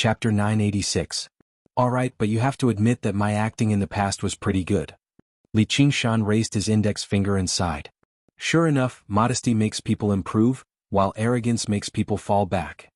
Chapter 986. Alright, but you have to admit that my acting in the past was pretty good. Li Qingshan raised his index finger and sighed. Sure enough, modesty makes people improve, while arrogance makes people fall back.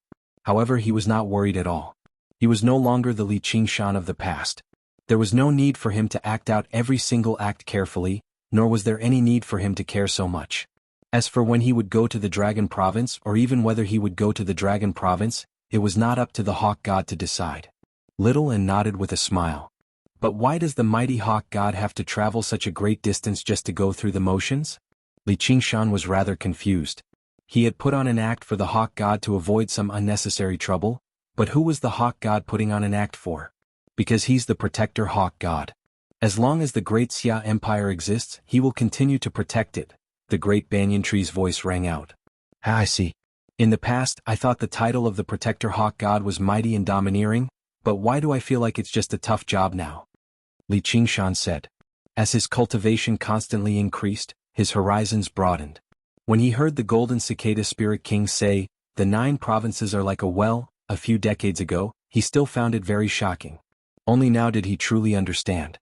However, he was not worried at all. He was no longer the Li Qingshan of the past. There was no need for him to act out every single act carefully, nor was there any need for him to care so much. As for when he would go to the Dragon Province or even whether he would go to the Dragon Province, it was not up to the Hawk God to decide. Little and nodded with a smile. But why does the mighty Hawk God have to travel such a great distance just to go through the motions? Li Qingshan was rather confused. He had put on an act for the Hawk God to avoid some unnecessary trouble, but who was the Hawk God putting on an act for? Because he's the protector Hawk God. As long as the Great Xia Empire exists, he will continue to protect it. The great banyan tree's voice rang out. Ah, I see. In the past, I thought the title of the protector Hawk God was mighty and domineering, but why do I feel like it's just a tough job now? Li Qingshan said. As his cultivation constantly increased, his horizons broadened. When he heard the Golden Cicada Spirit King say, "The 9 provinces are like a well," a few decades ago, he still found it very shocking. Only now did he truly understand.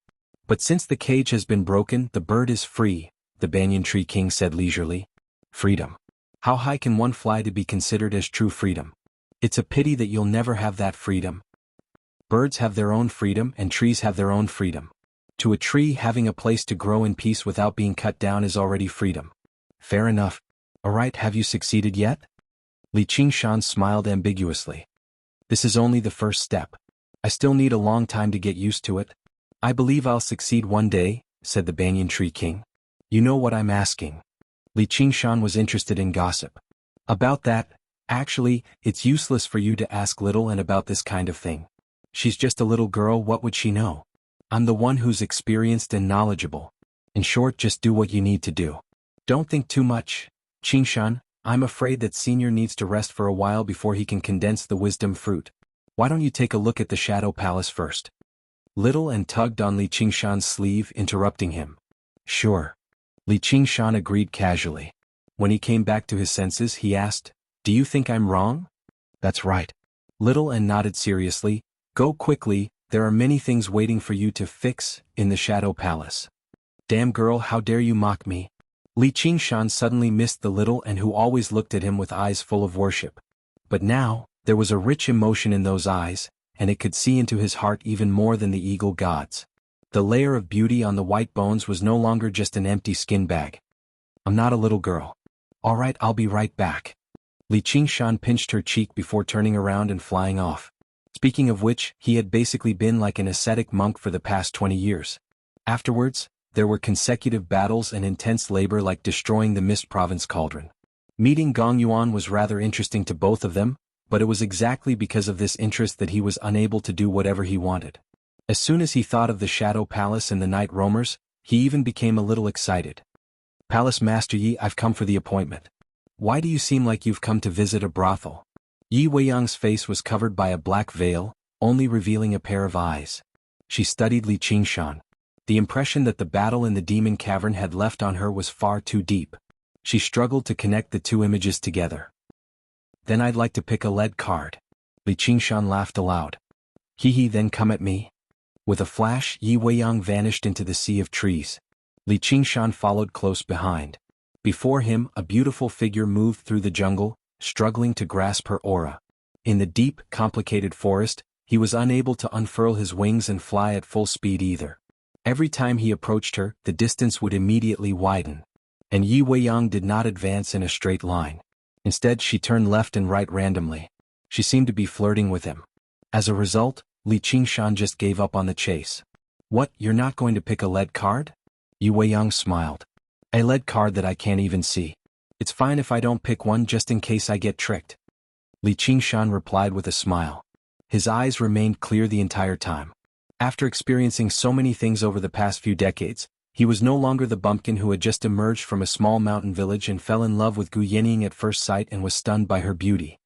But since the cage has been broken, the bird is free, the Banyan Tree King said leisurely. Freedom. How high can one fly to be considered as true freedom? It's a pity that you'll never have that freedom. Birds have their own freedom and trees have their own freedom. To a tree, having a place to grow in peace without being cut down is already freedom. Fair enough. Alright, have you succeeded yet? Li Qingshan smiled ambiguously. This is only the first step. I still need a long time to get used to it. I believe I'll succeed one day, said the Banyan Tree King. You know what I'm asking. Li Qingshan was interested in gossip. About that, actually, it's useless for you to ask Little and about this kind of thing. She's just a little girl, what would she know? I'm the one who's experienced and knowledgeable. In short, just do what you need to do. Don't think too much. Qingshan, I'm afraid that Senior needs to rest for a while before he can condense the wisdom fruit. Why don't you take a look at the Shadow Palace first? Little and tugged on Li Qingshan's sleeve, interrupting him. Sure. Li Qingshan agreed casually. When he came back to his senses, he asked, Do you think I'm wrong? That's right. Little and nodded seriously. Go quickly, there are many things waiting for you to fix in the Shadow Palace. Damn girl, how dare you mock me? Li Qingshan suddenly missed the Little and who always looked at him with eyes full of worship. But now, there was a rich emotion in those eyes, and it could see into his heart even more than the eagle gods. The layer of beauty on the white bones was no longer just an empty skin bag. I'm not a little girl. Alright, I'll be right back. Li Qingshan pinched her cheek before turning around and flying off. Speaking of which, he had basically been like an ascetic monk for the past 20 years. Afterwards, there were consecutive battles and intense labor like destroying the Mist Province cauldron. Meeting Gong Yuan was rather interesting to both of them, but it was exactly because of this interest that he was unable to do whatever he wanted. As soon as he thought of the Shadow Palace and the Night Roamers, he even became a little excited. Palace Master Yi, I've come for the appointment. Why do you seem like you've come to visit a brothel? Yi Weiyang's face was covered by a black veil, only revealing a pair of eyes. She studied Li Qingshan. The impression that the battle in the demon cavern had left on her was far too deep. She struggled to connect the two images together. Then I'd like to pick a lead card. Li Qingshan laughed aloud. Hee, then come at me. With a flash, Yi Weiyang vanished into the sea of trees. Li Qingshan followed close behind. Before him, a beautiful figure moved through the jungle, struggling to grasp her aura. In the deep, complicated forest, he was unable to unfurl his wings and fly at full speed either. Every time he approached her, the distance would immediately widen. And Yi Weiyang did not advance in a straight line. Instead, she turned left and right randomly. She seemed to be flirting with him. As a result, Li Qingshan just gave up on the chase. What, you're not going to pick a lead card? Yi Weiyang smiled. A lead card that I can't even see. It's fine if I don't pick one just in case I get tricked. Li Qingshan replied with a smile. His eyes remained clear the entire time. After experiencing so many things over the past few decades, he was no longer the bumpkin who had just emerged from a small mountain village and fell in love with Gu Yenying at first sight and was stunned by her beauty.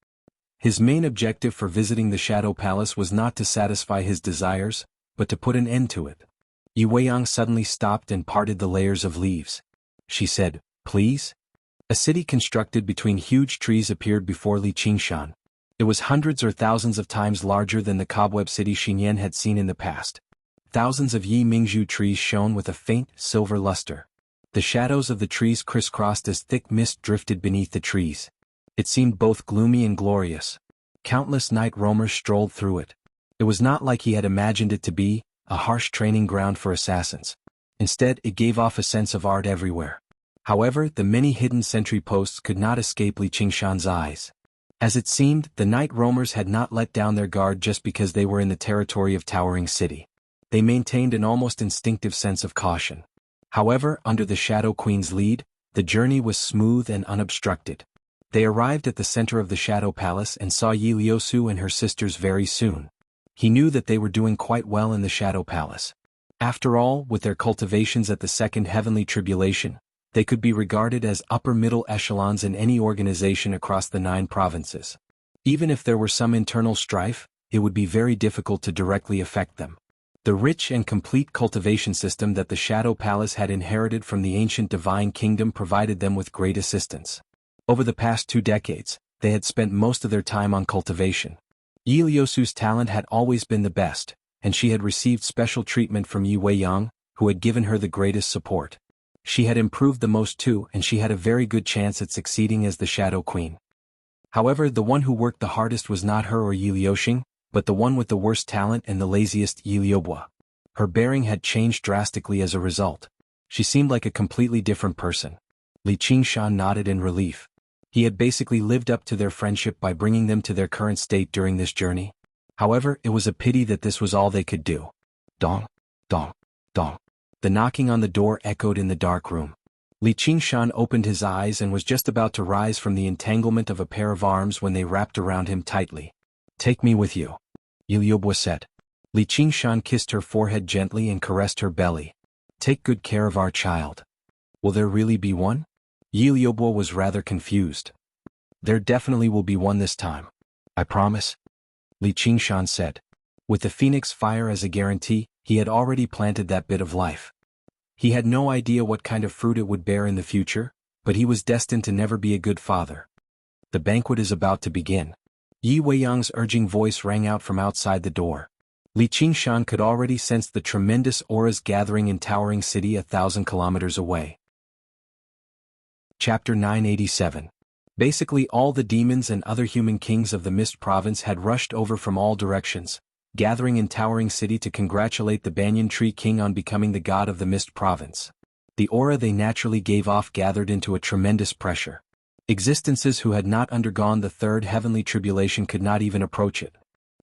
His main objective for visiting the Shadow Palace was not to satisfy his desires, but to put an end to it. Yi Weiyang suddenly stopped and parted the layers of leaves. She said, Please? A city constructed between huge trees appeared before Li Qingshan. It was hundreds or thousands of times larger than the cobweb city Xinyan had seen in the past. Thousands of Yi Mingzhu trees shone with a faint, silver luster. The shadows of the trees crisscrossed as thick mist drifted beneath the trees. It seemed both gloomy and glorious. Countless night roamers strolled through it. It was not like he had imagined it to be, a harsh training ground for assassins. Instead, it gave off a sense of art everywhere. However, the many hidden sentry posts could not escape Li Qingshan's eyes. As it seemed, the night roamers had not let down their guard just because they were in the territory of Towering City. They maintained an almost instinctive sense of caution. However, under the Shadow Queen's lead, the journey was smooth and unobstructed. They arrived at the center of the Shadow Palace and saw Yi Liusu and her sisters very soon. He knew that they were doing quite well in the Shadow Palace. After all, with their cultivations at the Second Heavenly Tribulation, they could be regarded as upper-middle echelons in any organization across the 9 provinces. Even if there were some internal strife, it would be very difficult to directly affect them. The rich and complete cultivation system that the Shadow Palace had inherited from the ancient Divine Kingdom provided them with great assistance. Over the past 2 decades, they had spent most of their time on cultivation. Yi Liusu's talent had always been the best, and she had received special treatment from Yi Weiyang, who had given her the greatest support. She had improved the most too, and she had a very good chance at succeeding as the Shadow Queen. However, the one who worked the hardest was not her or Yi Liuxing, but the one with the worst talent and the laziest, Yi Liubua. Her bearing had changed drastically as a result. She seemed like a completely different person. Li Qingshan nodded in relief. He had basically lived up to their friendship by bringing them to their current state during this journey. However, it was a pity that this was all they could do. Dong, dong, dong. The knocking on the door echoed in the dark room. Li Qingshan opened his eyes and was just about to rise from the entanglement of a pair of arms when they wrapped around him tightly. "Take me with you," Yi Liubua said. Li Qingshan kissed her forehead gently and caressed her belly. "Take good care of our child." "Will there really be one?" Yi Liubua was rather confused. "There definitely will be one this time. I promise," Li Qingshan said. With the phoenix fire as a guarantee, he had already planted that bit of life. He had no idea what kind of fruit it would bear in the future, but he was destined to never be a good father. "The banquet is about to begin." Yi Weiyang's urging voice rang out from outside the door. Li Qingshan could already sense the tremendous auras gathering in Towering City 1,000 kilometers away. Chapter 987. Basically all the demons and other human kings of the Mist Province had rushed over from all directions, gathering in Towering City to congratulate the Banyan Tree King on becoming the god of the Mist Province. The aura they naturally gave off gathered into a tremendous pressure. Existences who had not undergone the Third Heavenly Tribulation could not even approach it.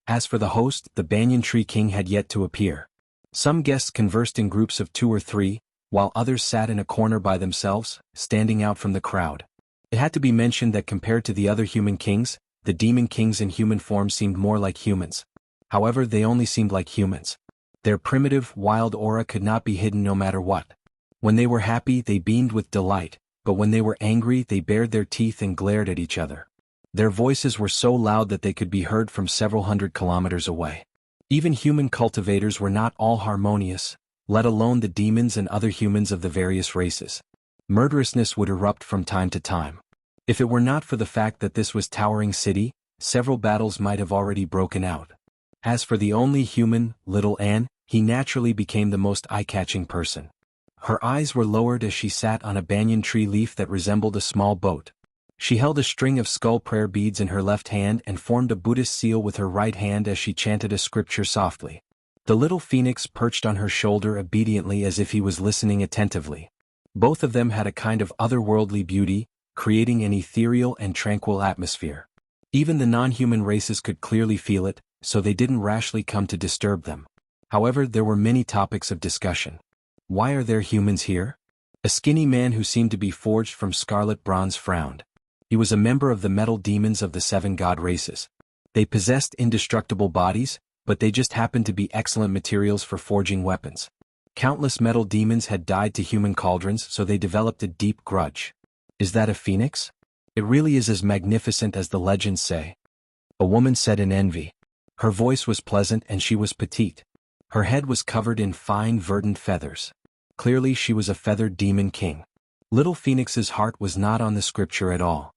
As for the host, the Banyan Tree King had yet to appear. Some guests conversed in groups of 2 or 3, while others sat in a corner by themselves, standing out from the crowd. It had to be mentioned that compared to the other human kings, the demon kings in human form seemed more like humans. However, they only seemed like humans. Their primitive, wild aura could not be hidden no matter what. When they were happy, they beamed with delight, but when they were angry, they bared their teeth and glared at each other. Their voices were so loud that they could be heard from several hundred kilometers away. Even human cultivators were not all harmonious, let alone the demons and other humans of the various races. Murderousness would erupt from time to time. If it were not for the fact that this was Towering City, several battles might have already broken out. As for the only human, little Anne, he naturally became the most eye-catching person. Her eyes were lowered as she sat on a banyan tree leaf that resembled a small boat. She held a string of skull prayer beads in her left hand and formed a Buddhist seal with her right hand as she chanted a scripture softly. The little phoenix perched on her shoulder obediently as if he was listening attentively. Both of them had a kind of otherworldly beauty, creating an ethereal and tranquil atmosphere. Even the non-human races could clearly feel it, so they didn't rashly come to disturb them. However, there were many topics of discussion. Why are there humans here? A skinny man who seemed to be forged from scarlet bronze frowned. He was a member of the metal demons of the 7 god races. They possessed indestructible bodies, but they just happened to be excellent materials for forging weapons. Countless metal demons had died to human cauldrons, so they developed a deep grudge. "Is that a phoenix? It really is as magnificent as the legends say," a woman said in envy. Her voice was pleasant and she was petite. Her head was covered in fine verdant feathers. Clearly she was a feathered demon king. Little Phoenix's heart was not on the scripture at all.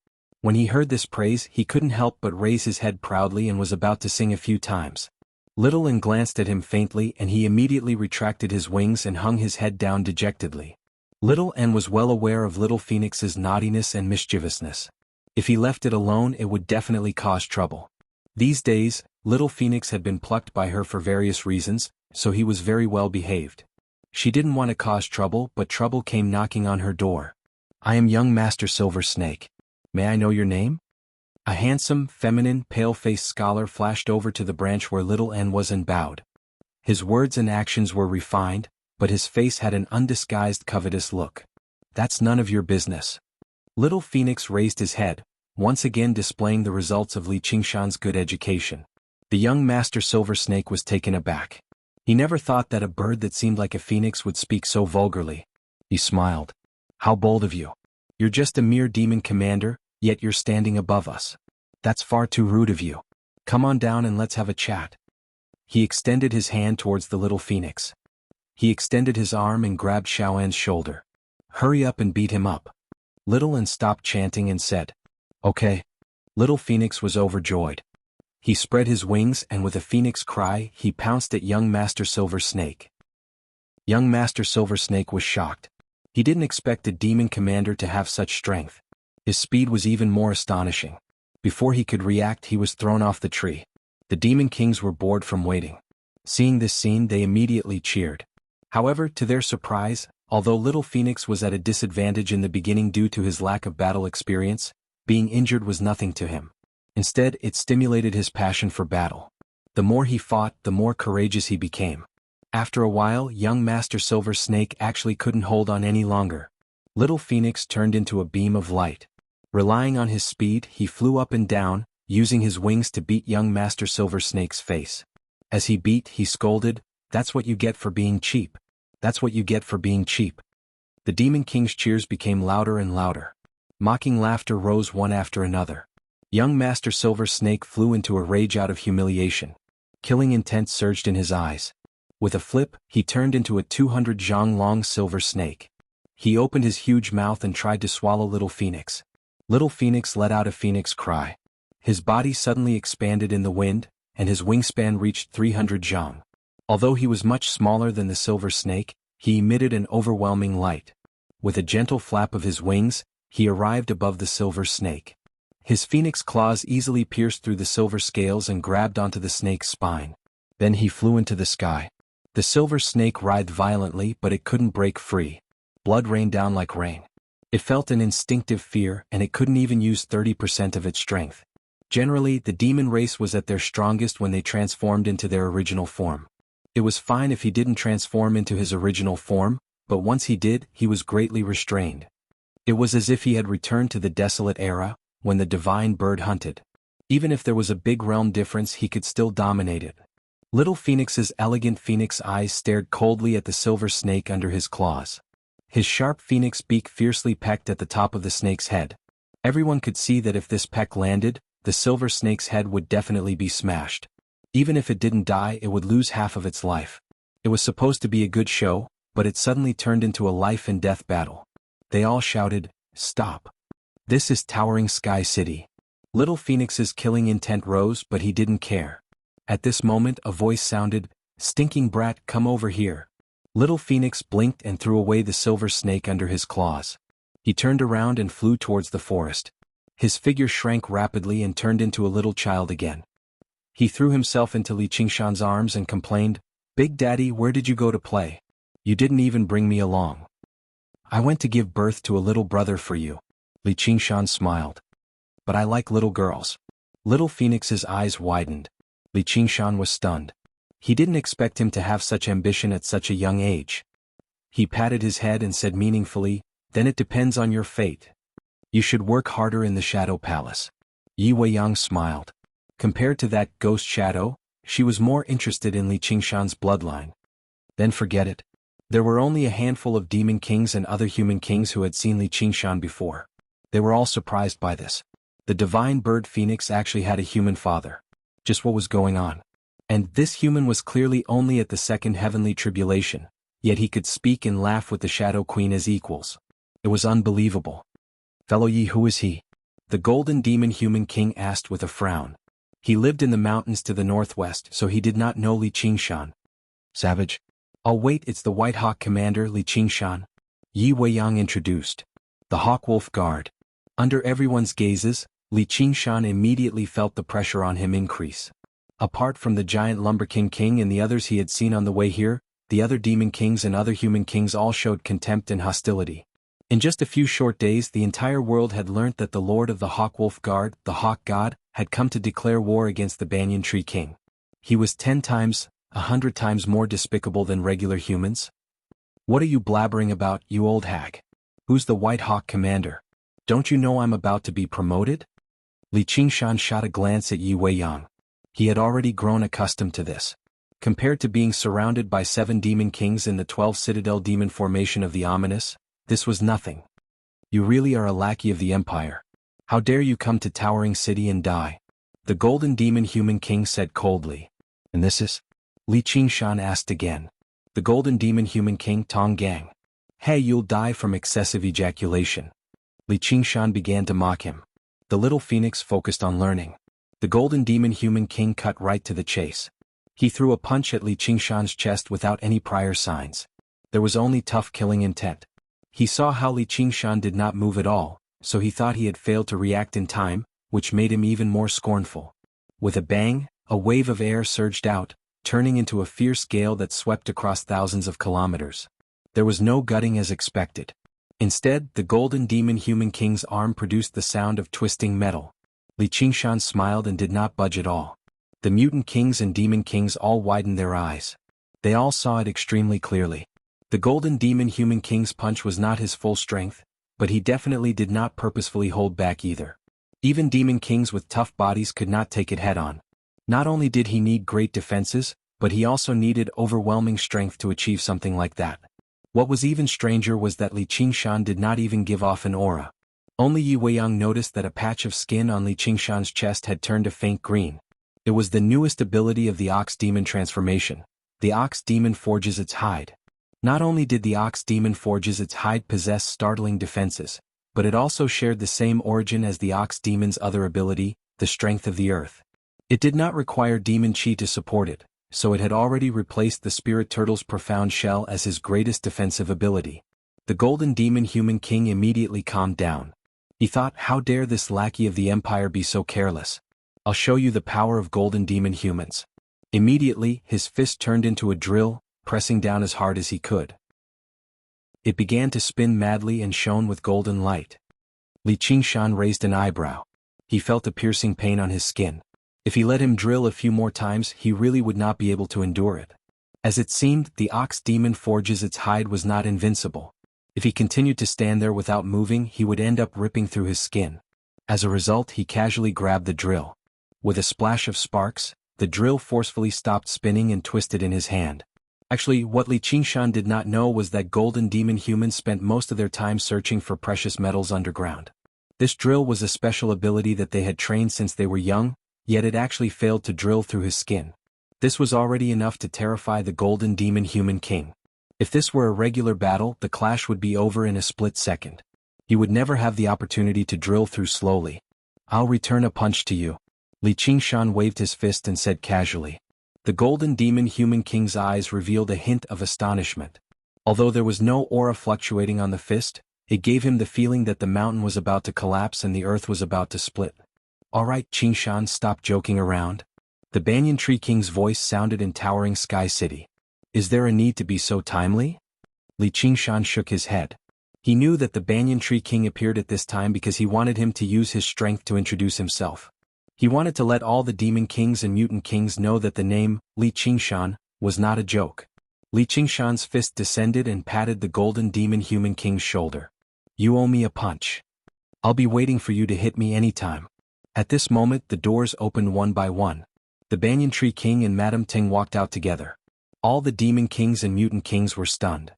When he heard this praise, he couldn't help but raise his head proudly and was about to sing a few times. Little N glanced at him faintly and he immediately retracted his wings and hung his head down dejectedly. Little N was well aware of Little Phoenix's naughtiness and mischievousness. If he left it alone, it would definitely cause trouble. These days, Little Phoenix had been plucked by her for various reasons, so he was very well behaved. She didn't want to cause trouble, but trouble came knocking on her door. "I am young Master Silver Snake. May I know your name?" A handsome, feminine, pale-faced scholar flashed over to the branch where Little N was and bowed. His words and actions were refined, but his face had an undisguised covetous look. "That's none of your business." Little Phoenix raised his head, once again displaying the results of Li Qingshan's good education. The young Master Silver Snake was taken aback. He never thought that a bird that seemed like a phoenix would speak so vulgarly. He smiled. "How bold of you. You're just a mere demon commander, yet you're standing above us. That's far too rude of you. Come on down and let's have a chat." He extended his hand towards the little phoenix. He extended his arm and grabbed Xiaoan's shoulder. "Hurry up and beat him up." Little N stopped chanting and said, "Okay." Little Phoenix was overjoyed. He spread his wings and with a phoenix cry he pounced at young Master Silver Snake. Young Master Silver Snake was shocked. He didn't expect a demon commander to have such strength. His speed was even more astonishing. Before he could react, he was thrown off the tree. The demon kings were bored from waiting. Seeing this scene, they immediately cheered. However, to their surprise, although Little Phoenix was at a disadvantage in the beginning due to his lack of battle experience, being injured was nothing to him. Instead, it stimulated his passion for battle. The more he fought, the more courageous he became. After a while, young Master Silver Snake actually couldn't hold on any longer. Little Phoenix turned into a beam of light. Relying on his speed, he flew up and down, using his wings to beat young Master Silver Snake's face. As he beat, he scolded, "That's what you get for being cheap. That's what you get for being cheap." The Demon King's cheers became louder and louder. Mocking laughter rose one after another. Young Master Silver Snake flew into a rage out of humiliation. Killing intent surged in his eyes. With a flip, he turned into a 200 zhang long silver snake. He opened his huge mouth and tried to swallow Little Phoenix. Little Phoenix let out a phoenix cry. His body suddenly expanded in the wind, and his wingspan reached 300 zhang. Although he was much smaller than the silver snake, he emitted an overwhelming light. With a gentle flap of his wings, he arrived above the silver snake. His phoenix claws easily pierced through the silver scales and grabbed onto the snake's spine. Then he flew into the sky. The silver snake writhed violently, but it couldn't break free. Blood rained down like rain. It felt an instinctive fear, and it couldn't even use 30% of its strength. Generally, the demon race was at their strongest when they transformed into their original form. It was fine if he didn't transform into his original form, but once he did, he was greatly restrained. It was as if he had returned to the desolate era, when the divine bird hunted. Even if there was a big realm difference, he could still dominate it. Little Phoenix's elegant phoenix eyes stared coldly at the silver snake under his claws. His sharp phoenix beak fiercely pecked at the top of the snake's head. Everyone could see that if this peck landed, the silver snake's head would definitely be smashed. Even if it didn't die, it would lose half of its life. It was supposed to be a good show, but it suddenly turned into a life and death battle. They all shouted, "Stop. This is Towering Sky City." Little Phoenix's killing intent rose, but he didn't care. At this moment, a voice sounded, "Stinking brat, come over here." Little Phoenix blinked and threw away the silver snake under his claws. He turned around and flew towards the forest. His figure shrank rapidly and turned into a little child again. He threw himself into Li Qingshan's arms and complained, "Big Daddy, where did you go to play? You didn't even bring me along." "I went to give birth to a little brother for you." Li Qingshan smiled. "But I like little girls." Little Phoenix's eyes widened. Li Qingshan was stunned. He didn't expect him to have such ambition at such a young age. He patted his head and said meaningfully, "Then it depends on your fate. You should work harder in the Shadow Palace." Yi Weiyang smiled. Compared to that ghost shadow, she was more interested in Li Qingshan's bloodline. Then forget it. There were only a handful of demon kings and other human kings who had seen Li Qingshan before. They were all surprised by this. The divine bird phoenix actually had a human father. Just what was going on? And this human was clearly only at the second heavenly tribulation, yet he could speak and laugh with the Shadow Queen as equals. It was unbelievable. "Fellow Yi, who is he?" The golden demon human king asked with a frown. He lived in the mountains to the northwest, so he did not know Li Qingshan. Savage. Oh wait, it's the White Hawk Commander Li Qingshan. Yi Weiyang introduced. The Hawk Wolf Guard. Under everyone's gazes, Li Qingshan immediately felt the pressure on him increase. Apart from the giant Lumber King and the others he had seen on the way here, the other demon kings and other human kings all showed contempt and hostility. In just a few short days, the entire world had learnt that the Lord of the Hawk Wolf Guard, the Hawk God, had come to declare war against the Banyan Tree King. He was 10 times, 100 times more despicable than regular humans. What are you blabbering about, you old hag? Who's the White Hawk Commander? Don't you know I'm about to be promoted? Li Qingshan shot a glance at Yi Weiyang. He had already grown accustomed to this. Compared to being surrounded by 7 demon kings in the 12 citadel demon formation of the ominous, this was nothing. You really are a lackey of the empire. How dare you come to Towering City and die? The golden demon human king said coldly. And this is? Li Qingshan asked again. The golden demon human king Tong Gang. Hey, you'll die from excessive ejaculation. Li Qingshan began to mock him. The little phoenix focused on learning. The golden demon human king cut right to the chase. He threw a punch at Li Qingshan's chest without any prior signs. There was only tough killing intent. He saw how Li Qingshan did not move at all, so he thought he had failed to react in time, which made him even more scornful. With a bang, a wave of air surged out, turning into a fierce gale that swept across thousands of kilometers. There was no gutting as expected. Instead, the golden demon human king's arm produced the sound of twisting metal. Li Qingshan smiled and did not budge at all. The mutant kings and demon kings all widened their eyes. They all saw it extremely clearly. The golden demon human king's punch was not his full strength, but he definitely did not purposefully hold back either. Even demon kings with tough bodies could not take it head-on. Not only did he need great defenses, but he also needed overwhelming strength to achieve something like that. What was even stranger was that Li Qingshan did not even give off an aura. Only Yi Weiyang noticed that a patch of skin on Li Qingshan's chest had turned a faint green. It was the newest ability of the Ox Demon transformation. The Ox Demon forges its hide. Not only did the Ox Demon forges its hide possess startling defenses, but it also shared the same origin as the Ox Demon's other ability, the Strength of the Earth. It did not require demon chi to support it, so it had already replaced the Spirit Turtle's Profound Shell as his greatest defensive ability. The golden demon human king immediately calmed down. He thought, how dare this lackey of the empire be so careless? I'll show you the power of golden demon humans. Immediately, his fist turned into a drill, pressing down as hard as he could. It began to spin madly and shone with golden light. Li Qingshan raised an eyebrow. He felt a piercing pain on his skin. If he let him drill a few more times, he really would not be able to endure it. As it seemed, the Ox Demon forges its hide was not invincible. If he continued to stand there without moving, he would end up ripping through his skin. As a result, he casually grabbed the drill. With a splash of sparks, the drill forcefully stopped spinning and twisted in his hand. Actually, what Li Qingshan did not know was that golden demon humans spent most of their time searching for precious metals underground. This drill was a special ability that they had trained since they were young, yet it actually failed to drill through his skin. This was already enough to terrify the golden demon human king. If this were a regular battle, the clash would be over in a split second. He would never have the opportunity to drill through slowly. I'll return a punch to you. Li Qingshan waved his fist and said casually. The golden demon human king's eyes revealed a hint of astonishment. Although there was no aura fluctuating on the fist, it gave him the feeling that the mountain was about to collapse and the earth was about to split. Alright, Qingshan, stop joking around. The Banyan Tree King's voice sounded in Towering Sky City. Is there a need to be so timely? Li Qingshan shook his head. He knew that the Banyan Tree King appeared at this time because he wanted him to use his strength to introduce himself. He wanted to let all the demon kings and mutant kings know that the name, Li Qingshan, was not a joke. Li Qingshan's fist descended and patted the golden demon human king's shoulder. You owe me a punch. I'll be waiting for you to hit me anytime. At this moment, the doors opened one by one. The Banyan Tree King and Madame Ting walked out together. All the demon kings and mutant kings were stunned.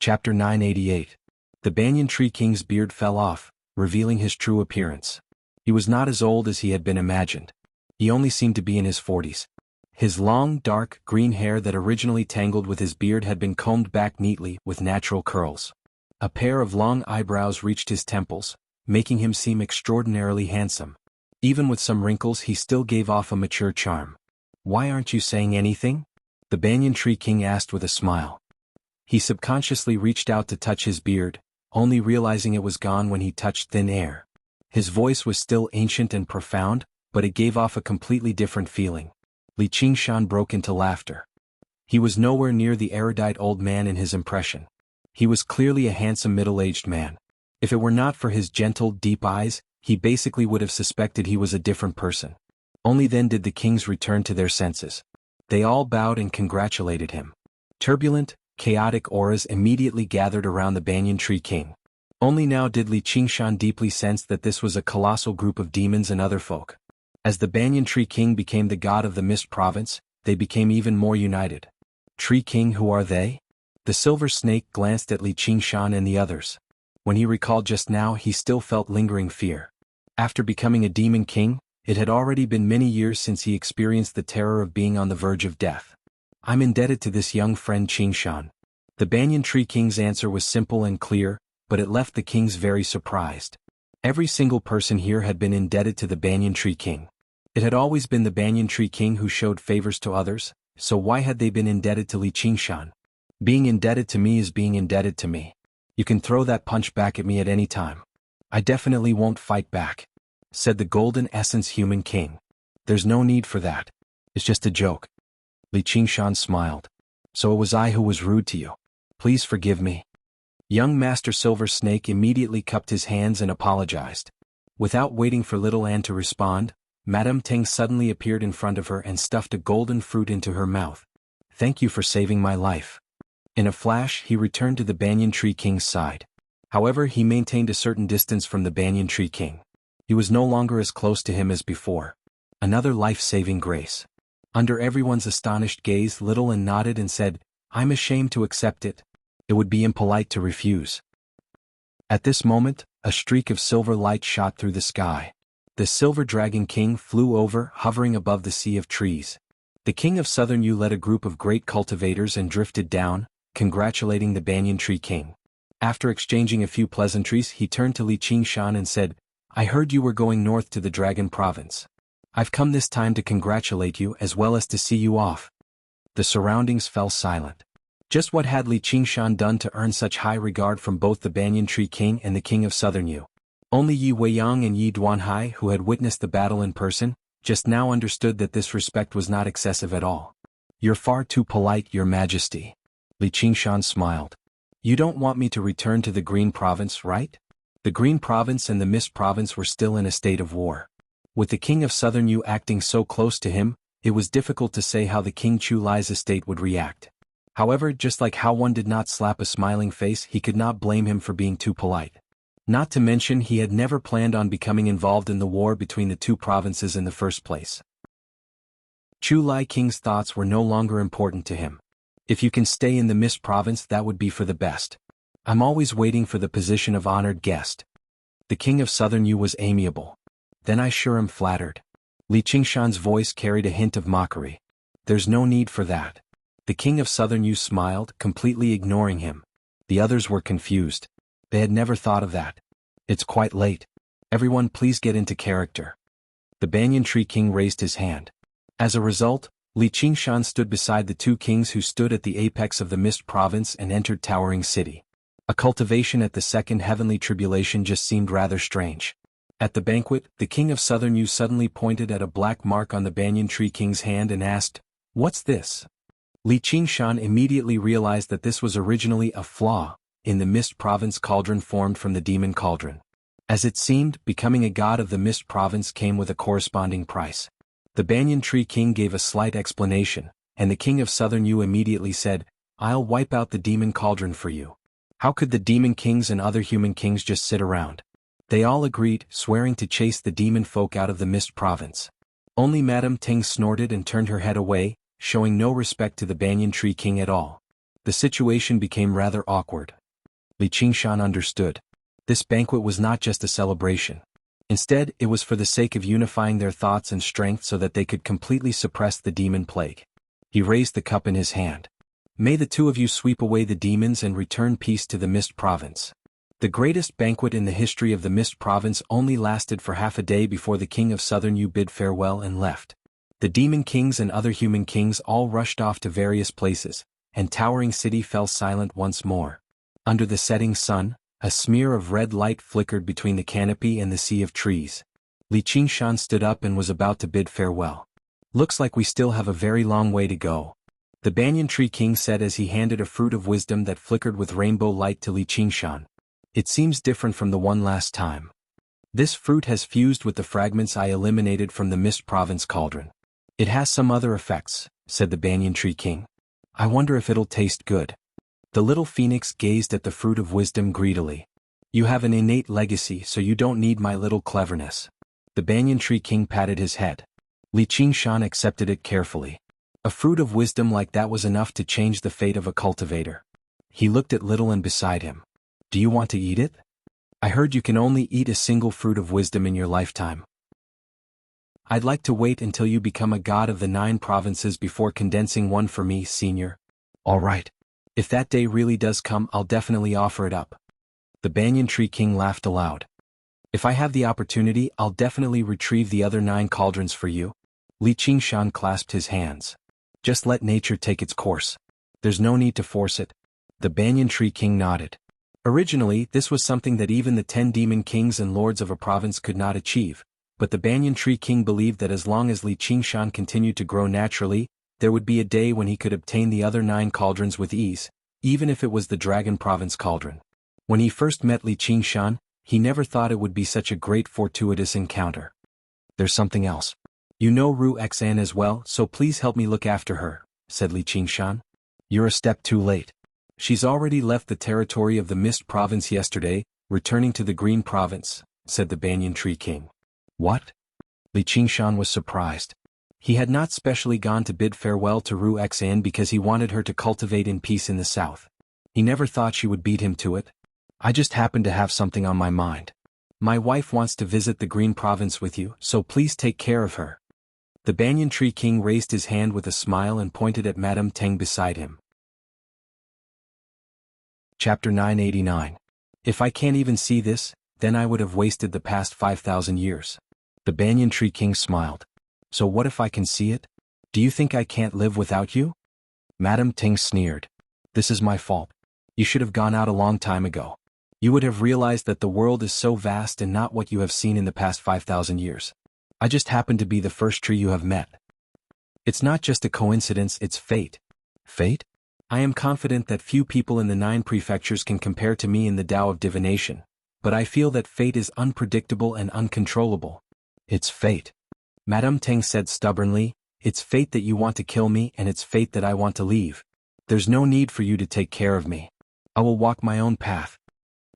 Chapter 988. The Banyan Tree King's beard fell off, revealing his true appearance. He was not as old as he had been imagined. He only seemed to be in his 40s. His long, dark, green hair that originally tangled with his beard had been combed back neatly with natural curls. A pair of long eyebrows reached his temples, making him seem extraordinarily handsome. Even with some wrinkles he still gave off a mature charm. "Why aren't you saying anything?" the Banyan Tree King asked with a smile. He subconsciously reached out to touch his beard, only realizing it was gone when he touched thin air. His voice was still ancient and profound, but it gave off a completely different feeling. Li Qingshan broke into laughter. He was nowhere near the erudite old man in his impression. He was clearly a handsome middle-aged man. If it were not for his gentle, deep eyes, he basically would have suspected he was a different person. Only then did the kings return to their senses. They all bowed and congratulated him. Turbulent, chaotic auras immediately gathered around the Banyan Tree King. Only now did Li Qingshan deeply sense that this was a colossal group of demons and other folk. As the Banyan Tree King became the god of the Mist Province, they became even more united. "Tree King, who are they?" The silver snake glanced at Li Qingshan and the others. When he recalled just now, he still felt lingering fear. After becoming a demon king, it had already been many years since he experienced the terror of being on the verge of death. "I'm indebted to this young friend Qingshan." The Banyan Tree King's answer was simple and clear, but it left the kings very surprised. Every single person here had been indebted to the Banyan Tree King. It had always been the Banyan Tree King who showed favors to others, so why had they been indebted to Li Qingshan? "Being indebted to me is being indebted to me. You can throw that punch back at me at any time. I definitely won't fight back," said the Golden Essence Human King. "There's no need for that. It's just a joke." Li Qingshan smiled. "So it was I who was rude to you. Please forgive me." Young Master Silver Snake immediately cupped his hands and apologized. Without waiting for Little Anne to respond, Madame Teng suddenly appeared in front of her and stuffed a golden fruit into her mouth. "Thank you for saving my life." In a flash, he returned to the Banyan Tree King's side. However, he maintained a certain distance from the Banyan Tree King. He was no longer as close to him as before. Another life-saving grace. Under everyone's astonished gaze, Little Anne nodded and said, "I'm ashamed to accept it. It would be impolite to refuse." At this moment, a streak of silver light shot through the sky. The Silver Dragon King flew over, hovering above the sea of trees. The King of Southern Yu led a group of great cultivators and drifted down, congratulating the Banyan Tree King. After exchanging a few pleasantries, he turned to Li Qingshan and said, "I heard you were going north to the Dragon Province. I've come this time to congratulate you as well as to see you off." The surroundings fell silent. Just what had Li Qingshan done to earn such high regard from both the Banyan Tree King and the King of Southern Yu? Only Yi Weiyang and Yi Duanhai, who had witnessed the battle in person, just now understood that this respect was not excessive at all. "You're far too polite, Your Majesty." Li Qingshan smiled. "You don't want me to return to the Green Province, right?" The Green Province and the Mist Province were still in a state of war. With the King of Southern Yu acting so close to him, it was difficult to say how the King Chu Lai's estate would react. However, just like how one did not slap a smiling face, he could not blame him for being too polite. Not to mention he had never planned on becoming involved in the war between the two provinces in the first place. Chu Lai King's thoughts were no longer important to him. "If you can stay in the Mist Province, that would be for the best. I'm always waiting for the position of honored guest." The King of Southern Yu was amiable. "Then I sure am flattered." Li Qingshan's voice carried a hint of mockery. "There's no need for that." The King of Southern Yu smiled, completely ignoring him. The others were confused. They had never thought of that. "It's quite late. Everyone please get into character." The Banyan Tree King raised his hand. As a result, Li Qingshan stood beside the two kings who stood at the apex of the Mist Province and entered Towering City. A cultivation at the second heavenly tribulation just seemed rather strange. At the banquet, the King of Southern Yu suddenly pointed at a black mark on the Banyan Tree King's hand and asked, "What's this?" Li Qingshan immediately realized that this was originally a flaw in the Mist Province cauldron formed from the Demon Cauldron. As it seemed, becoming a god of the Mist Province came with a corresponding price. The Banyan Tree King gave a slight explanation, and the King of Southern Yu immediately said, "I'll wipe out the Demon Cauldron for you." How could the Demon Kings and other human kings just sit around? They all agreed, swearing to chase the demon folk out of the Mist Province. Only Madame Teng snorted and turned her head away, showing no respect to the Banyan Tree King at all. The situation became rather awkward. Li Qingshan understood. This banquet was not just a celebration. Instead, it was for the sake of unifying their thoughts and strength so that they could completely suppress the demon plague. He raised the cup in his hand. May the two of you sweep away the demons and return peace to the Mist Province. The greatest banquet in the history of the Mist Province only lasted for half a day before the king of Southern Yu bid farewell and left. The demon kings and other human kings all rushed off to various places, and Towering City fell silent once more. Under the setting sun, a smear of red light flickered between the canopy and the sea of trees. Li Qingshan stood up and was about to bid farewell. Looks like we still have a very long way to go, the Banyan Tree King said as he handed a fruit of wisdom that flickered with rainbow light to Li Qingshan. It seems different from the one last time. This fruit has fused with the fragments I eliminated from the Mist Province cauldron. It has some other effects, said the Banyan Tree King. I wonder if it'll taste good. The little phoenix gazed at the fruit of wisdom greedily. You have an innate legacy, so you don't need my little cleverness. The Banyan Tree King patted his head. Li Qingshan accepted it carefully. A fruit of wisdom like that was enough to change the fate of a cultivator. He looked at Little An beside him. Do you want to eat it? I heard you can only eat a single fruit of wisdom in your lifetime. I'd like to wait until you become a god of the 9 provinces before condensing one for me, senior. All right. If that day really does come, I'll definitely offer it up. The Banyan Tree King laughed aloud. If I have the opportunity, I'll definitely retrieve the other 9 cauldrons for you. Li Qingshan clasped his hands. Just let nature take its course. There's no need to force it. The Banyan Tree King nodded. Originally, this was something that even the 10 demon kings and lords of a province could not achieve, but the Banyan Tree King believed that as long as Li Qingshan continued to grow naturally, there would be a day when he could obtain the other 9 cauldrons with ease, even if it was the Dragon Province cauldron. When he first met Li Qingshan, he never thought it would be such a great fortuitous encounter. There's something else. You know Ru Xan as well, so please help me look after her, said Li Qingshan. You're a step too late. She's already left the territory of the Mist Province yesterday, returning to the Green Province, said the Banyan Tree King. What? Li Qingshan was surprised. He had not specially gone to bid farewell to Ru Xan because he wanted her to cultivate in peace in the south. He never thought she would beat him to it. I just happened to have something on my mind. My wife wants to visit the Green Province with you, so please take care of her. The Banyan Tree King raised his hand with a smile and pointed at Madame Teng beside him. Chapter 989. If I can't even see this, then I would have wasted the past 5,000 years. The Banyan Tree King smiled. So what if I can see it? Do you think I can't live without you? Madame Teng sneered. This is my fault. You should have gone out a long time ago. You would have realized that the world is so vast and not what you have seen in the past 5,000 years. I just happen to be the first tree you have met. It's not just a coincidence, it's fate. Fate? I am confident that few people in the 9 prefectures can compare to me in the Tao of divination, but I feel that fate is unpredictable and uncontrollable. It's fate. Madame Teng said stubbornly, it's fate that you want to kill me and it's fate that I want to leave. There's no need for you to take care of me. I will walk my own path.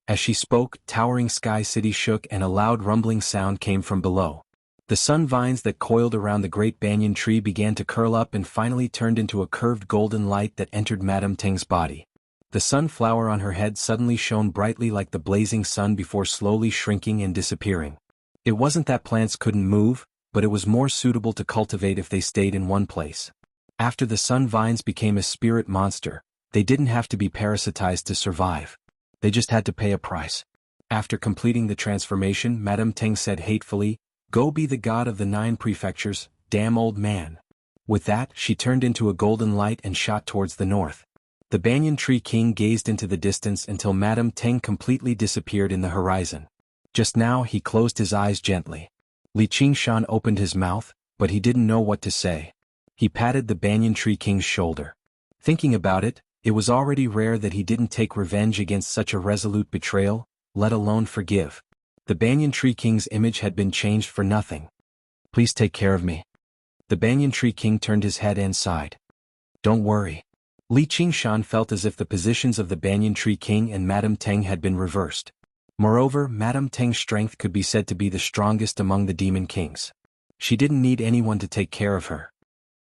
As she spoke, Towering Sky City shook and a loud rumbling sound came from below. The sun vines that coiled around the great banyan tree began to curl up and finally turned into a curved golden light that entered Madame Teng's body. The sunflower on her head suddenly shone brightly like the blazing sun before slowly shrinking and disappearing. It wasn't that plants couldn't move, but it was more suitable to cultivate if they stayed in one place. After the sun vines became a spirit monster, they didn't have to be parasitized to survive. They just had to pay a price. After completing the transformation, Madame Teng said hatefully, "Go be the god of the 9 prefectures, damn old man." With that, she turned into a golden light and shot towards the north. The Banyan Tree King gazed into the distance until Madame Teng completely disappeared in the horizon. Just now he closed his eyes gently. Li Qingshan opened his mouth, but he didn't know what to say. He patted the Banyan Tree King's shoulder. Thinking about it, it was already rare that he didn't take revenge against such a resolute betrayal, let alone forgive. The Banyan Tree King's image had been changed for nothing. Please take care of me. The Banyan Tree King turned his head and sighed. Don't worry. Li Qingshan felt as if the positions of the Banyan Tree King and Madame Teng had been reversed. Moreover, Madame Teng's strength could be said to be the strongest among the demon kings. She didn't need anyone to take care of her.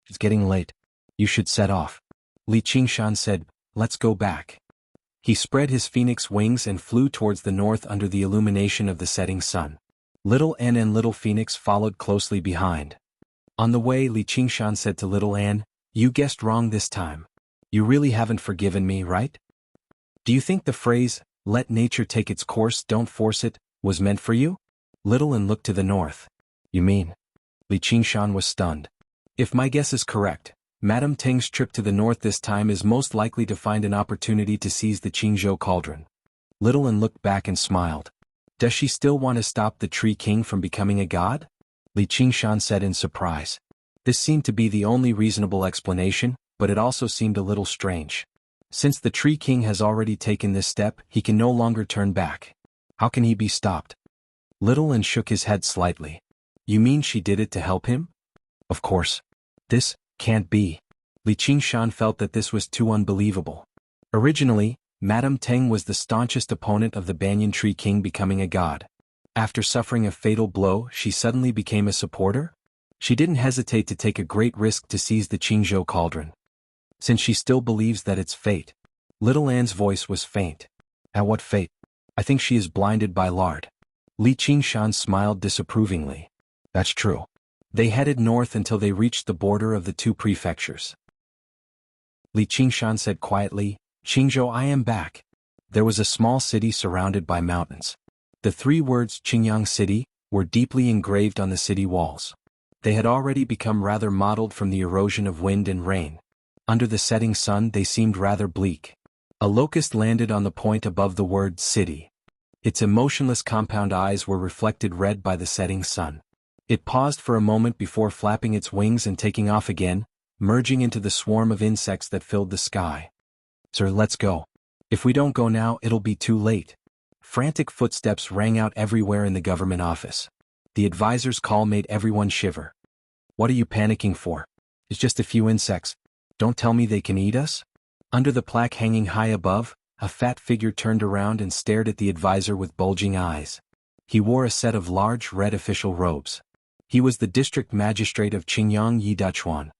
It's getting late. You should set off. Li Qingshan said, let's go back. He spread his phoenix wings and flew towards the north under the illumination of the setting sun. Little An and Little Phoenix followed closely behind. On the way, Li Qingshan said to Little An, you guessed wrong this time. You really haven't forgiven me, right? Do you think the phrase, "let nature take its course, don't force it," was meant for you? Little An looked to the north. You mean? Li Qingshan was stunned. If my guess is correct, Madame Teng's trip to the north this time is most likely to find an opportunity to seize the Qingzhou cauldron. Little An looked back and smiled. Does she still want to stop the Tree King from becoming a god? Li Qingshan said in surprise. This seemed to be the only reasonable explanation, but it also seemed a little strange. Since the Tree King has already taken this step, he can no longer turn back. How can he be stopped? Little An shook his head slightly. You mean she did it to help him? Of course. This can't be. Li Qingshan felt that this was too unbelievable. Originally, Madame Teng was the staunchest opponent of the Banyan Tree King becoming a god. After suffering a fatal blow, she suddenly became a supporter? She didn't hesitate to take a great risk to seize the Qingzhou cauldron. Since she still believes that it's fate. Little An's voice was faint. At what fate? I think she is blinded by lard. Li Qingshan smiled disapprovingly. That's true. They headed north until they reached the border of the two prefectures. Li Qingshan said quietly, Qingzhou, I am back. There was a small city surrounded by mountains. The three words Qingyang City were deeply engraved on the city walls. They had already become rather mottled from the erosion of wind and rain. Under the setting sun they seemed rather bleak. A locust landed on the point above the word city. Its emotionless compound eyes were reflected red by the setting sun. It paused for a moment before flapping its wings and taking off again, merging into the swarm of insects that filled the sky. Sir, let's go. If we don't go now, it'll be too late. Frantic footsteps rang out everywhere in the government office. The advisor's call made everyone shiver. What are you panicking for? It's just a few insects. Don't tell me they can eat us? Under the plaque hanging high above, a fat figure turned around and stared at the advisor with bulging eyes. He wore a set of large red official robes. He was the district magistrate of Qingyang Yidachuan.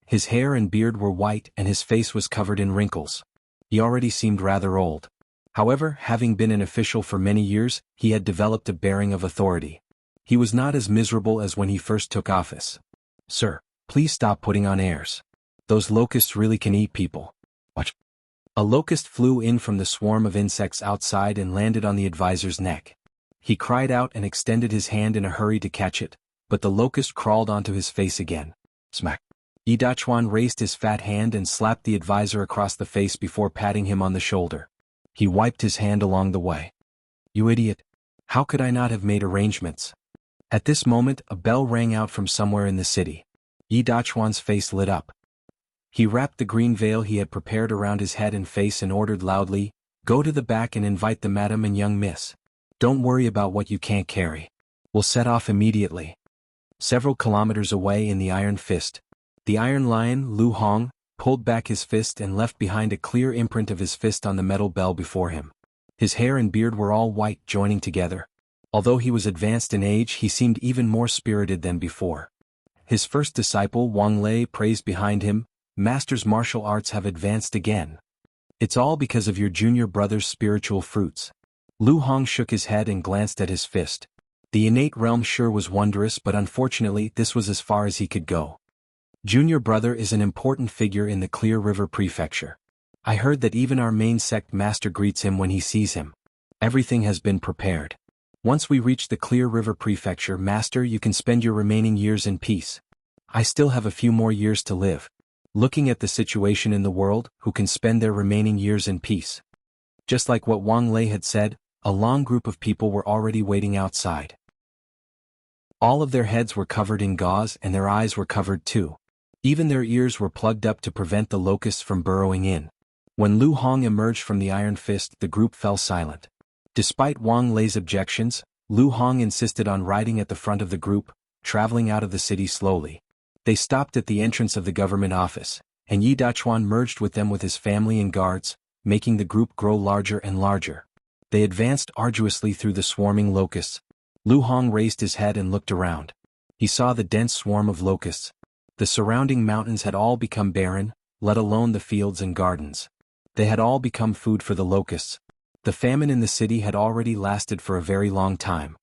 His hair and beard were white and his face was covered in wrinkles. He already seemed rather old. However, having been an official for many years, he had developed a bearing of authority. He was not as miserable as when he first took office. Sir, please stop putting on airs. Those locusts really can eat people. What? A locust flew in from the swarm of insects outside and landed on the advisor's neck. He cried out and extended his hand in a hurry to catch it, but the locust crawled onto his face again. Smack. Yidachuan raised his fat hand and slapped the advisor across the face before patting him on the shoulder. He wiped his hand along the way. You idiot. How could I not have made arrangements? At this moment, a bell rang out from somewhere in the city. Yidachuan's face lit up. He wrapped the green veil he had prepared around his head and face and ordered loudly, Go to the back and invite the madam and young miss. Don't worry about what you can't carry. We'll set off immediately. Several kilometers away in the Iron Fist, the Iron Lion, Lu Hong, pulled back his fist and left behind a clear imprint of his fist on the metal bell before him. His hair and beard were all white, joining together. Although he was advanced in age, he seemed even more spirited than before. His first disciple, Wang Lei, praised behind him, Master's martial arts have advanced again. It's all because of your junior brother's spiritual fruits. Lu Hong shook his head and glanced at his fist. The innate realm sure was wondrous, but unfortunately this was as far as he could go. Junior brother is an important figure in the Clear River Prefecture. I heard that even our main sect master greets him when he sees him. Everything has been prepared. Once we reach the Clear River Prefecture, Master, you can spend your remaining years in peace. I still have a few more years to live. Looking at the situation in the world, who can spend their remaining years in peace? Just like what Wang Lei had said, a long group of people were already waiting outside. All of their heads were covered in gauze and their eyes were covered too. Even their ears were plugged up to prevent the locusts from burrowing in. When Lu Hong emerged from the Iron Fist, the group fell silent. Despite Wang Lei's objections, Lu Hong insisted on riding at the front of the group, traveling out of the city slowly. They stopped at the entrance of the government office, and Yidachuan merged with them with his family and guards, making the group grow larger and larger. They advanced arduously through the swarming locusts. Lu Hong raised his head and looked around. He saw the dense swarm of locusts. The surrounding mountains had all become barren, let alone the fields and gardens. They had all become food for the locusts. The famine in the city had already lasted for a very long time.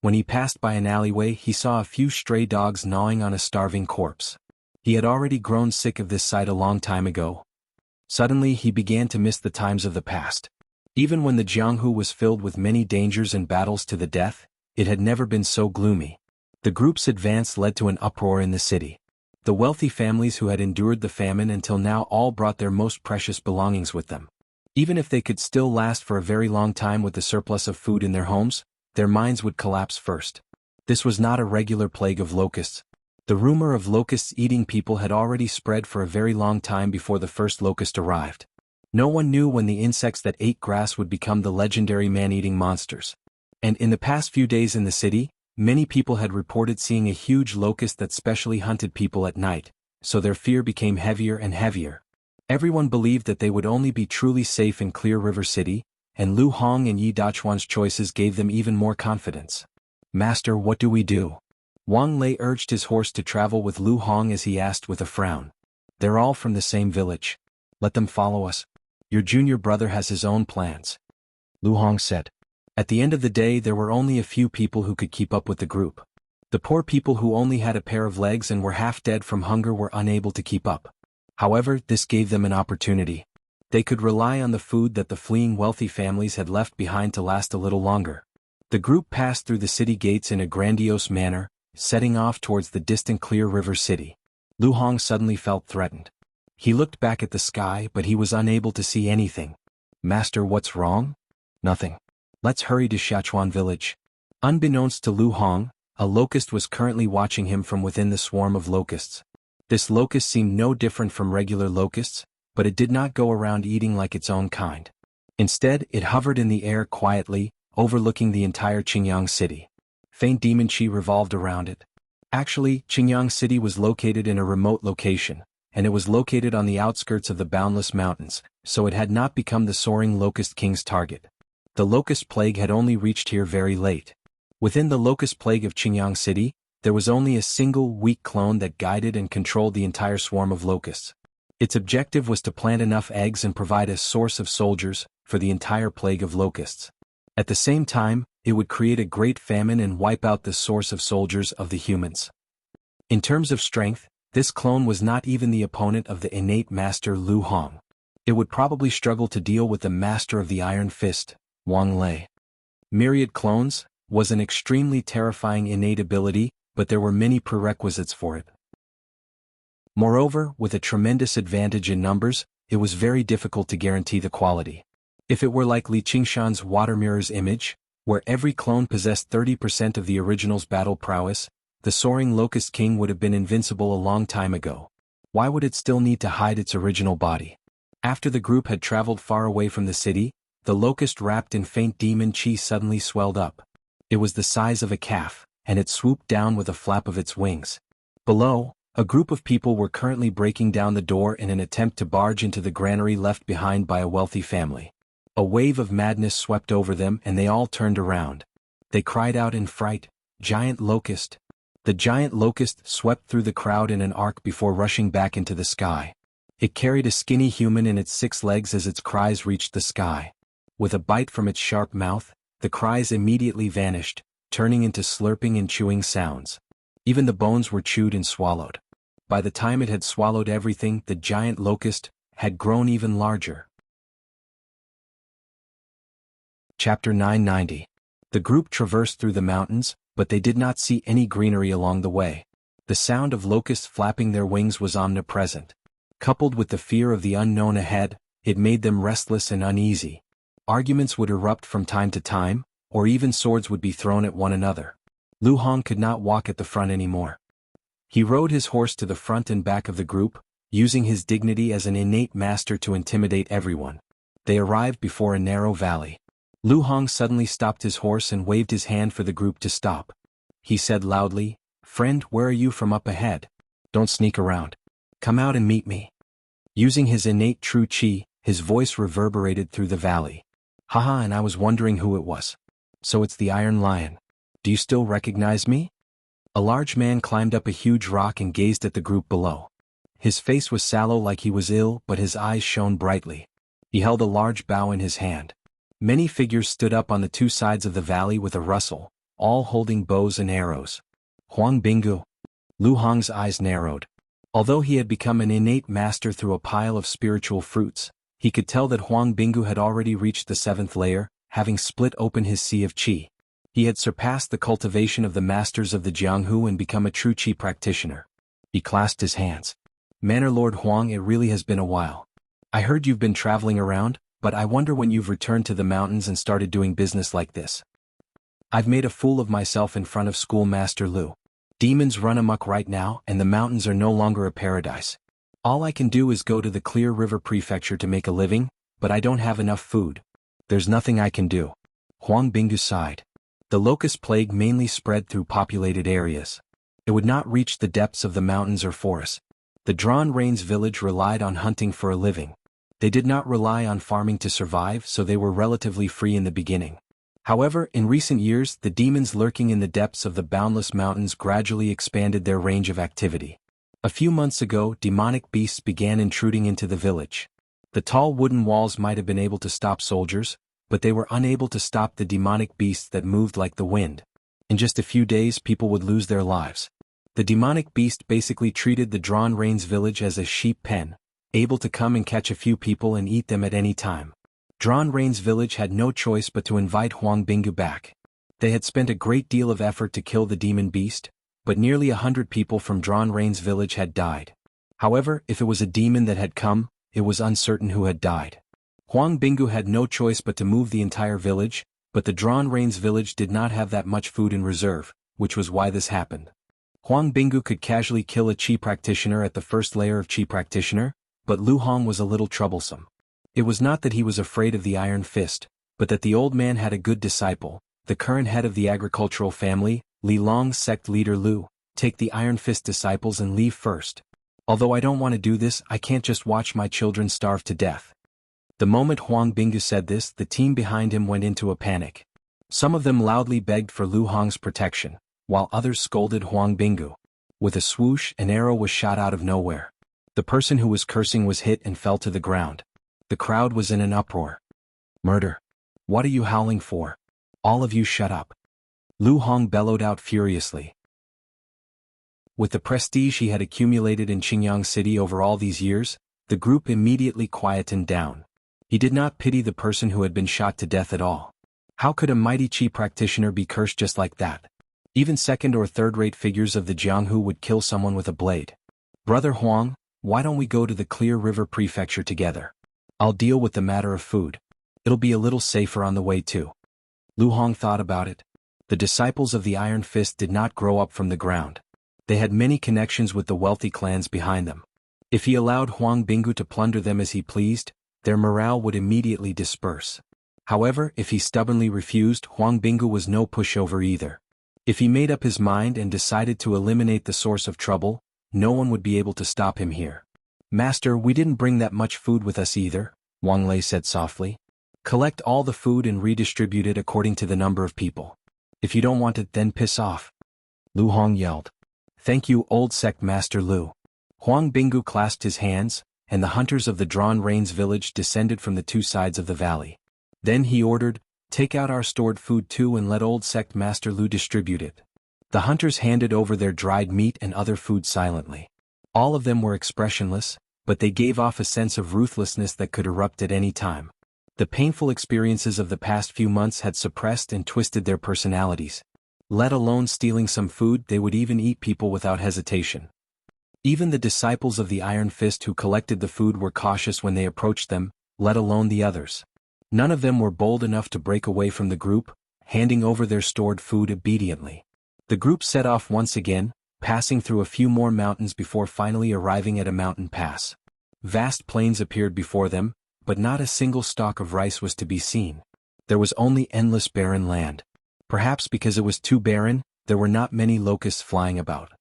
When he passed by an alleyway, he saw a few stray dogs gnawing on a starving corpse. He had already grown sick of this sight a long time ago. Suddenly he began to miss the times of the past. Even when the Jianghu was filled with many dangers and battles to the death, it had never been so gloomy. The group's advance led to an uproar in the city. The wealthy families who had endured the famine until now all brought their most precious belongings with them. Even if they could still last for a very long time with the surplus of food in their homes, their minds would collapse first. This was not a regular plague of locusts. The rumor of locusts eating people had already spread for a very long time before the first locust arrived. No one knew when the insects that ate grass would become the legendary man-eating monsters. And in the past few days in the city, many people had reported seeing a huge locust that specially hunted people at night, so their fear became heavier and heavier. Everyone believed that they would only be truly safe in Clear River City, and Lu Hong and Yi Dachuan's choices gave them even more confidence. "Master, what do we do?" Wang Lei urged his horse to travel with Lu Hong as he asked with a frown. "They're all from the same village. Let them follow us. Your junior brother has his own plans," Lu Hong said. At the end of the day there were only a few people who could keep up with the group. The poor people who only had a pair of legs and were half dead from hunger were unable to keep up. However, this gave them an opportunity. They could rely on the food that the fleeing wealthy families had left behind to last a little longer. The group passed through the city gates in a grandiose manner, setting off towards the distant Clear River City. Lu Hong suddenly felt threatened. He looked back at the sky but he was unable to see anything. "Master, what's wrong?" "Nothing. Let's hurry to Sichuan village." Unbeknownst to Lu Hong, a locust was currently watching him from within the swarm of locusts. This locust seemed no different from regular locusts, but it did not go around eating like its own kind. Instead, it hovered in the air quietly, overlooking the entire Qingyang city. Faint demon chi revolved around it. Actually, Qingyang city was located in a remote location, and it was located on the outskirts of the boundless mountains, so it had not become the soaring locust king's target. The locust plague had only reached here very late. Within the locust plague of Qingyang city, there was only a single weak clone that guided and controlled the entire swarm of locusts. Its objective was to plant enough eggs and provide a source of soldiers for the entire plague of locusts. At the same time, it would create a great famine and wipe out the source of soldiers of the humans. In terms of strength, this clone was not even the opponent of the innate master Lu Hong. It would probably struggle to deal with the master of the Iron Fist, Wang Lei. Myriad clones was an extremely terrifying innate ability, but there were many prerequisites for it. Moreover, with a tremendous advantage in numbers, it was very difficult to guarantee the quality. If it were like Li Qingshan's Water Mirror's image, where every clone possessed 30% of the original's battle prowess, the soaring Locust King would have been invincible a long time ago. Why would it still need to hide its original body? After the group had traveled far away from the city, the locust wrapped in faint demon chi suddenly swelled up. It was the size of a calf, and it swooped down with a flap of its wings. Below, a group of people were currently breaking down the door in an attempt to barge into the granary left behind by a wealthy family. A wave of madness swept over them and they all turned around. They cried out in fright, "Giant locust!" The giant locust swept through the crowd in an arc before rushing back into the sky. It carried a skinny human in its 6 legs as its cries reached the sky. With a bite from its sharp mouth, the cries immediately vanished, turning into slurping and chewing sounds. Even the bones were chewed and swallowed. By the time it had swallowed everything, the giant locust had grown even larger. Chapter 990. The group traversed through the mountains, but they did not see any greenery along the way. The sound of locusts flapping their wings was omnipresent. Coupled with the fear of the unknown ahead, it made them restless and uneasy. Arguments would erupt from time to time, or even swords would be thrown at one another. Lu Hong could not walk at the front anymore. He rode his horse to the front and back of the group, using his dignity as an innate master to intimidate everyone. They arrived before a narrow valley. Lu Hong suddenly stopped his horse and waved his hand for the group to stop. He said loudly, "Friend, where are you from up ahead? Don't sneak around. Come out and meet me." Using his innate true chi, his voice reverberated through the valley. "Haha, and I was wondering who it was. So it's the Iron Lion. Do you still recognize me?" A large man climbed up a huge rock and gazed at the group below. His face was sallow like he was ill, but his eyes shone brightly. He held a large bow in his hand. Many figures stood up on the 2 sides of the valley with a rustle, all holding bows and arrows. "Huang Bingu." Lu Hong's eyes narrowed. Although he had become an innate master through a pile of spiritual fruits, he could tell that Huang Bingu had already reached the 7th layer, having split open his sea of qi. He had surpassed the cultivation of the masters of the Jianghu and become a true qi practitioner. He clasped his hands. Manor Lord Huang, it really has been a while. I heard you've been traveling around, but I wonder when you've returned to the mountains and started doing business like this. I've made a fool of myself in front of Schoolmaster Lu. Demons run amok right now and the mountains are no longer a paradise. All I can do is go to the Clear River Prefecture to make a living, but I don't have enough food. There's nothing I can do. Huang Bingu sighed. The locust plague mainly spread through populated areas. It would not reach the depths of the mountains or forests. The Drawn Rains village relied on hunting for a living. They did not rely on farming to survive, so they were relatively free in the beginning. However, in recent years, the demons lurking in the depths of the boundless mountains gradually expanded their range of activity. A few months ago, demonic beasts began intruding into the village. The tall wooden walls might have been able to stop soldiers, but they were unable to stop the demonic beasts that moved like the wind. In just a few days, people would lose their lives. The demonic beast basically treated the Drawn Rains village as a sheep pen, able to come and catch a few people and eat them at any time. Drawn Rains village had no choice but to invite Huang Bingu back. They had spent a great deal of effort to kill the demon beast, but nearly 100 people from Drawn Rains village had died. However, if it was a demon that had come, it was uncertain who had died. Huang Bingu had no choice but to move the entire village, but the Drawn Rains village did not have that much food in reserve, which was why this happened. Huang Bingu could casually kill a qi practitioner at the 1st layer of qi practitioner, but Lu Hong was a little troublesome. It was not that he was afraid of the Iron Fist, but that the old man had a good disciple, the current head of the agricultural family, Li Long's sect leader Lu. Take the Iron Fist disciples and leave first. Although I don't want to do this, I can't just watch my children starve to death. The moment Huang Bingu said this, the team behind him went into a panic. Some of them loudly begged for Lu Hong's protection, while others scolded Huang Bingu. With a swoosh, an arrow was shot out of nowhere. The person who was cursing was hit and fell to the ground. The crowd was in an uproar. Murder. What are you howling for? All of you shut up. Lu Hong bellowed out furiously. With the prestige he had accumulated in Qingyang City over all these years, the group immediately quietened down. He did not pity the person who had been shot to death at all. How could a mighty qi practitioner be cursed just like that? Even second or third-rate figures of the Jianghu would kill someone with a blade. Brother Huang, why don't we go to the Clear River Prefecture together? I'll deal with the matter of food. It'll be a little safer on the way too. Lu Hong thought about it. The disciples of the Iron Fist did not grow up from the ground. They had many connections with the wealthy clans behind them. If he allowed Huang Bingu to plunder them as he pleased, their morale would immediately disperse. However, if he stubbornly refused, Huang Bingu was no pushover either. If he made up his mind and decided to eliminate the source of trouble, no one would be able to stop him here. Master, we didn't bring that much food with us either, Wang Lei said softly. Collect all the food and redistribute it according to the number of people. If you don't want it, then piss off. Lu Hong yelled. Thank you, old sect master Lu. Huang Bingu clasped his hands, and the hunters of the Drawn Rains village descended from the two sides of the valley. Then he ordered, take out our stored food too and let old sect master Lu distribute it. The hunters handed over their dried meat and other food silently. All of them were expressionless, but they gave off a sense of ruthlessness that could erupt at any time. The painful experiences of the past few months had suppressed and twisted their personalities. Let alone stealing some food, they would even eat people without hesitation. Even the disciples of the Iron Fist who collected the food were cautious when they approached them, let alone the others. None of them were bold enough to break away from the group, handing over their stored food obediently. The group set off once again, passing through a few more mountains before finally arriving at a mountain pass. Vast plains appeared before them, but not a single stalk of rice was to be seen. There was only endless barren land. Perhaps because it was too barren, there were not many locusts flying about.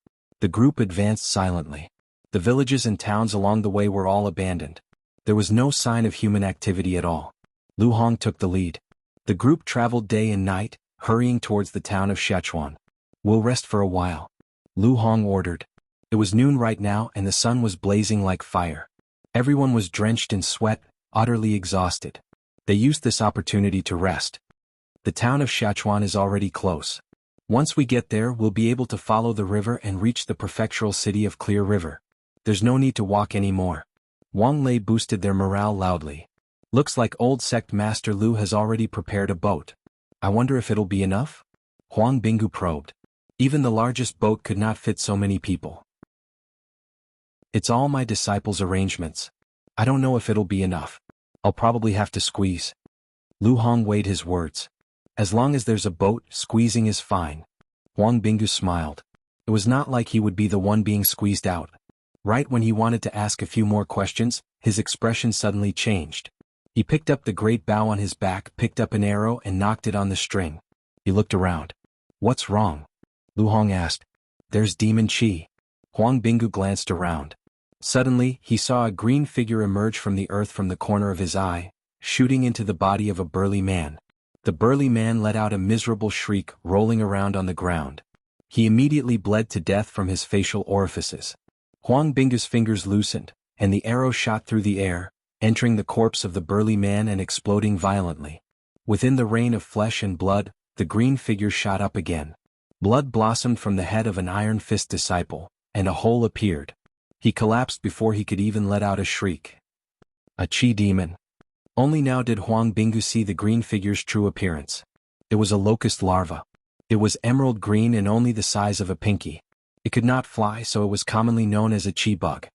The group advanced silently. The villages and towns along the way were all abandoned. There was no sign of human activity at all. Lu Hong took the lead. The group traveled day and night, hurrying towards the town of Sichuan. We'll rest for a while. Lu Hong ordered. It was noon right now and the sun was blazing like fire. Everyone was drenched in sweat, utterly exhausted. They used this opportunity to rest. The town of Sichuan is already close. Once we get there, we'll be able to follow the river and reach the prefectural city of Clear River. There's no need to walk anymore. Wang Lei boosted their morale loudly. Looks like old sect master Lu has already prepared a boat. I wonder if it'll be enough? Huang Binggu probed. Even the largest boat could not fit so many people. It's all my disciples' arrangements. I don't know if it'll be enough. I'll probably have to squeeze. Lu Hong weighed his words. As long as there's a boat, squeezing is fine. Huang Binggu smiled. It was not like he would be the one being squeezed out. Right when he wanted to ask a few more questions, his expression suddenly changed. He picked up the great bow on his back, picked up an arrow and knocked it on the string. He looked around. What's wrong? Lu Hong asked. There's demon chi. Huang Binggu glanced around. Suddenly, he saw a green figure emerge from the earth from the corner of his eye, shooting into the body of a burly man. The burly man let out a miserable shriek, rolling around on the ground. He immediately bled to death from his facial orifices. Huang Binggu's fingers loosened, and the arrow shot through the air, entering the corpse of the burly man and exploding violently. Within the rain of flesh and blood, the green figure shot up again. Blood blossomed from the head of an Iron Fist disciple, and a hole appeared. He collapsed before he could even let out a shriek. A chi demon. Only now did Huang Binggu see the green figure's true appearance. It was a locust larva. It was emerald green and only the size of a pinky. It could not fly, so it was commonly known as a chi bug.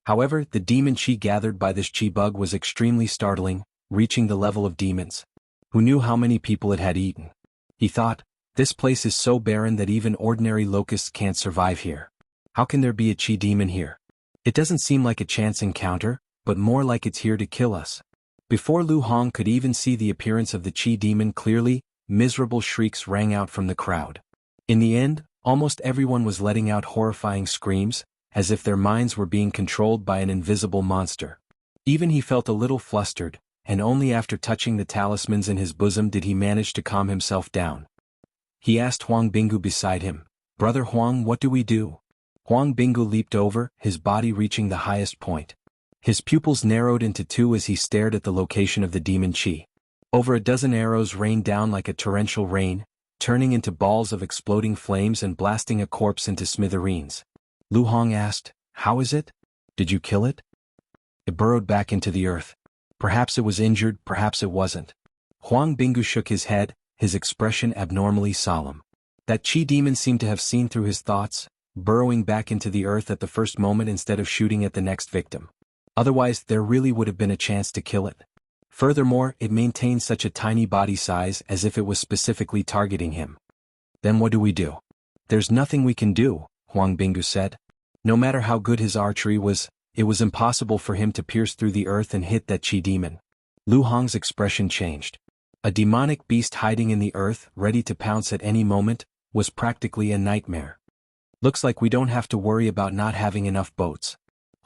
However, the demon chi gathered by this chi bug was extremely startling, reaching the level of demons. Who knew how many people it had eaten? He thought, this place is so barren that even ordinary locusts can't survive here. How can there be a chi demon here? It doesn't seem like a chance encounter, but more like it's here to kill us. Before Lu Hong could even see the appearance of the chi demon clearly, miserable shrieks rang out from the crowd. In the end, almost everyone was letting out horrifying screams, as if their minds were being controlled by an invisible monster. Even he felt a little flustered, and only after touching the talismans in his bosom did he manage to calm himself down. He asked Huang Binggu beside him, "Brother Huang, what do we do?" Huang Binggu leaped over, his body reaching the highest point. His pupils narrowed into two as he stared at the location of the demon chi. Over a dozen arrows rained down like a torrential rain, turning into balls of exploding flames and blasting a corpse into smithereens. Lu Hong asked, "How is it? Did you kill it?" It burrowed back into the earth. Perhaps it was injured, perhaps it wasn't. Huang Binggu shook his head, his expression abnormally solemn. That chi demon seemed to have seen through his thoughts, burrowing back into the earth at the first moment instead of shooting at the next victim. Otherwise, there really would have been a chance to kill it. Furthermore, it maintained such a tiny body size as if it was specifically targeting him. Then what do we do? There's nothing we can do, Huang Binggu said. No matter how good his archery was, it was impossible for him to pierce through the earth and hit that chi demon. Lu Hong's expression changed. A demonic beast hiding in the earth, ready to pounce at any moment, was practically a nightmare. Looks like we don't have to worry about not having enough boats.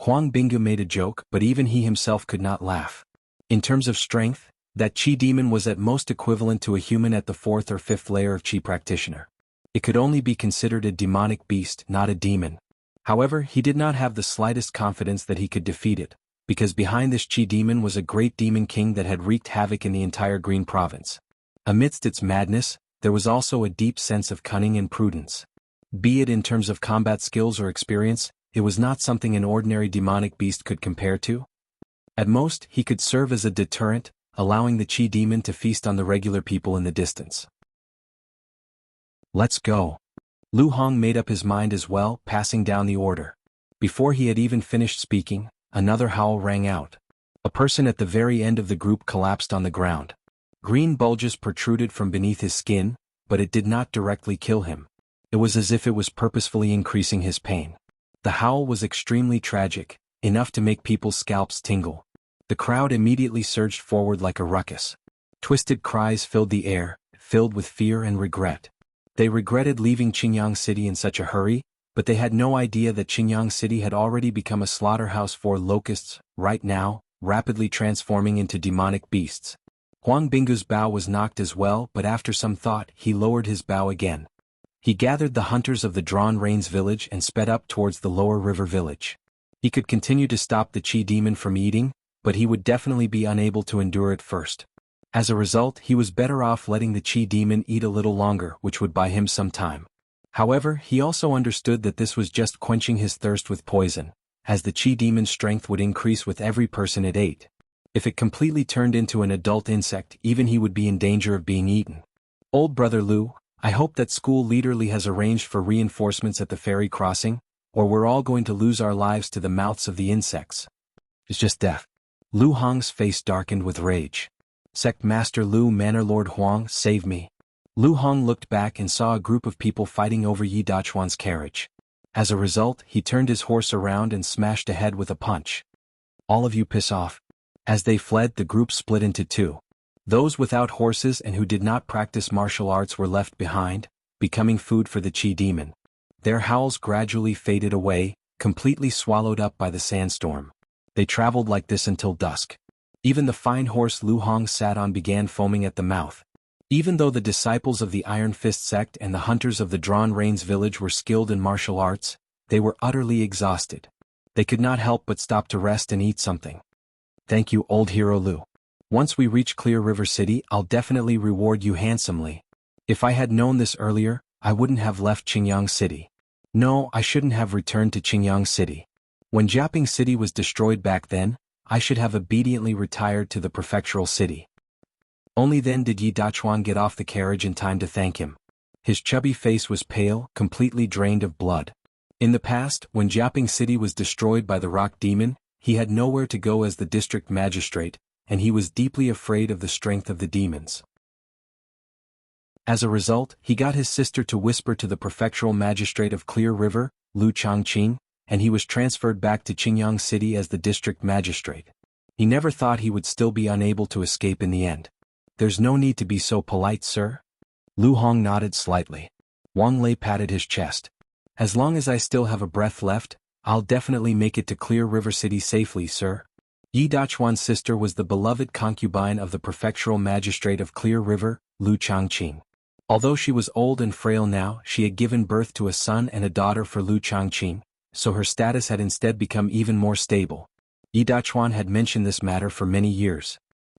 Huang Binggu made a joke, but even he himself could not laugh. In terms of strength, that chi demon was at most equivalent to a human at the 4th or 5th layer of chi practitioner. It could only be considered a demonic beast, not a demon. However, he did not have the slightest confidence that he could defeat it, because behind this chi demon was a great demon king that had wreaked havoc in the entire Green Province. Amidst its madness, there was also a deep sense of cunning and prudence. Be it in terms of combat skills or experience, it was not something an ordinary demonic beast could compare to. At most, he could serve as a deterrent, allowing the chi demon to feast on the regular people in the distance. Let's go. Lu Hong made up his mind as well, passing down the order. Before he had even finished speaking, another howl rang out. A person at the very end of the group collapsed on the ground. Green bulges protruded from beneath his skin, but it did not directly kill him. It was as if it was purposefully increasing his pain. The howl was extremely tragic, enough to make people's scalps tingle. The crowd immediately surged forward like a ruckus. Twisted cries filled the air, filled with fear and regret. They regretted leaving Qingyang City in such a hurry, but they had no idea that Qingyang City had already become a slaughterhouse for locusts, right now, rapidly transforming into demonic beasts. Huang Binggu's bow was knocked as well, but after some thought, he lowered his bow again. He gathered the hunters of the Drawn Rains village and sped up towards the lower river village. He could continue to stop the chi demon from eating, but he would definitely be unable to endure it first. As a result, he was better off letting the chi demon eat a little longer, which would buy him some time. However, he also understood that this was just quenching his thirst with poison, as the Qi demon's strength would increase with every person it ate. If it completely turned into an adult insect, even he would be in danger of being eaten. Old brother Lu, I hope that school leader Li has arranged for reinforcements at the ferry crossing, or we're all going to lose our lives to the mouths of the insects. It's just death. Lu Hong's face darkened with rage. Sect Master Lu, Manor Lord Huang, save me. Lu Hong looked back and saw a group of people fighting over Yi Dachuan's carriage. As a result, he turned his horse around and smashed ahead with a punch. All of you piss off. As they fled, the group split into two. Those without horses and who did not practice martial arts were left behind, becoming food for the Qi demon. Their howls gradually faded away, completely swallowed up by the sandstorm. They traveled like this until dusk. Even the fine horse Lu Hong sat on began foaming at the mouth. Even though the disciples of the Iron Fist sect and the hunters of the Drawn Reins village were skilled in martial arts, they were utterly exhausted. They could not help but stop to rest and eat something. Thank you, old hero Lu. Once we reach Clear River City, I'll definitely reward you handsomely. If I had known this earlier, I wouldn't have left Qingyang City. No, I shouldn't have returned to Qingyang City. When Jiaping City was destroyed back then, I should have obediently retired to the prefectural city. Only then did Yi Dachuan get off the carriage in time to thank him. His chubby face was pale, completely drained of blood. In the past, when Jiaping City was destroyed by the rock demon, he had nowhere to go as the district magistrate, and he was deeply afraid of the strength of the demons. As a result, he got his sister to whisper to the prefectural magistrate of Clear River, Lu Changqing, and he was transferred back to Qingyang City as the district magistrate. He never thought he would still be unable to escape in the end. There's no need to be so polite, sir. Lu Hong nodded slightly. Wang Lei patted his chest. As long as I still have a breath left, I'll definitely make it to Clear River City safely, sir. Yi Dachuan's sister was the beloved concubine of the prefectural magistrate of Clear River, Lu Changqing. Although she was old and frail now, she had given birth to a son and a daughter for Lu Changqing, so her status had instead become even more stable. Yi Dachuan had mentioned this matter for many years.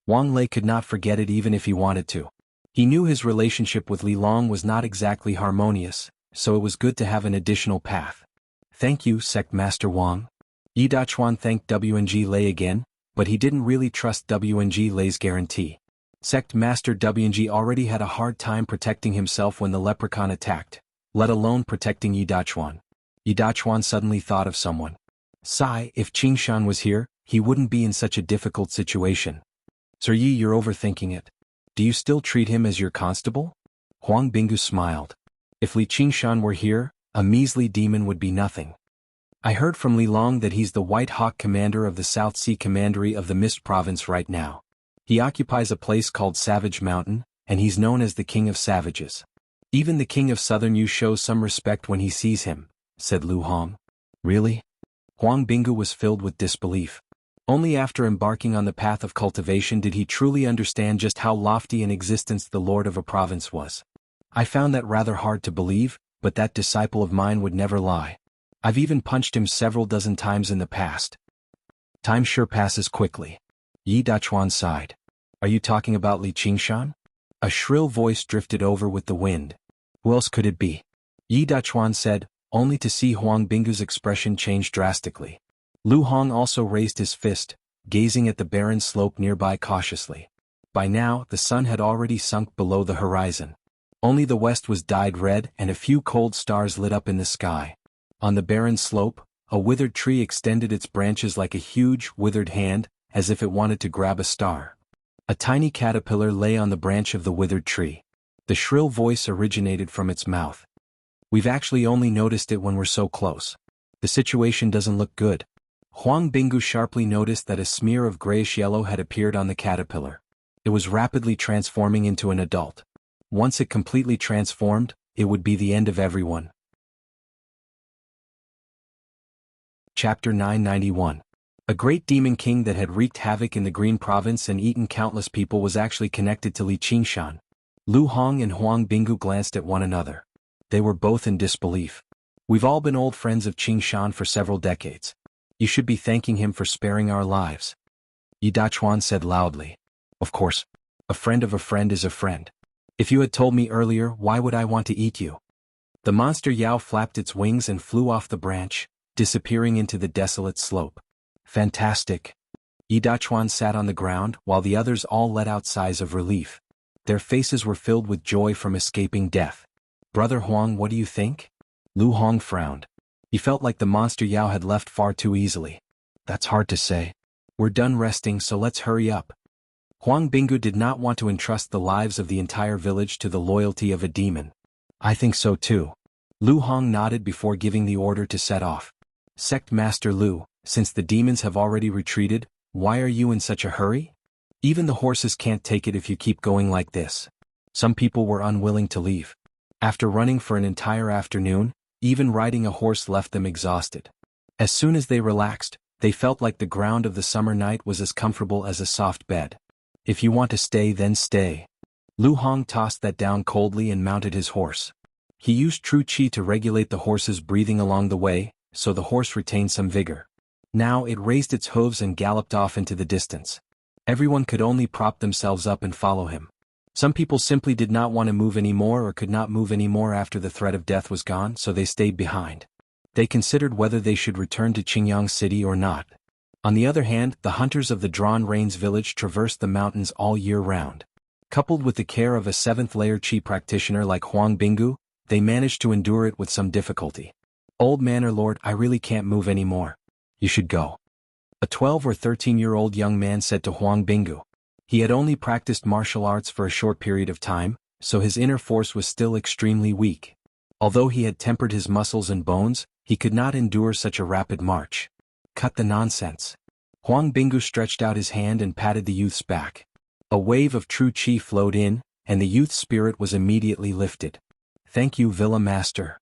Wang Lei could not forget it even if he wanted to. He knew his relationship with Li Long was not exactly harmonious, so it was good to have an additional path. Thank you, Sect Master Wang. Yi Dachuan thanked WNG Lei again, but he didn't really trust WNG Lei's guarantee. Sect Master WNG already had a hard time protecting himself when the leprechaun attacked, let alone protecting Yi Dachuan. Yi Dachuan suddenly thought of someone. Sigh, if Qingshan was here, he wouldn't be in such a difficult situation. Sir Yi, you're overthinking it. Do you still treat him as your constable? Huang Bingu smiled. If Li Qingshan were here, a measly demon would be nothing. I heard from Li Long that he's the White Hawk commander of the South Sea Commandery of the Mist Province right now. He occupies a place called Savage Mountain, and he's known as the King of Savages. Even the King of Southern Yu shows some respect when he sees him, said Lu Hong. Really? Huang Bingu was filled with disbelief. Only after embarking on the path of cultivation did he truly understand just how lofty in existence the lord of a province was. I found that rather hard to believe, but that disciple of mine would never lie. I've even punched him several dozen times in the past. Time sure passes quickly. Yi Dachuan sighed. Are you talking about Li Qingshan? A shrill voice drifted over with the wind. Who else could it be? Yi Dachuan said, only to see Huang Bingu's expression change drastically. Lu Hong also raised his fist, gazing at the barren slope nearby cautiously. By now, the sun had already sunk below the horizon. Only the west was dyed red and a few cold stars lit up in the sky. On the barren slope, a withered tree extended its branches like a huge, withered hand, as if it wanted to grab a star. A tiny caterpillar lay on the branch of the withered tree. The shrill voice originated from its mouth. We've actually only noticed it when we're so close. The situation doesn't look good. Huang Bingu sharply noticed that a smear of grayish yellow had appeared on the caterpillar. It was rapidly transforming into an adult. Once it completely transformed, it would be the end of everyone. Chapter 991. A great demon king that had wreaked havoc in the Green Province and eaten countless people was actually connected to Li Qingshan. Lu Hong and Huang Bingu glanced at one another. They were both in disbelief. We've all been old friends of Qingshan for several decades. You should be thanking him for sparing our lives. Yi Dachuan said loudly. Of course. A friend of a friend is a friend. If you had told me earlier, why would I want to eat you? The monster Yao flapped its wings and flew off the branch, disappearing into the desolate slope. Fantastic. Yidachuan sat on the ground while the others all let out sighs of relief. Their faces were filled with joy from escaping death. Brother Huang, what do you think? Lu Hong frowned. He felt like the monster Yao had left far too easily. That's hard to say. We're done resting, so let's hurry up. Huang Bingu did not want to entrust the lives of the entire village to the loyalty of a demon. I think so too. Lu Hong nodded before giving the order to set off. Sect Master Lu, since the demons have already retreated, why are you in such a hurry? Even the horses can't take it if you keep going like this. Some people were unwilling to leave. After running for an entire afternoon, even riding a horse left them exhausted. As soon as they relaxed, they felt like the ground of the summer night was as comfortable as a soft bed. If you want to stay, then stay. Lu Hong tossed that down coldly and mounted his horse. He used true qi to regulate the horse's breathing along the way, so the horse retained some vigor. Now it raised its hooves and galloped off into the distance. Everyone could only prop themselves up and follow him. Some people simply did not want to move anymore or could not move anymore after the threat of death was gone, so they stayed behind. They considered whether they should return to Qingyang City or not. On the other hand, the hunters of the Drawn Rains village traversed the mountains all year round. Coupled with the care of a 7th-layer qi practitioner like Huang Bingu, they managed to endure it with some difficulty. Old Manor Lord, I really can't move anymore. You should go. A 12 or 13-year-old young man said to Huang Bingu. He had only practiced martial arts for a short period of time, so his inner force was still extremely weak. Although he had tempered his muscles and bones, he could not endure such a rapid march. Cut the nonsense. Huang Bingu stretched out his hand and patted the youth's back. A wave of true qi flowed in, and the youth's spirit was immediately lifted. Thank you, Villa Master.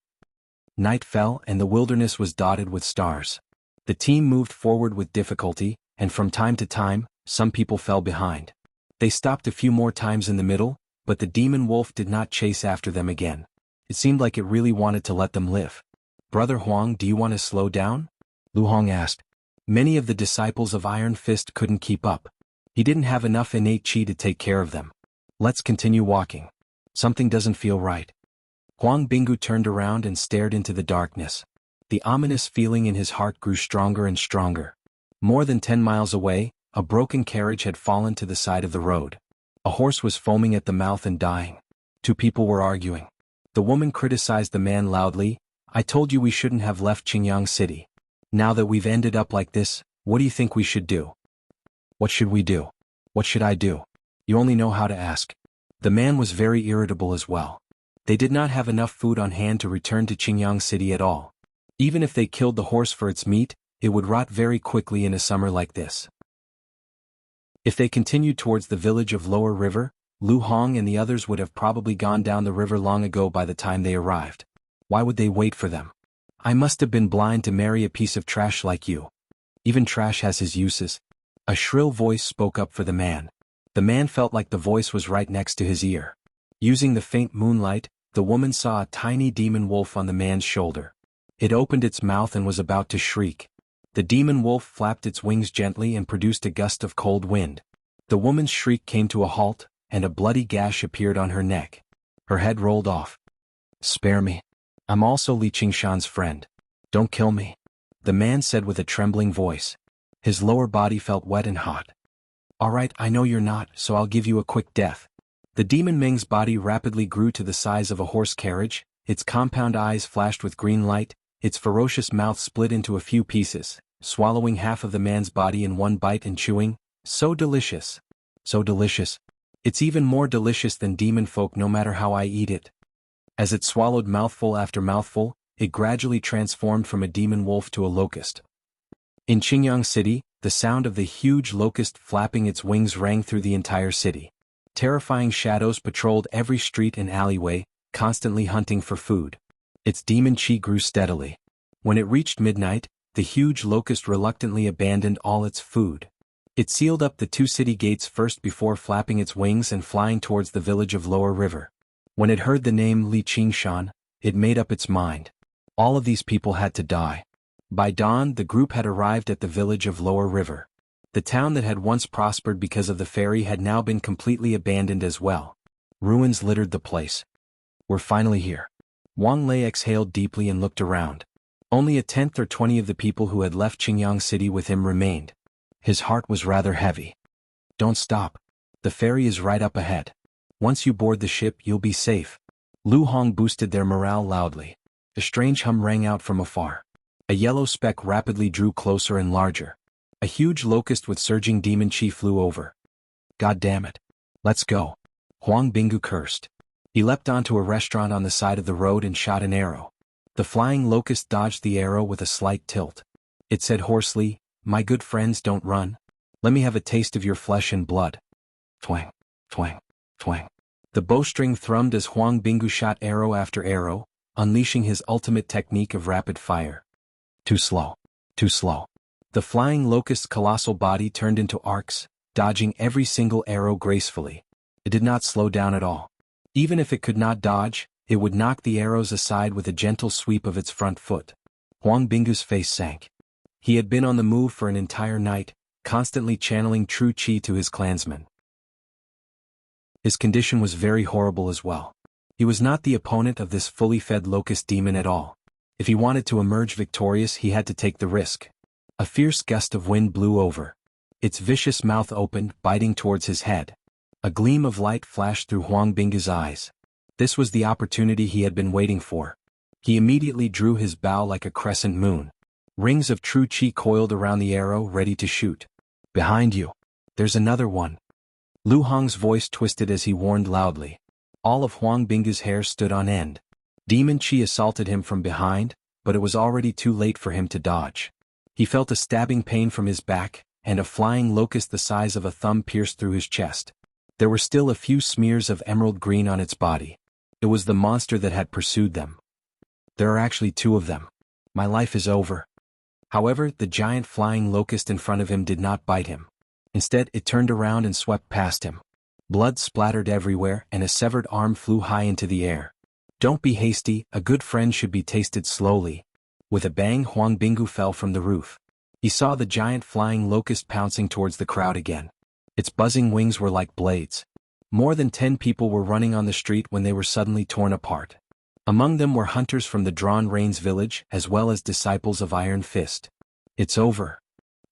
Night fell and the wilderness was dotted with stars. The team moved forward with difficulty, and from time to time, some people fell behind. They stopped a few more times in the middle, but the demon wolf did not chase after them again. It seemed like it really wanted to let them live. Brother Huang, do you want to slow down? Lu Hong asked. Many of the disciples of Iron Fist couldn't keep up. He didn't have enough innate qi to take care of them. Let's continue walking. Something doesn't feel right. Huang Bingu turned around and stared into the darkness. The ominous feeling in his heart grew stronger and stronger. More than 10 miles away, a broken carriage had fallen to the side of the road. A horse was foaming at the mouth and dying. 2 people were arguing. The woman criticized the man loudly. I told you we shouldn't have left Qingyang City. Now that we've ended up like this, what do you think we should do? What should we do? What should I do? You only know how to ask. The man was very irritable as well. They did not have enough food on hand to return to Qingyang City at all. Even if they killed the horse for its meat, it would rot very quickly in a summer like this. If they continued towards the village of Lower River, Lu Hong and the others would have probably gone down the river long ago by the time they arrived. Why would they wait for them? I must have been blind to marry a piece of trash like you. Even trash has his uses. A shrill voice spoke up for the man. The man felt like the voice was right next to his ear. Using the faint moonlight, the woman saw a tiny demon wolf on the man's shoulder. It opened its mouth and was about to shriek. The demon wolf flapped its wings gently and produced a gust of cold wind. The woman's shriek came to a halt, and a bloody gash appeared on her neck. Her head rolled off. Spare me. I'm also Li Qingshan's friend. Don't kill me. The man said with a trembling voice. His lower body felt wet and hot. All right, I know you're not, so I'll give you a quick death. The demon Meng's body rapidly grew to the size of a horse carriage, its compound eyes flashed with green light, its ferocious mouth split into a few pieces, swallowing half of the man's body in one bite and chewing. So delicious. So delicious. It's even more delicious than demon folk no matter how I eat it. As it swallowed mouthful after mouthful, it gradually transformed from a demon wolf to a locust. In Qingyang City, the sound of the huge locust flapping its wings rang through the entire city. Terrifying shadows patrolled every street and alleyway, constantly hunting for food. Its demon qi grew steadily. When it reached midnight, the huge locust reluctantly abandoned all its food. It sealed up the 2 city gates first before flapping its wings and flying towards the village of Lower River. When it heard the name Li Qingshan, it made up its mind. All of these people had to die. By dawn, the group had arrived at the village of Lower River. The town that had once prospered because of the ferry had now been completely abandoned as well. Ruins littered the place. We're finally here. Wang Lei exhaled deeply and looked around. Only a tenth or 20 of the people who had left Qingyang City with him remained. His heart was rather heavy. Don't stop. The ferry is right up ahead. Once you board the ship, you'll be safe. Lu Hong boosted their morale loudly. A strange hum rang out from afar. A yellow speck rapidly drew closer and larger. A huge locust with surging demon chi flew over. God damn it. Let's go. Huang Binggu cursed. He leapt onto a restaurant on the side of the road and shot an arrow. The flying locust dodged the arrow with a slight tilt. It said hoarsely, "My good friends, don't run. Let me have a taste of your flesh and blood." Twang, twang, twang. The bowstring thrummed as Huang Binggu shot arrow after arrow, unleashing his ultimate technique of rapid fire. Too slow. Too slow. The flying locust's colossal body turned into arcs, dodging every single arrow gracefully. It did not slow down at all. Even if it could not dodge, it would knock the arrows aside with a gentle sweep of its front foot. Huang Binggu's face sank. He had been on the move for an entire night, constantly channeling true qi to his clansmen. His condition was very horrible as well. He was not the opponent of this fully fed locust demon at all. If he wanted to emerge victorious, he had to take the risk. A fierce gust of wind blew over. Its vicious mouth opened, biting towards his head. A gleam of light flashed through Huang Binggu's eyes. This was the opportunity he had been waiting for. He immediately drew his bow like a crescent moon. Rings of true qi coiled around the arrow, ready to shoot. Behind you. There's another one. Lu Hong's voice twisted as he warned loudly. All of Huang Binggu's hair stood on end. Demon qi assaulted him from behind, but it was already too late for him to dodge. He felt a stabbing pain from his back, and a flying locust the size of a thumb pierced through his chest. There were still a few smears of emerald green on its body. It was the monster that had pursued them. There are actually two of them. My life is over. However, the giant flying locust in front of him did not bite him. Instead, it turned around and swept past him. Blood splattered everywhere, and a severed arm flew high into the air. Don't be hasty, a good friend should be tasted slowly. With a bang, Huang Binggu fell from the roof. He saw the giant flying locust pouncing towards the crowd again. Its buzzing wings were like blades. More than 10 people were running on the street when they were suddenly torn apart. Among them were hunters from the Drawn Reins village, as well as disciples of Iron Fist. It's over.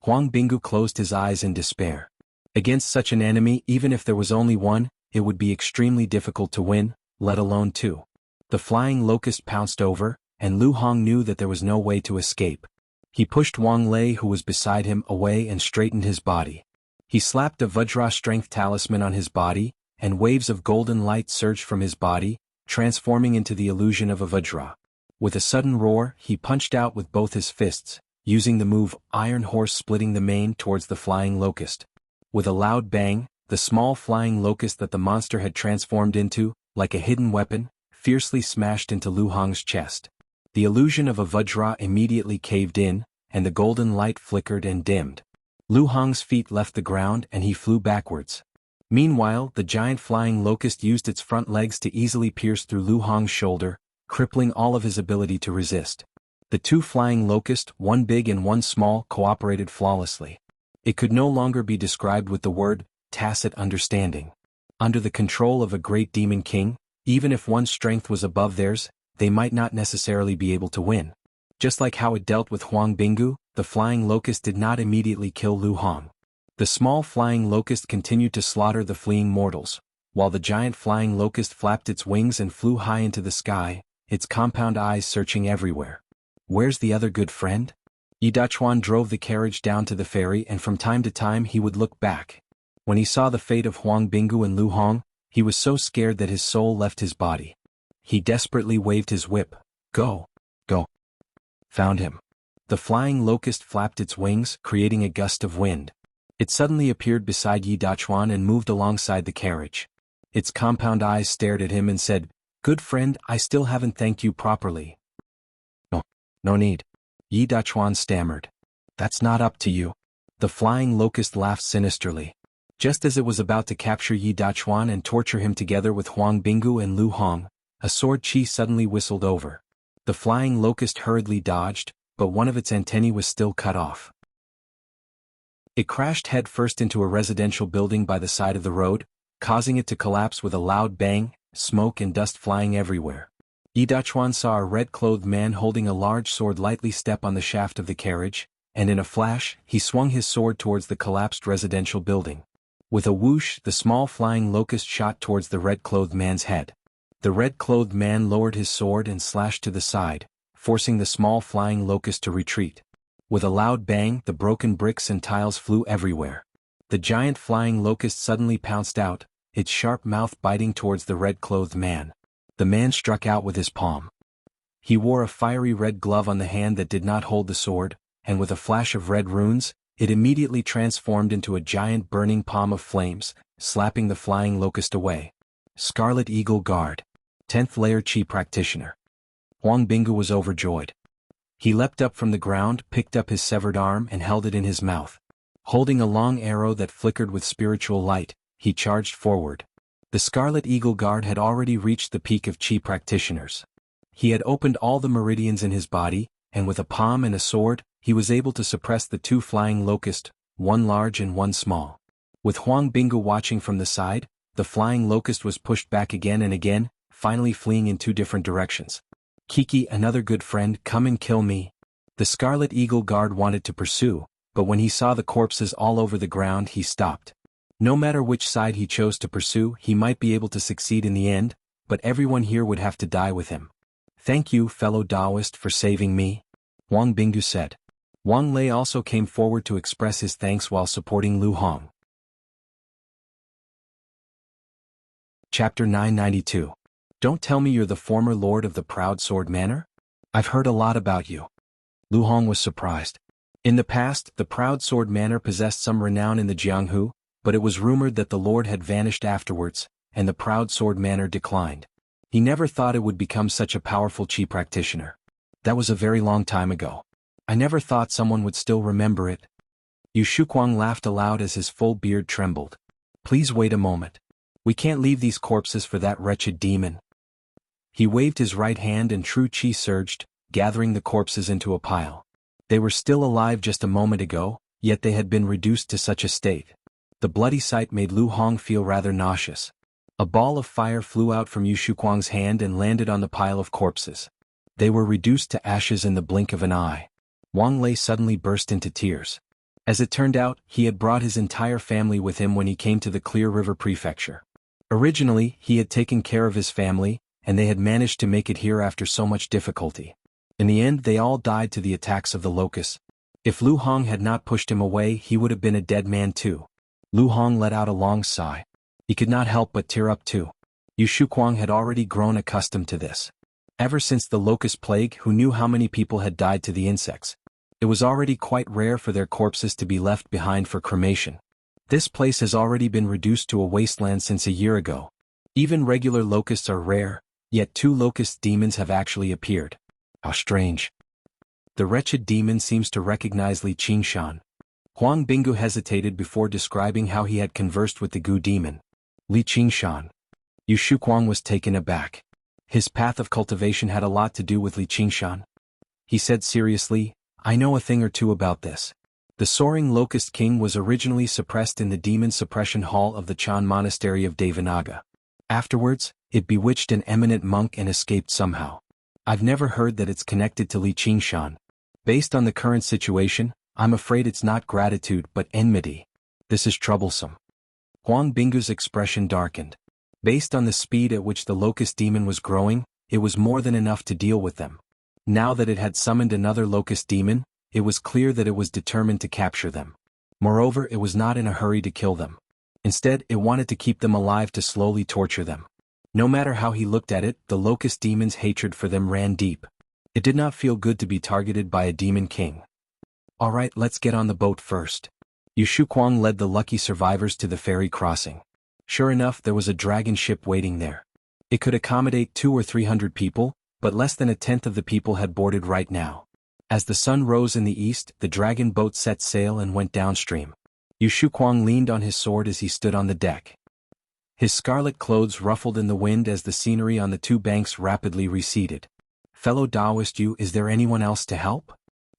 Huang Binggu closed his eyes in despair. Against such an enemy, even if there was only one, it would be extremely difficult to win, let alone two. The flying locust pounced over, and Lu Hong knew that there was no way to escape. He pushed Wang Lei, who was beside him, away and straightened his body. He slapped a Vajra strength talisman on his body, and waves of golden light surged from his body, transforming into the illusion of a Vajra. With a sudden roar, he punched out with both his fists, using the move Iron Horse, splitting the mane towards the flying locust. With a loud bang, the small flying locust that the monster had transformed into, like a hidden weapon, fiercely smashed into Lu Hong's chest. The illusion of a Vajra immediately caved in, and the golden light flickered and dimmed. Lu Hong's feet left the ground and he flew backwards. Meanwhile, the giant flying locust used its front legs to easily pierce through Lu Hong's shoulder, crippling all of his ability to resist. The two flying locusts, one big and one small, cooperated flawlessly. It could no longer be described with the word tacit understanding. Under the control of a great demon king, even if one's strength was above theirs, they might not necessarily be able to win. Just like how it dealt with Huang Binggu, the flying locust did not immediately kill Lu Hong. The small flying locust continued to slaughter the fleeing mortals, while the giant flying locust flapped its wings and flew high into the sky, its compound eyes searching everywhere. Where's the other good friend? Yi Dachuan drove the carriage down to the ferry, and from time to time he would look back. When he saw the fate of Huang Binggu and Lu Hong, he was so scared that his soul left his body. He desperately waved his whip. Go. Go. Found him. The flying locust flapped its wings, creating a gust of wind. It suddenly appeared beside Yi Dachuan and moved alongside the carriage. Its compound eyes stared at him and said, "Good friend, I still haven't thanked you properly." No need. Yi Dachuan stammered. That's not up to you. The flying locust laughed sinisterly. Just as it was about to capture Yi Dachuan and torture him together with Huang Binggu and Lu Hong, a sword chi suddenly whistled over. The flying locust hurriedly dodged, but one of its antennae was still cut off. It crashed headfirst into a residential building by the side of the road, causing it to collapse with a loud bang, smoke and dust flying everywhere. Yi Dachuan saw a red-clothed man holding a large sword lightly step on the shaft of the carriage, and in a flash, he swung his sword towards the collapsed residential building. With a whoosh, the small flying locust shot towards the red-clothed man's head. The red-clothed man lowered his sword and slashed to the side, forcing the small flying locust to retreat. With a loud bang, the broken bricks and tiles flew everywhere. The giant flying locust suddenly pounced out, its sharp mouth biting towards the red-clothed man. The man struck out with his palm. He wore a fiery red glove on the hand that did not hold the sword, and with a flash of red runes, it immediately transformed into a giant burning palm of flames, slapping the flying locust away. Scarlet Eagle Guard. 10th Layer Chi Practitioner. Huang Binggu was overjoyed. He leapt up from the ground, picked up his severed arm and held it in his mouth. Holding a long arrow that flickered with spiritual light, he charged forward. The Scarlet Eagle Guard had already reached the peak of Chi practitioners. He had opened all the meridians in his body, and with a palm and a sword, he was able to suppress the two flying locusts, one large and one small. With Huang Binggu watching from the side, the flying locust was pushed back again and again, finally fleeing in two different directions. Kiki, another good friend, come and kill me. The Scarlet Eagle Guard wanted to pursue, but when he saw the corpses all over the ground he stopped. No matter which side he chose to pursue, he might be able to succeed in the end, but everyone here would have to die with him. Thank you, fellow Taoist, for saving me, Huang Binggu said. Wang Lei also came forward to express his thanks while supporting Lu Hong. Chapter 992. Don't tell me you're the former lord of the Proud Sword Manor? I've heard a lot about you. Lu Hong was surprised. In the past, the Proud Sword Manor possessed some renown in the Jianghu, but it was rumored that the lord had vanished afterwards, and the Proud Sword Manor declined. He never thought it would become such a powerful Qi practitioner. That was a very long time ago. I never thought someone would still remember it. Yu Shuquang laughed aloud as his full beard trembled. Please wait a moment. We can't leave these corpses for that wretched demon. He waved his right hand and true Qi surged, gathering the corpses into a pile. They were still alive just a moment ago, yet they had been reduced to such a state. The bloody sight made Lu Hong feel rather nauseous. A ball of fire flew out from Yu Shuquang's hand and landed on the pile of corpses. They were reduced to ashes in the blink of an eye. Wang Lei suddenly burst into tears. As it turned out, he had brought his entire family with him when he came to the Clear River Prefecture. Originally, he had taken care of his family, and they had managed to make it here after so much difficulty. In the end, they all died to the attacks of the locusts. If Lu Hong had not pushed him away, he would have been a dead man too. Lu Hong let out a long sigh. He could not help but tear up too. Yu Shuquang had already grown accustomed to this. Ever since the locust plague, who knew how many people had died to the insects? It was already quite rare for their corpses to be left behind for cremation. This place has already been reduced to a wasteland since a year ago. Even regular locusts are rare, yet 2 locust demons have actually appeared. How strange. The wretched demon seems to recognize Li Qingshan. Huang Binggu hesitated before describing how he had conversed with the Gu demon. Li Qingshan. Yu Shuquang was taken aback. His path of cultivation had a lot to do with Li Qingshan. He said seriously, I know a thing or two about this. The Soaring Locust King was originally suppressed in the Demon Suppression Hall of the Chan Monastery of Devanaga. Afterwards, it bewitched an eminent monk and escaped somehow. I've never heard that it's connected to Li Qingshan. Based on the current situation, I'm afraid it's not gratitude but enmity. This is troublesome. Huang Binggu's expression darkened. Based on the speed at which the locust demon was growing, it was more than enough to deal with them. Now that it had summoned another locust demon, it was clear that it was determined to capture them. Moreover, it was not in a hurry to kill them. Instead, it wanted to keep them alive to slowly torture them. No matter how he looked at it, the locust demon's hatred for them ran deep. It did not feel good to be targeted by a demon king. Alright, let's get on the boat first. Yu Shuquang led the lucky survivors to the ferry crossing. Sure enough, there was a dragon ship waiting there. It could accommodate 200 or 300 people, but less than a tenth of the people had boarded right now. As the sun rose in the east, the dragon boat set sail and went downstream. Yu Shuquang leaned on his sword as he stood on the deck. His scarlet clothes ruffled in the wind as the scenery on the 2 banks rapidly receded. Fellow Taoist Yu, is there anyone else to help?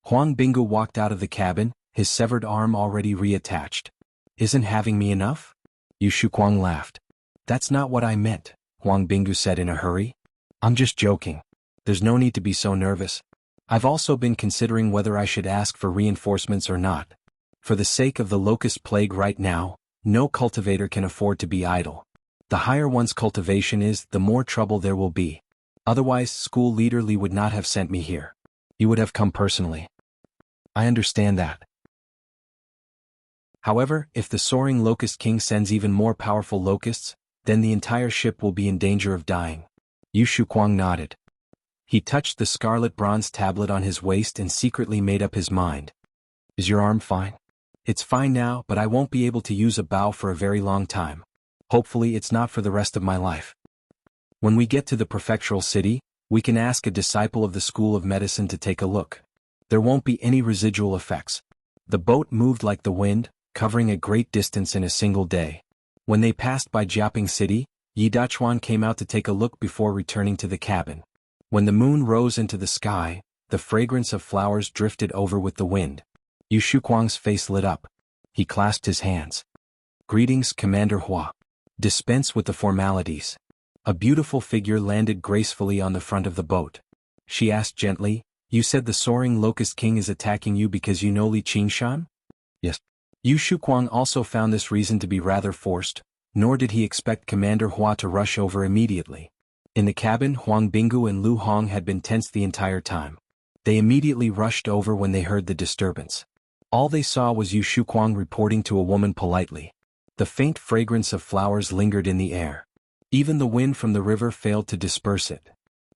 Huang Binggu walked out of the cabin, his severed arm already reattached. Isn't having me enough? Yu Shuquang laughed. That's not what I meant, Huang Binggu said in a hurry. I'm just joking. There's no need to be so nervous. I've also been considering whether I should ask for reinforcements or not. For the sake of the locust plague right now, no cultivator can afford to be idle. The higher one's cultivation is, the more trouble there will be. Otherwise, school leader Li would not have sent me here. He would have come personally. I understand that. However, if the soaring locust king sends even more powerful locusts, then the entire ship will be in danger of dying. Yu Shuquang nodded. He touched the scarlet bronze tablet on his waist and secretly made up his mind. Is your arm fine? It's fine now, but I won't be able to use a bow for a very long time. Hopefully it's not for the rest of my life. When we get to the prefectural city, we can ask a disciple of the School of Medicine to take a look. There won't be any residual effects. The boat moved like the wind, covering a great distance in a single day. When they passed by Jiaping City, Yi Dachuan came out to take a look before returning to the cabin. When the moon rose into the sky, the fragrance of flowers drifted over with the wind. Yu Shuquang's face lit up. He clasped his hands. Greetings, Commander Hua. Dispense with the formalities. A beautiful figure landed gracefully on the front of the boat. She asked gently, You said the soaring locust king is attacking you because you know Li Qingshan? Yes. Yu Shuquang also found this reason to be rather forced, nor did he expect Commander Hua to rush over immediately. In the cabin, Huang Binggu and Lu Hong had been tense the entire time. They immediately rushed over when they heard the disturbance. All they saw was Yu Shuquang reporting to a woman politely. The faint fragrance of flowers lingered in the air. Even the wind from the river failed to disperse it.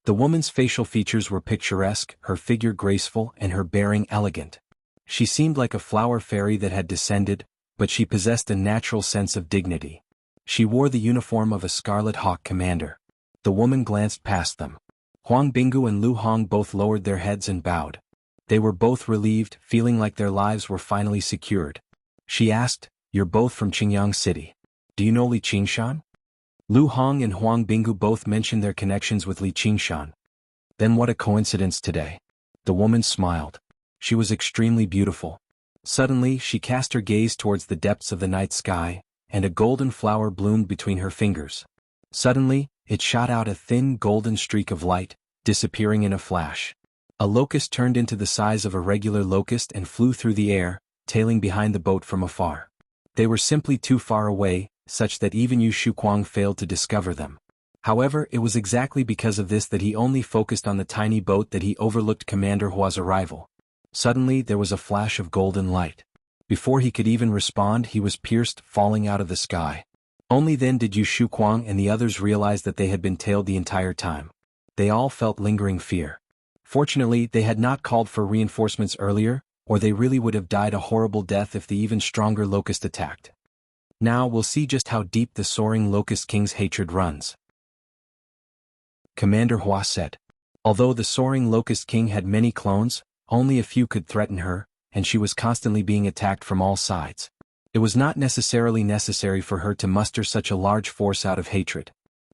The woman's facial features were picturesque, her figure graceful, and her bearing elegant. She seemed like a flower fairy that had descended, but she possessed a natural sense of dignity. She wore the uniform of a Scarlet Hawk commander. The woman glanced past them. Huang Binggu and Lu Hong both lowered their heads and bowed. They were both relieved, feeling like their lives were finally secured. She asked, You're both from Qingyang City. Do you know Li Qingshan? Lu Hong and Huang Binggu both mentioned their connections with Li Qingshan. Then what a coincidence today. The woman smiled. She was extremely beautiful. Suddenly, she cast her gaze towards the depths of the night sky, and a golden flower bloomed between her fingers. Suddenly, it shot out a thin golden streak of light, disappearing in a flash. A locust turned into the size of a regular locust and flew through the air, tailing behind the boat from afar. They were simply too far away, such that even Yu Shuquang failed to discover them. However, it was exactly because of this that he only focused on the tiny boat that he overlooked Commander Hua's arrival. Suddenly there was a flash of golden light. Before he could even respond, he was pierced, falling out of the sky. Only then did Yu Shuquang and the others realize that they had been tailed the entire time. They all felt lingering fear. Fortunately, they had not called for reinforcements earlier, or they really would have died a horrible death if the even stronger locust attacked. Now we'll see just how deep the soaring locust king's hatred runs. Commander Hua said. Although the soaring locust king had many clones, only a few could threaten her, and she was constantly being attacked from all sides. It was not necessarily necessary for her to muster such a large force out of hatred.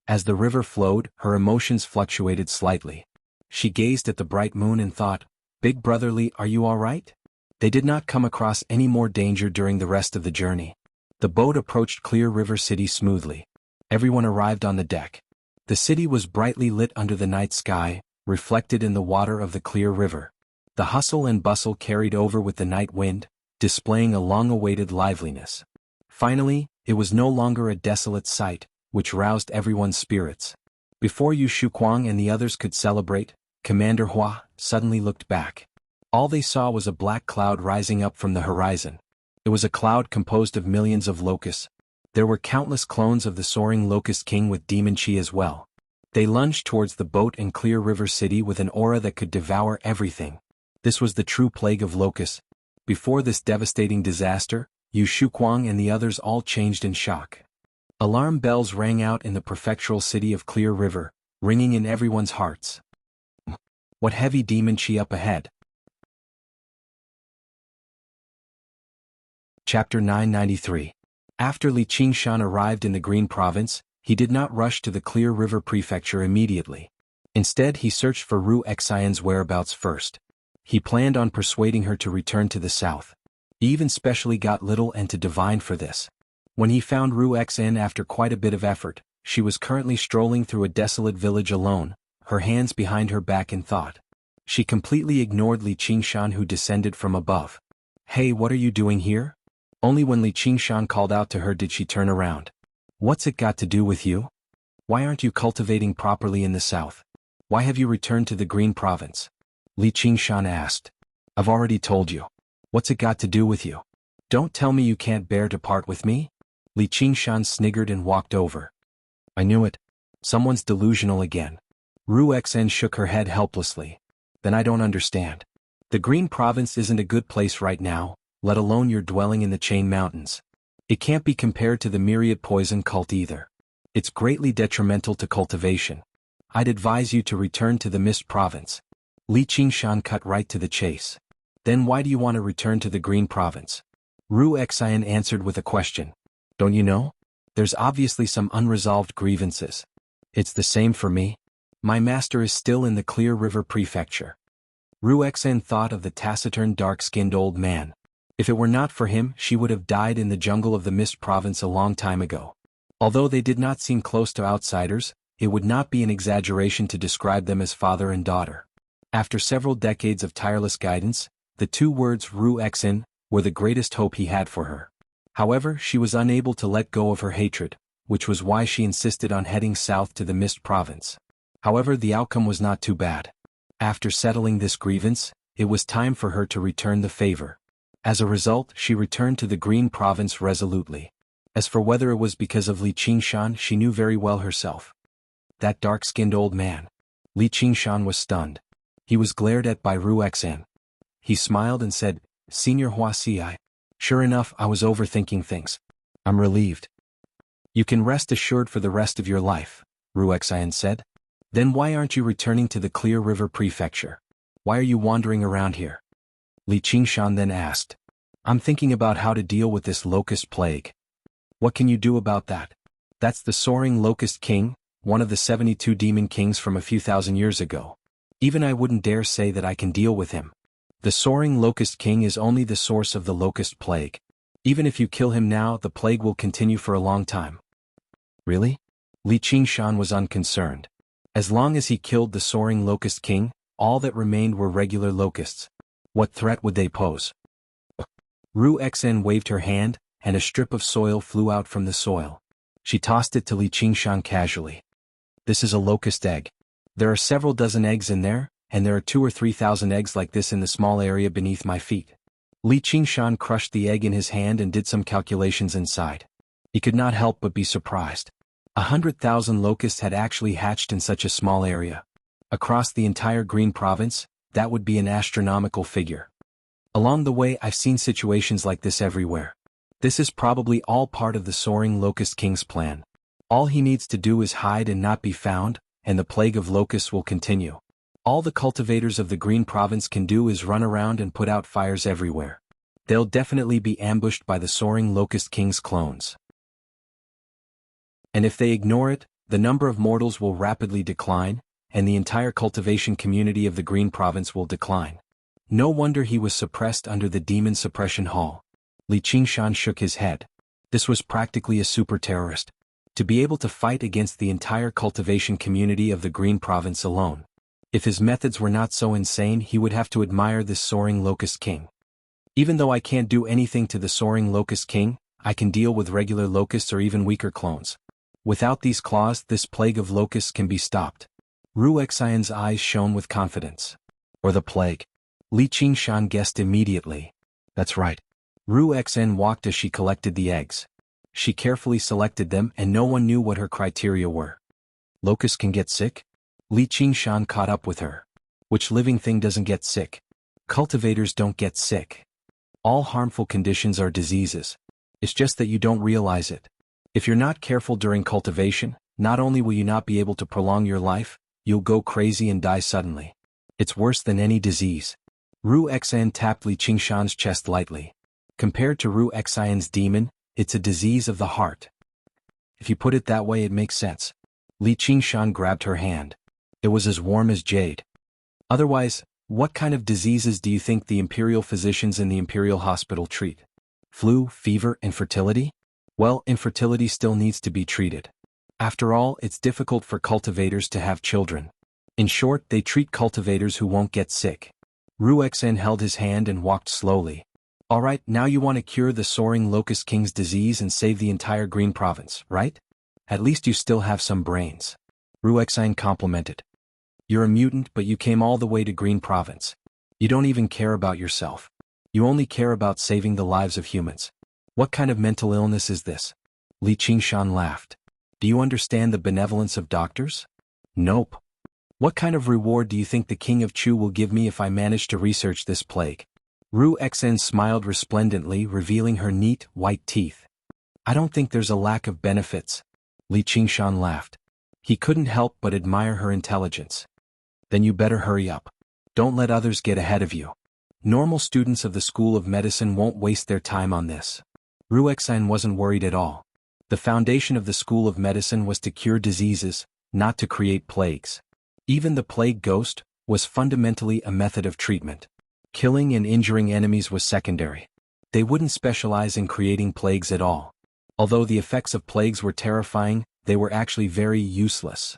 As the river flowed, her emotions fluctuated slightly. She gazed at the bright moon and thought, Big Brother Li, are you all right? They did not come across any more danger during the rest of the journey. The boat approached Clear River City smoothly. Everyone arrived on the deck. The city was brightly lit under the night sky, reflected in the water of the Clear River. The hustle and bustle carried over with the night wind, displaying a long-awaited liveliness. Finally, it was no longer a desolate sight, which roused everyone's spirits. Before Yu Shuquang and the others could celebrate, Commander Hua suddenly looked back. All they saw was a black cloud rising up from the horizon. It was a cloud composed of millions of locusts. There were countless clones of the soaring locust king with demon chi as well. They lunged towards the boat in Clear River City with an aura that could devour everything. This was the true plague of locusts. Before this devastating disaster, Yu Shuquang and the others all changed in shock. Alarm bells rang out in the prefectural city of Clear River, ringing in everyone's hearts. What heavy demon chi up ahead? Chapter 993. After Li Qingshan arrived in the Green Province, he did not rush to the Clear River Prefecture immediately. Instead, he searched for Ru Xian's whereabouts first. He planned on persuading her to return to the south. He even specially got little and to divine for this. When he found Ru Xian after quite a bit of effort, she was currently strolling through a desolate village alone, her hands behind her back in thought. She completely ignored Li Qingshan, who descended from above. "Hey, what are you doing here?" Only when Li Qingshan called out to her did she turn around. "What's it got to do with you? Why aren't you cultivating properly in the south? Why have you returned to the Green Province?" Li Qingshan asked. "I've already told you. What's it got to do with you? Don't tell me you can't bear to part with me?" Li Qingshan sniggered and walked over. "I knew it. Someone's delusional again." Ru Xen shook her head helplessly. "Then I don't understand. The Green Province isn't a good place right now, let alone your dwelling in the Chain Mountains. It can't be compared to the Myriad Poison cult either. It's greatly detrimental to cultivation. I'd advise you to return to the Mist Province." Li Qingshan cut right to the chase. "Then why do you want to return to the Green Province?" Ru Xian answered with a question. "Don't you know? There's obviously some unresolved grievances. It's the same for me. My master is still in the Clear River Prefecture." Ru Xian thought of the taciturn dark-skinned old man. If it were not for him, she would have died in the jungle of the Mist Province a long time ago. Although they did not seem close to outsiders, it would not be an exaggeration to describe them as father and daughter. After several decades of tireless guidance, the two words Ru Xen were the greatest hope he had for her. However, she was unable to let go of her hatred, which was why she insisted on heading south to the Mist Province. However, the outcome was not too bad. After settling this grievance, it was time for her to return the favor. As a result, she returned to the Green Province resolutely. As for whether it was because of Li Qingshan, she knew very well herself. That dark-skinned old man. Li Qingshan was stunned. He was glared at by Ru Xen. He smiled and said, "Senior Wuxia, sure enough, I was overthinking things. I'm relieved." "You can rest assured for the rest of your life," Ru Xian said. "Then why aren't you returning to the Clear River Prefecture? Why are you wandering around here?" Li Qingshan then asked. "I'm thinking about how to deal with this locust plague." "What can you do about that?" "That's the Soaring Locust King, one of the 72 demon kings from a few thousand years ago. Even I wouldn't dare say that I can deal with him. The Soaring Locust King is only the source of the locust plague. Even if you kill him now, the plague will continue for a long time." "Really?" Li Qingshan was unconcerned. As long as he killed the Soaring Locust King, all that remained were regular locusts. What threat would they pose? Ru Xen waved her hand, and a strip of soil flew out from the soil. She tossed it to Li Qingshan casually. "This is a locust egg. There are several dozen eggs in there, and there are 2,000 or 3,000 eggs like this in the small area beneath my feet." Li Qingshan crushed the egg in his hand and did some calculations inside. He could not help but be surprised. 100,000 locusts had actually hatched in such a small area. Across the entire Green Province, that would be an astronomical figure. Along the way, I've seen situations like this everywhere. This is probably all part of the Soaring Locust King's plan. All he needs to do is hide and not be found, and the plague of locusts will continue. All the cultivators of the Green Province can do is run around and put out fires everywhere. They'll definitely be ambushed by the Soaring Locust King's clones. And if they ignore it, the number of mortals will rapidly decline, and the entire cultivation community of the Green Province will decline. No wonder he was suppressed under the Demon Suppression Hall. Li Qingshan shook his head. This was practically a super terrorist. To be able to fight against the entire cultivation community of the Green Province alone. If his methods were not so insane, he would have to admire this Soaring Locust King. Even though I can't do anything to the Soaring Locust King, I can deal with regular locusts or even weaker clones. Without these claws, this plague of locusts can be stopped. Ru Xian's eyes shone with confidence. Or the plague. Li Qingshan guessed immediately. That's right. Ru Xen walked as she collected the eggs. She carefully selected them and no one knew what her criteria were. Locusts can get sick? Li Qingshan caught up with her. Which living thing doesn't get sick? Cultivators don't get sick. All harmful conditions are diseases. It's just that you don't realize it. If you're not careful during cultivation, not only will you not be able to prolong your life, you'll go crazy and die suddenly. It's worse than any disease. Ru Xen tapped Li Qingshan's chest lightly. Compared to Ru Xian's demon, it's a disease of the heart. If you put it that way, it makes sense. Li Qingshan grabbed her hand. It was as warm as jade. Otherwise, what kind of diseases do you think the imperial physicians in the imperial hospital treat? Flu, fever, infertility? Well, infertility still needs to be treated. After all, it's difficult for cultivators to have children. In short, they treat cultivators who won't get sick. Ruexen held his hand and walked slowly. Alright, now you want to cure the soaring locust king's disease and save the entire Green Province, right? At least you still have some brains. Ruexen complimented. You're a mutant, but you came all the way to Green Province. You don't even care about yourself. You only care about saving the lives of humans. What kind of mental illness is this? Li Qingshan laughed. Do you understand the benevolence of doctors? Nope. What kind of reward do you think the King of Chu will give me if I manage to research this plague? Ruexen smiled resplendently, revealing her neat, white teeth. I don't think there's a lack of benefits. Li Qingshan laughed. He couldn't help but admire her intelligence. Then you better hurry up. Don't let others get ahead of you. Normal students of the School of Medicine won't waste their time on this. Ruexen wasn't worried at all. The foundation of the School of Medicine was to cure diseases, not to create plagues. Even the plague ghost was fundamentally a method of treatment. Killing and injuring enemies was secondary. They wouldn't specialize in creating plagues at all. Although the effects of plagues were terrifying, they were actually very useless.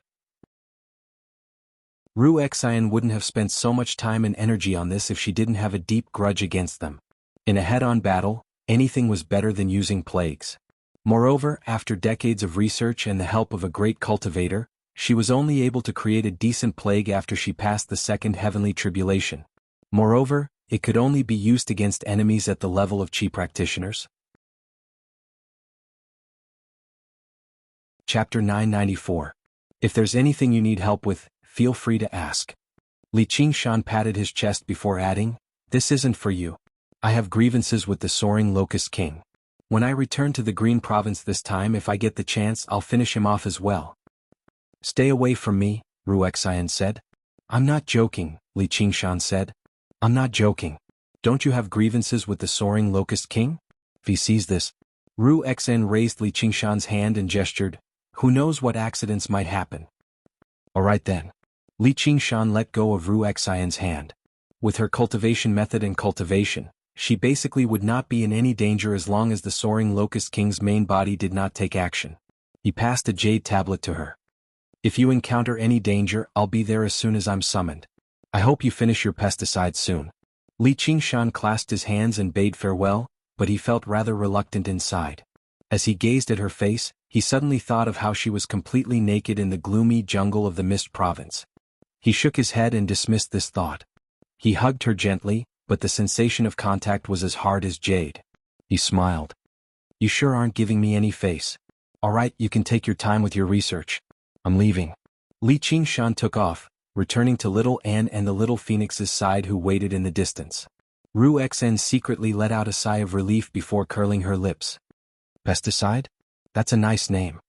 Ruexen wouldn't have spent so much time and energy on this if she didn't have a deep grudge against them. In a head-on battle, anything was better than using plagues. Moreover, after decades of research and the help of a great cultivator, she was only able to create a decent plague after she passed the second heavenly tribulation. Moreover, it could only be used against enemies at the level of Qi practitioners. Chapter 994. If there's anything you need help with, feel free to ask. Li Qingshan patted his chest before adding, this isn't for you. I have grievances with the soaring locust king. When I return to the Green Province this time, if I get the chance, I'll finish him off as well. Stay away from me, Ruexen said. I'm not joking, Li Qingshan said. I'm not joking. Don't you have grievances with the soaring locust king? If he sees this, Ruexen raised Li Qingshan's hand and gestured, who knows what accidents might happen. Alright then. Li Qingshan let go of Ruexen's hand. With her cultivation method and cultivation, she basically would not be in any danger as long as the soaring locust king's main body did not take action. He passed a jade tablet to her. If you encounter any danger, I'll be there as soon as I'm summoned. I hope you finish your pesticides soon. Li Qingshan clasped his hands and bade farewell, but he felt rather reluctant inside. As he gazed at her face, he suddenly thought of how she was completely naked in the gloomy jungle of the Mist Province. He shook his head and dismissed this thought. He hugged her gently, but the sensation of contact was as hard as jade. He smiled. You sure aren't giving me any face. Alright, you can take your time with your research. I'm leaving. Li Qingshan took off, returning to Little Anne and the little phoenix's side who waited in the distance. Ruexen secretly let out a sigh of relief before curling her lips. Pesticide? That's a nice name.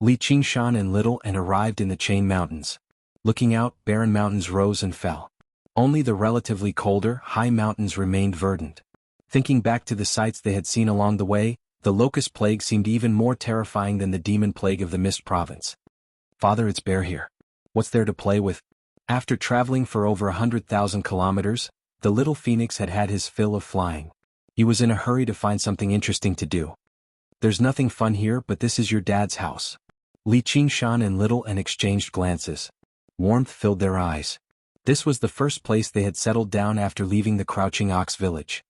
Li Qingshan and Little Anne arrived in the Chain Mountains. Looking out, barren mountains rose and fell. Only the relatively colder, high mountains remained verdant. Thinking back to the sights they had seen along the way, the locust plague seemed even more terrifying than the demon plague of the Mist Province. Father, it's bare here. What's there to play with? After traveling for over 100,000 kilometers, the little phoenix had had his fill of flying. He was in a hurry to find something interesting to do. There's nothing fun here, but this is your dad's house. Li Qingshan and Little Anne exchanged glances. Warmth filled their eyes. This was the first place they had settled down after leaving the Crouching Ox village.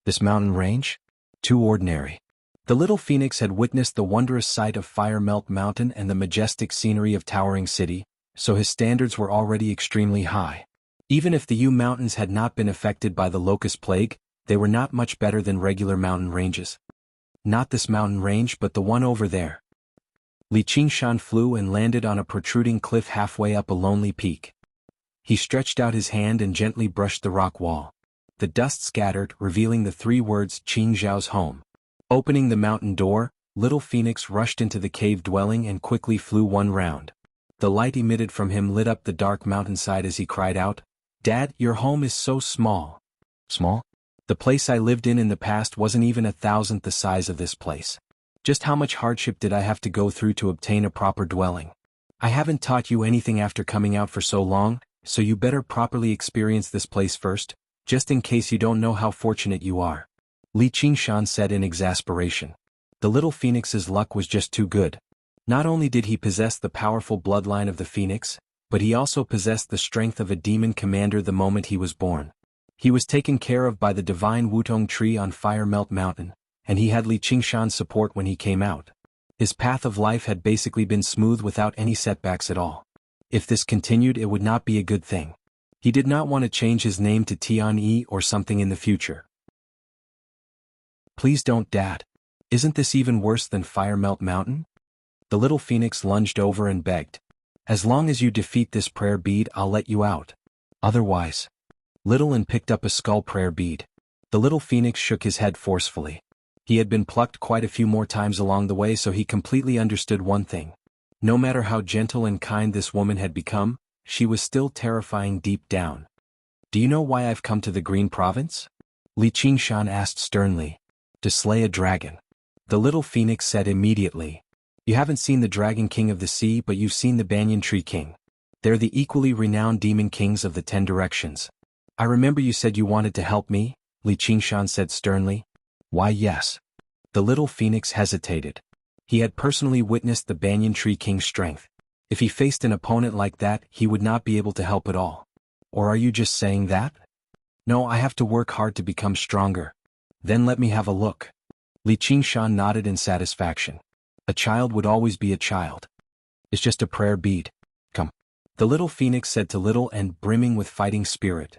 This mountain range? Too ordinary. The little phoenix had witnessed the wondrous sight of Fire Melt Mountain and the majestic scenery of Towering City, so his standards were already extremely high. Even if the Yu Mountains had not been affected by the locust plague, they were not much better than regular mountain ranges. Not this mountain range, but the one over there. Li Qingshan flew and landed on a protruding cliff halfway up a lonely peak. He stretched out his hand and gently brushed the rock wall. The dust scattered, revealing the 3 words Qing Zhao's home. Opening the mountain door, Little Phoenix rushed into the cave dwelling and quickly flew 1 round. The light emitted from him lit up the dark mountainside as he cried out, Dad, your home is so small. Small? The place I lived in the past wasn't even 1,000th the size of this place. Just how much hardship did I have to go through to obtain a proper dwelling? I haven't taught you anything after coming out for so long, so you better properly experience this place first, just in case you don't know how fortunate you are. Li Qingshan said in exasperation. The little phoenix's luck was just too good. Not only did he possess the powerful bloodline of the phoenix, but he also possessed the strength of a demon commander the moment he was born. He was taken care of by the divine Wutong tree on Fire Melt Mountain, and he had Li Qingshan's support when he came out. His path of life had basically been smooth without any setbacks at all. If this continued, it would not be a good thing. He did not want to change his name to Tian-Yi or something in the future. Please don't, Dad. Isn't this even worse than Fire Melt Mountain? The little phoenix lunged over and begged. As long as you defeat this prayer bead, I'll let you out. Otherwise. Little An picked up a skull prayer bead. The little phoenix shook his head forcefully. He had been plucked quite a few more times along the way, so he completely understood one thing. No matter how gentle and kind this woman had become, she was still terrifying deep down. Do you know why I've come to the Green Province? Li Qingshan asked sternly. To slay a dragon. The little phoenix said immediately. You haven't seen the Dragon King of the Sea, but you've seen the Banyan Tree King. They're the equally renowned demon kings of the 10 directions. I remember you said you wanted to help me, Li Qingshan said sternly. Why, yes. The little phoenix hesitated. He had personally witnessed the Banyan Tree King's strength. If he faced an opponent like that, he would not be able to help at all. Or are you just saying that? No, I have to work hard to become stronger. Then let me have a look. Li Qingshan nodded in satisfaction. A child would always be a child. It's just a prayer bead. Come. The little phoenix said to Little An, brimming with fighting spirit.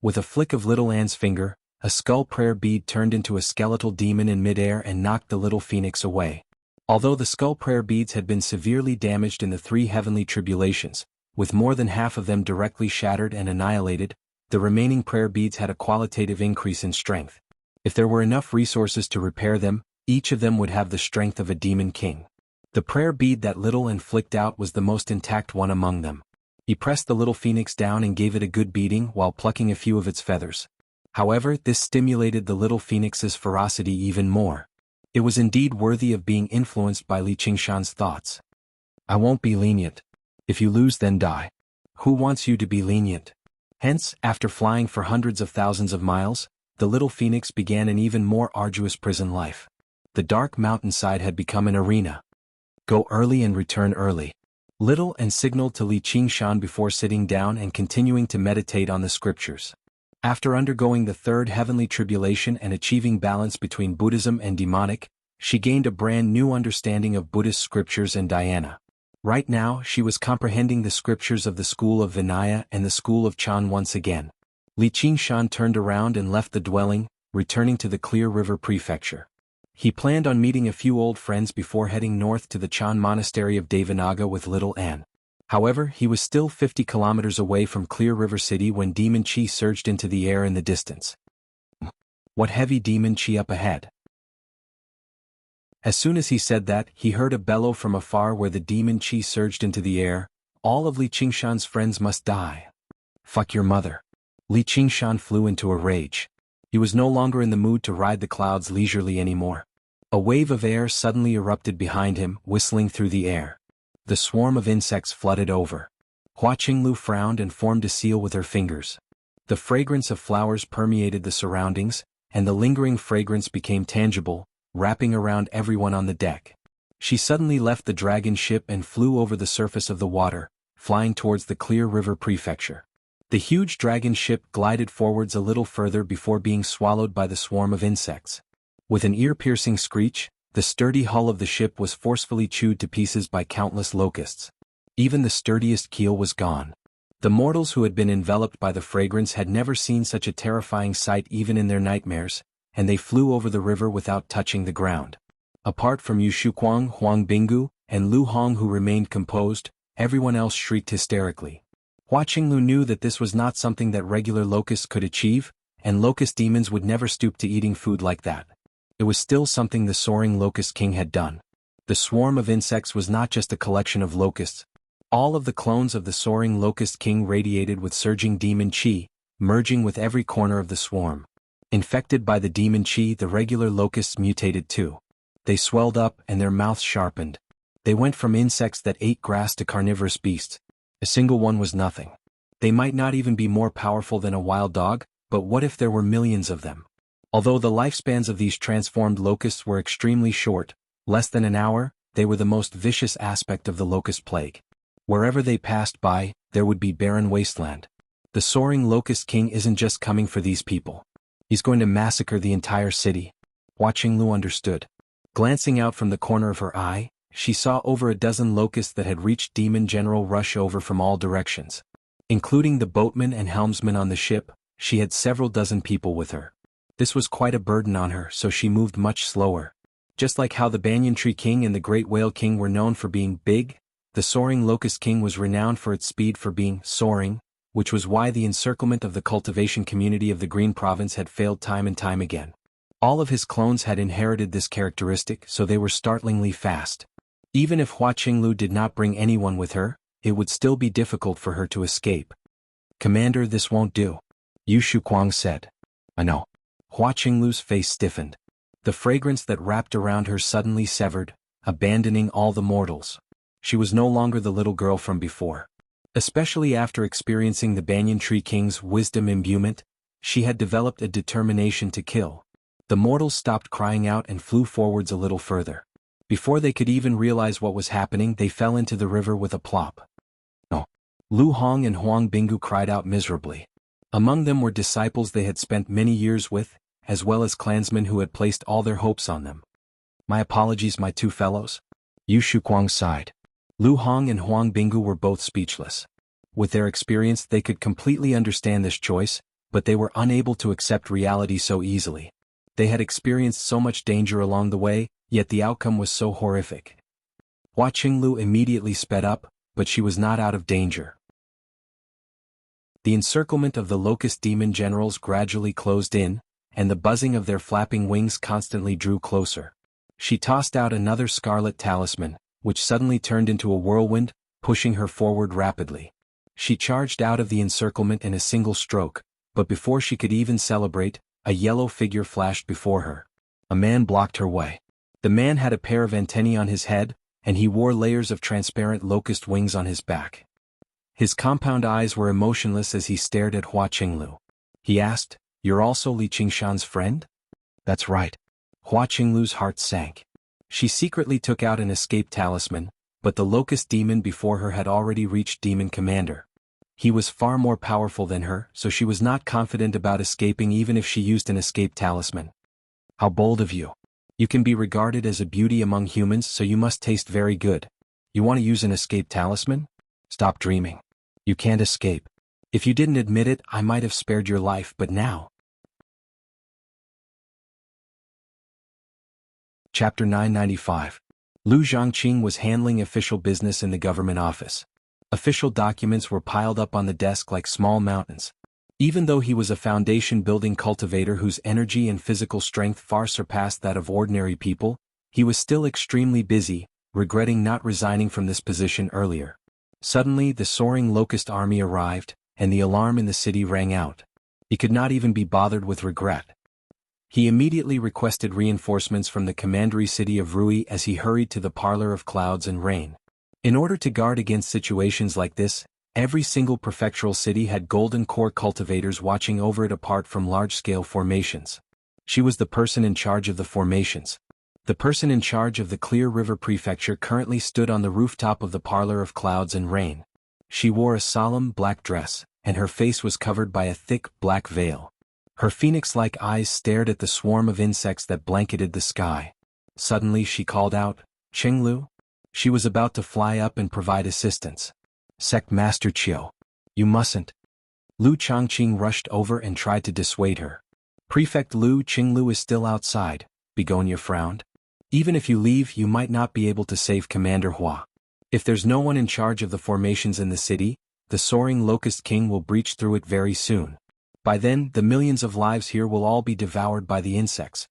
With a flick of Little An's finger, a skull prayer bead turned into a skeletal demon in midair and knocked the little phoenix away. Although the skull prayer beads had been severely damaged in the 3 heavenly tribulations, with more than half of them directly shattered and annihilated, the remaining prayer beads had a qualitative increase in strength. If there were enough resources to repair them, each of them would have the strength of a demon king. The prayer bead that Little An flicked out was the most intact one among them. He pressed the little phoenix down and gave it a good beating while plucking a few of its feathers. However, this stimulated the little phoenix's ferocity even more. It was indeed worthy of being influenced by Li Qingshan's thoughts. I won't be lenient. If you lose, then die. Who wants you to be lenient? Hence, after flying for hundreds of thousands of miles, the little phoenix began an even more arduous prison life. The dark mountainside had become an arena. Go early and return early. Little An signaled to Li Qingshan before sitting down and continuing to meditate on the scriptures. After undergoing the 3rd heavenly tribulation and achieving balance between Buddhism and demonic, she gained a brand new understanding of Buddhist scriptures and dhyana. Right now, she was comprehending the scriptures of the school of Vinaya and the school of Chan once again. Li Qingshan turned around and left the dwelling, returning to the Clear River Prefecture. He planned on meeting a few old friends before heading north to the Chan Monastery of Devanaga with Little An. However, he was still 50 kilometers away from Clear River City when demon chi surged into the air in the distance. What heavy demon chi up ahead? As soon as he said that, he heard a bellow from afar where the demon chi surged into the air. All of Li Qingshan's friends must die. Fuck your mother. Li Qingshan flew into a rage. He was no longer in the mood to ride the clouds leisurely anymore. A wave of air suddenly erupted behind him, whistling through the air. The swarm of insects flooded over. Hua Qinglu frowned and formed a seal with her fingers. The fragrance of flowers permeated the surroundings, and the lingering fragrance became tangible, wrapping around everyone on the deck. She suddenly left the dragon ship and flew over the surface of the water, flying towards the Clear River Prefecture. The huge dragon ship glided forwards a little further before being swallowed by the swarm of insects. With an ear-piercing screech, the sturdy hull of the ship was forcefully chewed to pieces by countless locusts. Even the sturdiest keel was gone. The mortals who had been enveloped by the fragrance had never seen such a terrifying sight even in their nightmares, and they flew over the river without touching the ground. Apart from Yu Shuquang, Huang Binggu, and Lu Hong who remained composed, everyone else shrieked hysterically. Hua Qinglu knew that this was not something that regular locusts could achieve, and locust demons would never stoop to eating food like that. It was still something the soaring locust king had done. The swarm of insects was not just a collection of locusts. All of the clones of the soaring locust king radiated with surging demon chi, merging with every corner of the swarm. Infected by the demon chi, the regular locusts mutated too. They swelled up and their mouths sharpened. They went from insects that ate grass to carnivorous beasts. A single one was nothing. They might not even be more powerful than a wild dog, but what if there were millions of them? Although the lifespans of these transformed locusts were extremely short, less than an hour, they were the most vicious aspect of the locust plague. Wherever they passed by, there would be barren wasteland. The soaring Locust King isn't just coming for these people. He's going to massacre the entire city. Hua Qinglu understood. Glancing out from the corner of her eye, she saw over a dozen locusts that had reached Demon General rush over from all directions. Including the boatman and helmsman on the ship, she had several dozen people with her. This was quite a burden on her, so she moved much slower. Just like how the Banyan Tree King and the Great Whale King were known for being big, the Soaring Locust King was renowned for its speed for being soaring, which was why the encirclement of the cultivation community of the Green Province had failed time and time again. All of his clones had inherited this characteristic, so they were startlingly fast. Even if Hua Qinglu did not bring anyone with her, it would still be difficult for her to escape. "Commander, this won't do," Yu Shuquang said. "I know." Hua Qinglu's face stiffened. The fragrance that wrapped around her suddenly severed, abandoning all the mortals. She was no longer the little girl from before. Especially after experiencing the Banyan Tree King's wisdom imbuement, she had developed a determination to kill. The mortals stopped crying out and flew forwards a little further. Before they could even realize what was happening, they fell into the river with a plop. "No!" Lu Hong and Huang Bingu cried out miserably. Among them were disciples they had spent many years with, as well as clansmen who had placed all their hopes on them. "My apologies, my two fellows." Yu Shuquang sighed. Lu Hong and Huang Bingu were both speechless. With their experience, they could completely understand this choice, but they were unable to accept reality so easily. They had experienced so much danger along the way, yet the outcome was so horrific. Hua Qinglu immediately sped up, but she was not out of danger. The encirclement of the locust demon generals gradually closed in, and the buzzing of their flapping wings constantly drew closer. She tossed out another scarlet talisman, which suddenly turned into a whirlwind, pushing her forward rapidly. She charged out of the encirclement in a single stroke, but before she could even celebrate, a yellow figure flashed before her. A man blocked her way. The man had a pair of antennae on his head, and he wore layers of transparent locust wings on his back. His compound eyes were emotionless as he stared at Hua Qinglu. He asked, "You're also Li Qingshan's friend?" "That's right." Hua Qinglu's heart sank. She secretly took out an escape talisman, but the locust demon before her had already reached Demon Commander. He was far more powerful than her, so she was not confident about escaping even if she used an escape talisman. "How bold of you. You can be regarded as a beauty among humans, so you must taste very good. You want to use an escape talisman? Stop dreaming. You can't escape. If you didn't admit it, I might have spared your life, but now." Chapter 995. Lu Zhangqing was handling official business in the government office. Official documents were piled up on the desk like small mountains. Even though he was a foundation-building cultivator whose energy and physical strength far surpassed that of ordinary people, he was still extremely busy, regretting not resigning from this position earlier. Suddenly, the soaring locust army arrived, and the alarm in the city rang out. He could not even be bothered with regret. He immediately requested reinforcements from the commandery city of Rui as he hurried to the parlor of clouds and rain. In order to guard against situations like this, every single prefectural city had golden core cultivators watching over it apart from large-scale formations. She was the person in charge of the formations. The person in charge of the Clear River Prefecture currently stood on the rooftop of the parlor of clouds and rain. She wore a solemn black dress, and her face was covered by a thick black veil. Her phoenix-like eyes stared at the swarm of insects that blanketed the sky. Suddenly she called out, "Qinglu?" She was about to fly up and provide assistance. "Sect Master Qiu. You mustn't." Lu Changqing rushed over and tried to dissuade her. "Prefect Lu, Qinglu is still outside," Begonia frowned. "Even if you leave, you might not be able to save Commander Hua. If there's no one in charge of the formations in the city, the soaring Locust King will breach through it very soon. By then, the millions of lives here will all be devoured by the insects."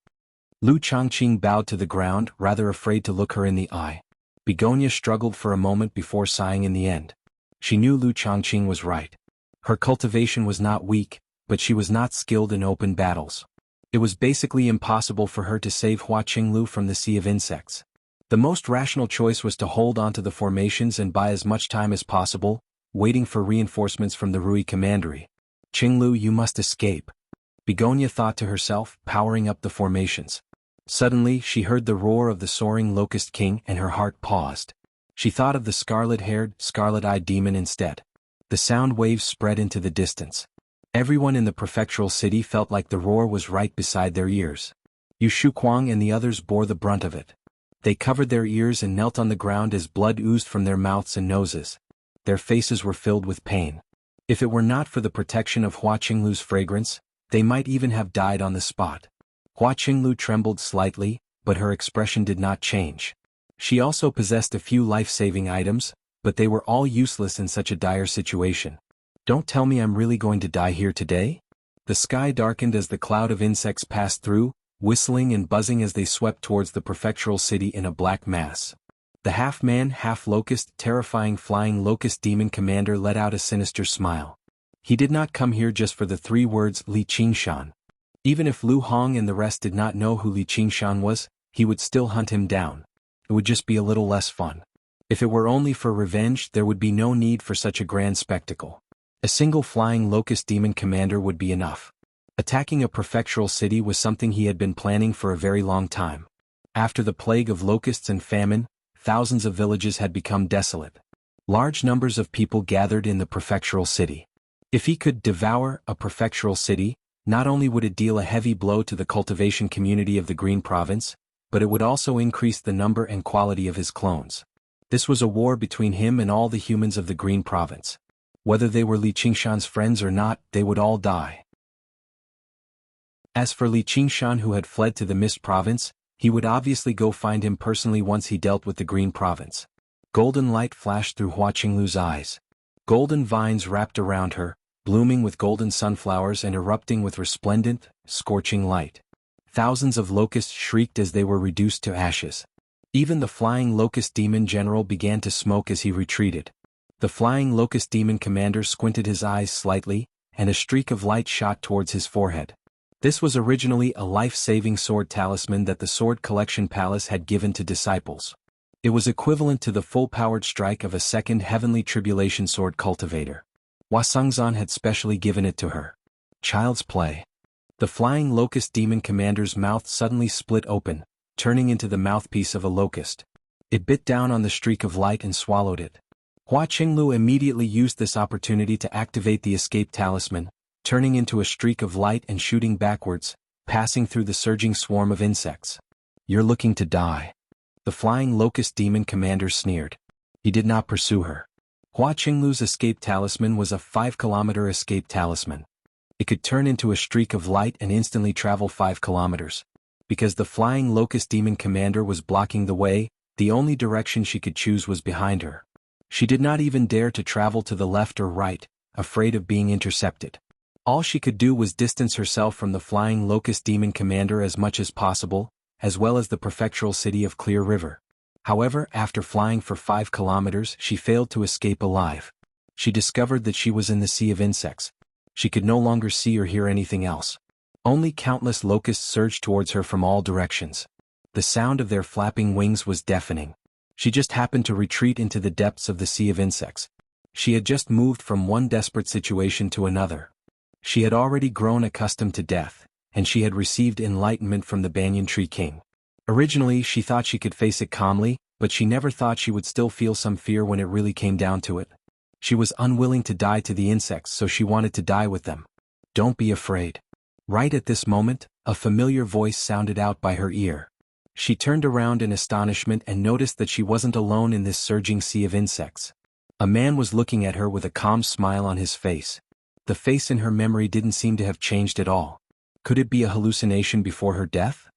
Lu Changqing bowed to the ground, rather afraid to look her in the eye. Begonia struggled for a moment before sighing in the end. She knew Lu Changqing was right. Her cultivation was not weak, but she was not skilled in open battles. It was basically impossible for her to save Hua Qinglu from the sea of insects. The most rational choice was to hold on to the formations and buy as much time as possible, waiting for reinforcements from the Rui Commandery. "Qinglu, you must escape," Begonia thought to herself, powering up the formations. Suddenly, she heard the roar of the soaring Locust King and her heart paused. She thought of the scarlet-haired, scarlet-eyed demon instead. The sound waves spread into the distance. Everyone in the prefectural city felt like the roar was right beside their ears. Yu Shuquang and the others bore the brunt of it. They covered their ears and knelt on the ground as blood oozed from their mouths and noses. Their faces were filled with pain. If it were not for the protection of Hua Qinglu's fragrance, they might even have died on the spot. Hua Qinglu trembled slightly, but her expression did not change. She also possessed a few life-saving items, but they were all useless in such a dire situation. Don't tell me I'm really going to die here today? The sky darkened as the cloud of insects passed through, whistling and buzzing as they swept towards the prefectural city in a black mass. The half-man, half-locust, terrifying flying locust demon commander let out a sinister smile. He did not come here just for the 3 words Li Qingshan. Even if Lu Hong and the rest did not know who Li Qingshan was, he would still hunt him down. It would just be a little less fun. If it were only for revenge, there would be no need for such a grand spectacle. A single flying locust demon commander would be enough. Attacking a prefectural city was something he had been planning for a very long time. After the plague of locusts and famine, thousands of villages had become desolate. Large numbers of people gathered in the prefectural city. If he could devour a prefectural city, not only would it deal a heavy blow to the cultivation community of the Green Province, but it would also increase the number and quality of his clones. This was a war between him and all the humans of the Green Province. Whether they were Li Qingshan's friends or not, they would all die. As for Li Qingshan, who had fled to the Mist Province, he would obviously go find him personally once he dealt with the Green Province. Golden light flashed through Hua Qinglu's eyes. Golden vines wrapped around her, blooming with golden sunflowers and erupting with resplendent, scorching light. Thousands of locusts shrieked as they were reduced to ashes. Even the flying locust demon general began to smoke as he retreated. The flying locust demon commander squinted his eyes slightly, and a streak of light shot towards his forehead. This was originally a life-saving sword talisman that the Sword Collection Palace had given to disciples. It was equivalent to the full-powered strike of a second Heavenly Tribulation sword cultivator. Hua Sengzan had specially given it to her. Child's play. The flying locust demon commander's mouth suddenly split open, turning into the mouthpiece of a locust. It bit down on the streak of light and swallowed it. Hua Qinglu immediately used this opportunity to activate the escape talisman, turning into a streak of light and shooting backwards, passing through the surging swarm of insects. You're looking to die. The flying locust demon commander sneered. He did not pursue her. Hua Qinglu's escape talisman was a 5-kilometer escape talisman. It could turn into a streak of light and instantly travel 5 kilometers. Because the flying locust demon commander was blocking the way, the only direction she could choose was behind her. She did not even dare to travel to the left or right, afraid of being intercepted. All she could do was distance herself from the flying locust demon commander as much as possible, as well as the prefectural city of Clear River. However, after flying for 5 kilometers, she failed to escape alive. She discovered that she was in the sea of insects. She could no longer see or hear anything else. Only countless locusts surged towards her from all directions. The sound of their flapping wings was deafening. She just happened to retreat into the depths of the sea of insects. She had just moved from one desperate situation to another. She had already grown accustomed to death, and she had received enlightenment from the Banyan Tree King. Originally, she thought she could face it calmly, but she never thought she would still feel some fear when it really came down to it. She was unwilling to die to the insects, so she wanted to die with them. Don't be afraid. Right at this moment, a familiar voice sounded out by her ear. She turned around in astonishment and noticed that she wasn't alone in this surging sea of insects. A man was looking at her with a calm smile on his face. The face in her memory didn't seem to have changed at all. Could it be a hallucination before her death?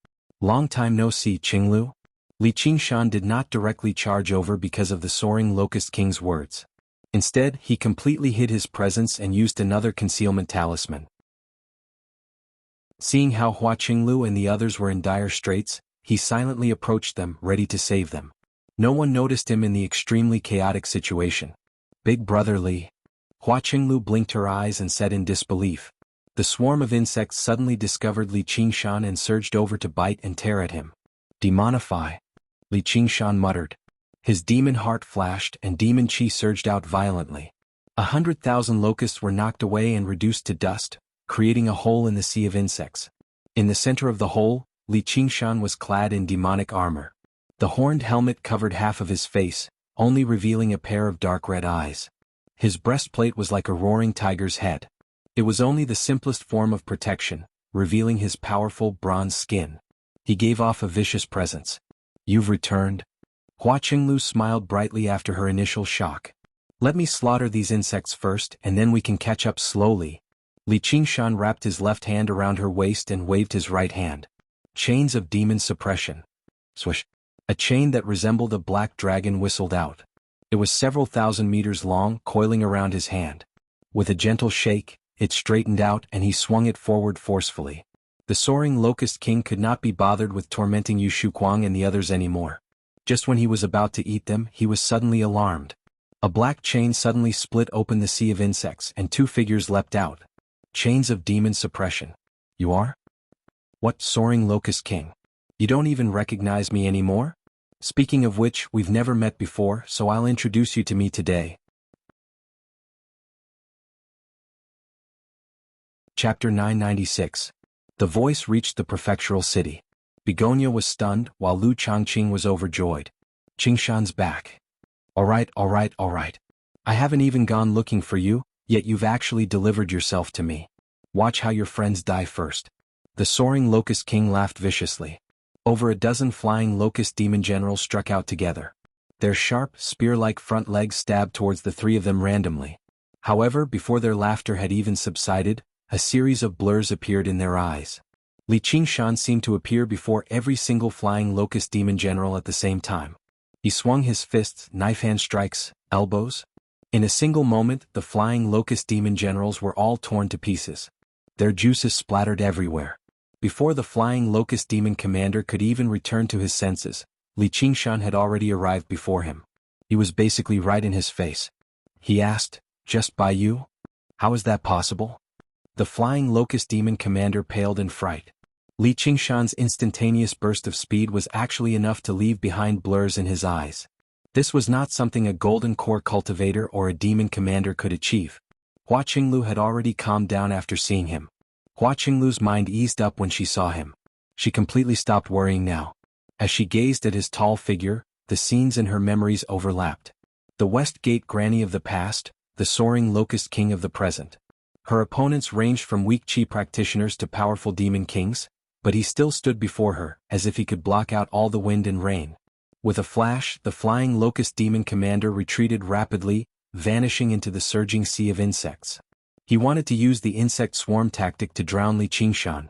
Long time no see, Qinglu. Li Qingshan did not directly charge over because of the soaring Locust King's words. Instead, he completely hid his presence and used another concealment talisman. Seeing how Hua Qinglu and the others were in dire straits, he silently approached them, ready to save them. No one noticed him in the extremely chaotic situation. Big Brother Li. Hua Qinglu blinked her eyes and said in disbelief. The swarm of insects suddenly discovered Li Qingshan and surged over to bite and tear at him. Demonify. Li Qingshan muttered. His demon heart flashed and demon chi surged out violently. 100,000 locusts were knocked away and reduced to dust, creating a hole in the sea of insects. In the center of the hole, Li Qingshan was clad in demonic armor. The horned helmet covered half of his face, only revealing a pair of dark red eyes. His breastplate was like a roaring tiger's head. It was only the simplest form of protection, revealing his powerful bronze skin. He gave off a vicious presence. "You've returned?" Hua Qinglu smiled brightly after her initial shock. "Let me slaughter these insects first and then we can catch up slowly." Li Qingshan wrapped his left hand around her waist and waved his right hand. Chains of demon suppression. Swish. A chain that resembled a black dragon whistled out. It was several thousand meters long, coiling around his hand. With a gentle shake, it straightened out and he swung it forward forcefully. The soaring Locust King could not be bothered with tormenting Yu Shuquang and the others anymore. Just when he was about to eat them, he was suddenly alarmed. A black chain suddenly split open the sea of insects and two figures leapt out. Chains of demon suppression. "You are? What, soaring Locust King? You don't even recognize me anymore? Speaking of which, we've never met before, so I'll introduce you to me today." Chapter 996. The voice reached the prefectural city. Begonia was stunned, while Lu Changqing was overjoyed. "Qingshan's back. Alright. I haven't even gone looking for you, yet you've actually delivered yourself to me. Watch how your friends die first." The soaring Locust King laughed viciously. Over a dozen flying locust demon generals struck out together. Their sharp, spear-like front legs stabbed towards the three of them randomly. However, before their laughter had even subsided, a series of blurs appeared in their eyes. Li Qingshan seemed to appear before every single flying locust demon general at the same time. He swung his fists, knife-hand strikes, elbows. In a single moment, the flying locust demon generals were all torn to pieces. Their juices splattered everywhere. Before the flying locust demon commander could even return to his senses, Li Qingshan had already arrived before him. He was basically right in his face. He asked, "Just by you? How is that possible?" The flying locust demon commander paled in fright. Li Qingshan's instantaneous burst of speed was actually enough to leave behind blurs in his eyes. This was not something a golden core cultivator or a demon commander could achieve. Hua Qinglu had already calmed down after seeing him. Hua Qinglu's mind eased up when she saw him. She completely stopped worrying now. As she gazed at his tall figure, the scenes in her memories overlapped. The West Gate Granny of the past, the soaring Locust King of the present. Her opponents ranged from weak chi practitioners to powerful demon kings, but he still stood before her, as if he could block out all the wind and rain. With a flash, the flying locust demon commander retreated rapidly, vanishing into the surging sea of insects. He wanted to use the insect swarm tactic to drown Li Qingshan.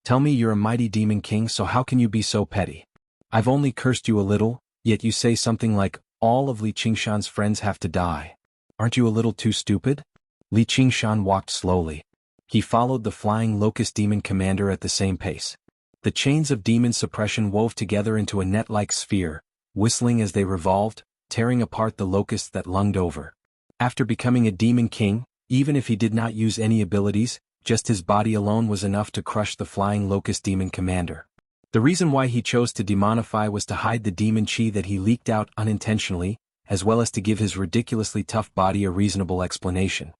"Tell me you're a mighty demon king, so how can you be so petty? I've only cursed you a little, yet you say something like, all of Li Qingshan's friends have to die. Aren't you a little too stupid?" Li Qingshan walked slowly. He followed the flying locust demon commander at the same pace. The chains of demon suppression wove together into a net-like sphere, whistling as they revolved, tearing apart the locusts that lunged over. After becoming a demon king, even if he did not use any abilities, just his body alone was enough to crush the flying locust demon commander. The reason why he chose to demonify was to hide the demon chi that he leaked out unintentionally, as well as to give his ridiculously tough body a reasonable explanation.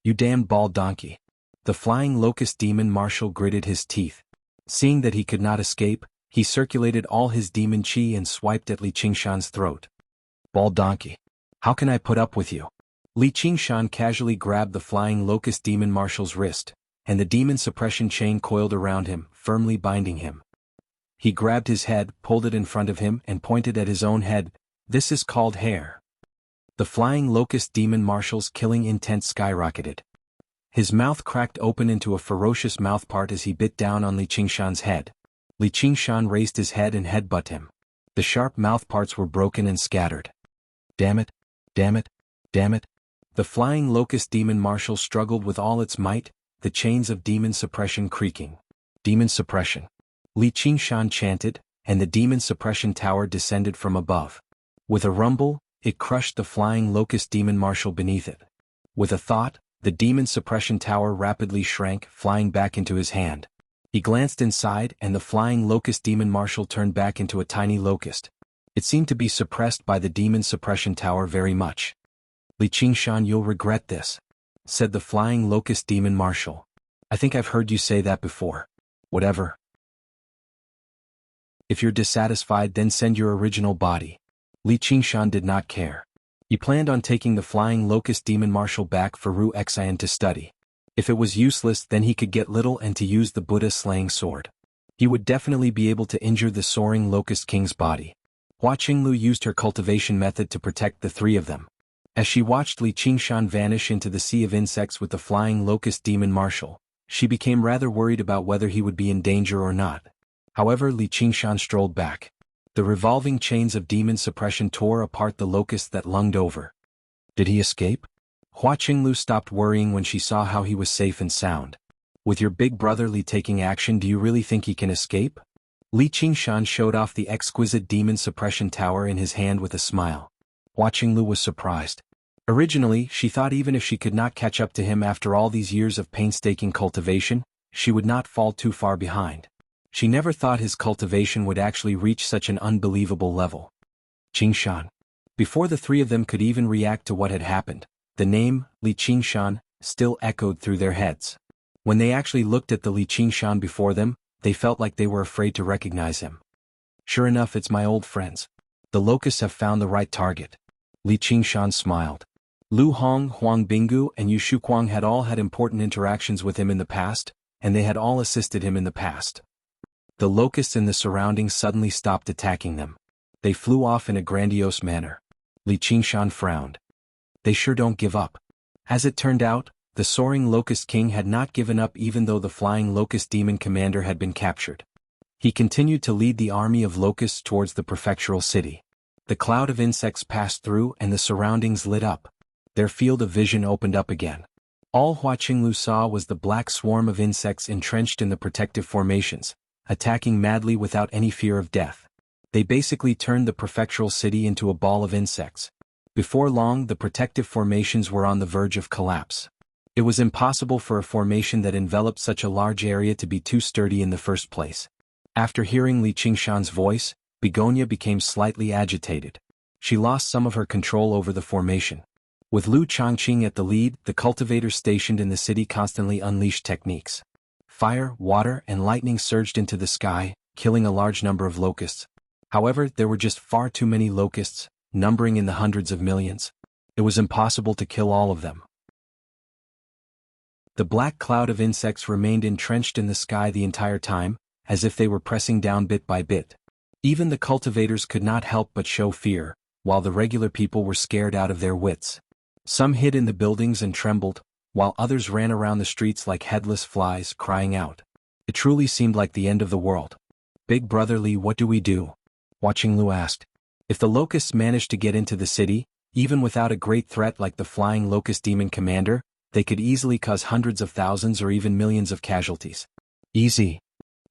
"You damned bald donkey." The flying locust demon marshal gritted his teeth. Seeing that he could not escape, he circulated all his demon chi and swiped at Li Qingshan's throat. "Bald donkey. How can I put up with you?" Li Qingshan casually grabbed the flying locust demon marshal's wrist, and the demon suppression chain coiled around him, firmly binding him. He grabbed his head, pulled it in front of him and pointed at his own head. "This is called hair." The flying locust demon marshal's killing intent skyrocketed. His mouth cracked open into a ferocious mouthpart as he bit down on Li Qingshan's head. Li Qingshan raised his head and headbutt him. The sharp mouthparts were broken and scattered. "Damn it! Damn it! Damn it!" The flying locust demon marshal struggled with all its might, the chains of demon suppression creaking. "Demon suppression!" Li Qingshan chanted, and the demon suppression tower descended from above. With a rumble, it crushed the flying locust demon marshal beneath it. With a thought, the demon suppression tower rapidly shrank, flying back into his hand. He glanced inside and the flying locust demon marshal turned back into a tiny locust. It seemed to be suppressed by the demon suppression tower very much. "Li Qingshan, you'll regret this," said the flying locust demon marshal. "I think I've heard you say that before. Whatever. If you're dissatisfied, then send your original body." Li Qingshan did not care. He planned on taking the flying locust demon marshal back for Ru Xian to study. If it was useless, then he could get little and to use the Buddha-slaying sword. He would definitely be able to injure the soaring locust king's body. Hua Qinglu used her cultivation method to protect the three of them. As she watched Li Qingshan vanish into the sea of insects with the flying locust demon marshal, she became rather worried about whether he would be in danger or not. However, Li Qingshan strolled back. The revolving chains of demon suppression tore apart the locust that lunged over. Did he escape? Hua Qinglu stopped worrying when she saw how he was safe and sound. With your big brother Li taking action, do you really think he can escape? Li Qingshan showed off the exquisite demon suppression tower in his hand with a smile. Hua Qinglu was surprised. Originally, she thought even if she could not catch up to him after all these years of painstaking cultivation, she would not fall too far behind. She never thought his cultivation would actually reach such an unbelievable level. Qingshan. Before the three of them could even react to what had happened, the name, Li Qingshan, still echoed through their heads. When they actually looked at the Li Qingshan before them, they felt like they were afraid to recognize him. Sure enough, it's my old friends. The locusts have found the right target. Li Qingshan smiled. Lu Hong, Huang Binggu, and Yu Shuquang had all had important interactions with him in the past, and they had all assisted him in the past. The locusts in the surroundings suddenly stopped attacking them. They flew off in a grandiose manner. Li Qingshan frowned. They sure don't give up. As it turned out, the soaring locust king had not given up even though the flying locust demon commander had been captured. He continued to lead the army of locusts towards the prefectural city. The cloud of insects passed through and the surroundings lit up. Their field of vision opened up again. All Hua Qinglu saw was the black swarm of insects entrenched in the protective formations, attacking madly without any fear of death. They basically turned the prefectural city into a ball of insects. Before long, the protective formations were on the verge of collapse. It was impossible for a formation that enveloped such a large area to be too sturdy in the first place. After hearing Li Qingshan's voice, Begonia became slightly agitated. She lost some of her control over the formation. With Lu Changqing at the lead, the cultivators stationed in the city constantly unleashed techniques. Fire, water, and lightning surged into the sky, killing a large number of locusts. However, there were just far too many locusts, numbering in the hundreds of millions. It was impossible to kill all of them. The black cloud of insects remained entrenched in the sky the entire time, as if they were pressing down bit by bit. Even the cultivators could not help but show fear, while the regular people were scared out of their wits. Some hid in the buildings and trembled, while others ran around the streets like headless flies, crying out. It truly seemed like the end of the world. Big Brother Li, what do we do? Hua Qinglu asked. If the locusts managed to get into the city, even without a great threat like the flying locust demon commander, they could easily cause hundreds of thousands or even millions of casualties. Easy.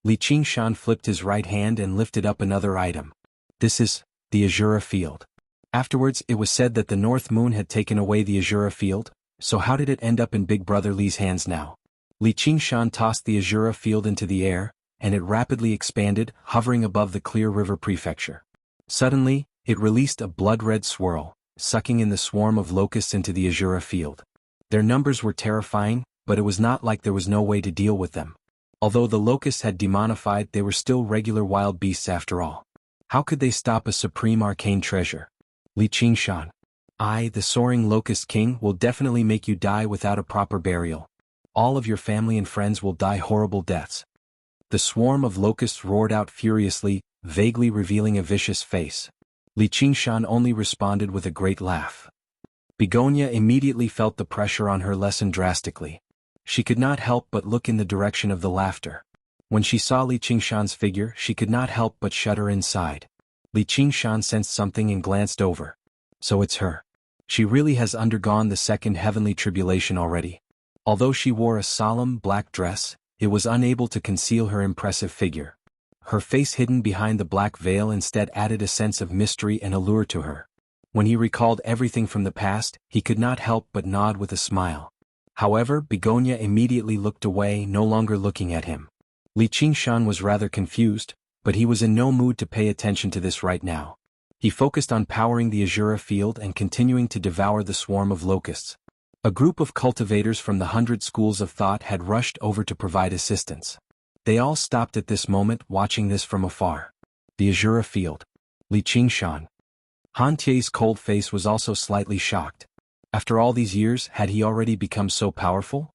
Li Qingshan flipped his right hand and lifted up another item. This is the Azura field. Afterwards, it was said that the North Moon had taken away the Azura field, so how did it end up in Big Brother Li's hands now? Li Qingshan tossed the Azura field into the air, and it rapidly expanded, hovering above the Clear River Prefecture. Suddenly, it released a blood-red swirl, sucking in the swarm of locusts into the Azura field. Their numbers were terrifying, but it was not like there was no way to deal with them. Although the locusts had demonified, they were still regular wild beasts after all. How could they stop a supreme arcane treasure? Li Qingshan. I, the soaring locust king, will definitely make you die without a proper burial. All of your family and friends will die horrible deaths. The swarm of locusts roared out furiously, vaguely revealing a vicious face. Li Qingshan only responded with a great laugh. Begonia immediately felt the pressure on her lessen drastically. She could not help but look in the direction of the laughter. When she saw Li Qingshan's figure, she could not help but shudder inside. Li Qingshan sensed something and glanced over. So it's her. She really has undergone the second heavenly tribulation already. Although she wore a solemn black dress, it was unable to conceal her impressive figure. Her face hidden behind the black veil instead added a sense of mystery and allure to her. When he recalled everything from the past, he could not help but nod with a smile. However, Begonia immediately looked away, no longer looking at him. Li Qingshan was rather confused, but he was in no mood to pay attention to this right now. He focused on powering the Azura field and continuing to devour the swarm of locusts. A group of cultivators from the 100 schools of thought had rushed over to provide assistance. They all stopped at this moment, watching this from afar. The Azura field. Li Qingshan. Han Tie's cold face was also slightly shocked. After all these years, had he already become so powerful?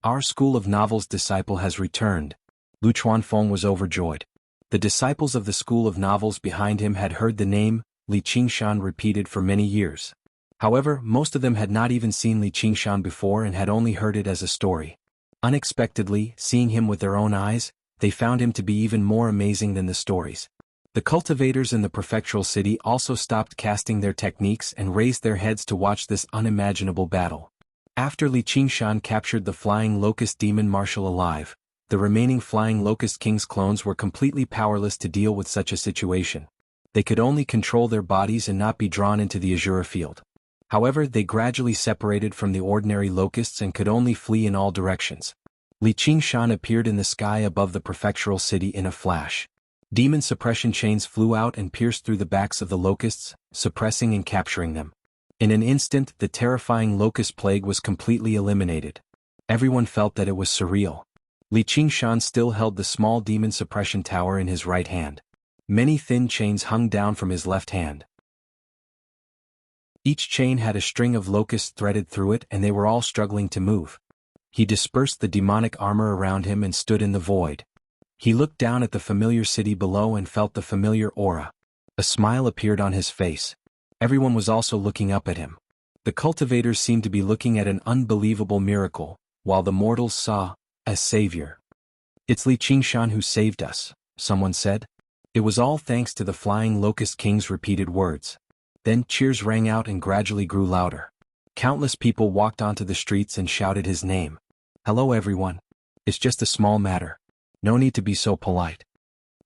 Our School of Novels disciple has returned. Lu Chuanfeng was overjoyed. The disciples of the School of Novels behind him had heard the name Li Qingshan repeated for many years. However, most of them had not even seen Li Qingshan before and had only heard it as a story. Unexpectedly, seeing him with their own eyes, they found him to be even more amazing than the stories. The cultivators in the prefectural city also stopped casting their techniques and raised their heads to watch this unimaginable battle. After Li Qingshan captured the Flying Locust Demon Marshal alive, the remaining Flying Locust King's clones were completely powerless to deal with such a situation. They could only control their bodies and not be drawn into the Azura field. However, they gradually separated from the ordinary locusts and could only flee in all directions. Li Qingshan appeared in the sky above the prefectural city in a flash. Demon suppression chains flew out and pierced through the backs of the locusts, suppressing and capturing them. In an instant, the terrifying locust plague was completely eliminated. Everyone felt that it was surreal. Li Qingshan still held the small demon suppression tower in his right hand. Many thin chains hung down from his left hand. Each chain had a string of locusts threaded through it and they were all struggling to move. He dispersed the demonic armor around him and stood in the void. He looked down at the familiar city below and felt the familiar aura. A smile appeared on his face. Everyone was also looking up at him. The cultivators seemed to be looking at an unbelievable miracle, while the mortals saw a savior. "It's Li Qingshan who saved us," someone said. It was all thanks to the Flying Locust King's repeated words. Then cheers rang out and gradually grew louder. Countless people walked onto the streets and shouted his name. "Hello everyone. It's just a small matter. No need to be so polite."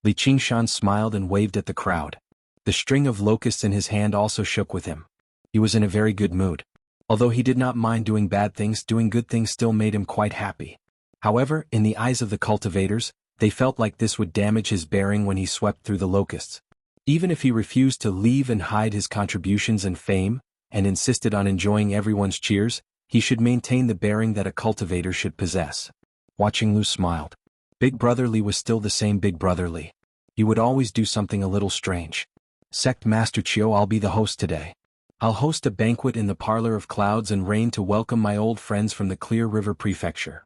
Li Qingshan smiled and waved at the crowd. The string of locusts in his hand also shook with him. He was in a very good mood. Although he did not mind doing bad things, doing good things still made him quite happy. However, in the eyes of the cultivators, they felt like this would damage his bearing when he swept through the locusts. Even if he refused to leave and hide his contributions and fame, and insisted on enjoying everyone's cheers, he should maintain the bearing that a cultivator should possess. Watching Lu smiled. Big Brother Li was still the same Big Brother Li. He would always do something a little strange. "Sect Master Chiu, I'll be the host today. I'll host a banquet in the Parlor of Clouds and Rain to welcome my old friends from the Clear River Prefecture."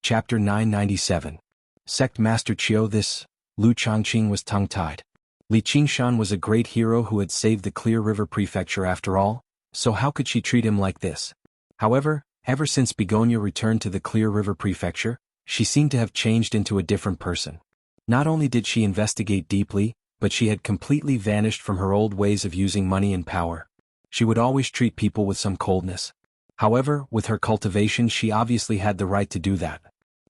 Chapter 997. Sect Master Chiu. This, Lu Changqing was tongue-tied. Li Qingshan was a great hero who had saved the Clear River Prefecture after all, so how could she treat him like this? However, ever since Begonia returned to the Clear River Prefecture, she seemed to have changed into a different person. Not only did she investigate deeply, but she had completely vanished from her old ways of using money and power. She would always treat people with some coldness. However, with her cultivation she obviously had the right to do that.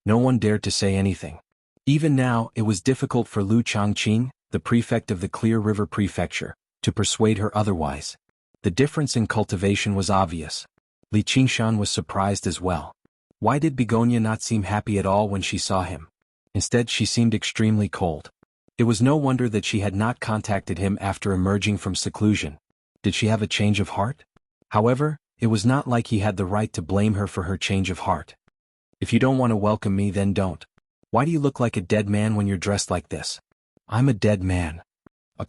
No one dared to say anything. Even now, it was difficult for Lu Changqing, the prefect of the Clear River Prefecture, to persuade her otherwise. The difference in cultivation was obvious. Li Qingshan was surprised as well. Why did Begonia not seem happy at all when she saw him? Instead, she seemed extremely cold. It was no wonder that she had not contacted him after emerging from seclusion. Did she have a change of heart? However, it was not like he had the right to blame her for her change of heart. "If you don't want to welcome me, then don't. Why do you look like a dead man when you're dressed like this?" "I'm a dead man.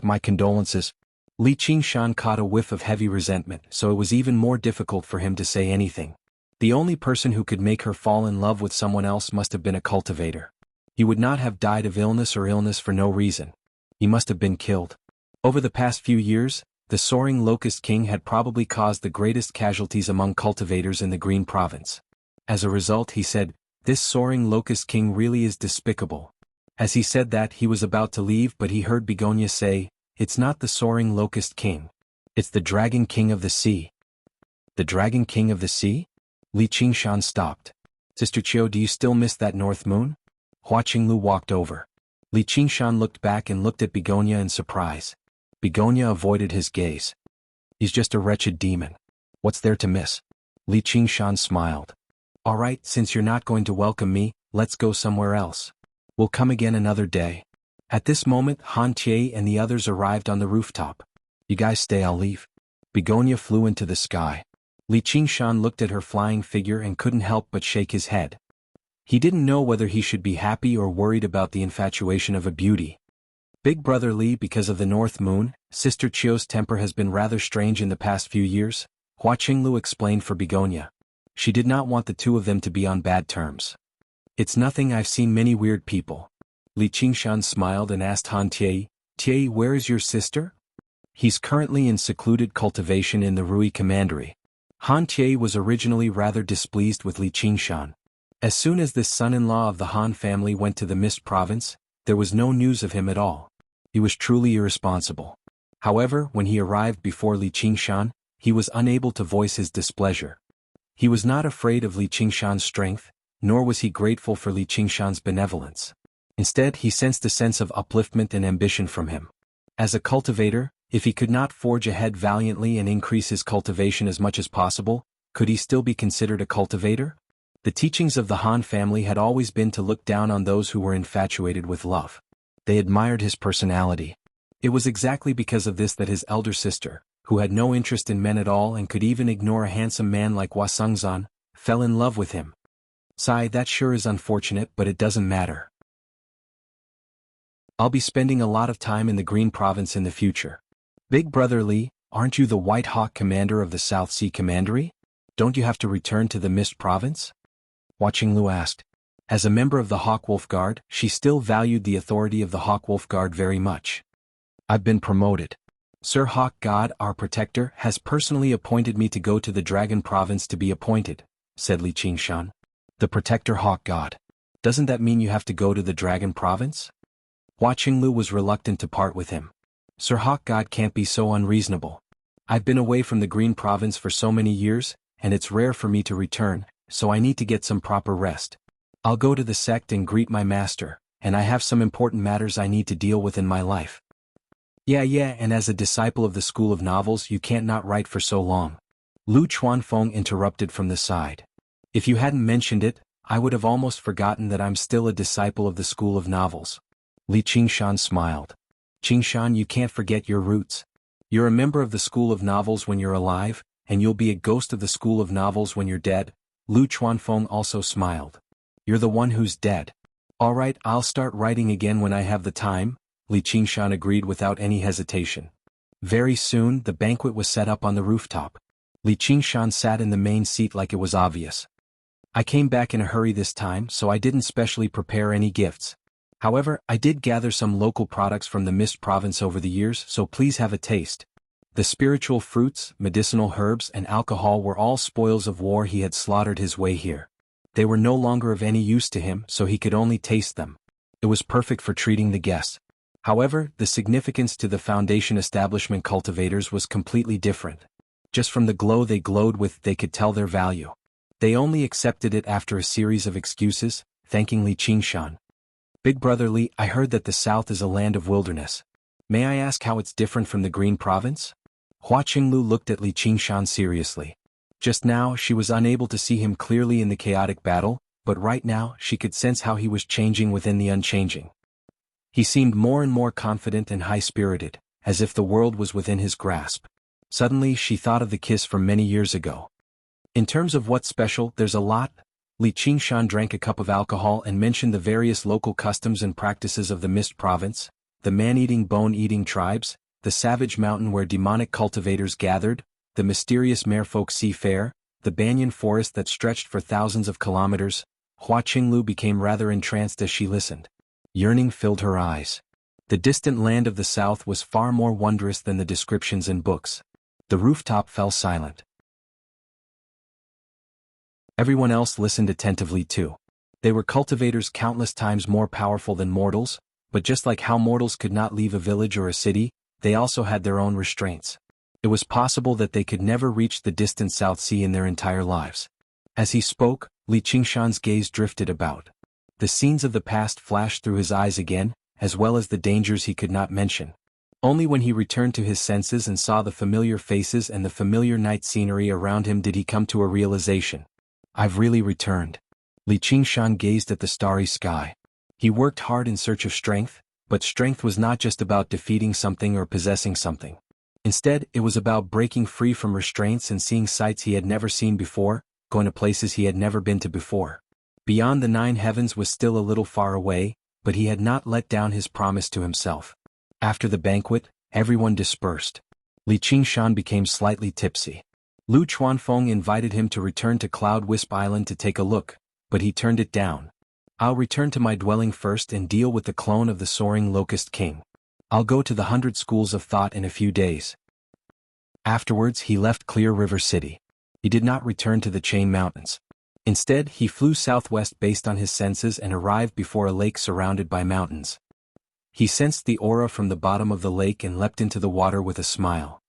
My condolences." Li Qingshan caught a whiff of heavy resentment, so it was even more difficult for him to say anything. The only person who could make her fall in love with someone else must have been a cultivator. He would not have died of illness for no reason. He must have been killed. Over the past few years, the soaring Locust King had probably caused the greatest casualties among cultivators in the Green Province. As a result, he said, "This soaring Locust King really is despicable." As he said that, he was about to leave, but he heard Begonia say, "It's not the soaring Locust King. It's the Dragon King of the Sea." "The Dragon King of the Sea?" Li Qingshan stopped. "Sister Chiu, do you still miss that North Moon?" Hua Qinglu walked over. Li Qingshan looked back and looked at Begonia in surprise. Begonia avoided his gaze. "He's just a wretched demon. What's there to miss?" Li Qingshan smiled. "All right, since you're not going to welcome me, let's go somewhere else. We'll come again another day." At this moment, Han Tie and the others arrived on the rooftop. "You guys stay, I'll leave." Begonia flew into the sky. Li Qingshan looked at her flying figure and couldn't help but shake his head. He didn't know whether he should be happy or worried about the infatuation of a beauty. Big Brother Li, because of the North Moon, Sister Chio's temper has been rather strange in the past few years, Hua Qinglu explained for Begonia. She did not want the two of them to be on bad terms. It's nothing, I've seen many weird people. Li Qingshan smiled and asked Han Tie, Tie, where is your sister? He's currently in secluded cultivation in the Rui Commandery. Han Tie was originally rather displeased with Li Qingshan. As soon as this son-in-law of the Han family went to the Mist Province, there was no news of him at all. He was truly irresponsible. However, when he arrived before Li Qingshan, he was unable to voice his displeasure. He was not afraid of Li Qingshan's strength, nor was he grateful for Li Qingshan's benevolence. Instead, he sensed a sense of upliftment and ambition from him. As a cultivator, if he could not forge ahead valiantly and increase his cultivation as much as possible, could he still be considered a cultivator? The teachings of the Han family had always been to look down on those who were infatuated with love. They admired his personality. It was exactly because of this that his elder sister, who had no interest in men at all and could even ignore a handsome man like Hua Sengzan, fell in love with him. Sigh, that sure is unfortunate, but it doesn't matter. I'll be spending a lot of time in the Green Province in the future. Big Brother Li, aren't you the White Hawk commander of the South Sea Commandery? Don't you have to return to the Mist Province? Hua Qinglu asked. As a member of the Hawkwolf Guard, she still valued the authority of the Hawkwolf Guard very much. I've been promoted. Sir Hawk God, our protector, has personally appointed me to go to the Dragon Province to be appointed, said Li Qingshan. The protector Hawk God. Doesn't that mean you have to go to the Dragon Province? Hua Qinglu was reluctant to part with him. Sir Hawk God can't be so unreasonable. I've been away from the Green Province for so many years, and it's rare for me to return, so I need to get some proper rest. I'll go to the sect and greet my master, and I have some important matters I need to deal with in my life. Yeah, and as a disciple of the School of Novels you can't not write for so long. Lu Chuanfeng interrupted from the side. If you hadn't mentioned it, I would have almost forgotten that I'm still a disciple of the School of Novels. Li Qingshan smiled. Qingshan, you can't forget your roots. You're a member of the School of Novels when you're alive, and you'll be a ghost of the School of Novels when you're dead. Lu Chuanfeng also smiled. You're the one who's dead. All right, I'll start writing again when I have the time, Li Qingshan agreed without any hesitation. Very soon, the banquet was set up on the rooftop. Li Qingshan sat in the main seat like it was obvious. I came back in a hurry this time, so I didn't specially prepare any gifts. However, I did gather some local products from the Mist Province over the years, so please have a taste. The spiritual fruits, medicinal herbs and alcohol were all spoils of war he had slaughtered his way here. They were no longer of any use to him, so he could only taste them. It was perfect for treating the guests. However, the significance to the Foundation establishment cultivators was completely different. Just from the glow they glowed with, they could tell their value. They only accepted it after a series of excuses, thanking Li Qingshan. Big Brother Li, I heard that the South is a land of wilderness. May I ask how it's different from the Green Province? Hua Qinglu looked at Li Qingshan seriously. Just now she was unable to see him clearly in the chaotic battle, but right now she could sense how he was changing within the unchanging. He seemed more and more confident and high-spirited, as if the world was within his grasp. Suddenly she thought of the kiss from many years ago. In terms of what's special, there's a lot. Li Qingshan drank a cup of alcohol and mentioned the various local customs and practices of the Mist Province, the man-eating bone-eating tribes, the savage mountain where demonic cultivators gathered, the mysterious merfolk sea fair, the banyan forest that stretched for thousands of kilometers. Hua Qinglu became rather entranced as she listened. Yearning filled her eyes. The distant land of the south was far more wondrous than the descriptions in books. The rooftop fell silent. Everyone else listened attentively too. They were cultivators countless times more powerful than mortals, but just like how mortals could not leave a village or a city, they also had their own restraints. It was possible that they could never reach the distant South Sea in their entire lives. As he spoke, Li Qingshan's gaze drifted about. The scenes of the past flashed through his eyes again, as well as the dangers he could not mention. Only when he returned to his senses and saw the familiar faces and the familiar night scenery around him did he come to a realization. I've really returned. Li Qingshan gazed at the starry sky. He worked hard in search of strength, but strength was not just about defeating something or possessing something. Instead, it was about breaking free from restraints and seeing sights he had never seen before, going to places he had never been to before. Beyond the 9 heavens was still a little far away, but he had not let down his promise to himself. After the banquet, everyone dispersed. Li Qingshan became slightly tipsy. Lu Chuanfeng invited him to return to Cloud Wisp Island to take a look, but he turned it down. I'll return to my dwelling first and deal with the clone of the soaring Locust King. I'll go to the 100 Schools of Thought in a few days. Afterwards he left Clear River City. He did not return to the Chain Mountains. Instead, he flew southwest based on his senses and arrived before a lake surrounded by mountains. He sensed the aura from the bottom of the lake and leapt into the water with a smile.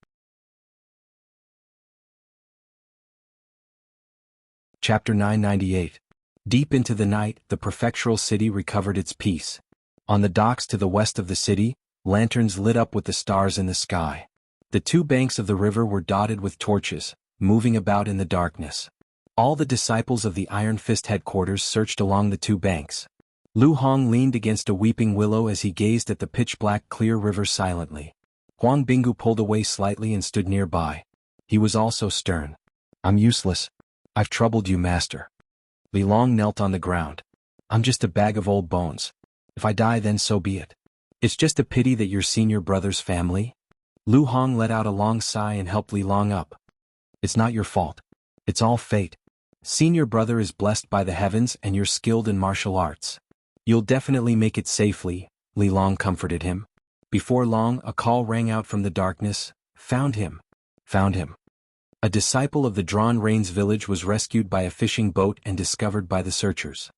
Chapter 998. Deep into the night, the prefectural city recovered its peace. On the docks to the west of the city, lanterns lit up with the stars in the sky. The two banks of the river were dotted with torches, moving about in the darkness. All the disciples of the Iron Fist headquarters searched along the two banks. Lu Hong leaned against a weeping willow as he gazed at the pitch-black clear river silently. Huang Bingu pulled away slightly and stood nearby. He was also stern. I'm useless. I've troubled you, master. Li Long knelt on the ground. I'm just a bag of old bones. If I die, then so be it. It's just a pity that your senior brother's family. Lu Hong let out a long sigh and helped Li Long up. It's not your fault. It's all fate. Senior brother is blessed by the heavens and you're skilled in martial arts. You'll definitely make it safely, Li Long comforted him. Before long, a call rang out from the darkness. Found him. Found him. A disciple of the Drawn Rains village was rescued by a fishing boat and discovered by the searchers.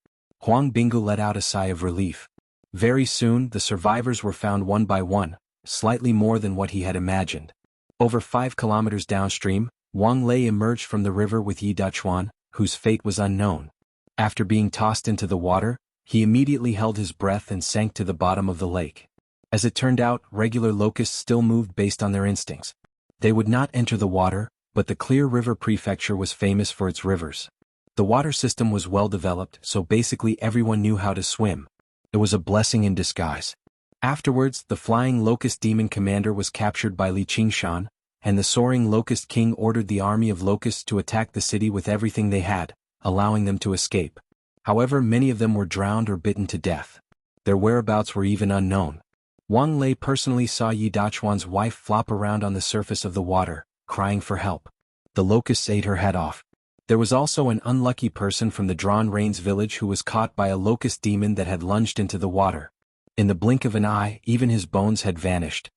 Huang Bingu let out a sigh of relief. Very soon, the survivors were found one by one, slightly more than what he had imagined. Over 5 kilometers downstream, Wang Lei emerged from the river with Yi Dachuan, whose fate was unknown. After being tossed into the water, he immediately held his breath and sank to the bottom of the lake. As it turned out, regular locusts still moved based on their instincts. They would not enter the water, but the Clear River Prefecture was famous for its rivers. The water system was well developed, so basically everyone knew how to swim. It was a blessing in disguise. Afterwards, the flying locust demon commander was captured by Li Qingshan, and the soaring Locust King ordered the army of locusts to attack the city with everything they had, allowing them to escape. However, many of them were drowned or bitten to death. Their whereabouts were even unknown. Wang Lei personally saw Yi Dachuan's wife flop around on the surface of the water, crying for help. The locusts ate her head off. There was also an unlucky person from the Drawn Rains village who was caught by a locust demon that had lunged into the water. In the blink of an eye, even his bones had vanished.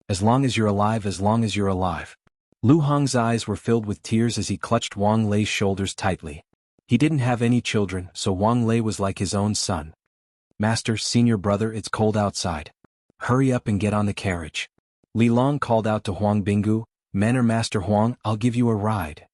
As long as you're alive, as long as you're alive. Lu Hong's eyes were filled with tears as he clutched Wang Lei's shoulders tightly. He didn't have any children, so Wang Lei was like his own son. Master, senior brother, it's cold outside. Hurry up and get on the carriage. Li Long called out to Huang Bingu, Manor Master Huang, I'll give you a ride.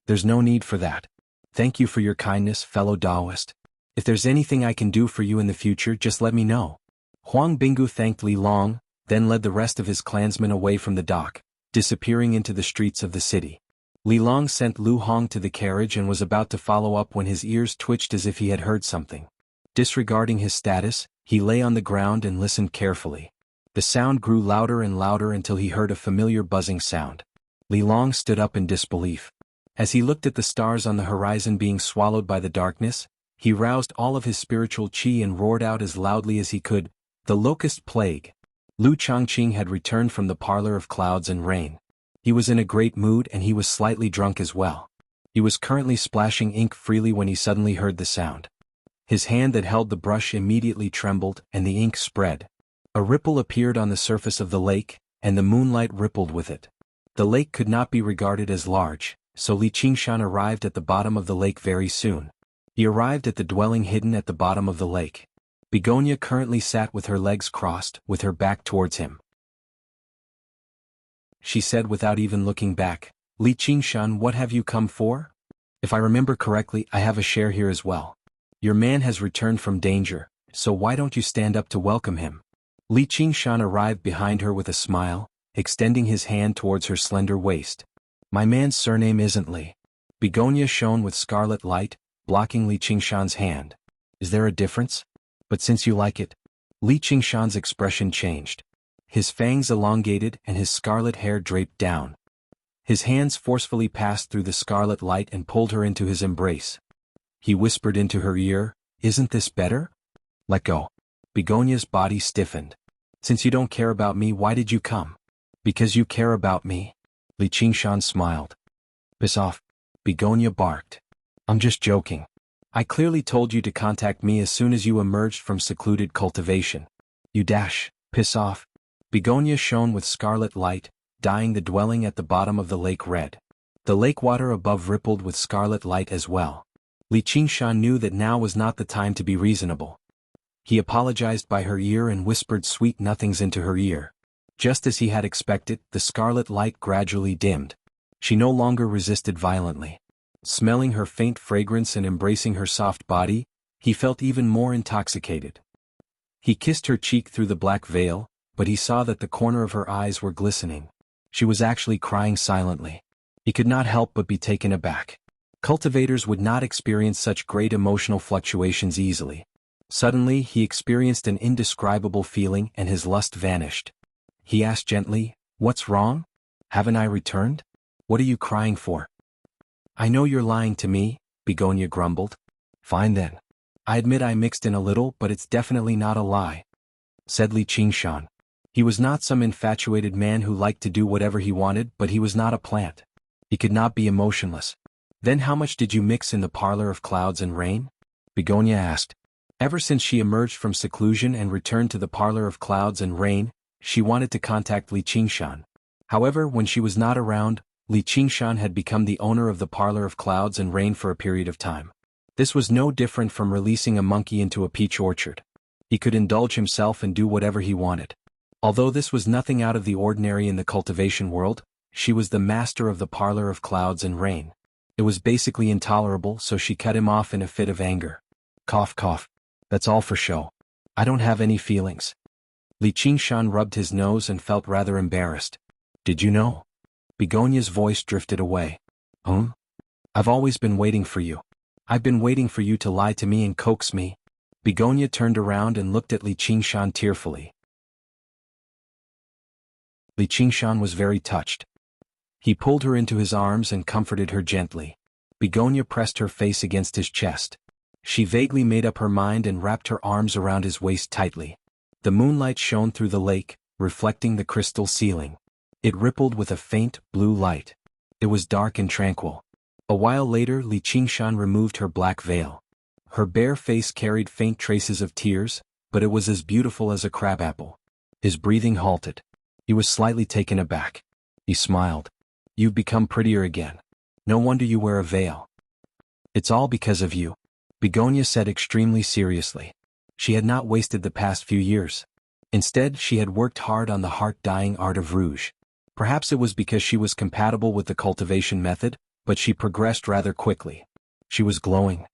There's no need for that. Thank you for your kindness, fellow Taoist. If there's anything I can do for you in the future, just let me know. Huang Bingu thanked Li Long, then led the rest of his clansmen away from the dock, disappearing into the streets of the city. Li Long sent Lu Hong to the carriage and was about to follow up when his ears twitched as if he had heard something. Disregarding his status, he lay on the ground and listened carefully. The sound grew louder and louder until he heard a familiar buzzing sound. Li Long stood up in disbelief. As he looked at the stars on the horizon being swallowed by the darkness, he roused all of his spiritual qi and roared out as loudly as he could, "The locust plague!" Lu Changqing had returned from the parlor of clouds and rain. He was in a great mood and he was slightly drunk as well. He was currently splashing ink freely when he suddenly heard the sound. His hand that held the brush immediately trembled and the ink spread. A ripple appeared on the surface of the lake, and the moonlight rippled with it. The lake could not be regarded as large, so Li Qingshan arrived at the bottom of the lake very soon. He arrived at the dwelling hidden at the bottom of the lake. Begonia currently sat with her legs crossed, with her back towards him. She said without even looking back, Li Qingshan, what have you come for? If I remember correctly, I have a share here as well. Your man has returned from danger, so why don't you stand up to welcome him? Li Qingshan arrived behind her with a smile, extending his hand towards her slender waist. My man's surname isn't Li. Begonia shone with scarlet light, blocking Li Qingshan's hand. Is there a difference? But since you like it. Li Qingshan's expression changed. His fangs elongated and his scarlet hair draped down. His hands forcefully passed through the scarlet light and pulled her into his embrace. He whispered into her ear, "Isn't this better? Let go." Begonia's body stiffened. Since you don't care about me, why did you come? Because you care about me. Li Qingshan smiled. Piss off. Begonia barked. I'm just joking. I clearly told you to contact me as soon as you emerged from secluded cultivation. You dash, piss off. Begonia shone with scarlet light, dyeing the dwelling at the bottom of the lake red. The lake water above rippled with scarlet light as well. Li Qingshan knew that now was not the time to be reasonable. He apologized by her ear and whispered sweet nothings into her ear. Just as he had expected, the scarlet light gradually dimmed. She no longer resisted violently. Smelling her faint fragrance and embracing her soft body, he felt even more intoxicated. He kissed her cheek through the black veil, but he saw that the corner of her eyes were glistening. She was actually crying silently. He could not help but be taken aback. Cultivators would not experience such great emotional fluctuations easily. Suddenly he experienced an indescribable feeling and his lust vanished. He asked gently, "What's wrong? Haven't I returned? What are you crying for?" "I know you're lying to me," Begonia grumbled. "Fine then. I admit I mixed in a little, but it's definitely not a lie," said Li Qingshan. He was not some infatuated man who liked to do whatever he wanted, but he was not a plant. He could not be emotionless. "Then how much did you mix in the parlor of clouds and rain?" Begonia asked. Ever since she emerged from seclusion and returned to the parlor of clouds and rain, she wanted to contact Li Qingshan. However, when she was not around, Li Qingshan had become the owner of the parlor of clouds and rain for a period of time. This was no different from releasing a monkey into a peach orchard. He could indulge himself and do whatever he wanted. Although this was nothing out of the ordinary in the cultivation world, she was the master of the parlor of clouds and rain. It was basically intolerable, so she cut him off in a fit of anger. Cough cough. That's all for show. I don't have any feelings. Li Qingshan rubbed his nose and felt rather embarrassed. Did you know? Begonia's voice drifted away. I've always been waiting for you. I've been waiting for you to lie to me and coax me. Begonia turned around and looked at Li Qingshan tearfully. Li Qingshan was very touched. He pulled her into his arms and comforted her gently. Begonia pressed her face against his chest. She vaguely made up her mind and wrapped her arms around his waist tightly. The moonlight shone through the lake, reflecting the crystal ceiling. It rippled with a faint, blue light. It was dark and tranquil. A while later, Li Qingshan removed her black veil. Her bare face carried faint traces of tears, but it was as beautiful as a crabapple. His breathing halted. He was slightly taken aback. He smiled. You've become prettier again. No wonder you wear a veil. It's all because of you, Begonia said extremely seriously. She had not wasted the past few years. Instead, she had worked hard on the heart-dyeing art of rouge. Perhaps it was because she was compatible with the cultivation method, but she progressed rather quickly. She was glowing.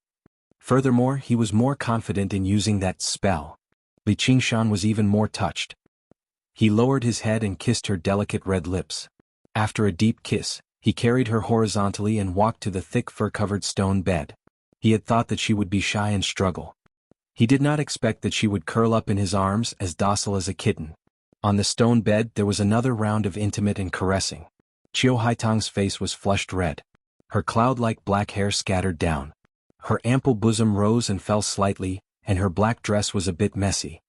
Furthermore, he was more confident in using that spell. Li Qingshan was even more touched. He lowered his head and kissed her delicate red lips. After a deep kiss, he carried her horizontally and walked to the thick fur-covered stone bed. He had thought that she would be shy and struggle. He did not expect that she would curl up in his arms as docile as a kitten. On the stone bed there was another round of intimate and caressing. Qiu Haitang's face was flushed red. Her cloud-like black hair scattered down. Her ample bosom rose and fell slightly, and her black dress was a bit messy.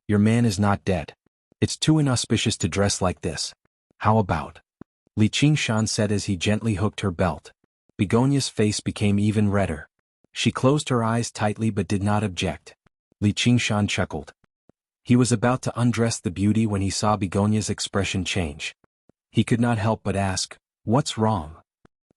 Your man is not dead. It's too inauspicious to dress like this. How about? Li Qingshan said as he gently hooked her belt. Begonia's face became even redder. She closed her eyes tightly but did not object. Li Qingshan chuckled. He was about to undress the beauty when he saw Begonia's expression change. He could not help but ask, "What's wrong?"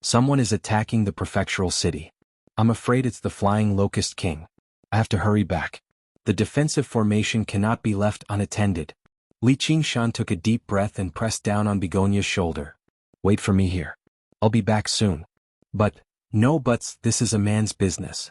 "Someone is attacking the prefectural city. I'm afraid it's the Flying Locust King. I have to hurry back. The defensive formation cannot be left unattended." Li Qingshan took a deep breath and pressed down on Begonia's shoulder. "Wait for me here. I'll be back soon." "But, no buts, this is a man's business."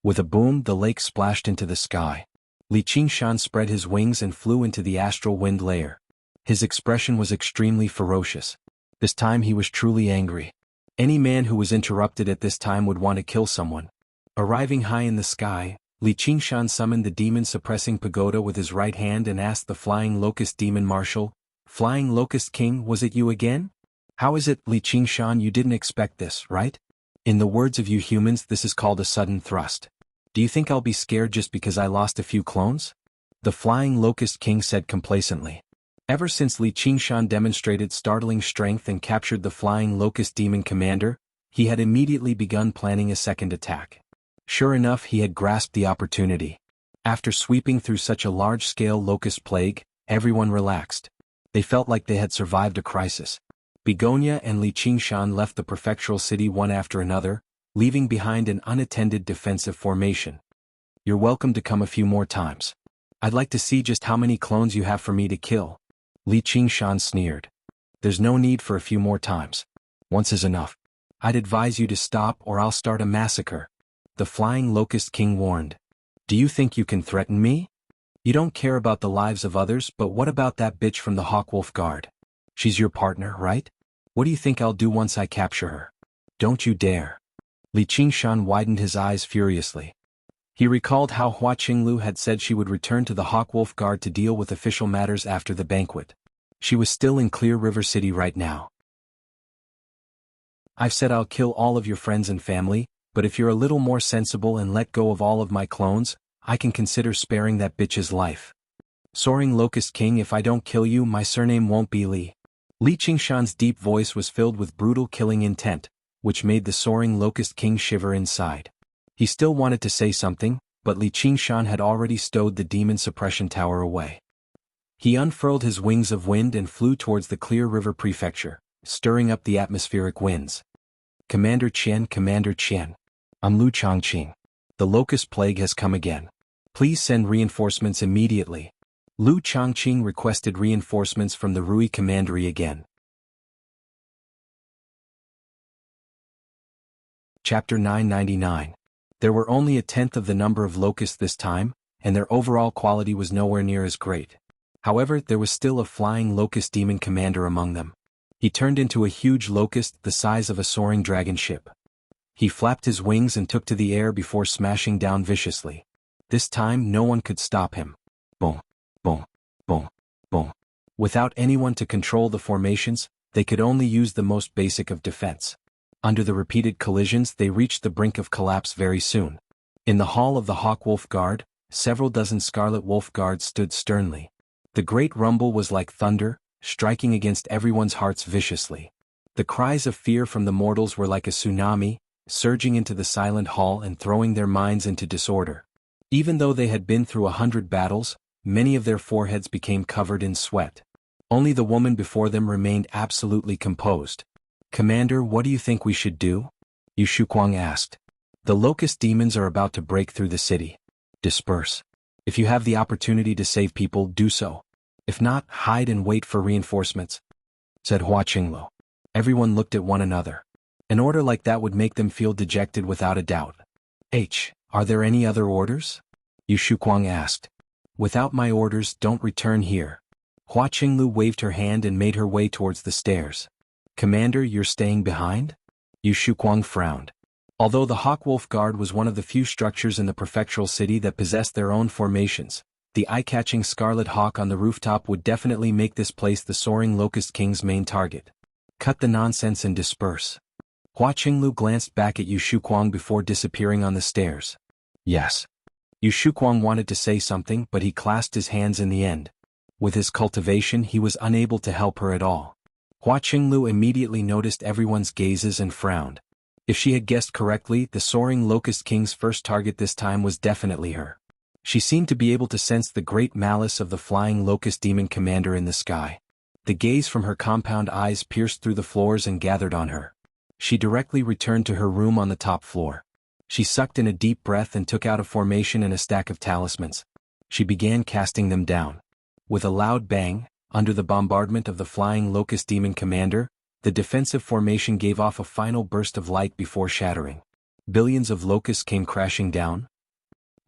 With a boom, the lake splashed into the sky. Li Qingshan spread his wings and flew into the astral wind layer. His expression was extremely ferocious. This time he was truly angry. Any man who was interrupted at this time would want to kill someone. Arriving high in the sky, Li Qingshan summoned the demon-suppressing pagoda with his right hand and asked the Flying Locust Demon Marshal, "Flying Locust King, was it you again? How is it, Li Qingshan, you didn't expect this, right? In the words of you humans, this is called a sudden thrust. Do you think I'll be scared just because I lost a few clones?" The Flying Locust King said complacently. Ever since Li Qingshan demonstrated startling strength and captured the Flying Locust Demon Commander, he had immediately begun planning a second attack. Sure enough, he had grasped the opportunity. After sweeping through such a large-scale locust plague, everyone relaxed. They felt like they had survived a crisis. Begonia and Li Qingshan left the prefectural city one after another, leaving behind an unattended defensive formation. You're welcome to come a few more times. I'd like to see just how many clones you have for me to kill. Li Qingshan sneered. There's no need for a few more times. Once is enough. I'd advise you to stop or I'll start a massacre. The Flying Locust King warned. Do you think you can threaten me? You don't care about the lives of others, but what about that bitch from the Hawkwolf Guard? She's your partner, right? What do you think I'll do once I capture her? Don't you dare. Li Qingshan widened his eyes furiously. He recalled how Hua Qinglu had said she would return to the Hawkwolf Guard to deal with official matters after the banquet. She was still in Clear River City right now. I've said I'll kill all of your friends and family, but if you're a little more sensible and let go of all of my clones, I can consider sparing that bitch's life. Soaring Locust King, if I don't kill you, my surname won't be Li. Li Qingshan's deep voice was filled with brutal killing intent, which made the Soaring Locust King shiver inside. He still wanted to say something, but Li Qingshan had already stowed the demon suppression tower away. He unfurled his wings of wind and flew towards the Clear River Prefecture, stirring up the atmospheric winds. Commander Qian. I'm Lu Chongqing. The locust plague has come again. Please send reinforcements immediately. Lu Chongqing requested reinforcements from the Rui Commandery again. Chapter 999. There were only a tenth of the number of locusts this time, and their overall quality was nowhere near as great. However, there was still a flying locust demon commander among them. He turned into a huge locust the size of a soaring dragon ship. He flapped his wings and took to the air before smashing down viciously. This time no one could stop him. Boom, boom, boom, boom. Without anyone to control the formations, they could only use the most basic of defense. Under the repeated collisions, they reached the brink of collapse very soon. In the hall of the Hawkwolf Guard, several dozen Scarlet Wolf Guards stood sternly. The great rumble was like thunder, striking against everyone's hearts viciously. The cries of fear from the mortals were like a tsunami, surging into the silent hall and throwing their minds into disorder. Even though they had been through 100 battles, many of their foreheads became covered in sweat. Only the woman before them remained absolutely composed. Commander, what do you think we should do? Yu Shuquang asked. The locust demons are about to break through the city. Disperse. If you have the opportunity to save people, do so. If not, hide and wait for reinforcements, said Hua Qinglu. Everyone looked at one another. An order like that would make them feel dejected without a doubt. Are there any other orders? Yu Shuquang asked. Without my orders, don't return here. Hua Qinglu waved her hand and made her way towards the stairs. Commander, you're staying behind? Yu Shuquang frowned. Although the Hawkwolf Guard was one of the few structures in the prefectural city that possessed their own formations, the eye-catching Scarlet Hawk on the rooftop would definitely make this place the Soaring Locust King's main target. Cut the nonsense and disperse. Hua Qinglu glanced back at Yu Shuquang before disappearing on the stairs. Yes. Yu Shuquang wanted to say something, but he clasped his hands in the end. With his cultivation, he was unable to help her at all. Hua Qinglu immediately noticed everyone's gazes and frowned. If she had guessed correctly, the Soaring Locust King's first target this time was definitely her. She seemed to be able to sense the great malice of the Flying Locust Demon Commander in the sky. The gaze from her compound eyes pierced through the floors and gathered on her. She directly returned to her room on the top floor. She sucked in a deep breath and took out a formation and a stack of talismans. She began casting them down. With a loud bang, under the bombardment of the Flying Locust Demon Commander, the defensive formation gave off a final burst of light before shattering. Billions of locusts came crashing down.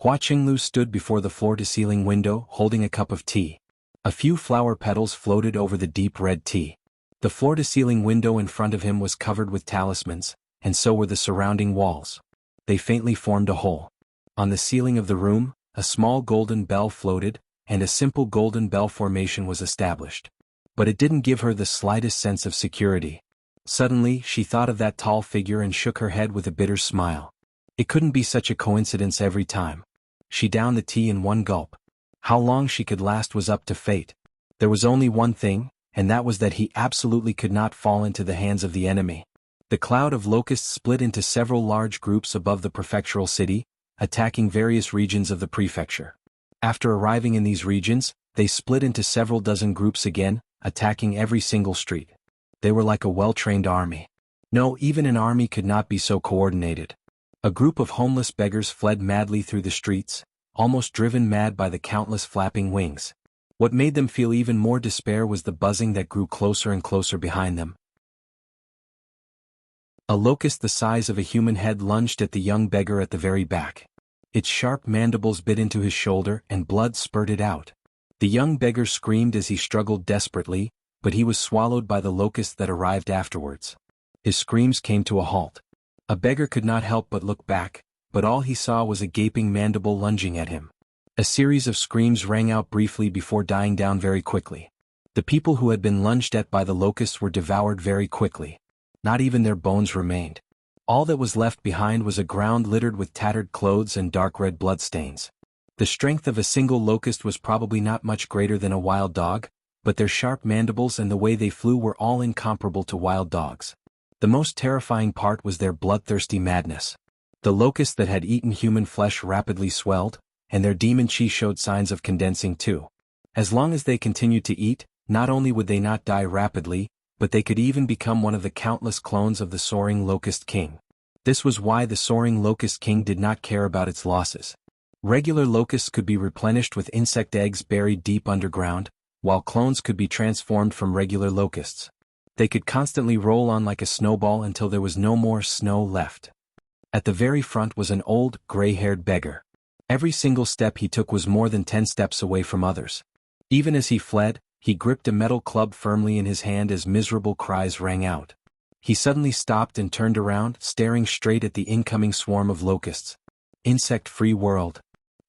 Hua Qinglu stood before the floor-to-ceiling window, holding a cup of tea. A few flower petals floated over the deep red tea. The floor-to-ceiling window in front of him was covered with talismans, and so were the surrounding walls. They faintly formed a hole. On the ceiling of the room, a small golden bell floated, and a simple golden bell formation was established. But it didn't give her the slightest sense of security. Suddenly, she thought of that tall figure and shook her head with a bitter smile. It couldn't be such a coincidence every time. She downed the tea in one gulp. How long she could last was up to fate. There was only one thing, and that was that he absolutely could not fall into the hands of the enemy. The cloud of locusts split into several large groups above the prefectural city, attacking various regions of the prefecture. After arriving in these regions, they split into several dozen groups again, attacking every single street. They were like a well-trained army. No, even an army could not be so coordinated. A group of homeless beggars fled madly through the streets, almost driven mad by the countless flapping wings. What made them feel even more despair was the buzzing that grew closer and closer behind them. A locust the size of a human head lunged at the young beggar at the very back. Its sharp mandibles bit into his shoulder and blood spurted out. The young beggar screamed as he struggled desperately, but he was swallowed by the locust that arrived afterwards. His screams came to a halt. A beggar could not help but look back, but all he saw was a gaping mandible lunging at him. A series of screams rang out briefly before dying down very quickly. The people who had been lunged at by the locusts were devoured very quickly. Not even their bones remained. All that was left behind was a ground littered with tattered clothes and dark red bloodstains. The strength of a single locust was probably not much greater than a wild dog, but their sharp mandibles and the way they flew were all incomparable to wild dogs. The most terrifying part was their bloodthirsty madness. The locusts that had eaten human flesh rapidly swelled, and their demon chi showed signs of condensing too. As long as they continued to eat, not only would they not die rapidly, but they could even become one of the countless clones of the soaring locust king. This was why the soaring locust king did not care about its losses. Regular locusts could be replenished with insect eggs buried deep underground, while clones could be transformed from regular locusts. They could constantly roll on like a snowball until there was no more snow left. At the very front was an old, gray-haired beggar. Every single step he took was more than 10 steps away from others. Even as he fled, he gripped a metal club firmly in his hand as miserable cries rang out. He suddenly stopped and turned around, staring straight at the incoming swarm of locusts. Insect-free world.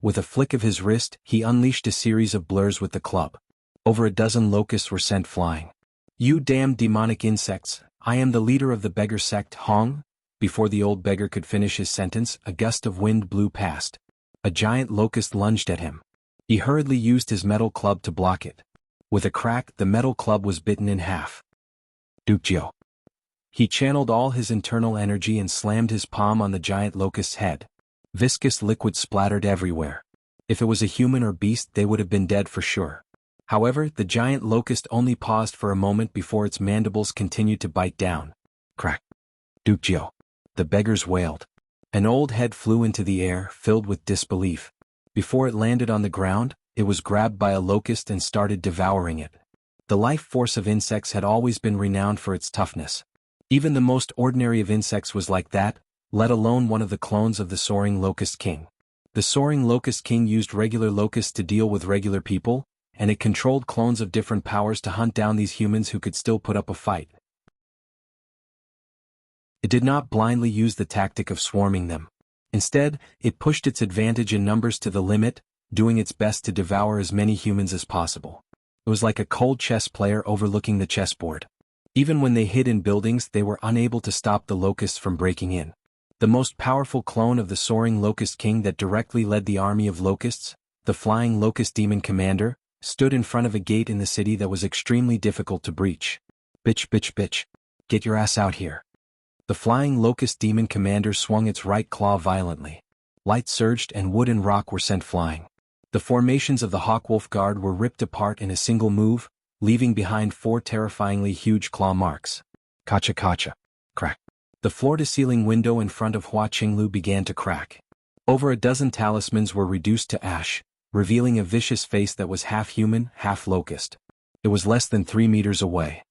With a flick of his wrist, he unleashed a series of blurs with the club. Over a dozen locusts were sent flying. "You damned demonic insects, I am the leader of the beggar sect, Hong." Before the old beggar could finish his sentence, a gust of wind blew past. A giant locust lunged at him. He hurriedly used his metal club to block it. With a crack, the metal club was bitten in half. Wuxia. He channeled all his internal energy and slammed his palm on the giant locust's head. Viscous liquid splattered everywhere. If it was a human or beast, they would have been dead for sure. However, the giant locust only paused for a moment before its mandibles continued to bite down. Crack. Wuxia. The beggars wailed. An old head flew into the air, filled with disbelief. Before it landed on the ground, it was grabbed by a locust and started devouring it. The life force of insects had always been renowned for its toughness. Even the most ordinary of insects was like that, let alone one of the clones of the soaring locust king. The soaring locust king used regular locusts to deal with regular people, and it controlled clones of different powers to hunt down these humans who could still put up a fight. It did not blindly use the tactic of swarming them. Instead, it pushed its advantage in numbers to the limit, doing its best to devour as many humans as possible. It was like a cold chess player overlooking the chessboard. Even when they hid in buildings, they were unable to stop the locusts from breaking in. The most powerful clone of the soaring locust king that directly led the army of locusts, the flying locust demon commander, stood in front of a gate in the city that was extremely difficult to breach. Bitch, bitch, bitch. Get your ass out here. The flying locust demon commander swung its right claw violently. Light surged and wood and rock were sent flying. The formations of the Hawkwolf Guard were ripped apart in a single move, leaving behind 4 terrifyingly huge claw marks. Kacha kacha. Crack. The floor-to-ceiling window in front of Hua Qinglu began to crack. Over a dozen talismans were reduced to ash, revealing a vicious face that was half human, half locust. It was less than 3 meters away.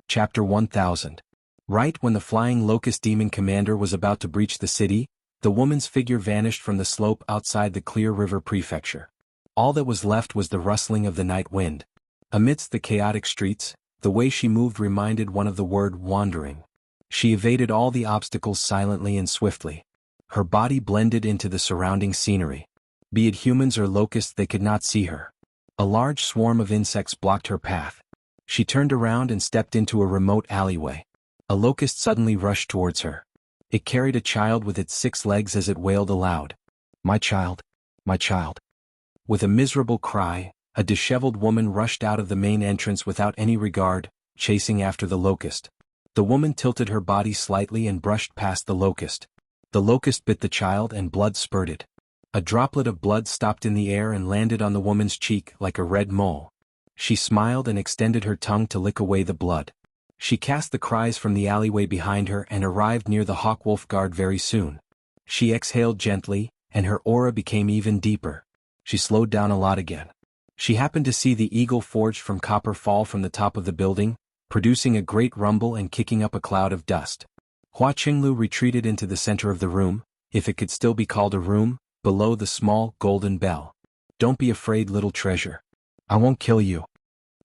Chapter 1000. Right when the flying locust demon commander was about to breach the city, the woman's figure vanished from the slope outside the Clear River Prefecture. All that was left was the rustling of the night wind. Amidst the chaotic streets, the way she moved reminded one of the word wandering. She evaded all the obstacles silently and swiftly. Her body blended into the surrounding scenery. Be it humans or locusts, they could not see her. A large swarm of insects blocked her path. She turned around and stepped into a remote alleyway. A locust suddenly rushed towards her. It carried a child with its 6 legs as it wailed aloud. My child. My child. With a miserable cry, a disheveled woman rushed out of the main entrance without any regard, chasing after the locust. The woman tilted her body slightly and brushed past the locust. The locust bit the child and blood spurted. A droplet of blood stopped in the air and landed on the woman's cheek like a red mole. She smiled and extended her tongue to lick away the blood. She cast the cries from the alleyway behind her and arrived near the Hawkwolf guard very soon. She exhaled gently, and her aura became even deeper. She slowed down a lot again. She happened to see the eagle forged from copper fall from the top of the building, producing a great rumble and kicking up a cloud of dust. Hua Qinglu retreated into the center of the room, if it could still be called a room, below the small, golden bell. Don't be afraid, little treasure. I won't kill you.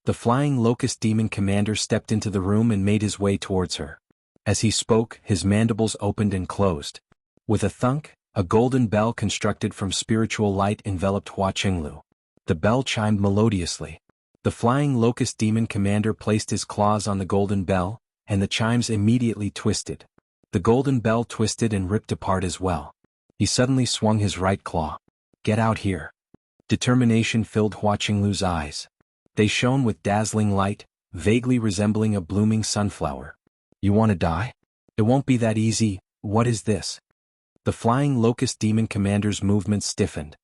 The flying locust demon commander stepped into the room and made his way towards her. As he spoke, his mandibles opened and closed. With a thunk, a golden bell constructed from spiritual light enveloped Hua Qinglu. The bell chimed melodiously. The flying locust demon commander placed his claws on the golden bell, and the chimes immediately twisted. The golden bell twisted and ripped apart as well. He suddenly swung his right claw. Get out here. Determination filled Hua Qinglu's eyes. They shone with dazzling light, vaguely resembling a blooming sunflower. You want to die? It won't be that easy. What is this? The flying locust demon commander's movements stiffened.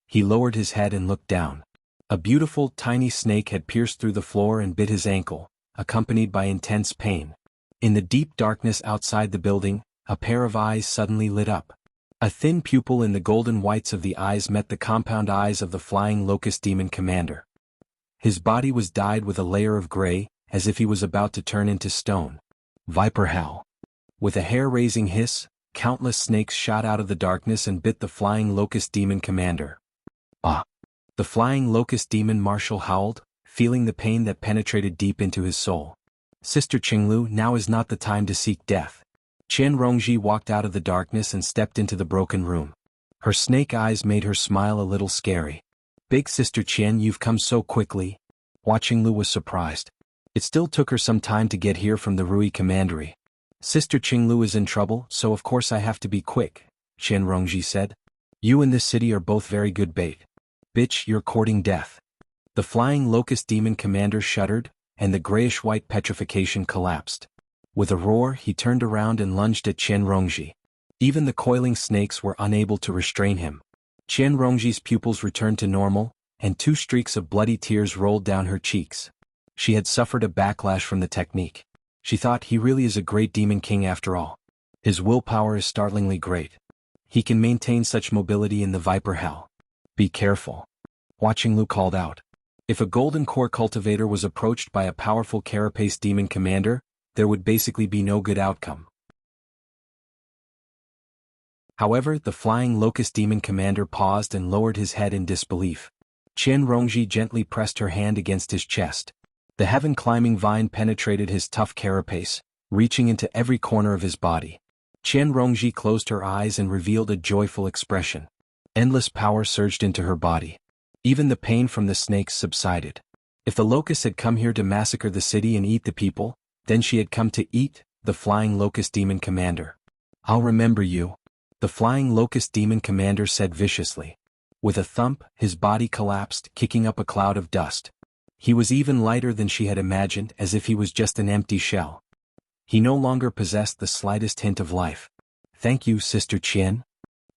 He lowered his head and looked down. A beautiful, tiny snake had pierced through the floor and bit his ankle, accompanied by intense pain. In the deep darkness outside the building, a pair of eyes suddenly lit up. A thin pupil in the golden whites of the eyes met the compound eyes of the flying locust demon commander. His body was dyed with a layer of gray, as if he was about to turn into stone. Viper hell. With a hair-raising hiss, countless snakes shot out of the darkness and bit the flying locust demon commander. Ah! The flying locust demon marshal howled, feeling the pain that penetrated deep into his soul. Sister Qinglu, now is not the time to seek death. Qian Rongji walked out of the darkness and stepped into the broken room. Her snake eyes made her smile a little scary. Big Sister Qian, you've come so quickly. Hua Qinglu was surprised. It still took her some time to get here from the Rui Commandery. Sister Qinglu is in trouble, so of course I have to be quick, Qian Rongji said. You and this city are both very good bait. Bitch, you're courting death. The flying locust demon commander shuddered, and the grayish-white petrification collapsed. With a roar, he turned around and lunged at Qian Rongji. Even the coiling snakes were unable to restrain him. Qian Rongji's pupils returned to normal, and 2 streaks of bloody tears rolled down her cheeks. She had suffered a backlash from the technique. She thought, he really is a great demon king after all. His willpower is startlingly great. He can maintain such mobility in the viper hell. Be careful. Hua Qinglu called out. If a golden core cultivator was approached by a powerful carapace demon commander, there would basically be no good outcome. However, the flying locust demon commander paused and lowered his head in disbelief. Qian Rongji gently pressed her hand against his chest. The heaven-climbing vine penetrated his tough carapace, reaching into every corner of his body. Qian Rongji closed her eyes and revealed a joyful expression. Endless power surged into her body. Even the pain from the snakes subsided. If the locust had come here to massacre the city and eat the people, then she had come to eat the flying locust demon commander. I'll remember you. The flying locust demon commander said viciously. With a thump, his body collapsed, kicking up a cloud of dust. He was even lighter than she had imagined, as if he was just an empty shell. He no longer possessed the slightest hint of life. Thank you, Sister Qian.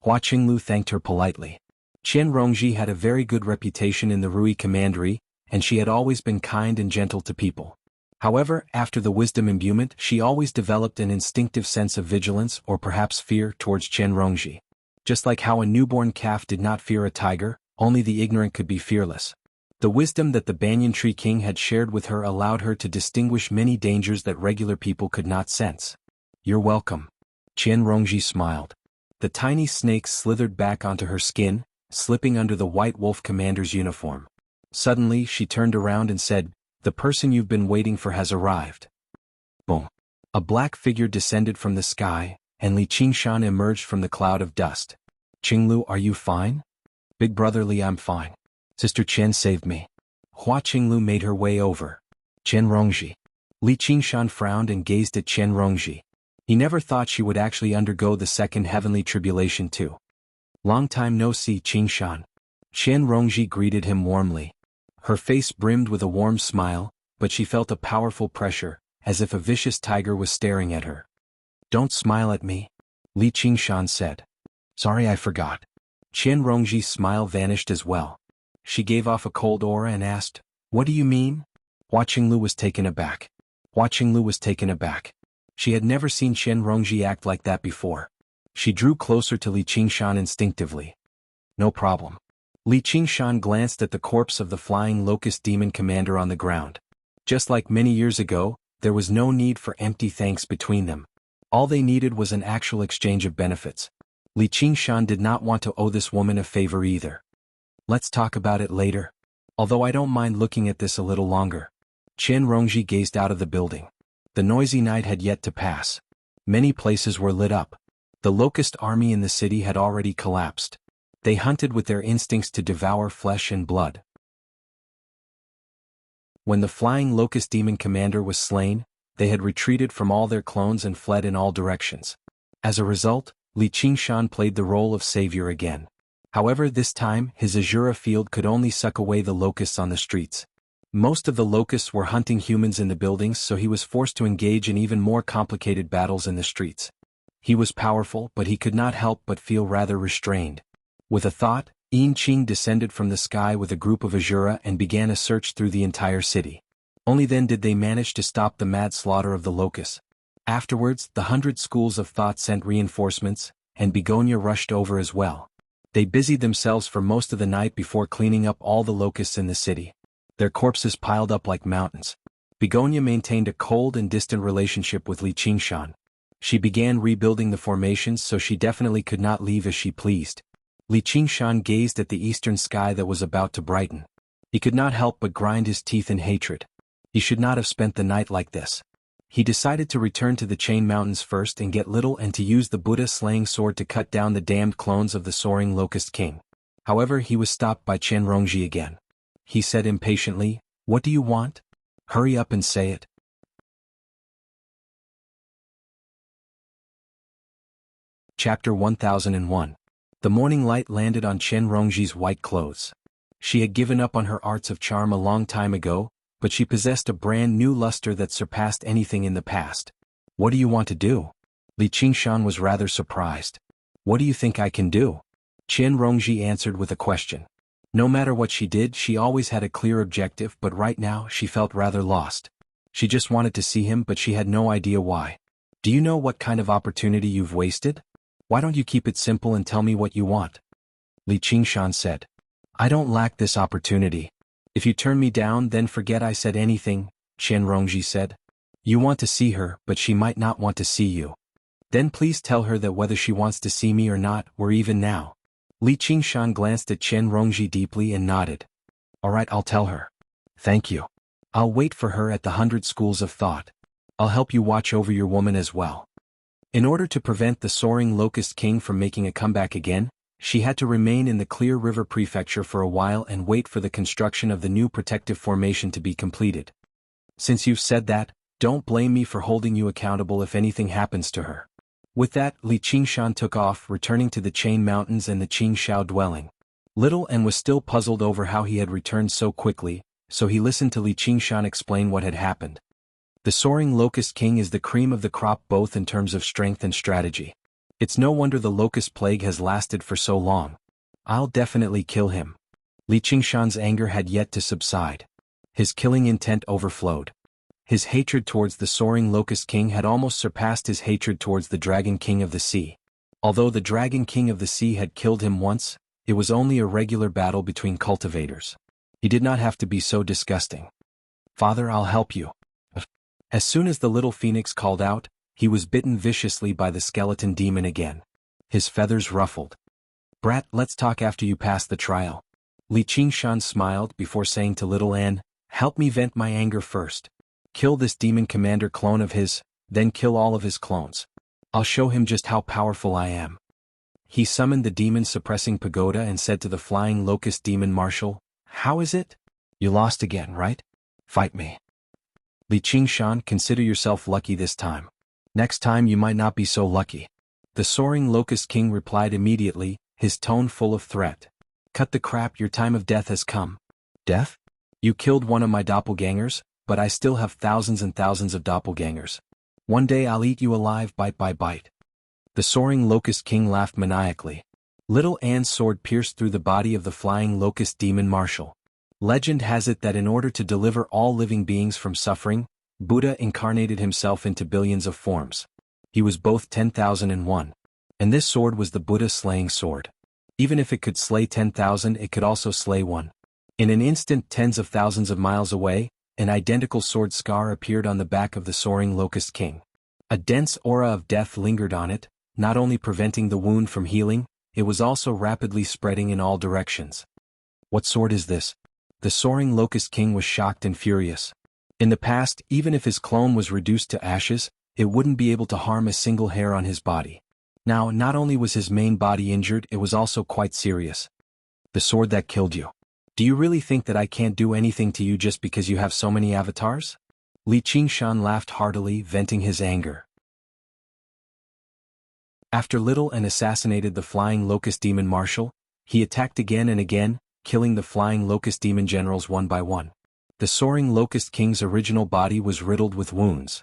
Hua Qinglu thanked her politely. Qian Rongji had a very good reputation in the Rui Commandery, and she had always been kind and gentle to people. However, after the wisdom imbuement, she always developed an instinctive sense of vigilance or perhaps fear towards Qian Rongji. Just like how a newborn calf did not fear a tiger, only the ignorant could be fearless. The wisdom that the Banyan Tree King had shared with her allowed her to distinguish many dangers that regular people could not sense. You're welcome. Qian Rongji smiled. The tiny snake slithered back onto her skin, slipping under the White Wolf Commander's uniform. Suddenly, she turned around and said, "The person you've been waiting for has arrived." Boom. A black figure descended from the sky, and Li Qingshan emerged from the cloud of dust. Qinglu, are you fine? Big brother Li, I'm fine. Sister Qian saved me. Hua Qinglu made her way over. Qian Rongji. Li Qingshan frowned and gazed at Qian Rongji. He never thought she would actually undergo the second heavenly tribulation too. Long time no see, Qingshan. Qian Rongji greeted him warmly. Her face brimmed with a warm smile, but she felt a powerful pressure, as if a vicious tiger was staring at her. Don't smile at me, Li Qingshan said. Sorry, I forgot. Qian Rongji's smile vanished as well. She gave off a cold aura and asked, What do you mean? Hua Qinglu was taken aback. She had never seen Qian Rongji act like that before. She drew closer to Li Qingshan instinctively. No problem. Li Qingshan glanced at the corpse of the flying locust demon commander on the ground. Just like many years ago, there was no need for empty thanks between them. All they needed was an actual exchange of benefits. Li Qingshan did not want to owe this woman a favor either. Let's talk about it later. Although I don't mind looking at this a little longer. Qian Rongji gazed out of the building. The noisy night had yet to pass. Many places were lit up. The locust army in the city had already collapsed. They hunted with their instincts to devour flesh and blood. When the flying locust demon commander was slain, they had retreated from all their clones and fled in all directions. As a result, Li Qingshan played the role of savior again. However, this time, his Azura field could only suck away the locusts on the streets. Most of the locusts were hunting humans in the buildings, so he was forced to engage in even more complicated battles in the streets. He was powerful, but he could not help but feel rather restrained. With a thought, Yin Qing descended from the sky with a group of Azura and began a search through the entire city. Only then did they manage to stop the mad slaughter of the locusts. Afterwards, the 100 schools of thought sent reinforcements, and Begonia rushed over as well. They busied themselves for most of the night before cleaning up all the locusts in the city. Their corpses piled up like mountains. Begonia maintained a cold and distant relationship with Li Qingshan. She began rebuilding the formations, so she definitely could not leave as she pleased. Li Qingshan gazed at the eastern sky that was about to brighten. He could not help but grind his teeth in hatred. He should not have spent the night like this. He decided to return to the Chain Mountains first and get little and to use the Buddha-slaying sword to cut down the damned clones of the soaring Locust King. However, he was stopped by Qian Rongji again. He said impatiently, What do you want? Hurry up and say it. Chapter 1001. The morning light landed on Qian Rongji's white clothes. She had given up on her arts of charm a long time ago, but she possessed a brand new luster that surpassed anything in the past. What do you want to do? Li Qingshan was rather surprised. What do you think I can do? Qian Rongji answered with a question. No matter what she did, she always had a clear objective, but right now she felt rather lost. She just wanted to see him, but she had no idea why. Do you know what kind of opportunity you've wasted? Why don't you keep it simple and tell me what you want? Li Qingshan said. I don't lack this opportunity. If you turn me down, then forget I said anything, Qian Rongji said. You want to see her, but she might not want to see you. Then please tell her that whether she wants to see me or not, we're even now. Li Qingshan glanced at Qian Rongji deeply and nodded. All right, I'll tell her. Thank you. I'll wait for her at the 100 schools of thought. I'll help you watch over your woman as well. In order to prevent the soaring Locust King from making a comeback again, she had to remain in the Clear River Prefecture for a while and wait for the construction of the new protective formation to be completed. Since you've said that, don't blame me for holding you accountable if anything happens to her. With that, Li Qingshan took off, returning to the Chain Mountains and the Qingxiao dwelling. Little N was still puzzled over how he had returned so quickly, so he listened to Li Qingshan explain what had happened. The soaring Locust King is the cream of the crop both in terms of strength and strategy. It's no wonder the locust plague has lasted for so long. I'll definitely kill him. Li Qingshan's anger had yet to subside. His killing intent overflowed. His hatred towards the soaring Locust King had almost surpassed his hatred towards the Dragon King of the Sea. Although the Dragon King of the Sea had killed him once, it was only a regular battle between cultivators. He did not have to be so disgusting. Father, I'll help you. As soon as the little phoenix called out, he was bitten viciously by the skeleton demon again. His feathers ruffled. Brat, let's talk after you pass the trial. Li Qingshan smiled before saying to little Anne, help me vent my anger first. Kill this demon commander clone of his, then kill all of his clones. I'll show him just how powerful I am. He summoned the demon-suppressing pagoda and said to the flying locust demon marshal, how is it? You lost again, right? Fight me. Li Qingshan, consider yourself lucky this time. Next time you might not be so lucky. The soaring Locust King replied immediately, his tone full of threat. Cut the crap, your time of death has come. Death? You killed one of my doppelgangers, but I still have thousands and thousands of doppelgangers. One day I'll eat you alive bite by bite. The soaring Locust King laughed maniacally. Little Anne's sword pierced through the body of the flying Locust Demon Marshal. Legend has it that in order to deliver all living beings from suffering, Buddha incarnated himself into billions of forms. He was both 10,001. And this sword was the Buddha-slaying sword. Even if it could slay 10,000, it could also slay one. In an instant, tens of thousands of miles away, an identical sword scar appeared on the back of the soaring Locust King. A dense aura of death lingered on it, not only preventing the wound from healing, it was also rapidly spreading in all directions. What sword is this? The soaring Locust King was shocked and furious. In the past, even if his clone was reduced to ashes, it wouldn't be able to harm a single hair on his body. Now, not only was his main body injured, it was also quite serious. The sword that killed you. Do you really think that I can't do anything to you just because you have so many avatars? Li Qingshan laughed heartily, venting his anger. After Little An assassinated the flying Locust Demon Marshal, he attacked again and again, killing the flying Locust Demon generals one by one. The soaring Locust King's original body was riddled with wounds.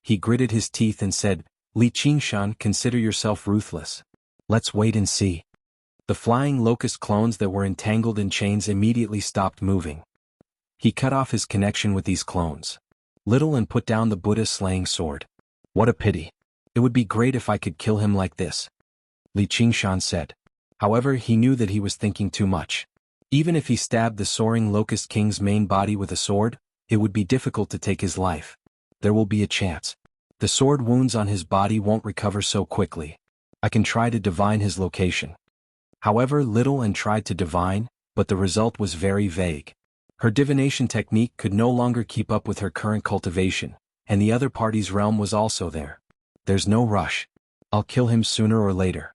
He gritted his teeth and said, Li Qingshan, consider yourself ruthless. Let's wait and see. The flying Locust clones that were entangled in chains immediately stopped moving. He cut off his connection with these clones. Little An put down the Buddha-slaying sword. What a pity. It would be great if I could kill him like this, Li Qingshan said. However, he knew that he was thinking too much. Even if he stabbed the soaring Locust King's main body with a sword, it would be difficult to take his life. There will be a chance. The sword wounds on his body won't recover so quickly. I can try to divine his location. However, Little An tried to divine, but the result was very vague. Her divination technique could no longer keep up with her current cultivation, and the other party's realm was also there. There's no rush. I'll kill him sooner or later.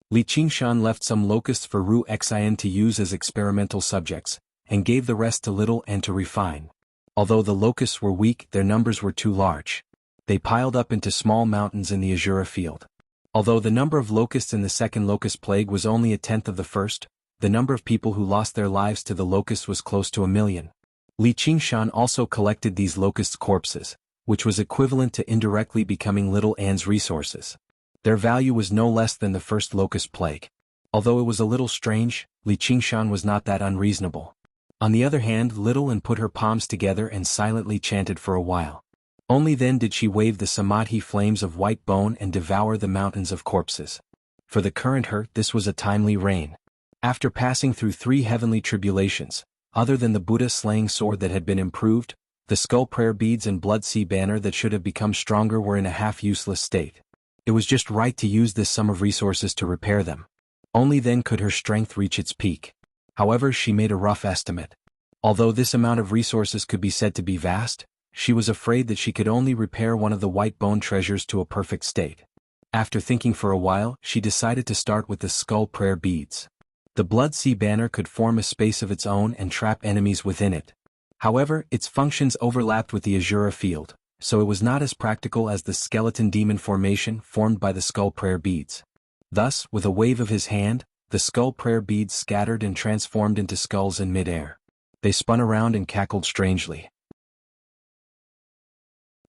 Li Qingshan left some locusts for Ru Xian to use as experimental subjects, and gave the rest to Little An to refine. Although the locusts were weak, their numbers were too large. They piled up into small mountains in the Azura field. Although the number of locusts in the second locust plague was only a tenth of the first, the number of people who lost their lives to the locusts was close to 1 million. Li Qingshan also collected these locusts' corpses, which was equivalent to indirectly becoming Little An's resources. Their value was no less than the first locust plague. Although it was a little strange, Li Qingshan was not that unreasonable. On the other hand, Little An put her palms together and silently chanted for a while. Only then did she wave the samadhi flames of white bone and devour the mountains of corpses. For the current her, this was a timely rain. After passing through 3 heavenly tribulations, other than the Buddha-slaying sword that had been improved, the skull prayer beads and blood sea banner that should have become stronger were in a half-useless state. It was just right to use this sum of resources to repair them. Only then could her strength reach its peak. However, she made a rough estimate. Although this amount of resources could be said to be vast, she was afraid that she could only repair one of the white bone treasures to a perfect state. After thinking for a while, she decided to start with the skull prayer beads. The blood sea banner could form a space of its own and trap enemies within it. However, its functions overlapped with the Azura field, so it was not as practical as the skeleton demon formation formed by the skull prayer beads. Thus, with a wave of his hand, the skull prayer beads scattered and transformed into skulls in mid-air. They spun around and cackled strangely.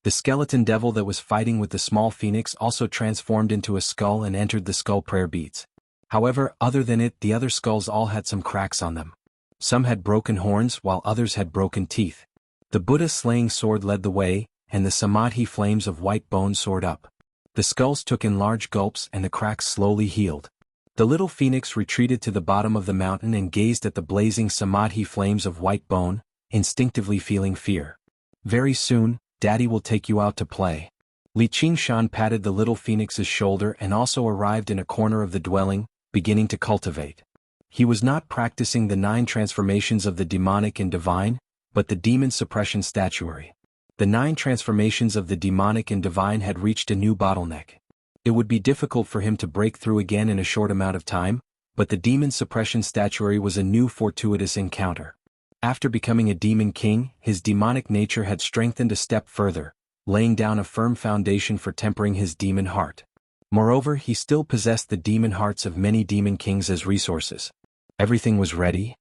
The skeleton devil that was fighting with the small phoenix also transformed into a skull and entered the skull prayer beads. However, other than it, the other skulls all had some cracks on them. Some had broken horns while others had broken teeth. The Buddha-slaying sword led the way, and the samadhi flames of white bone soared up. The skulls took in large gulps and the cracks slowly healed. The little phoenix retreated to the bottom of the mountain and gazed at the blazing samadhi flames of white bone, instinctively feeling fear. Very soon, Daddy will take you out to play. Li Qingshan patted the little phoenix's shoulder and also arrived in a corner of the dwelling, beginning to cultivate. He was not practicing the 9 transformations of the demonic and divine, but the demon suppression statuary. The 9 transformations of the demonic and divine had reached a new bottleneck. It would be difficult for him to break through again in a short amount of time, but the demon suppression statuary was a new fortuitous encounter. After becoming a demon king, his demonic nature had strengthened a step further, laying down a firm foundation for tempering his demon heart. Moreover, he still possessed the demon hearts of many demon kings as resources. Everything was ready.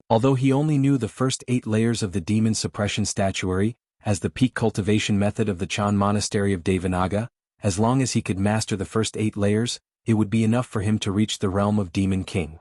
Although he only knew the first 8 layers of the demon suppression statuary, as the peak cultivation method of the Chan monastery of Devanaga, as long as he could master the first 8 layers, it would be enough for him to reach the realm of Demon King.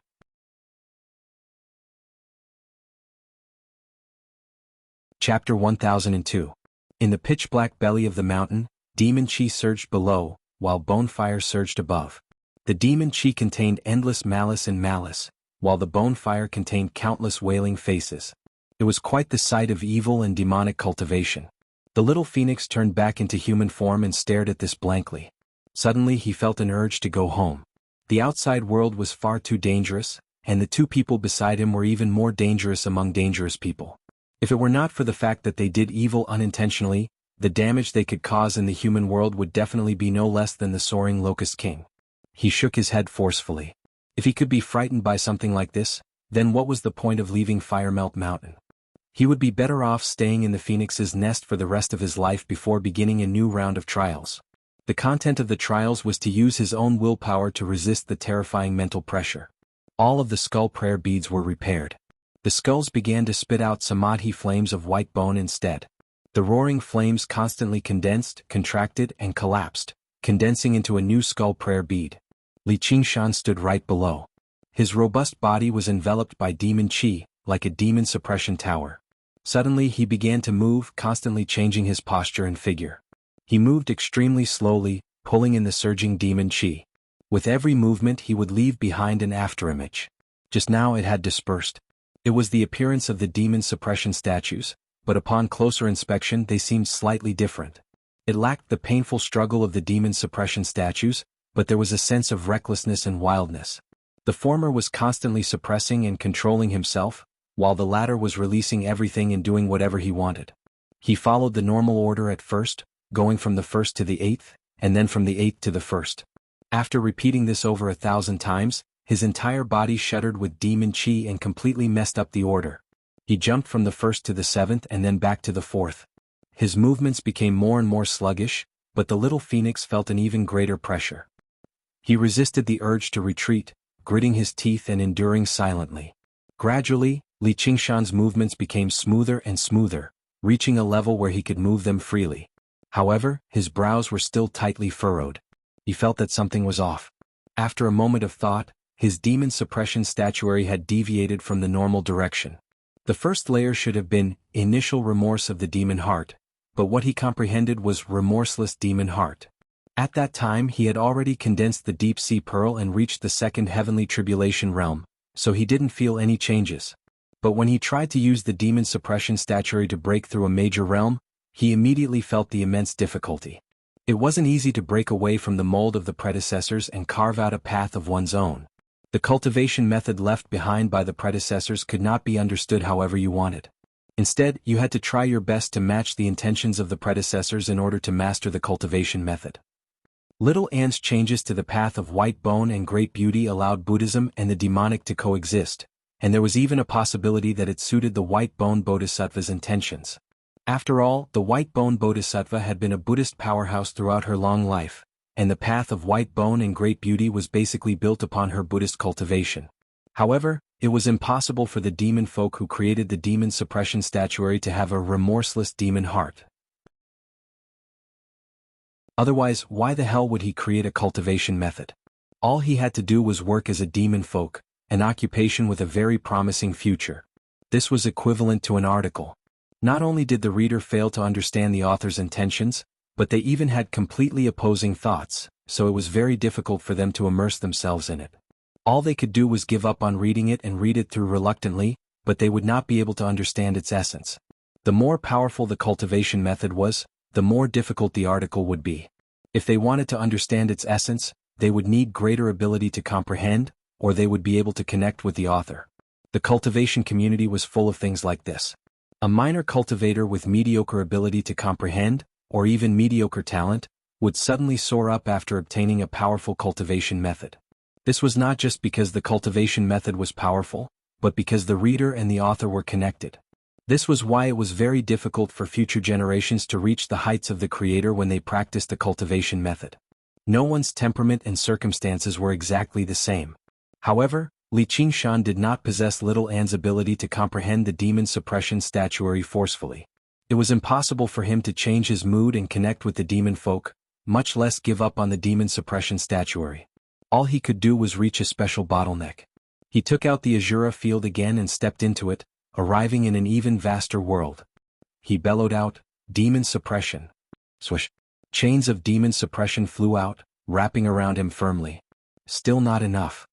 Chapter 1002. In the pitch-black belly of the mountain, demon chi surged below, while bone fire surged above. The demon chi contained endless malice and malice, while the bone fire contained countless wailing faces. It was quite the sight of evil and demonic cultivation. The little phoenix turned back into human form and stared at this blankly. Suddenly he felt an urge to go home. The outside world was far too dangerous, and the 2 people beside him were even more dangerous among dangerous people. If it were not for the fact that they did evil unintentionally, the damage they could cause in the human world would definitely be no less than the soaring Locust King. He shook his head forcefully. If he could be frightened by something like this, then what was the point of leaving Firemelt Mountain? He would be better off staying in the Phoenix's nest for the rest of his life before beginning a new round of trials. The content of the trials was to use his own willpower to resist the terrifying mental pressure. All of the skull prayer beads were repaired. The skulls began to spit out samadhi flames of white bone instead. The roaring flames constantly condensed, contracted, and collapsed, condensing into a new skull prayer bead. Li Qingshan stood right below. His robust body was enveloped by demon chi, like a demon suppression tower. Suddenly he began to move, constantly changing his posture and figure. He moved extremely slowly, pulling in the surging demon chi. With every movement he would leave behind an afterimage. Just now it had dispersed. It was the appearance of the demon suppression statues, but upon closer inspection they seemed slightly different. It lacked the painful struggle of the demon suppression statues, but there was a sense of recklessness and wildness. The former was constantly suppressing and controlling himself, while the latter was releasing everything and doing whatever he wanted. He followed the normal order at first, going from the 1st to the 8th, and then from the 8th to the 1st. After repeating this over 1,000 times, his entire body shuddered with demon chi and completely messed up the order. He jumped from the 1st to the 7th and then back to the 4th. His movements became more and more sluggish, but the little phoenix felt an even greater pressure. He resisted the urge to retreat, gritting his teeth and enduring silently. Gradually, Li Qingshan's movements became smoother and smoother, reaching a level where he could move them freely. However, his brows were still tightly furrowed. He felt that something was off. After a moment of thought, his demon suppression statuary had deviated from the normal direction. The first layer should have been initial remorse of the demon heart, but what he comprehended was remorseless demon heart. At that time he had already condensed the deep sea pearl and reached the second heavenly tribulation realm, so he didn't feel any changes. But when he tried to use the demon suppression statuary to break through a major realm, he immediately felt the immense difficulty. It wasn't easy to break away from the mold of the predecessors and carve out a path of one's own. The cultivation method left behind by the predecessors could not be understood however you wanted. Instead, you had to try your best to match the intentions of the predecessors in order to master the cultivation method. Little An's changes to the path of white bone and great beauty allowed Buddhism and the demonic to coexist, and there was even a possibility that it suited the white bone bodhisattva's intentions. After all, the white bone bodhisattva had been a Buddhist powerhouse throughout her long life, and the path of white bone and great beauty was basically built upon her Buddhist cultivation. However, it was impossible for the demon folk who created the demon suppression statuary to have a remorseless demon heart. Otherwise, why the hell would he create a cultivation method? All he had to do was work as a demon folk, an occupation with a very promising future. This was equivalent to an article. Not only did the reader fail to understand the author's intentions, but they even had completely opposing thoughts, so it was very difficult for them to immerse themselves in it. All they could do was give up on reading it and read it through reluctantly, but they would not be able to understand its essence. The more powerful the cultivation method was, the more difficult the article would be. If they wanted to understand its essence, they would need greater ability to comprehend, or they would be able to connect with the author. The cultivation community was full of things like this. A minor cultivator with mediocre ability to comprehend, or even mediocre talent, would suddenly soar up after obtaining a powerful cultivation method. This was not just because the cultivation method was powerful, but because the reader and the author were connected. This was why it was very difficult for future generations to reach the heights of the Creator when they practiced the cultivation method. No one's temperament and circumstances were exactly the same. However, Li Qingshan did not possess Little An's ability to comprehend the demon suppression statuary forcefully. It was impossible for him to change his mood and connect with the demon folk, much less give up on the demon suppression statuary. All he could do was reach a special bottleneck. He took out the Azura field again and stepped into it, arriving in an even vaster world. He bellowed out, "Demon suppression." Swish. Chains of demon suppression flew out, wrapping around him firmly. Still not enough.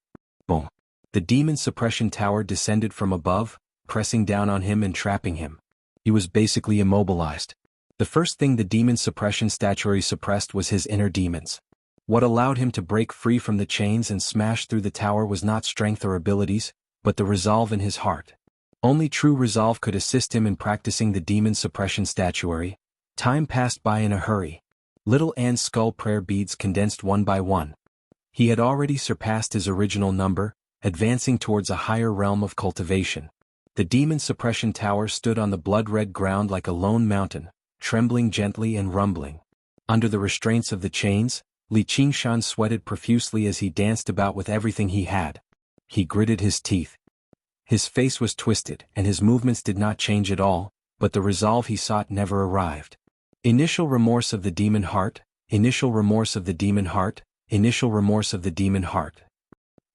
Boom. The demon suppression tower descended from above, pressing down on him and trapping him. He was basically immobilized. The first thing the demon suppression statuary suppressed was his inner demons. What allowed him to break free from the chains and smash through the tower was not strength or abilities, but the resolve in his heart. Only true resolve could assist him in practicing the demon suppression statuary. Time passed by in a hurry. Little An's skull prayer beads condensed one by one. He had already surpassed his original number, advancing towards a higher realm of cultivation. The demon suppression tower stood on the blood-red ground like a lone mountain, trembling gently and rumbling. Under the restraints of the chains, Li Qingshan sweated profusely as he danced about with everything he had. He gritted his teeth. His face was twisted, and his movements did not change at all, but the resolve he sought never arrived. Initial remorse of the demon heart, initial remorse of the demon heart, initial remorse of the demon heart.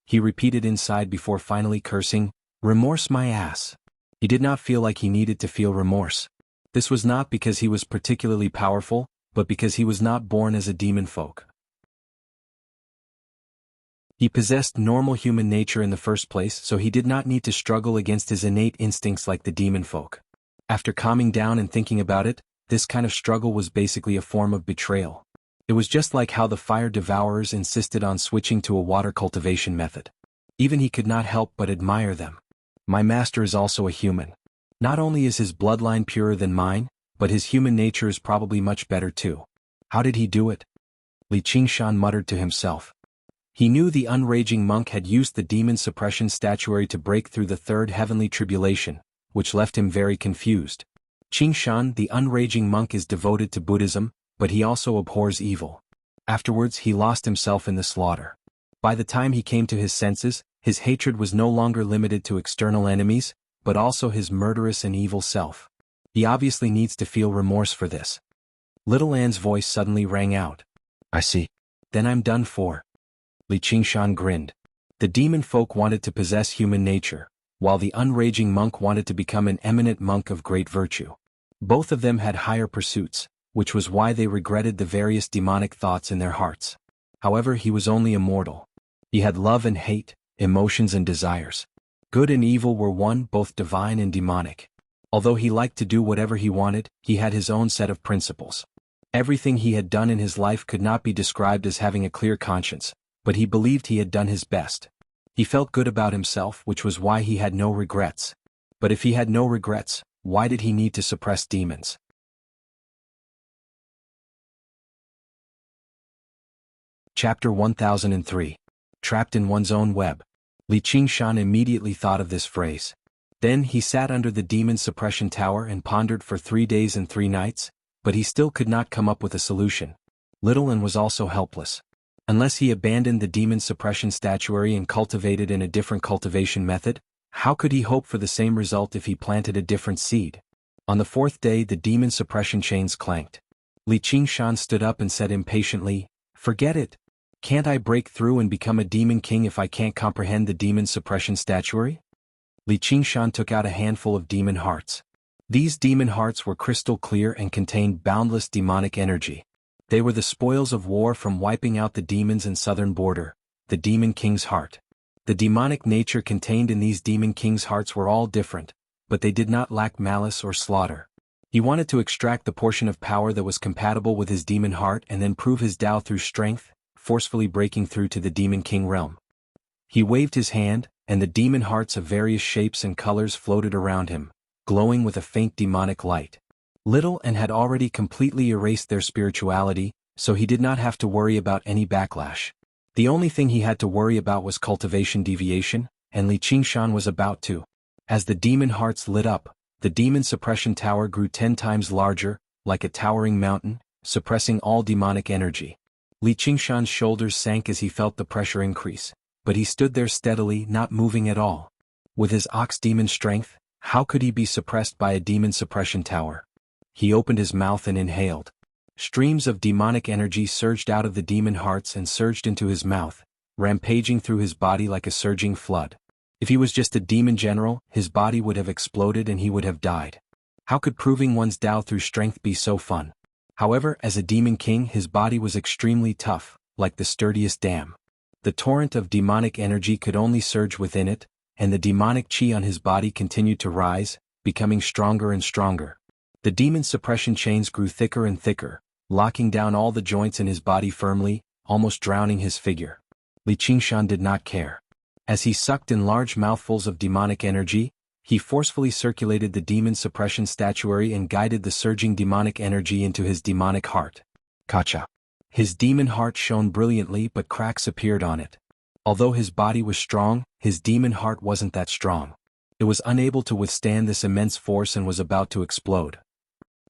He repeated inside before finally cursing, "Remorse my ass." He did not feel like he needed to feel remorse. This was not because he was particularly powerful, but because he was not born as a demon folk. He possessed normal human nature in the first place, so he did not need to struggle against his innate instincts like the demon folk. After calming down and thinking about it, this kind of struggle was basically a form of betrayal. It was just like how the fire devourers insisted on switching to a water cultivation method. Even he could not help but admire them. My master is also a human. Not only is his bloodline purer than mine, but his human nature is probably much better too. How did he do it? Li Qingshan muttered to himself. He knew the unraging monk had used the demon suppression statuary to break through the third heavenly tribulation, which left him very confused. Qingshan, the unraging monk, is devoted to Buddhism, but he also abhors evil. Afterwards he lost himself in the slaughter. By the time he came to his senses, his hatred was no longer limited to external enemies, but also his murderous and evil self. He obviously needs to feel remorse for this. Little An's voice suddenly rang out. "I see. Then I'm done for." Li Qingshan grinned. The demon folk wanted to possess human nature, while the unraging monk wanted to become an eminent monk of great virtue. Both of them had higher pursuits, which was why they regretted the various demonic thoughts in their hearts. However, he was only a mortal. He had love and hate, emotions and desires. Good and evil were one, both divine and demonic. Although he liked to do whatever he wanted, he had his own set of principles. Everything he had done in his life could not be described as having a clear conscience, but he believed he had done his best. He felt good about himself, which was why he had no regrets. But if he had no regrets, why did he need to suppress demons? Chapter 1003. Trapped in one's own web. Li Qingshan immediately thought of this phrase. Then he sat under the demon suppression tower and pondered for 3 days and 3 nights, but he still could not come up with a solution. Little An was also helpless. Unless he abandoned the demon suppression statuary and cultivated in a different cultivation method, how could he hope for the same result if he planted a different seed? On the 4th day the demon suppression chains clanked. Li Qingshan stood up and said impatiently, "Forget it. Can't I break through and become a demon king if I can't comprehend the demon suppression statuary?" Li Qingshan took out a handful of demon hearts. These demon hearts were crystal clear and contained boundless demonic energy. They were the spoils of war from wiping out the demons in southern border, the demon king's heart. The demonic nature contained in these demon king's hearts were all different, but they did not lack malice or slaughter. He wanted to extract the portion of power that was compatible with his demon heart and then prove his Tao through strength, forcefully breaking through to the demon king realm. He waved his hand, and the demon hearts of various shapes and colors floated around him, glowing with a faint demonic light. Little An had already completely erased their spirituality, so he did not have to worry about any backlash. The only thing he had to worry about was cultivation deviation, and Li Qingshan was about to. As the demon hearts lit up, The demon suppression tower grew 10 times larger, like a towering mountain, suppressing all demonic energy. Li Qingshan's shoulders sank as he felt the pressure increase, but he stood there steadily, not moving at all. With his ox demon strength, how could he be suppressed by a demon suppression tower? He opened his mouth and inhaled. Streams of demonic energy surged out of the demon hearts and surged into his mouth, rampaging through his body like a surging flood. If he was just a demon general, his body would have exploded and he would have died. How could proving one's Tao through strength be so fun? However, as a demon king, his body was extremely tough, like the sturdiest dam. The torrent of demonic energy could only surge within it, and the demonic chi on his body continued to rise, becoming stronger and stronger. The demon suppression chains grew thicker and thicker, locking down all the joints in his body firmly, almost drowning his figure. Li Qingshan did not care. As he sucked in large mouthfuls of demonic energy, he forcefully circulated the demon suppression statuary and guided the surging demonic energy into his demonic heart. Kacha. His demon heart shone brilliantly, but cracks appeared on it. Although his body was strong, his demon heart wasn't that strong. It was unable to withstand this immense force and was about to explode.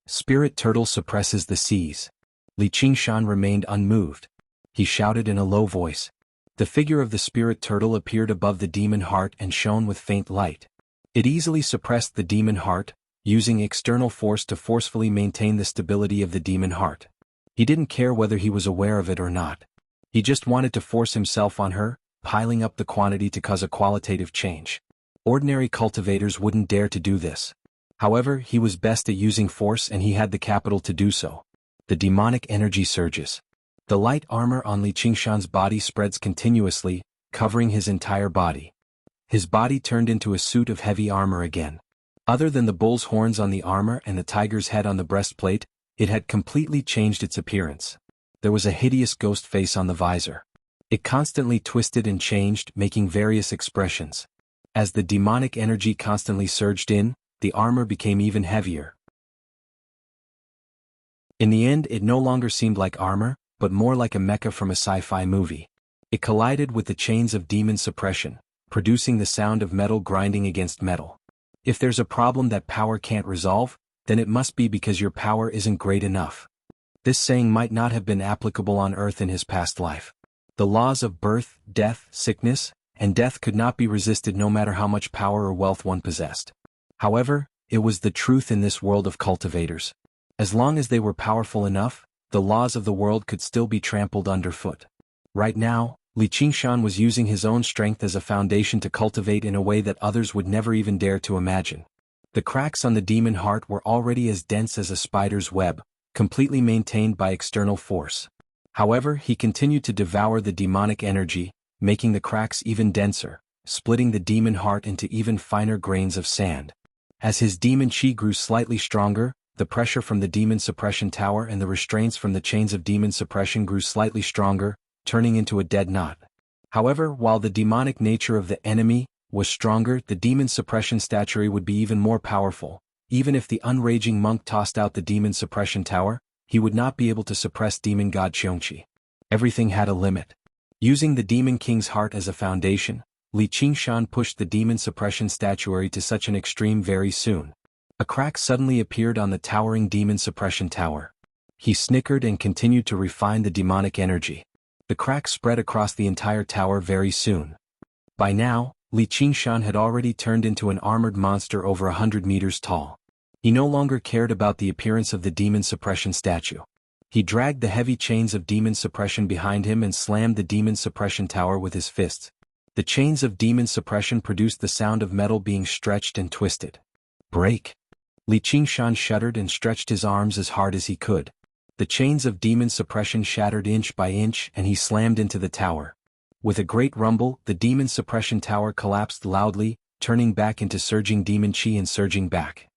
Spirit turtle suppresses the seas. Li Qingshan remained unmoved. He shouted in a low voice. The figure of the spirit turtle appeared above the demon heart and shone with faint light. It easily suppressed the demon heart, using external force to forcefully maintain the stability of the demon heart. He didn't care whether he was aware of it or not. He just wanted to force himself on her, piling up the quantity to cause a qualitative change. Ordinary cultivators wouldn't dare to do this. However, he was best at using force and he had the capital to do so. The demonic energy surges. The light armor on Li Qingshan's body spreads continuously, covering his entire body. His body turned into a suit of heavy armor again. Other than the bull's horns on the armor and the tiger's head on the breastplate, it had completely changed its appearance. There was a hideous ghost face on the visor. It constantly twisted and changed, making various expressions. As the demonic energy constantly surged in, the armor became even heavier. In the end, it no longer seemed like armor, but more like a mecha from a sci-fi movie. It collided with the chains of demon suppression, producing the sound of metal grinding against metal. If there's a problem that power can't resolve, then it must be because your power isn't great enough. This saying might not have been applicable on Earth in his past life. The laws of birth, death, sickness, and death could not be resisted no matter how much power or wealth one possessed. However, it was the truth in this world of cultivators. As long as they were powerful enough, the laws of the world could still be trampled underfoot. Right now, Li Qingshan was using his own strength as a foundation to cultivate in a way that others would never even dare to imagine. The cracks on the demon heart were already as dense as a spider's web, completely maintained by external force. However, he continued to devour the demonic energy, making the cracks even denser, splitting the demon heart into even finer grains of sand. As his demon chi grew slightly stronger, the pressure from the demon suppression tower and the restraints from the chains of demon suppression grew slightly stronger, turning into a dead knot. However, while the demonic nature of the enemy was stronger, the demon suppression statuary would be even more powerful. Even if the unraging monk tossed out the demon suppression tower, he would not be able to suppress demon god Qiongqi. Everything had a limit. Using the demon king's heart as a foundation, Li Qingshan pushed the demon suppression statuary to such an extreme very soon. A crack suddenly appeared on the towering demon suppression tower. He snickered and continued to refine the demonic energy. The crack spread across the entire tower very soon. By now, Li Qingshan had already turned into an armored monster over 100 meters tall. He no longer cared about the appearance of the demon suppression statue. He dragged the heavy chains of demon suppression behind him and slammed the demon suppression tower with his fists. The chains of demon suppression produced the sound of metal being stretched and twisted. Break! Li Qingshan shuddered and stretched his arms as hard as he could. The chains of demon suppression shattered inch by inch and he slammed into the tower. With a great rumble, the demon suppression tower collapsed loudly, turning back into surging demon chi and surging back.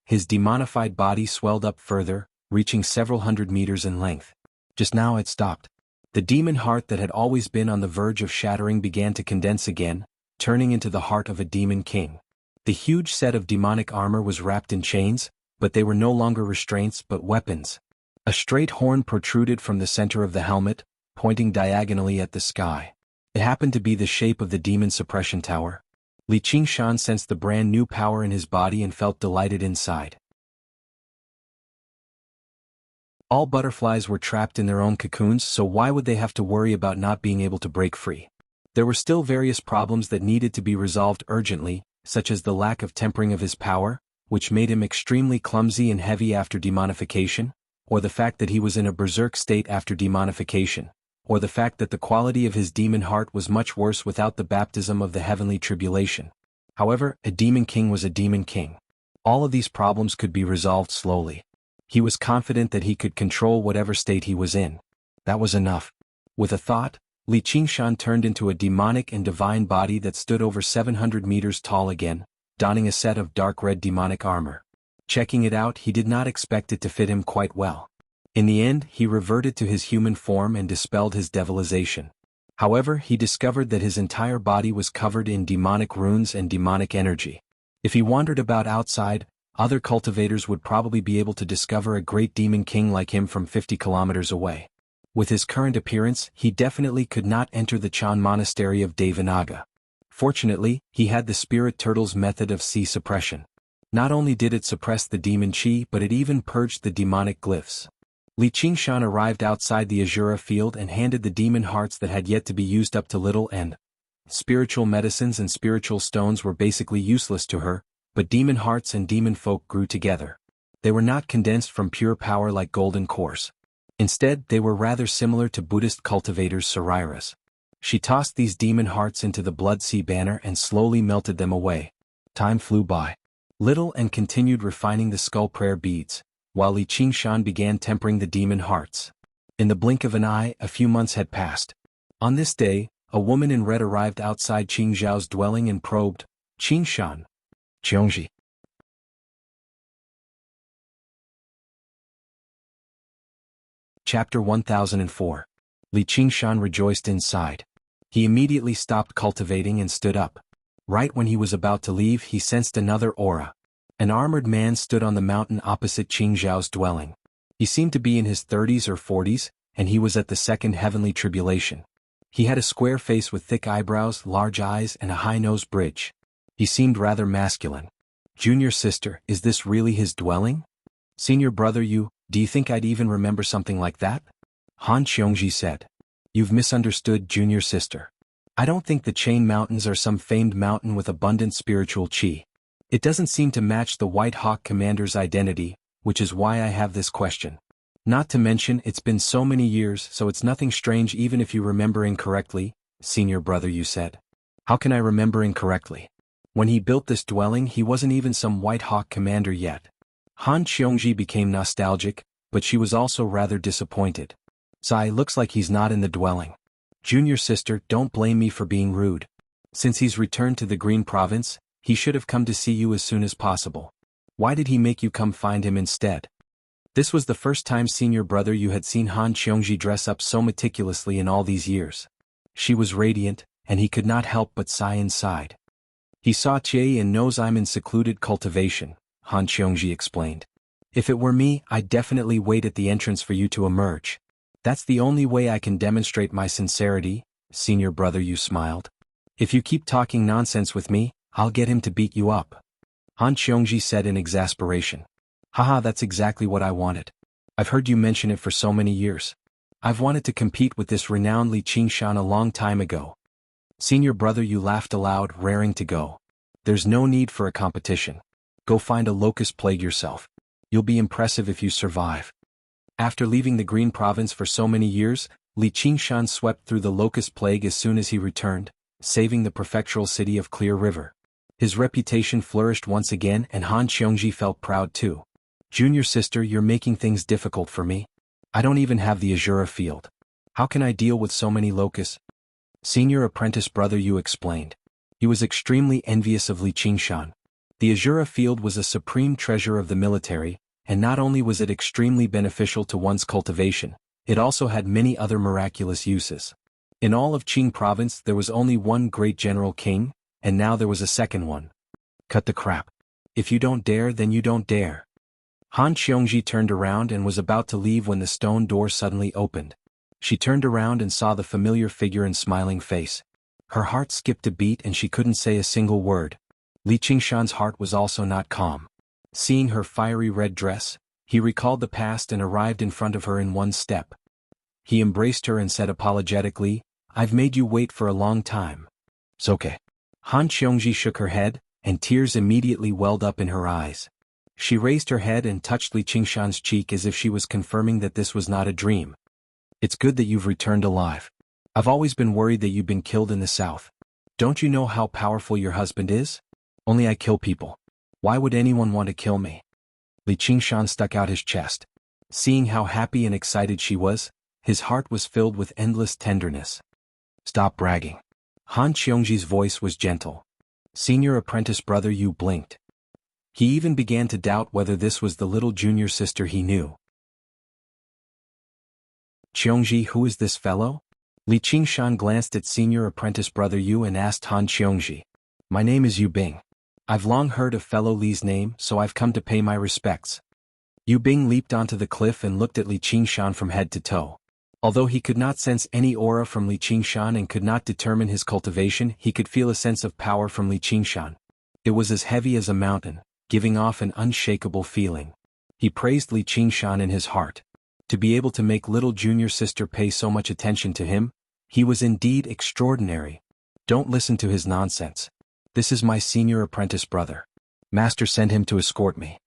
His demonified body swelled up further, reaching several hundred meters in length. Just now it stopped. The demon heart that had always been on the verge of shattering began to condense again, turning into the heart of a demon king. The huge set of demonic armor was wrapped in chains, but they were no longer restraints but weapons. A straight horn protruded from the center of the helmet, pointing diagonally at the sky. It happened to be the shape of the demon suppression tower. Li Qingshan sensed the brand new power in his body and felt delighted inside. All butterflies were trapped in their own cocoons, so why would they have to worry about not being able to break free? There were still various problems that needed to be resolved urgently, such as the lack of tempering of his power, which made him extremely clumsy and heavy after demonification, or the fact that he was in a berserk state after demonification, or the fact that the quality of his demon heart was much worse without the baptism of the heavenly tribulation. However, a demon king was a demon king. All of these problems could be resolved slowly. He was confident that he could control whatever state he was in. That was enough. With a thought, Li Qingshan turned into a demonic and divine body that stood over 700 meters tall again, donning a set of dark red demonic armor. Checking it out, he did not expect it to fit him quite well. In the end, he reverted to his human form and dispelled his devilization. However, he discovered that his entire body was covered in demonic runes and demonic energy. If he wandered about outside, other cultivators would probably be able to discover a great demon king like him from 50 kilometers away. With his current appearance, he definitely could not enter the Chan monastery of Devanaga. Fortunately, he had the spirit turtle's method of sea suppression. Not only did it suppress the demon chi, but it even purged the demonic glyphs. Li Qingshan arrived outside the Azura field and handed the demon hearts that had yet to be used up to Little End. Spiritual medicines and spiritual stones were basically useless to her, but demon hearts and demon folk grew together. They were not condensed from pure power like golden cores. Instead, they were rather similar to Buddhist cultivators' sariras. She tossed these demon hearts into the blood sea banner and slowly melted them away. Time flew by. Little and continued refining the skull prayer beads, while Li Qingshan began tempering the demon hearts. In the blink of an eye, a few months had passed. On this day, a woman in red arrived outside Qing Zhao's dwelling and probed, "Qingshan, Jiongji." Chapter 1004. Li Qingshan rejoiced inside. He immediately stopped cultivating and stood up. Right when he was about to leave, he sensed another aura. An armored man stood on the mountain opposite Qing Zhao's dwelling. He seemed to be in his 30s or 40s, and he was at the second heavenly tribulation. He had a square face with thick eyebrows, large eyes, and a high-nose bridge. He seemed rather masculine. "Junior sister, is this really his dwelling? Senior brother, do you think I'd even remember something like that?" Han Qiongji said. "You've misunderstood, junior sister. I don't think the Chain Mountains are some famed mountain with abundant spiritual chi. It doesn't seem to match the White Hawk commander's identity, which is why I have this question. Not to mention, it's been so many years, so it's nothing strange even if you remember incorrectly, senior brother," you said. "How can I remember incorrectly? When he built this dwelling, he wasn't even some White Hawk commander yet." Han Qiongji became nostalgic, but she was also rather disappointed. "Sai, looks like he's not in the dwelling. Junior sister, don't blame me for being rude. Since he's returned to the Green Province, he should have come to see you as soon as possible. Why did he make you come find him instead?" This was the first time senior brother you had seen Han Qiongji dress up so meticulously in all these years. She was radiant, and he could not help but sigh inside. "He saw Jie and knows I'm in secluded cultivation," Han Qiongji explained. "If it were me, I'd definitely wait at the entrance for you to emerge. That's the only way I can demonstrate my sincerity," senior brother you smiled. "If you keep talking nonsense with me, I'll get him to beat you up," Han Qiongji said in exasperation. "Haha, that's exactly what I wanted. I've heard you mention it for so many years. I've wanted to compete with this renowned Li Qingshan a long time ago." Senior brother you laughed aloud, raring to go. "There's no need for a competition. Go find a locust plague yourself. You'll be impressive if you survive." After leaving the Green Province for so many years, Li Qingshan swept through the locust plague as soon as he returned, saving the prefectural city of Clear River. His reputation flourished once again and Han Qiongji felt proud too. "Junior sister, you're making things difficult for me. I don't even have the Azura field. How can I deal with so many locusts?" Senior apprentice brother you explained. He was extremely envious of Li Qingshan. The Azura field was a supreme treasure of the military, and not only was it extremely beneficial to one's cultivation, it also had many other miraculous uses. In all of Qing province there was only one great general king, and now there was a second one. Cut the crap. If you don't dare, then you don't dare. Han Qiongji turned around and was about to leave when the stone door suddenly opened. She turned around and saw the familiar figure and smiling face. Her heart skipped a beat and she couldn't say a single word. Li Qingshan's heart was also not calm. Seeing her fiery red dress, he recalled the past and arrived in front of her in one step. He embraced her and said apologetically, "I've made you wait for a long time." "It's okay." Han Qiongji shook her head, and tears immediately welled up in her eyes. She raised her head and touched Li Qingshan's cheek as if she was confirming that this was not a dream. "It's good that you've returned alive. I've always been worried that you've been killed in the south. Don't you know how powerful your husband is? Only I kill people. Why would anyone want to kill me?" Li Qingshan stuck out his chest. Seeing how happy and excited she was, his heart was filled with endless tenderness. "Stop bragging." Han Qiongji's voice was gentle. Senior apprentice brother Yu blinked. He even began to doubt whether this was the little junior sister he knew. "Qiongji, who is this fellow?" Li Qingshan glanced at senior apprentice brother Yu and asked Han Qiongji. "My name is Yu Bing. I've long heard of fellow Li's name, so I've come to pay my respects." Yu Bing leaped onto the cliff and looked at Li Qingshan from head to toe. Although he could not sense any aura from Li Qingshan and could not determine his cultivation, he could feel a sense of power from Li Qingshan. It was as heavy as a mountain, giving off an unshakable feeling. He praised Li Qingshan in his heart. To be able to make little junior sister pay so much attention to him, he was indeed extraordinary. "Don't listen to his nonsense. This is my senior apprentice brother. Master sent him to escort me."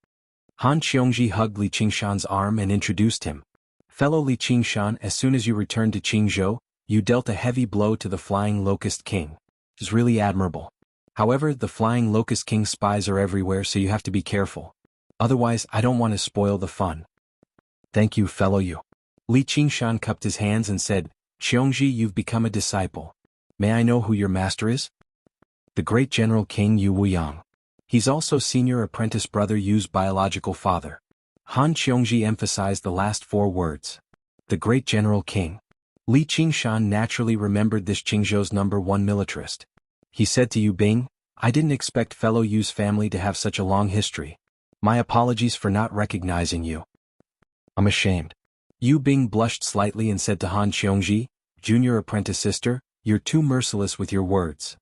Han Qiongji hugged Li Qingshan's arm and introduced him. "Fellow Li Qingshan, as soon as you returned to Qingzhou, you dealt a heavy blow to the Flying Locust King. It's really admirable. However, the Flying Locust King's spies are everywhere, so you have to be careful. Otherwise, I don't want to spoil the fun." "Thank you, fellow Yu." Li Qingshan cupped his hands and said, "Qiongji, you've become a disciple. May I know who your master is?" "The great General King Yu Wuyang. He's also senior apprentice brother Yu's biological father." Han Qiongji emphasized the last four words. "The great General King." Li Qingshan naturally remembered this Qingzhou's #1 militarist. He said to Yu Bing, "I didn't expect fellow Yu's family to have such a long history. My apologies for not recognizing you." "I'm ashamed." Yu Bing blushed slightly and said to Han Qiongji, "Junior apprentice sister, you're too merciless with your words.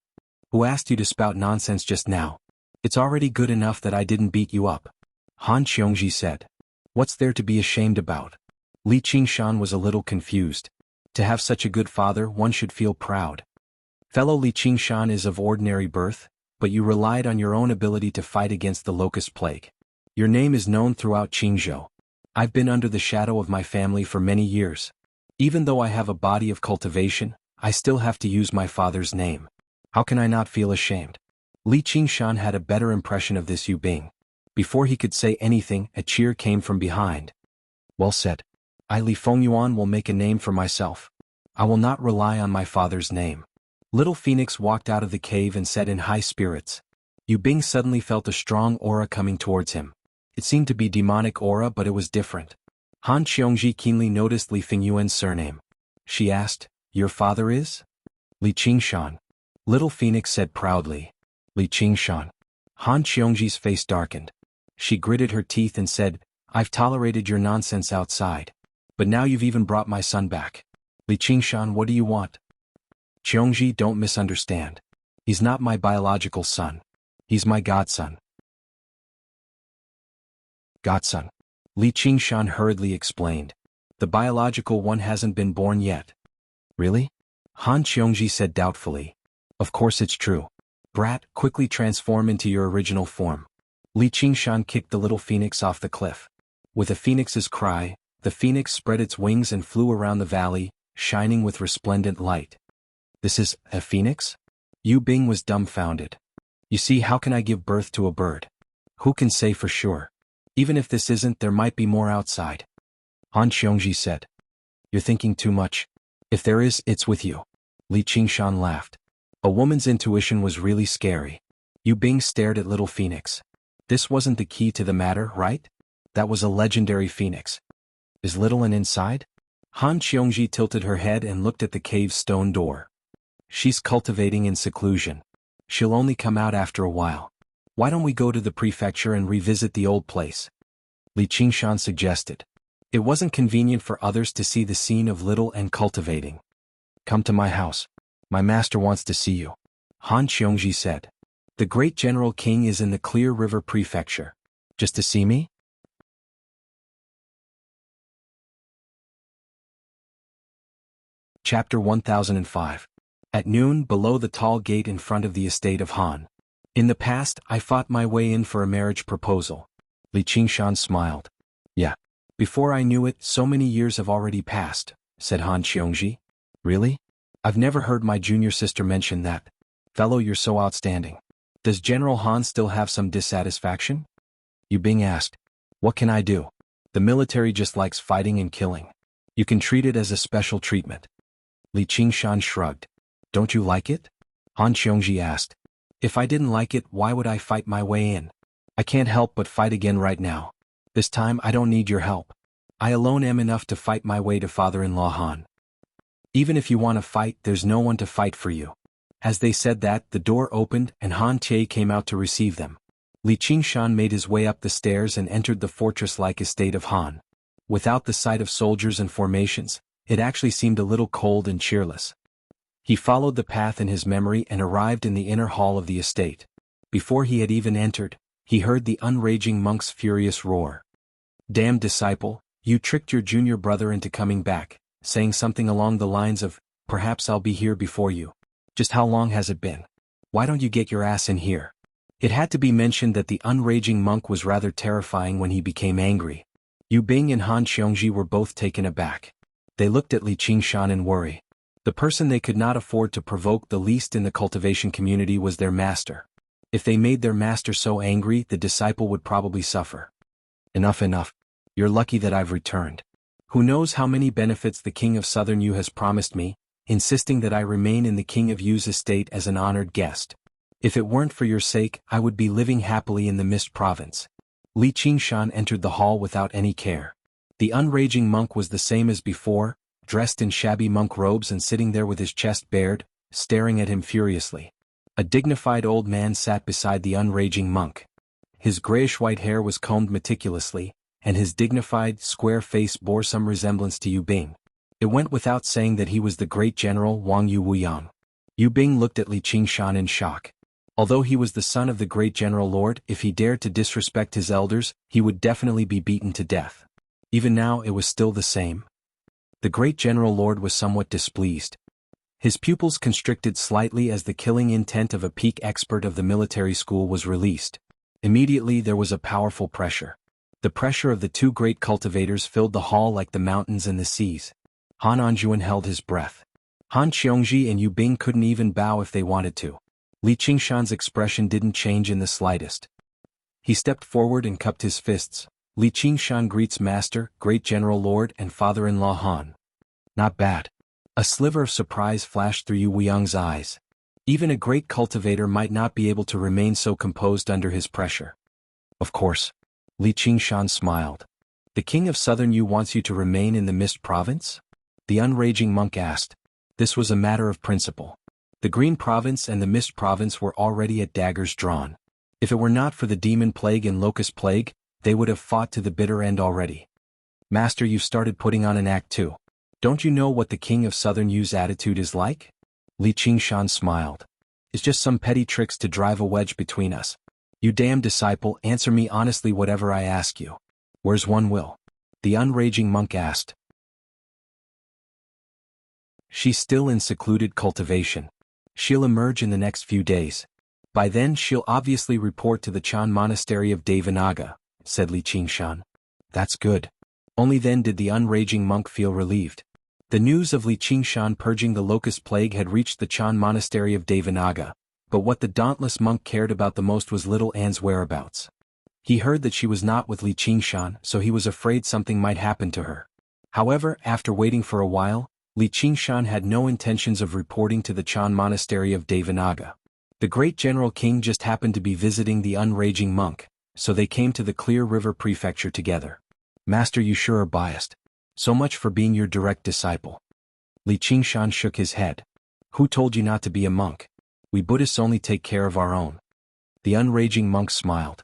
Who asked you to spout nonsense just now? It's already good enough that I didn't beat you up." Han Qiongji said. "What's there to be ashamed about?" Li Qingshan was a little confused. To have such a good father, one should feel proud. "Fellow Li Qingshan is of ordinary birth, but you relied on your own ability to fight against the locust plague. Your name is known throughout Qingzhou. I've been under the shadow of my family for many years. Even though I have a body of cultivation, I still have to use my father's name. How can I not feel ashamed?" Li Qingshan had a better impression of this Yu Bing. Before he could say anything, a cheer came from behind. "Well said. I Li Fengyuan will make a name for myself. I will not rely on my father's name." Little Phoenix walked out of the cave and said in high spirits. Yu Bing suddenly felt a strong aura coming towards him. It seemed to be demonic aura, but it was different. Han Qiongji keenly noticed Li Fengyuan's surname. She asked, "Your father is?" "Li Qingshan." Little Phoenix said proudly. "Li Qingshan." Han Qiongji's face darkened. She gritted her teeth and said, "I've tolerated your nonsense outside. But now you've even brought my son back. Li Qingshan, what do you want?" "Qiongji, don't misunderstand. He's not my biological son. He's my godson." "Godson?" Li Qingshan hurriedly explained. "The biological one hasn't been born yet." "Really?" Han Qiongji said doubtfully. "Of course it's true. Brat, quickly transform into your original form." Li Qingshan kicked the little phoenix off the cliff. With a phoenix's cry, the phoenix spread its wings and flew around the valley, shining with resplendent light. "This is a phoenix?" Yu Bing was dumbfounded. "You see, how can I give birth to a bird? Who can say for sure? Even if this isn't, there might be more outside." Han Qiongji said. "You're thinking too much. If there is, it's with you." Li Qingshan laughed. A woman's intuition was really scary. Yu Bing stared at little phoenix. This wasn't the key to the matter, right? That was a legendary phoenix. Is little one inside? Han Qiongji tilted her head and looked at the cave's stone door. She's cultivating in seclusion. She'll only come out after a while. Why don't we go to the prefecture and revisit the old place? Li Qingshan suggested. It wasn't convenient for others to see the scene of little and cultivating. Come to my house. My master wants to see you. Han Qiongji said. The great general king is in the Clear River Prefecture. Just to see me? Chapter 1005. At noon, below the tall gate in front of the estate of Han. In the past, I fought my way in for a marriage proposal. Li Qingshan smiled. Yeah. Before I knew it, so many years have already passed, said Han Qiongji. Really? I've never heard my junior sister mention that. Fellow, you're so outstanding. Does General Han still have some dissatisfaction? Yu Bing asked. What can I do? The military just likes fighting and killing. You can treat it as a special treatment. Li Qingshan shrugged. Don't you like it? Han Qiongji asked. If I didn't like it, why would I fight my way in? I can't help but fight again right now. This time I don't need your help. I alone am enough to fight my way to father-in-law Han. Even if you want to fight, there's no one to fight for you. As they said that, the door opened and Han Tie came out to receive them. Li Qingshan made his way up the stairs and entered the fortress-like estate of Han. Without the sight of soldiers and formations, it actually seemed a little cold and cheerless. He followed the path in his memory and arrived in the inner hall of the estate. Before he had even entered, he heard the unraging monk's furious roar. Damn disciple, you tricked your junior brother into coming back, saying something along the lines of, perhaps I'll be here before you. Just how long has it been? Why don't you get your ass in here? It had to be mentioned that the unraging monk was rather terrifying when he became angry. Yu Bing and Han Qiongji were both taken aback. They looked at Li Qingshan in worry. The person they could not afford to provoke the least in the cultivation community was their master. If they made their master so angry, the disciple would probably suffer. Enough. You're lucky that I've returned. Who knows how many benefits the King of Southern Yu has promised me, insisting that I remain in the King of Yu's estate as an honored guest. If it weren't for your sake, I would be living happily in the Mist Province. Li Qingshan entered the hall without any care. The unraging monk was the same as before, dressed in shabby monk robes and sitting there with his chest bared, staring at him furiously. A dignified old man sat beside the unraging monk. His grayish-white hair was combed meticulously, and his dignified, square face bore some resemblance to Yu Bing. It went without saying that he was the great general Wang Yu Wuyang. Yu Bing looked at Li Qingshan in shock. Although he was the son of the great general lord, if he dared to disrespect his elders, he would definitely be beaten to death. Even now it was still the same. The great general lord was somewhat displeased. His pupils constricted slightly as the killing intent of a peak expert of the military school was released. Immediately there was a powerful pressure. The pressure of the two great cultivators filled the hall like the mountains and the seas. Han Anjuan held his breath. Han Qiongji and Yu Bing couldn't even bow if they wanted to. Li Qingshan's expression didn't change in the slightest. He stepped forward and cupped his fists. Li Qingshan greets Master, Great General Lord and Father-in-law Han. Not bad. A sliver of surprise flashed through Yu Wuyang's eyes. Even a great cultivator might not be able to remain so composed under his pressure. Of course. Li Qingshan smiled. The King of Southern Yu wants you to remain in the Mist Province? The unraging monk asked. This was a matter of principle. The Green Province and the Mist Province were already at daggers drawn. If it were not for the Demon Plague and Locust Plague, they would have fought to the bitter end already. Master, you've started putting on an act too. Don't you know what the King of Southern Yu's attitude is like? Li Qingshan smiled. It's just some petty tricks to drive a wedge between us. You damn disciple, answer me honestly whatever I ask you. Where's one will? The unraging monk asked. She's still in secluded cultivation. She'll emerge in the next few days. By then she'll obviously report to the Chan Monastery of Devanaga, said Li Qingshan. That's good. Only then did the unraging monk feel relieved. The news of Li Qingshan purging the locust plague had reached the Chan Monastery of Devanaga, but what the dauntless monk cared about the most was little Anne's whereabouts. He heard that she was not with Li Qingshan, so he was afraid something might happen to her. However, after waiting for a while, Li Qingshan had no intentions of reporting to the Chan Monastery of Devanaga. The great general king just happened to be visiting the unraging monk, so they came to the Clear River Prefecture together. Master, you sure are biased. So much for being your direct disciple. Li Qingshan shook his head. Who told you not to be a monk? We Buddhists only take care of our own. The unraging monk smiled.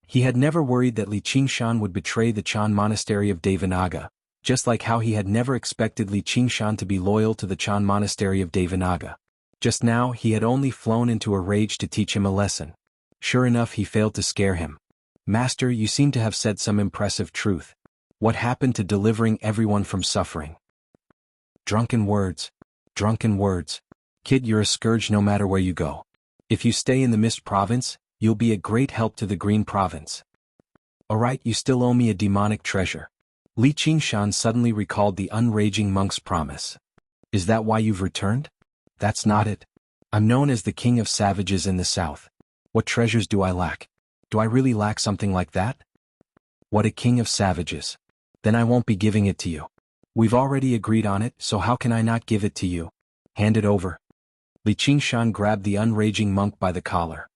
He had never worried that Li Qingshan would betray the Chan Monastery of Devanaga, just like how he had never expected Li Qingshan to be loyal to the Chan Monastery of Devanaga. Just now he had only flown into a rage to teach him a lesson. Sure enough, he failed to scare him. Master, you seem to have said some impressive truth. What happened to delivering everyone from suffering? Drunken words. Drunken words. Kid, you're a scourge no matter where you go. If you stay in the Mist Province, you'll be a great help to the Green Province. Alright, you still owe me a demonic treasure. Li Qingshan suddenly recalled the unraging monk's promise. Is that why you've returned? That's not it. I'm known as the King of Savages in the South. What treasures do I lack? Do I really lack something like that? What a king of savages. Then I won't be giving it to you. We've already agreed on it, so how can I not give it to you? Hand it over. Li Qingshan grabbed the unraging monk by the collar.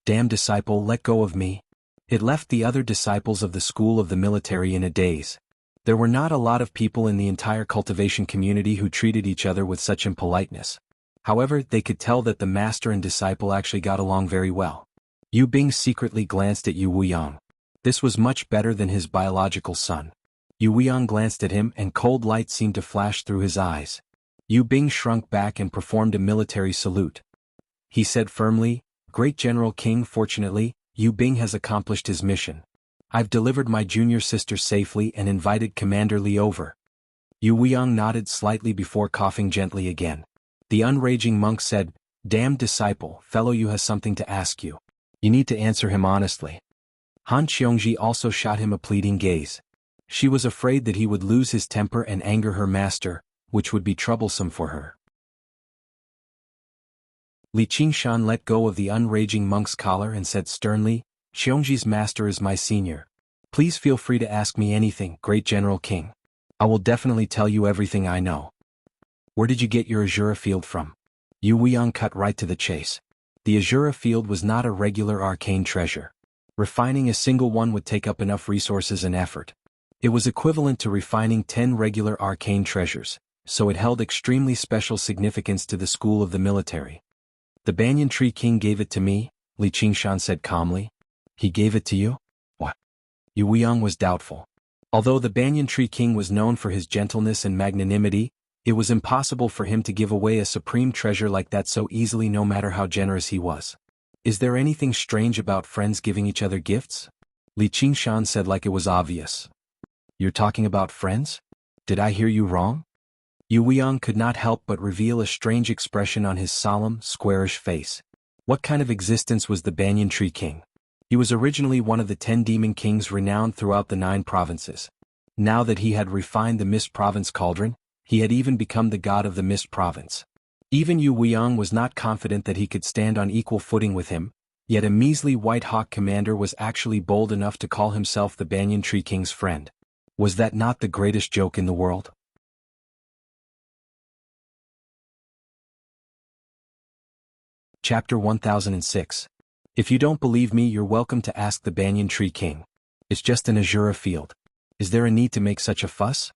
Damn disciple, let go of me. It left the other disciples of the school of the military in a daze. There were not a lot of people in the entire cultivation community who treated each other with such impoliteness. However, they could tell that the master and disciple actually got along very well. Yu Bing secretly glanced at Yu Wuyang. This was much better than his biological son. Yu Wuyang glanced at him and cold light seemed to flash through his eyes. Yu Bing shrunk back and performed a military salute. He said firmly, Great General King, fortunately, Yu Bing has accomplished his mission. I've delivered my junior sister safely and invited Commander Li over. Yu Wuyang nodded slightly before coughing gently again. The unraging monk said, Damn disciple, fellow Yu has something to ask you. You need to answer him honestly. Han Qiongji also shot him a pleading gaze. She was afraid that he would lose his temper and anger her master, which would be troublesome for her. Li Qingshan let go of the unraging monk's collar and said sternly, Qiongji's master is my senior. Please feel free to ask me anything, Great General King. I will definitely tell you everything I know. Where did you get your Azura field from? Yu Wuyang cut right to the chase. The Azura field was not a regular arcane treasure. Refining a single one would take up enough resources and effort. It was equivalent to refining 10 regular arcane treasures, so it held extremely special significance to the school of the military. The Banyan Tree King gave it to me, Li Qingshan said calmly. He gave it to you? What? Yu Wuyang was doubtful. Although the Banyan Tree King was known for his gentleness and magnanimity, it was impossible for him to give away a supreme treasure like that so easily no matter how generous he was. Is there anything strange about friends giving each other gifts? Li Qingshan said like it was obvious. You're talking about friends? Did I hear you wrong? Yu Wuyang could not help but reveal a strange expression on his solemn, squarish face. What kind of existence was the Banyan Tree King? He was originally one of the 10 demon kings renowned throughout the 9 provinces. Now that he had refined the Mist Province cauldron, he had even become the god of the Mist Province. Even Yu Wuyang was not confident that he could stand on equal footing with him, yet a measly White Hawk commander was actually bold enough to call himself the Banyan Tree King's friend. Was that not the greatest joke in the world? Chapter 1006. If you don't believe me, you're welcome to ask the Banyan Tree King. It's just an Azura field. Is there a need to make such a fuss?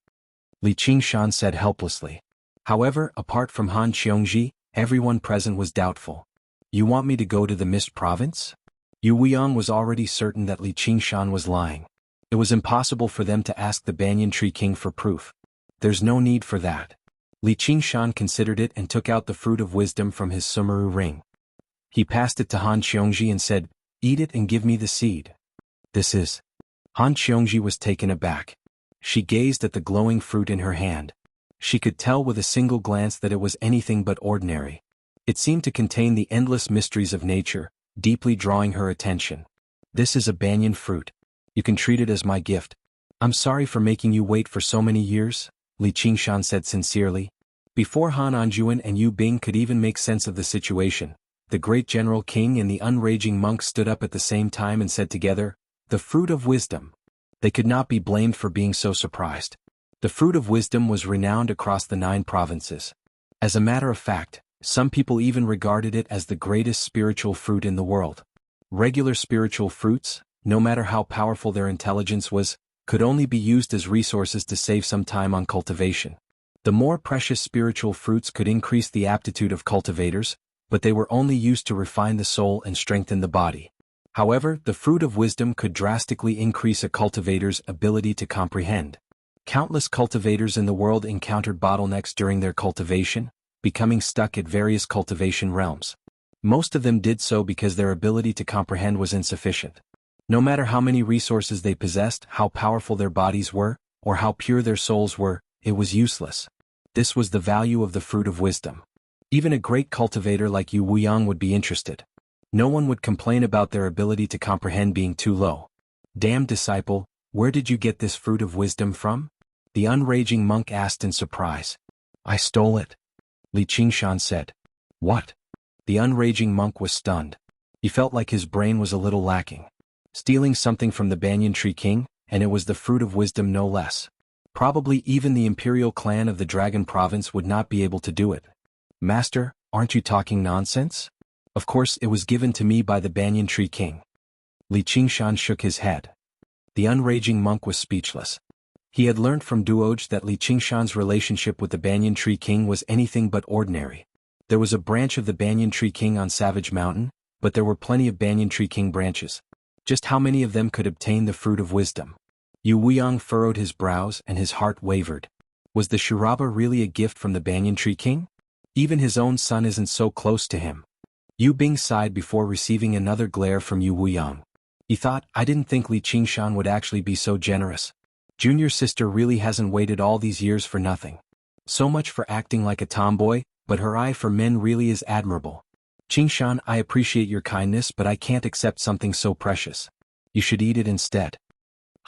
Li Qingshan said helplessly. However, apart from Han Qiongji, everyone present was doubtful. You want me to go to the Mist Province? Yu Wuyang was already certain that Li Qingshan was lying. It was impossible for them to ask the Banyan Tree King for proof. There's no need for that. Li Qingshan considered it and took out the fruit of wisdom from his Sumeru ring. He passed it to Han Qiongji and said, Eat it and give me the seed. This is. Han Qiongji was taken aback. She gazed at the glowing fruit in her hand. She could tell with a single glance that it was anything but ordinary. It seemed to contain the endless mysteries of nature, deeply drawing her attention. This is a banyan fruit. You can treat it as my gift. I'm sorry for making you wait for so many years, Li Qingshan said sincerely. Before Han Anjuan and Yu Bing could even make sense of the situation, the great General King and the unraging monk stood up at the same time and said together, The fruit of wisdom. They could not be blamed for being so surprised. The fruit of wisdom was renowned across the 9 provinces. As a matter of fact, some people even regarded it as the greatest spiritual fruit in the world. Regular spiritual fruits, no matter how powerful their intelligence was, could only be used as resources to save some time on cultivation. The more precious spiritual fruits could increase the aptitude of cultivators, but they were only used to refine the soul and strengthen the body. However, the fruit of wisdom could drastically increase a cultivator's ability to comprehend. Countless cultivators in the world encountered bottlenecks during their cultivation, becoming stuck at various cultivation realms. Most of them did so because their ability to comprehend was insufficient. No matter how many resources they possessed, how powerful their bodies were, or how pure their souls were, it was useless. This was the value of the fruit of wisdom. Even a great cultivator like Yu Wuyang would be interested. No one would complain about their ability to comprehend being too low. Damn disciple, where did you get this fruit of wisdom from? The unraging monk asked in surprise. I stole it. Li Qingshan said. What? The unraging monk was stunned. He felt like his brain was a little lacking. Stealing something from the Banyan Tree King, and it was the fruit of wisdom no less. Probably even the imperial clan of the Dragon Province would not be able to do it. Master, aren't you talking nonsense? Of course it was given to me by the Banyan Tree King. Li Qingshan shook his head. The unraging monk was speechless. He had learnt from Duoj that Li Qingshan's relationship with the Banyan Tree King was anything but ordinary. There was a branch of the Banyan Tree King on Savage Mountain, but there were plenty of Banyan Tree King branches. Just how many of them could obtain the fruit of wisdom? Yu Wuyang furrowed his brows and his heart wavered. Was the Shiraba really a gift from the Banyan Tree King? Even his own son isn't so close to him. Yu Bing sighed before receiving another glare from Yu Wuyang. He thought, I didn't think Li Qingshan would actually be so generous. Junior sister really hasn't waited all these years for nothing. So much for acting like a tomboy, but her eye for men really is admirable. Qingshan, I appreciate your kindness, but I can't accept something so precious. You should eat it instead.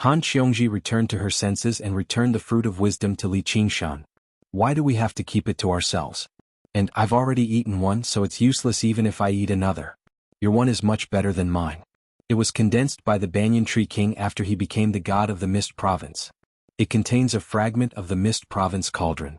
Han Qiongji returned to her senses and returned the fruit of wisdom to Li Qingshan. Why do we have to keep it to ourselves? And I've already eaten one, so it's useless even if I eat another. Your one is much better than mine. It was condensed by the Banyan Tree King after he became the god of the Mist Province. It contains a fragment of the Mist Province cauldron.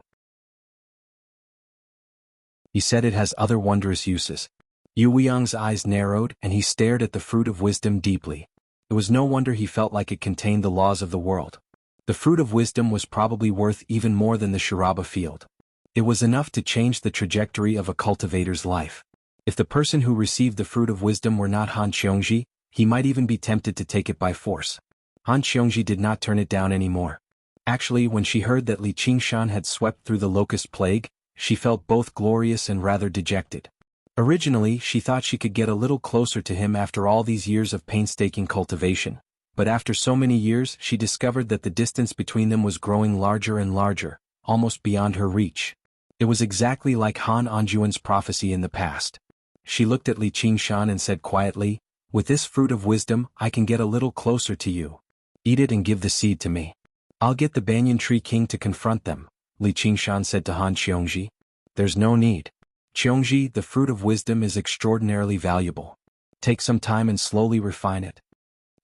He said it has other wondrous uses. Yu Wuyang's eyes narrowed and he stared at the fruit of wisdom deeply. It was no wonder he felt like it contained the laws of the world. The fruit of wisdom was probably worth even more than the Shiraba field. It was enough to change the trajectory of a cultivator's life. If the person who received the fruit of wisdom were not Han Qiongji, he might even be tempted to take it by force. Han Qiongji did not turn it down anymore. Actually, when she heard that Li Qingshan had swept through the locust plague, she felt both glorious and rather dejected. Originally, she thought she could get a little closer to him after all these years of painstaking cultivation, but after so many years she discovered that the distance between them was growing larger and larger, almost beyond her reach. It was exactly like Han Anjuan's prophecy in the past. She looked at Li Qingshan and said quietly, with this fruit of wisdom, I can get a little closer to you. Eat it and give the seed to me. I'll get the Banyan Tree King to confront them, Li Qingshan said to Han Qiongji. There's no need. Qiongji, the fruit of wisdom is extraordinarily valuable. Take some time and slowly refine it.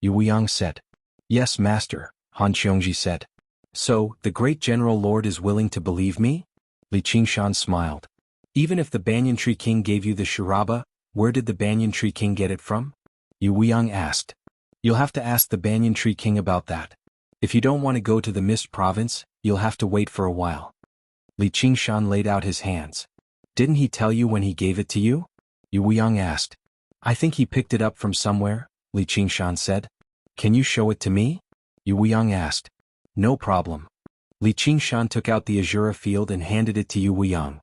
Yu Wuyang said. Yes, master, Han Qiongji said. So, the great general lord is willing to believe me? Li Qingshan smiled. Even if the Banyan Tree King gave you the Shiraba, where did the Banyan Tree King get it from? Yu Wuyang asked. You'll have to ask the Banyan Tree King about that. If you don't want to go to the Mist Province, you'll have to wait for a while. Li Qingshan laid out his hands. Didn't he tell you when he gave it to you? Yu Wuyang asked. I think he picked it up from somewhere, Li Qingshan said. Can you show it to me? Yu Wuyang asked. No problem. Li Qingshan took out the Azura field and handed it to Yu Wuyang.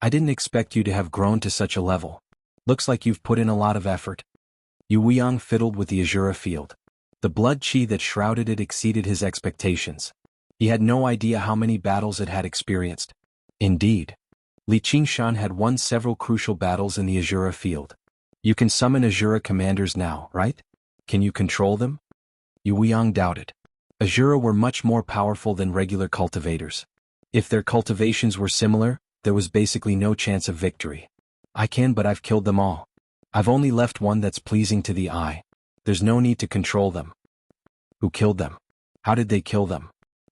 I didn't expect you to have grown to such a level. Looks like you've put in a lot of effort. Yu Wuyang fiddled with the Azura field. The blood chi that shrouded it exceeded his expectations. He had no idea how many battles it had experienced. Indeed. Li Qingshan had won several crucial battles in the Azura field. You can summon Azura commanders now, right? Can you control them? Yu Wuyang doubted. Azura were much more powerful than regular cultivators. If their cultivations were similar, there was basically no chance of victory. I can, but I've killed them all. I've only left one that's pleasing to the eye. There's no need to control them. Who killed them? How did they kill them?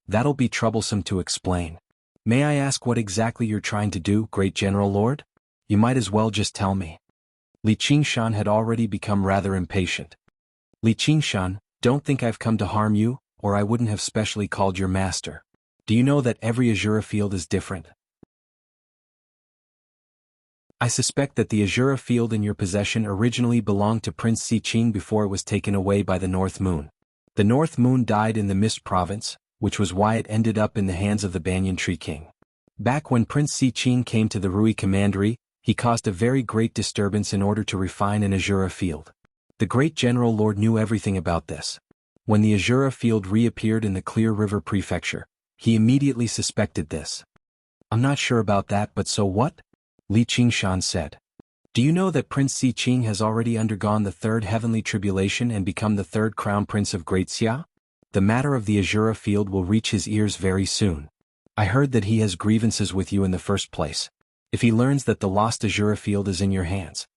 That'll be troublesome to explain. May I ask what exactly you're trying to do, Great General Lord? You might as well just tell me. Li Qingshan had already become rather impatient. Li Qingshan, don't think I've come to harm you, or I wouldn't have specially called your master. Do you know that every Azura field is different? I suspect that the Azura field in your possession originally belonged to Prince Siqing before it was taken away by the North Moon. The North Moon died in the Mist Province, which was why it ended up in the hands of the Banyan Tree King. Back when Prince Si Qing came to the Rui commandery, he caused a very great disturbance in order to refine an Azura field. The great general lord knew everything about this. When the Azura field reappeared in the Clear River Prefecture, he immediately suspected this. I'm not sure about that, but so what? Li Qingshan said. Do you know that Prince Si Qing has already undergone the third heavenly tribulation and become the third crown prince of Great Xia? The matter of the Azura field will reach his ears very soon. I heard that he has grievances with you in the first place. If he learns that the lost Azura field is in your hands.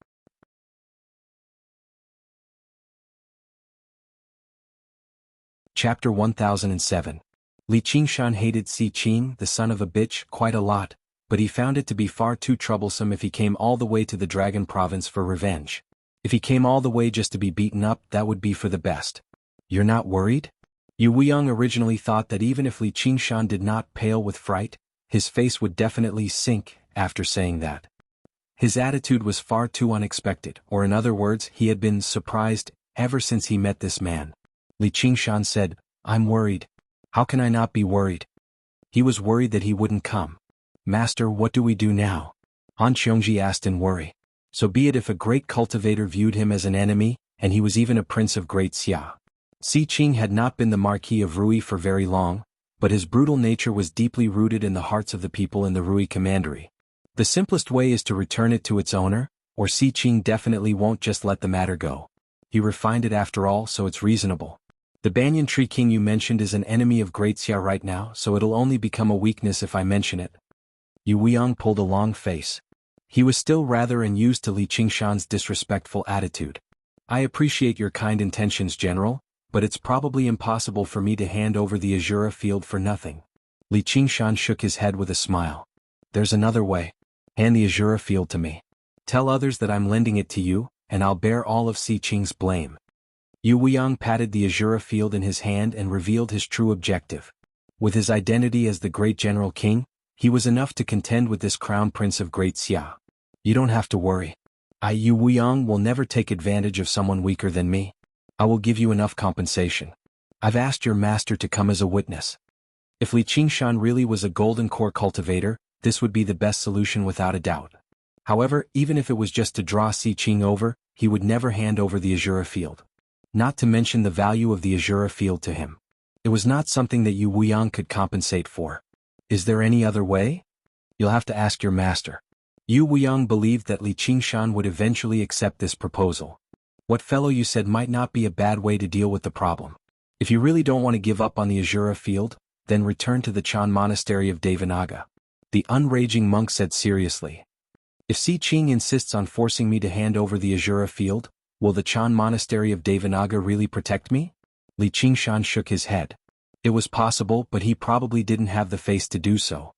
Chapter 1007. Li Qingshan hated Si Qing, the son of a bitch, quite a lot, but he found it to be far too troublesome if he came all the way to the Dragon Province for revenge. If he came all the way just to be beaten up, that would be for the best. You're not worried? Yu Weiyang originally thought that even if Li Qingshan did not pale with fright, his face would definitely sink after saying that. His attitude was far too unexpected, or in other words, he had been surprised ever since he met this man. Li Qingshan said, I'm worried. How can I not be worried? He was worried that he wouldn't come. Master, what do we do now? Han Qiongji asked in worry. So be it if a great cultivator viewed him as an enemy, and he was even a prince of Great Xia. Si Qing had not been the Marquis of Rui for very long, but his brutal nature was deeply rooted in the hearts of the people in the Rui commandery. The simplest way is to return it to its owner, or Si Qing definitely won't just let the matter go. He refined it after all, so it's reasonable. The Banyan Tree King you mentioned is an enemy of Great Xia right now, so it'll only become a weakness if I mention it. Yu Weiyang pulled a long face. He was still rather unused to Li Qingshan's disrespectful attitude. I appreciate your kind intentions, General, but it's probably impossible for me to hand over the Azura field for nothing. Li Qingshan shook his head with a smile. There's another way. Hand the Azura field to me. Tell others that I'm lending it to you, and I'll bear all of Si Qing's blame. Yu Weiyang patted the Azura field in his hand and revealed his true objective. With his identity as the great General King, he was enough to contend with this crown prince of Great Xia. You don't have to worry. Yu Weiyang will never take advantage of someone weaker than me. I will give you enough compensation. I've asked your master to come as a witness. If Li Qingshan really was a golden core cultivator, this would be the best solution without a doubt. However, even if it was just to draw Si Qing over, he would never hand over the Azura field. Not to mention the value of the Azura field to him. It was not something that Yu Weiyang could compensate for. Is there any other way? You'll have to ask your master. Yu Weiyang believed that Li Qingshan would eventually accept this proposal. What fellow you said might not be a bad way to deal with the problem. If you really don't want to give up on the Azura field, then return to the Chan Monastery of Devanaga. The unraging monk said seriously. If Si Qing insists on forcing me to hand over the Azura field, will the Chan Monastery of Devanaga really protect me? Li Qingshan shook his head. It was possible, but he probably didn't have the face to do so.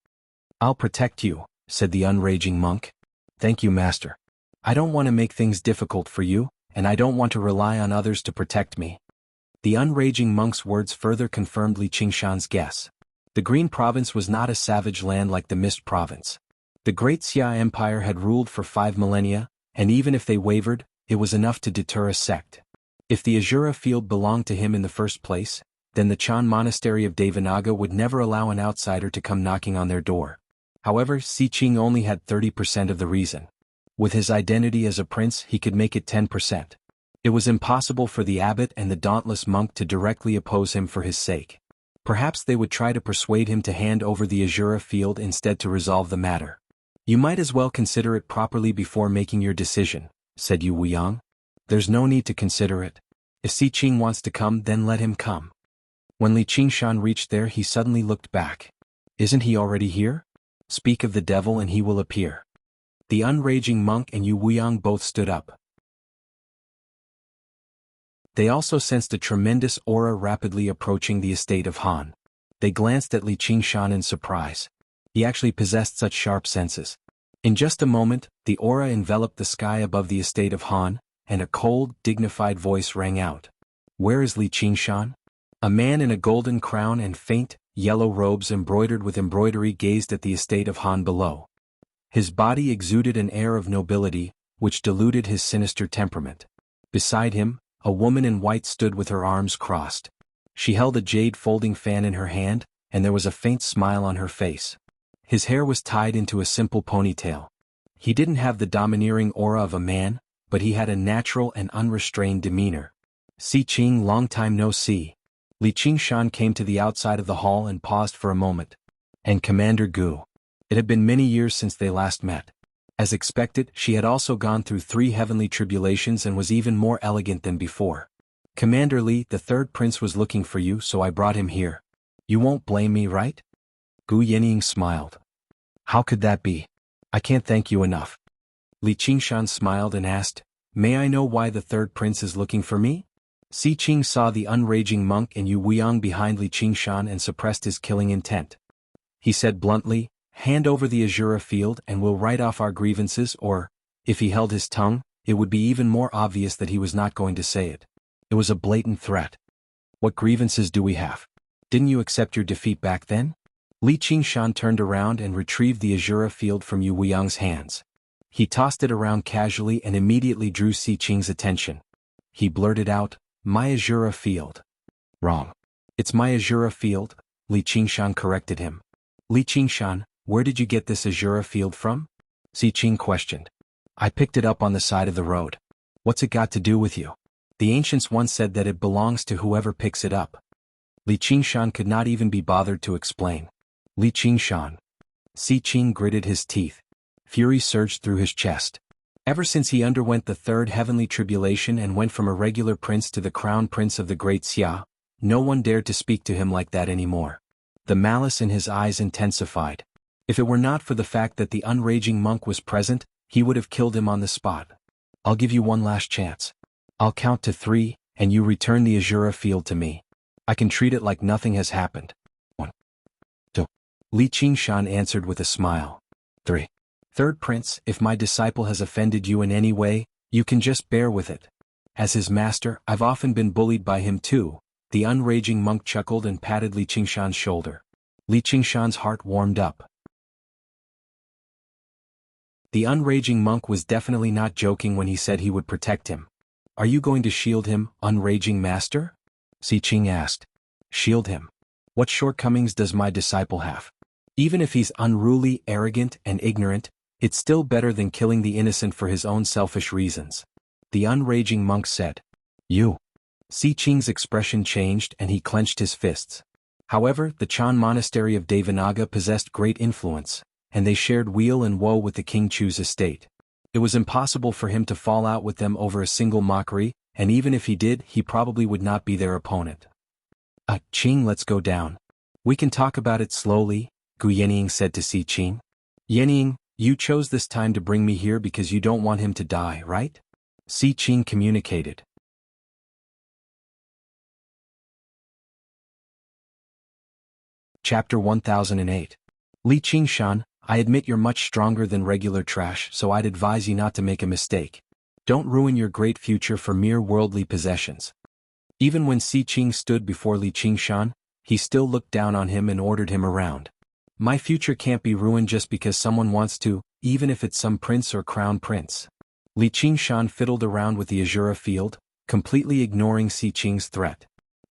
I'll protect you, said the unraging monk. Thank you, master. I don't want to make things difficult for you, and I don't want to rely on others to protect me. The unraging monk's words further confirmed Li Qingshan's guess. The Green Province was not a savage land like the Mist Province. The Great Xia Empire had ruled for 5 millennia, and even if they wavered, it was enough to deter a sect. If the Azura field belonged to him in the first place, then the Chan Monastery of Devanaga would never allow an outsider to come knocking on their door. However, Si Qing only had 30% of the reason. With his identity as a prince, he could make it 10%. It was impossible for the abbot and the dauntless monk to directly oppose him for his sake. Perhaps they would try to persuade him to hand over the Azura field instead to resolve the matter. You might as well consider it properly before making your decision, said Yu Weiyang. There's no need to consider it. If Si Qing wants to come, then let him come. When Li Qingshan reached there, he suddenly looked back. Isn't he already here? Speak of the devil and he will appear. The unraging monk and Yu Weiyang both stood up. They also sensed a tremendous aura rapidly approaching the estate of Han. They glanced at Li Qingshan in surprise. He actually possessed such sharp senses. In just a moment, the aura enveloped the sky above the estate of Han, and a cold, dignified voice rang out. Where is Li Qingshan? A man in a golden crown and faint, yellow robes embroidered with embroidery gazed at the estate of Han below. His body exuded an air of nobility, which diluted his sinister temperament. Beside him, a woman in white stood with her arms crossed. She held a jade folding fan in her hand, and there was a faint smile on her face. His hair was tied into a simple ponytail. He didn't have the domineering aura of a man, but he had a natural and unrestrained demeanor. Si Qing, long time no see. Li Qingshan came to the outside of the hall and paused for a moment. And Commander Gu. It had been many years since they last met. As expected, she had also gone through 3 heavenly tribulations and was even more elegant than before. Commander Li, the third prince was looking for you, so I brought him here. You won't blame me, right? Gu Yenying smiled. How could that be? I can't thank you enough. Li Qingshan smiled and asked, may I know why the third prince is looking for me? Si Qing saw the unraging monk and Yu Weiyang behind Li Qingshan and suppressed his killing intent. He said bluntly, hand over the Azura field and we'll write off our grievances, or, if he held his tongue, it would be even more obvious that he was not going to say it. It was a blatant threat. What grievances do we have? Didn't you accept your defeat back then? Li Qingshan turned around and retrieved the Azura field from Yu Weiyang's hands. He tossed it around casually and immediately drew Si Qing's attention. He blurted out, my Azura field. Wrong. It's my Azura field, Li Qingshan corrected him. Li Qingshan, where did you get this Azura field from? Si Qing questioned. I picked it up on the side of the road. What's it got to do with you? The ancients once said that it belongs to whoever picks it up. Li Qingshan could not even be bothered to explain. Li Qingshan. Si Qing gritted his teeth. Fury surged through his chest. Ever since he underwent the 3rd heavenly tribulation and went from a regular prince to the crown prince of the Great Xia, no one dared to speak to him like that anymore. The malice in his eyes intensified. If it were not for the fact that the unraging monk was present, he would have killed him on the spot. I'll give you one last chance. I'll count to 3, and you return the Azura field to me. I can treat it like nothing has happened. 1, 2. Li Qingshan answered with a smile. 3. Third prince, if my disciple has offended you in any way, you can just bear with it. As his master, I've often been bullied by him too. The unraging monk chuckled and patted Li Qingshan's shoulder. Li Qingshan's heart warmed up. The unraging monk was definitely not joking when he said he would protect him. Are you going to shield him, unraging master? Si Qing asked. Shield him? What shortcomings does my disciple have? Even if he's unruly, arrogant, and ignorant, it's still better than killing the innocent for his own selfish reasons. The unraging monk said. You. Si Qing's expression changed and he clenched his fists. However, the Chan monastery of Devanaga possessed great influence, and they shared weal and woe with the King Chu's estate. It was impossible for him to fall out with them over a single mockery, and even if he did, he probably would not be their opponent. Qing, let's go down. We can talk about it slowly, Gu Yenying said to Si Qing. Yenying, you chose this time to bring me here because you don't want him to die, right? Si Qing communicated. Chapter 1008. Li Qingshan, I admit you're much stronger than regular trash, so I'd advise you not to make a mistake. Don't ruin your great future for mere worldly possessions. Even when Si Qing stood before Li Qingshan, he still looked down on him and ordered him around. My future can't be ruined just because someone wants to, even if it's some prince or crown prince. Li Qingshan fiddled around with the Azura field, completely ignoring Si Qing's threat.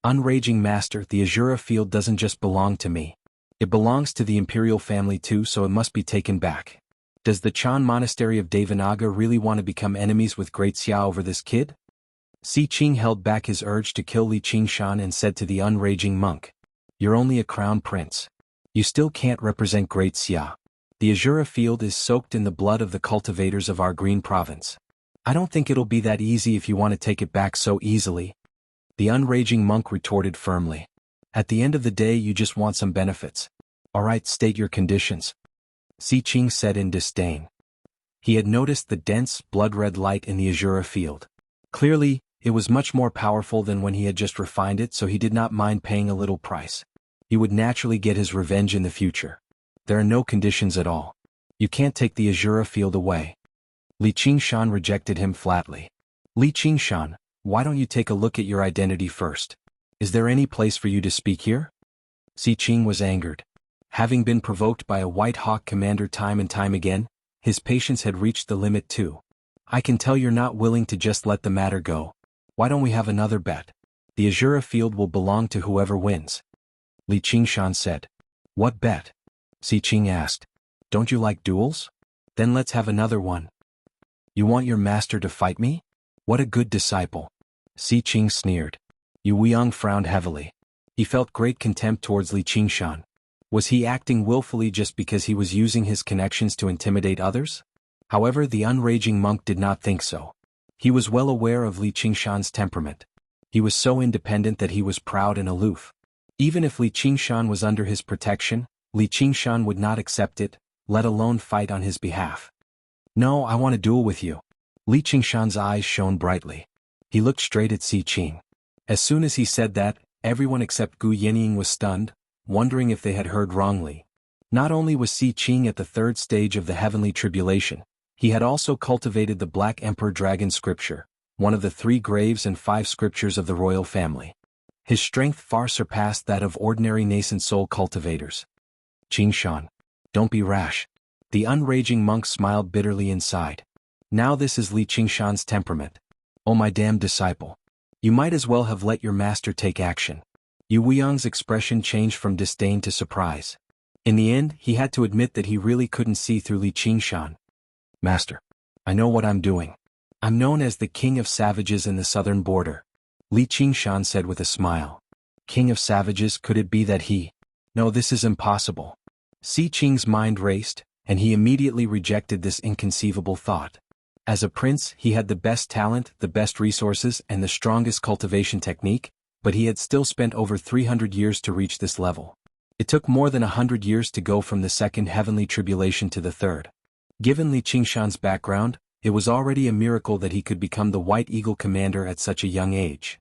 Unraging master, the Azura field doesn't just belong to me. It belongs to the imperial family too, so it must be taken back. Does the Chan monastery of Devanaga really want to become enemies with Great Xia over this kid? Si Qing held back his urge to kill Li Qingshan and said to the unraging monk. You're only a crown prince. You still can't represent Great Xia. The Azura field is soaked in the blood of the cultivators of our green province. I don't think it'll be that easy if you want to take it back so easily. The unraging monk retorted firmly. At the end of the day, you just want some benefits. Alright, state your conditions. Si Qing said in disdain. He had noticed the dense, blood-red light in the Azura field. Clearly, it was much more powerful than when he had just refined it, so he did not mind paying a little price. He would naturally get his revenge in the future. There are no conditions at all. You can't take the Azura field away. Li Qingshan rejected him flatly. Li Qingshan, why don't you take a look at your identity first? Is there any place for you to speak here? Si Qing was angered. Having been provoked by a White Hawk commander time and time again, his patience had reached the limit too. I can tell you're not willing to just let the matter go. Why don't we have another bet? The Azura field will belong to whoever wins. Li Qingshan said. What bet? Si Qing asked. Don't you like duels? Then let's have another one. You want your master to fight me? What a good disciple. Si Qing sneered. Yu Weiyang frowned heavily. He felt great contempt towards Li Qingshan. Was he acting willfully just because he was using his connections to intimidate others? However, the unraging monk did not think so. He was well aware of Li Qingshan's temperament. He was so independent that he was proud and aloof. Even if Li Qingshan was under his protection, Li Qingshan would not accept it, let alone fight on his behalf. No, I want to duel with you. Li Qingshan's eyes shone brightly. He looked straight at Si Qing. As soon as he said that, everyone except Gu Yenying was stunned, wondering if they had heard wrongly. Not only was Si Qing at the third stage of the heavenly tribulation, he had also cultivated the Black Emperor Dragon Scripture, one of the 3 graves and 5 scriptures of the royal family. His strength far surpassed that of ordinary nascent soul cultivators. Qingshan, don't be rash. The unraging monk smiled bitterly inside. Now this is Li Qingshan's temperament. Oh my damned disciple. You might as well have let your master take action. Yu Weiyang's expression changed from disdain to surprise. In the end, he had to admit that he really couldn't see through Li Qingshan. Master, I know what I'm doing. I'm known as the King of Savages in the southern border. Li Qingshan said with a smile. King of Savages, could it be that he? No, this is impossible. Si Qing's mind raced, and he immediately rejected this inconceivable thought. As a prince, he had the best talent, the best resources, and the strongest cultivation technique, but he had still spent over 300 years to reach this level. It took more than 100 years to go from the second heavenly tribulation to the third. Given Li Qingshan's background, it was already a miracle that he could become the White Eagle commander at such a young age.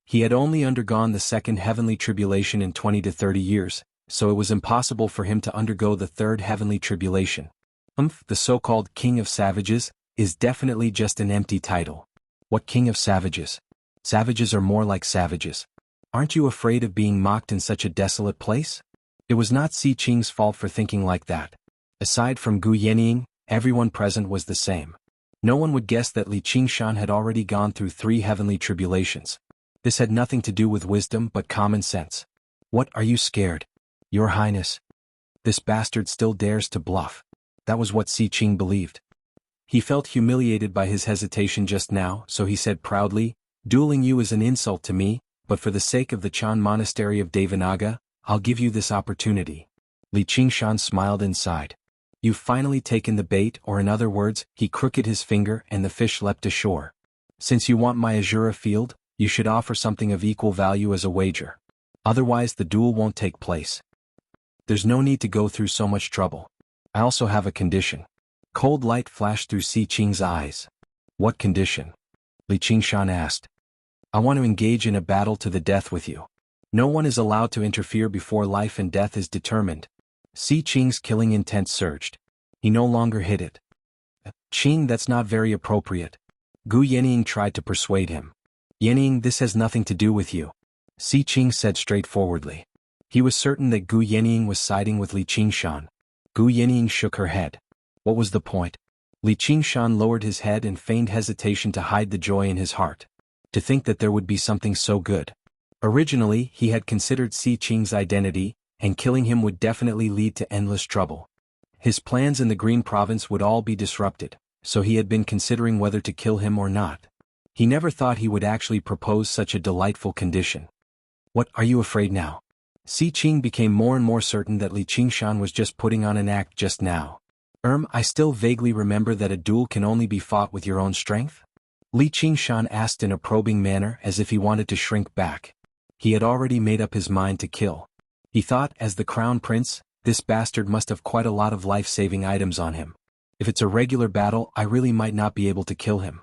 He had only undergone the second heavenly tribulation in 20 to 30 years, so it was impossible for him to undergo the third heavenly tribulation. The so-called King of Savages is definitely just an empty title. What King of Savages? Savages are more like savages. Aren't you afraid of being mocked in such a desolate place? It was not Si Qing's fault for thinking like that. Aside from Gu Yenying, everyone present was the same. No one would guess that Li Qingshan had already gone through 3 heavenly tribulations. This had nothing to do with wisdom but common sense. What, are you scared? Your Highness. This bastard still dares to bluff. That was what Si Qing believed. He felt humiliated by his hesitation just now, so he said proudly, dueling you is an insult to me, but for the sake of the Chan Monastery of Devanaga, I'll give you this opportunity. Li Qingshan smiled inside. You've finally taken the bait, or in other words, he crooked his finger and the fish leapt ashore. Since you want my Azura field, you should offer something of equal value as a wager. Otherwise the duel won't take place. There's no need to go through so much trouble. I also have a condition. Cold light flashed through Si Qing's eyes. What condition? Li Qingshan asked. I want to engage in a battle to the death with you. No one is allowed to interfere before life and death is determined. Si Qing's killing intent surged. He no longer hid it. Qing, that's not very appropriate. Gu Yenying tried to persuade him. Yenying, this has nothing to do with you. Si Qing said straightforwardly. He was certain that Gu Yenying was siding with Li Qingshan. Gu Yenying shook her head. What was the point? Li Qingshan lowered his head and feigned hesitation to hide the joy in his heart. To think that there would be something so good. Originally, he had considered Si Qing's identity, and killing him would definitely lead to endless trouble. His plans in the Green Province would all be disrupted, so he had been considering whether to kill him or not. He never thought he would actually propose such a delightful condition. What, are you afraid now? Si Qing became more and more certain that Li Qingshan was just putting on an act just now. I still vaguely remember that a duel can only be fought with your own strength? Li Qingshan asked in a probing manner as if he wanted to shrink back. He had already made up his mind to kill. He thought, as the crown prince, this bastard must have quite a lot of life-saving items on him. If it's a regular battle, I really might not be able to kill him.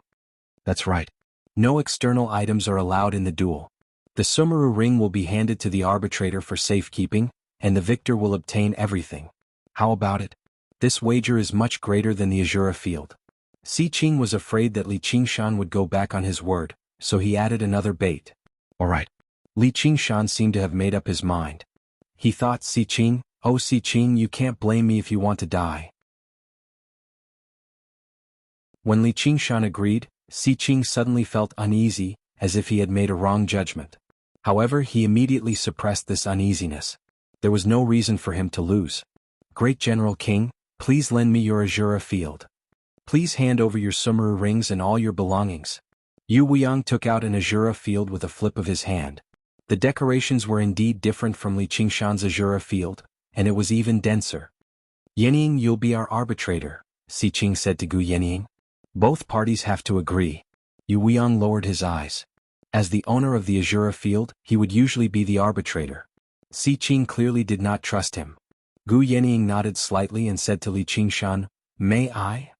That's right. No external items are allowed in the duel. The Sumeru ring will be handed to the arbitrator for safekeeping, and the victor will obtain everything. How about it? This wager is much greater than the Azura field. Si Qing was afraid that Li Qingshan would go back on his word, so he added another bait. All right. Li Qingshan seemed to have made up his mind. He thought, Si Qing, oh Si Qing, you can't blame me if you want to die. When Li Qingshan agreed, Si Qing suddenly felt uneasy, as if he had made a wrong judgment. However, he immediately suppressed this uneasiness. There was no reason for him to lose. Great General King, please lend me your Azura field. Please hand over your Sumeru rings and all your belongings. Yu Weiyang took out an Azura field with a flip of his hand. The decorations were indeed different from Li Qingshan's Azura field, and it was even denser. Yenying, you'll be our arbitrator, Si Qing said to Gu Yenying. Both parties have to agree. Yu Weiyang lowered his eyes. As the owner of the Azura field, he would usually be the arbitrator. Si Qing clearly did not trust him. Gu Yenying nodded slightly and said to Li Qingshan, "May I?"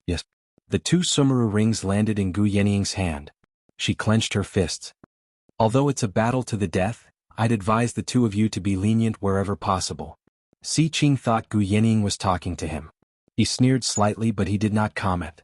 "Yes." The two Sumeru rings landed in Gu Yenying's hand. She clenched her fists. "Although it's a battle to the death, I'd advise the two of you to be lenient wherever possible." Si Qing thought Gu Yenying was talking to him. He sneered slightly, but he did not comment.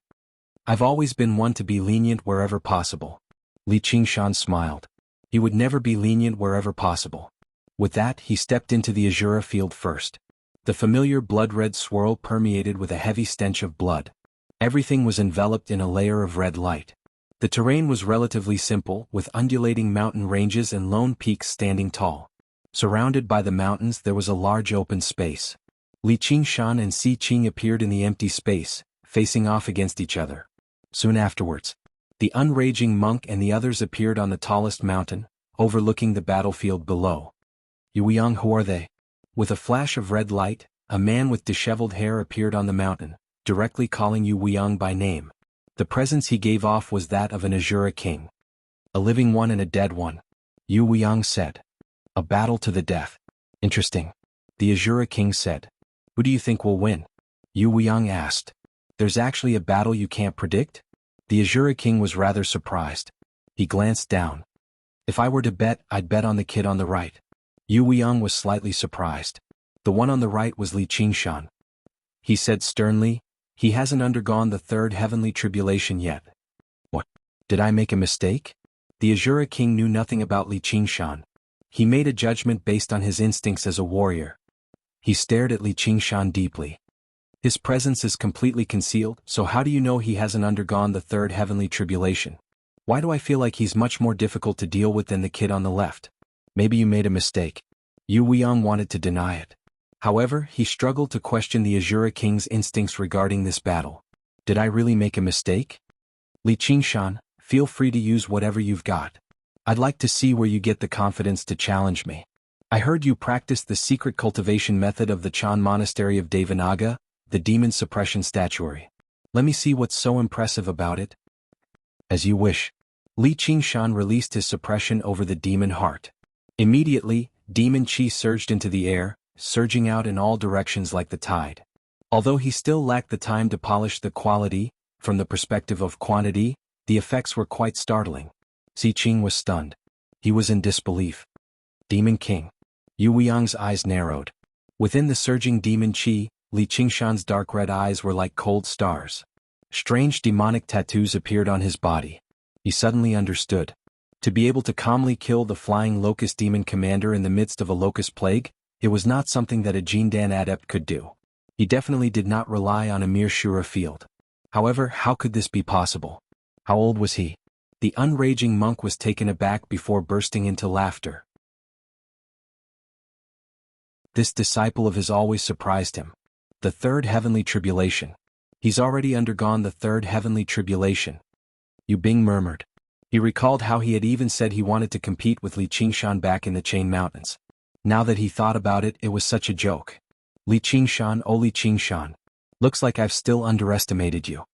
"I've always been one to be lenient wherever possible." Li Qingshan smiled. He would never be lenient wherever possible. With that, he stepped into the Azura field first. The familiar blood-red swirl permeated with a heavy stench of blood. Everything was enveloped in a layer of red light. The terrain was relatively simple, with undulating mountain ranges and lone peaks standing tall. Surrounded by the mountains, there was a large open space. Li Qingshan and Si Qing appeared in the empty space, facing off against each other. Soon afterwards, the unraging monk and the others appeared on the tallest mountain, overlooking the battlefield below. "Yu Weiyang, who are they?" With a flash of red light, a man with disheveled hair appeared on the mountain, directly calling Yu Weiyang by name. The presence he gave off was that of an Azura king. "A living one and a dead one," Yu Weiyang said. "A battle to the death. Interesting," the Azura king said. "Who do you think will win?" Yu Weiyang asked. "There's actually a battle you can't predict?" The Azura king was rather surprised. He glanced down. "If I were to bet, I'd bet on the kid on the right." Yu Weiyang was slightly surprised. The one on the right was Li Qingshan. He said sternly, "He hasn't undergone the third heavenly tribulation yet." "What? Did I make a mistake?" The Azura king knew nothing about Li Qingshan. He made a judgment based on his instincts as a warrior. He stared at Li Qingshan deeply. "His presence is completely concealed, so how do you know he hasn't undergone the third heavenly tribulation? Why do I feel like he's much more difficult to deal with than the kid on the left?" "Maybe you made a mistake." Yu Weiyang wanted to deny it. However, he struggled to question the Azura king's instincts regarding this battle. "Did I really make a mistake?" "Li Qingshan, feel free to use whatever you've got. I'd like to see where you get the confidence to challenge me. I heard you practice the secret cultivation method of the Chan Monastery of Devanaga, the demon suppression statuary. Let me see what's so impressive about it." "As you wish." Li Qingshan released his suppression over the demon heart. Immediately, demon qi surged into the air, surging out in all directions like the tide. Although he still lacked the time to polish the quality, from the perspective of quantity, the effects were quite startling. Si Qing was stunned. He was in disbelief. "Demon King." Yu Weiyang's eyes narrowed. Within the surging demon qi, Li Qingshan's dark red eyes were like cold stars. Strange demonic tattoos appeared on his body. He suddenly understood. To be able to calmly kill the flying locust demon commander in the midst of a locust plague, it was not something that a Jindan adept could do. He definitely did not rely on a mere Shura field. However, how could this be possible? How old was he? The unraging monk was taken aback before bursting into laughter. This disciple of his always surprised him. The third heavenly tribulation. He's already undergone the third heavenly tribulation. Yu Bing murmured. He recalled how he had even said he wanted to compete with Li Qingshan back in the Chain Mountains. Now that he thought about it, it was such a joke. Li Qingshan, oh Li Qingshan. Looks like I've still underestimated you.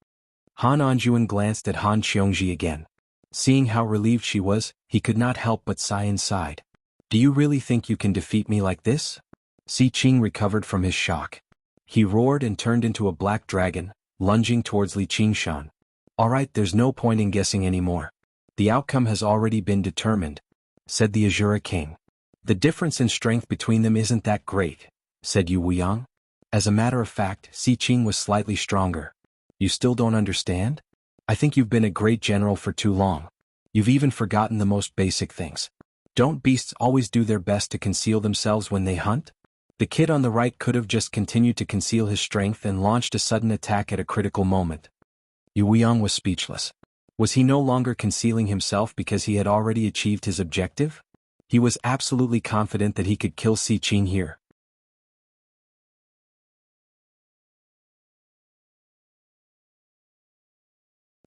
Han Anjuan glanced at Han Qiongji again. Seeing how relieved she was, he could not help but sigh inside. Do you really think you can defeat me like this? Si Qing recovered from his shock. He roared and turned into a black dragon, lunging towards Li Qingshan. All right, there's no point in guessing anymore. The outcome has already been determined, said the Azura king. The difference in strength between them isn't that great, said Yu Weiyang. As a matter of fact, Si Qing was slightly stronger. You still don't understand? I think you've been a great general for too long. You've even forgotten the most basic things. Don't beasts always do their best to conceal themselves when they hunt? The kid on the right could have just continued to conceal his strength and launched a sudden attack at a critical moment. Yu Weiyang was speechless. Was he no longer concealing himself because he had already achieved his objective? He was absolutely confident that he could kill Si Qing here.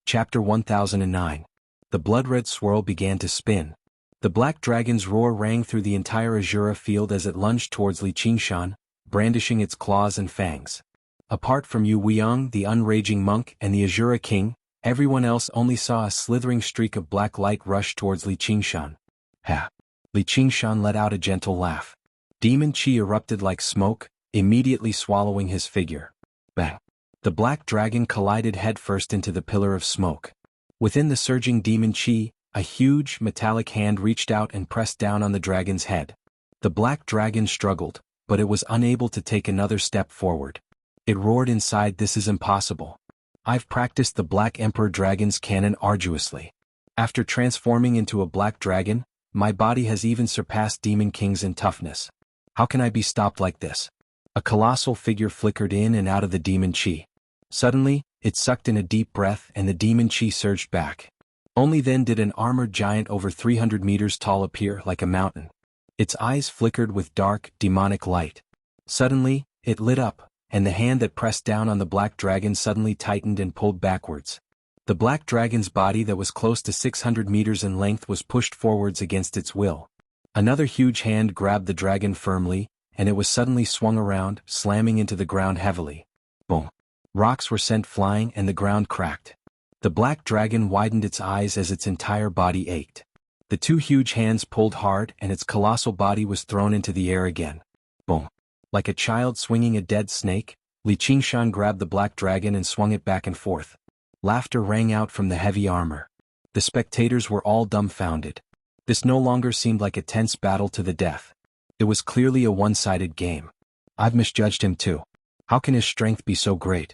Chapter 1009. The blood-red swirl began to spin. The black dragon's roar rang through the entire Azura field as it lunged towards Li Qingshan, brandishing its claws and fangs. Apart from Yu Weiyang, the unraging monk, and the Azura king, everyone else only saw a slithering streak of black light rush towards Li Qingshan. Ha! Li Qingshan let out a gentle laugh. Demon chi erupted like smoke, immediately swallowing his figure. Bang! The black dragon collided headfirst into the pillar of smoke. Within the surging demon chi, a huge, metallic hand reached out and pressed down on the dragon's head. The black dragon struggled, but it was unable to take another step forward. It roared inside, "This is impossible. I've practiced the Black Emperor Dragon's cannon arduously. After transforming into a black dragon, my body has even surpassed Demon King's in toughness. How can I be stopped like this?" A colossal figure flickered in and out of the demon chi. Suddenly, it sucked in a deep breath and the demon chi surged back. Only then did an armored giant over 300 meters tall appear like a mountain. Its eyes flickered with dark, demonic light. Suddenly, it lit up, and the hand that pressed down on the black dragon suddenly tightened and pulled backwards. The black dragon's body that was close to 600 meters in length was pushed forwards against its will. Another huge hand grabbed the dragon firmly, and it was suddenly swung around, slamming into the ground heavily. Boom! Rocks were sent flying and the ground cracked. The black dragon widened its eyes as its entire body ached. The two huge hands pulled hard and its colossal body was thrown into the air again. Boom! Like a child swinging a dead snake, Li Qingshan grabbed the black dragon and swung it back and forth. Laughter rang out from the heavy armor. The spectators were all dumbfounded. This no longer seemed like a tense battle to the death. It was clearly a one-sided game. I've misjudged him too. How can his strength be so great?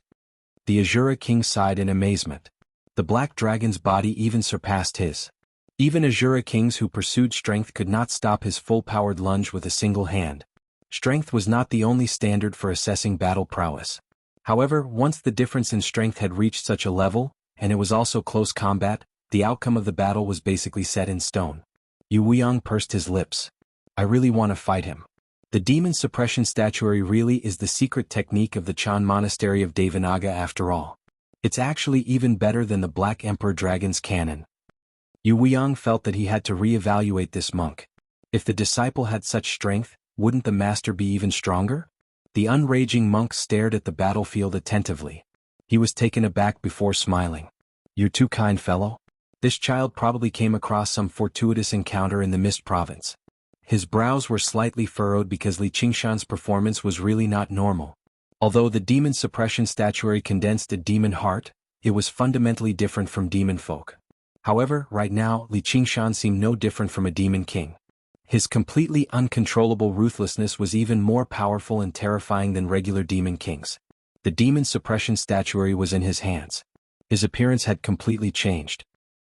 The Azura king sighed in amazement. The black dragon's body even surpassed his. Even Azura kings who pursued strength could not stop his full-powered lunge with a single hand. Strength was not the only standard for assessing battle prowess. However, once the difference in strength had reached such a level, and it was also close combat, the outcome of the battle was basically set in stone. Yu Weiyang pursed his lips. I really want to fight him. The demon suppression statuary really is the secret technique of the Chan Monastery of Devanaga after all. It's actually even better than the Black Emperor Dragon's cannon. Yu Weiyang felt that he had to re-evaluate this monk. If the disciple had such strength, wouldn't the master be even stronger? The unraging monk stared at the battlefield attentively. He was taken aback before smiling. You're too kind, fellow. This child probably came across some fortuitous encounter in the Mist Province. His brows were slightly furrowed because Li Qingshan's performance was really not normal. Although the demon suppression statuary condensed a demon heart, it was fundamentally different from demon folk. However, right now, Li Qingshan seemed no different from a demon king. His completely uncontrollable ruthlessness was even more powerful and terrifying than regular demon kings. The demon suppression statuary was in his hands. His appearance had completely changed.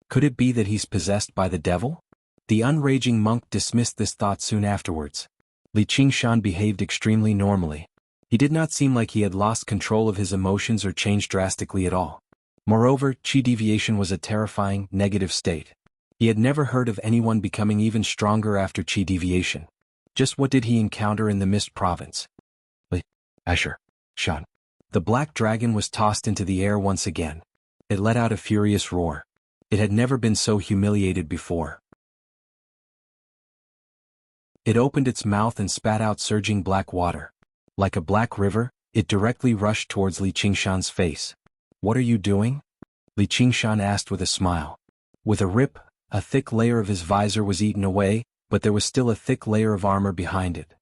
Could it be that he's possessed by the devil? The unraging monk dismissed this thought soon afterwards. Li Qingshan behaved extremely normally. He did not seem like he had lost control of his emotions or changed drastically at all. Moreover, chi deviation was a terrifying, negative state. He had never heard of anyone becoming even stronger after chi deviation. Just what did he encounter in the Mist Province? Asher. Shan. The black dragon was tossed into the air once again. It let out a furious roar. It had never been so humiliated before. It opened its mouth and spat out surging black water. Like a black river, it directly rushed towards Li Qingshan's face. What are you doing? Li Qingshan asked with a smile. With a rip, a thick layer of his visor was eaten away, but there was still a thick layer of armor behind it.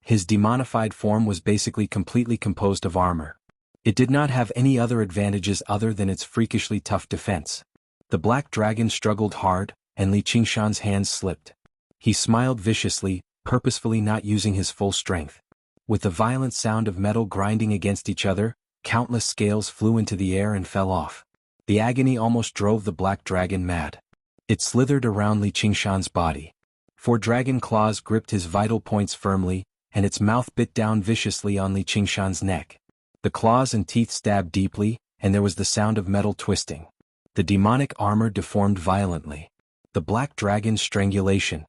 His demonified form was basically completely composed of armor. It did not have any other advantages other than its freakishly tough defense. The black dragon struggled hard, and Li Qingshan's hands slipped. He smiled viciously, purposefully not using his full strength. With the violent sound of metal grinding against each other, countless scales flew into the air and fell off. The agony almost drove the black dragon mad. It slithered around Li Qingshan's body. 4 dragon claws gripped his vital points firmly, and its mouth bit down viciously on Li Qingshan's neck. The claws and teeth stabbed deeply, and there was the sound of metal twisting. The demonic armor deformed violently. The black dragon's strangulation.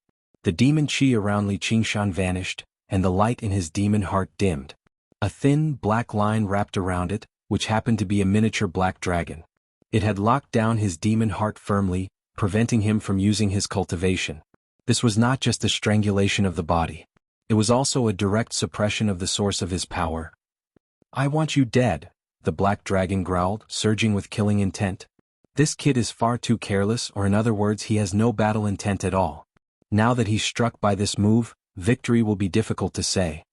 The demon chi around Li Qingshan vanished, and the light in his demon heart dimmed. A thin, black line wrapped around it, which happened to be a miniature black dragon. It had locked down his demon heart firmly, preventing him from using his cultivation. This was not just a strangulation of the body. It was also a direct suppression of the source of his power. "I want you dead," the black dragon growled, surging with killing intent. "This kid is far too careless, or in other words, he has no battle intent at all. Now that he's struck by this move, victory will be difficult to say."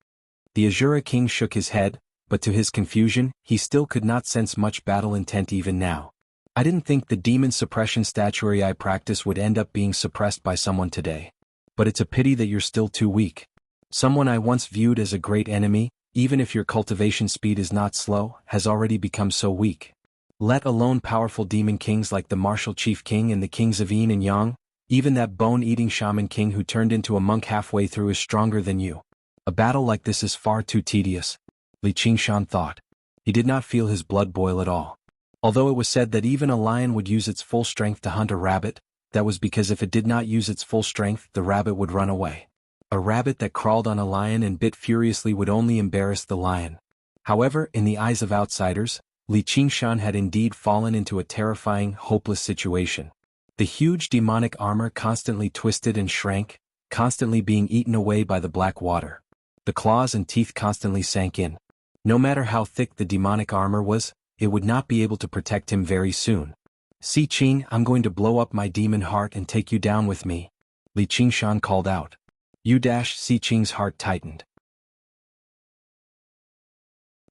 The Azura King shook his head, but to his confusion, he still could not sense much battle intent even now. "I didn't think the demon suppression statuary I practice would end up being suppressed by someone today. But it's a pity that you're still too weak. Someone I once viewed as a great enemy, even if your cultivation speed is not slow, has already become so weak. Let alone powerful demon kings like the Martial Chief King and the kings of Yin and Yang, even that bone-eating shaman king who turned into a monk halfway through is stronger than you. A battle like this is far too tedious," Li Qingshan thought. He did not feel his blood boil at all. Although it was said that even a lion would use its full strength to hunt a rabbit, that was because if it did not use its full strength, the rabbit would run away. A rabbit that crawled on a lion and bit furiously would only embarrass the lion. However, in the eyes of outsiders, Li Qingshan had indeed fallen into a terrifying, hopeless situation. The huge demonic armor constantly twisted and shrank, constantly being eaten away by the black water. The claws and teeth constantly sank in. No matter how thick the demonic armor was, it would not be able to protect him very soon. "Si Qing, I'm going to blow up my demon heart and take you down with me," Li Qingshan called out. Si Qing's heart tightened.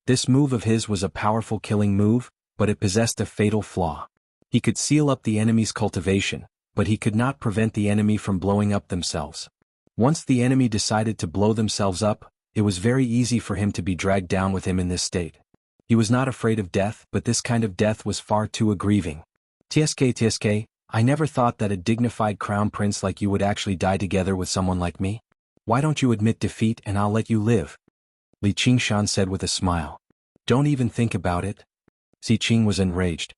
This move of his was a powerful killing move, but it possessed a fatal flaw. He could seal up the enemy's cultivation, but he could not prevent the enemy from blowing up themselves. Once the enemy decided to blow themselves up, it was very easy for him to be dragged down with him in this state. He was not afraid of death, but this kind of death was far too aggrieving. "TSK, I never thought that a dignified crown prince like you would actually die together with someone like me. Why don't you admit defeat and I'll let you live?" Li Qingshan said with a smile. "Don't even think about it." Si Qing was enraged.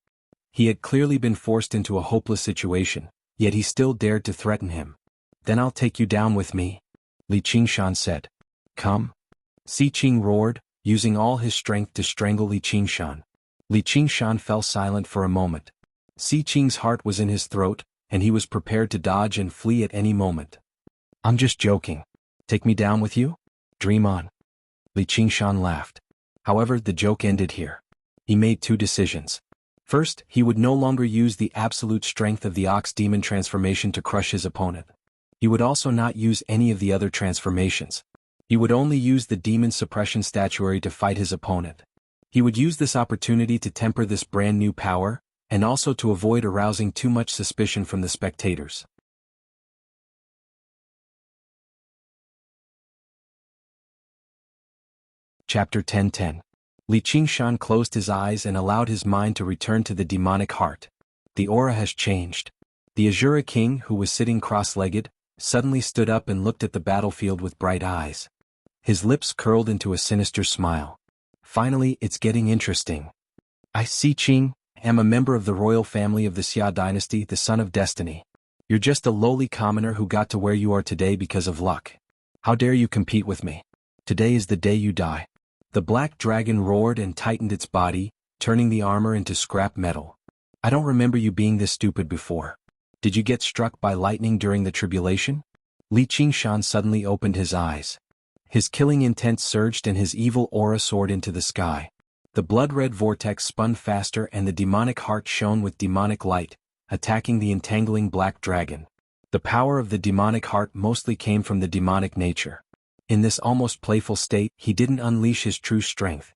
He had clearly been forced into a hopeless situation, yet he still dared to threaten him. "Then I'll take you down with me," Li Qingshan said. "Come." Si Qing roared, using all his strength to strangle Li Qingshan. Li Qingshan fell silent for a moment. Si Qing's heart was in his throat, and he was prepared to dodge and flee at any moment. "I'm just joking. Take me down with you? Dream on." Li Qingshan laughed. However, the joke ended here. He made two decisions. First, he would no longer use the absolute strength of the Ox Demon transformation to crush his opponent. He would also not use any of the other transformations. He would only use the Demon Suppression Statuary to fight his opponent. He would use this opportunity to temper this brand new power, and also to avoid arousing too much suspicion from the spectators. Chapter 10:10. Li Qingshan closed his eyes and allowed his mind to return to the demonic heart. The aura has changed. The Azura King, who was sitting cross-legged, suddenly stood up and looked at the battlefield with bright eyes. His lips curled into a sinister smile. "Finally, it's getting interesting. I, Si Qing, am a member of the royal family of the Xia dynasty, the son of destiny. You're just a lowly commoner who got to where you are today because of luck. How dare you compete with me? Today is the day you die." The black dragon roared and tightened its body, turning the armor into scrap metal. "I don't remember you being this stupid before. Did you get struck by lightning during the tribulation?" Li Qingshan suddenly opened his eyes. His killing intent surged and his evil aura soared into the sky. The blood-red vortex spun faster and the demonic heart shone with demonic light, attacking the entangling black dragon. The power of the demonic heart mostly came from the demonic nature. In this almost playful state, he didn't unleash his true strength.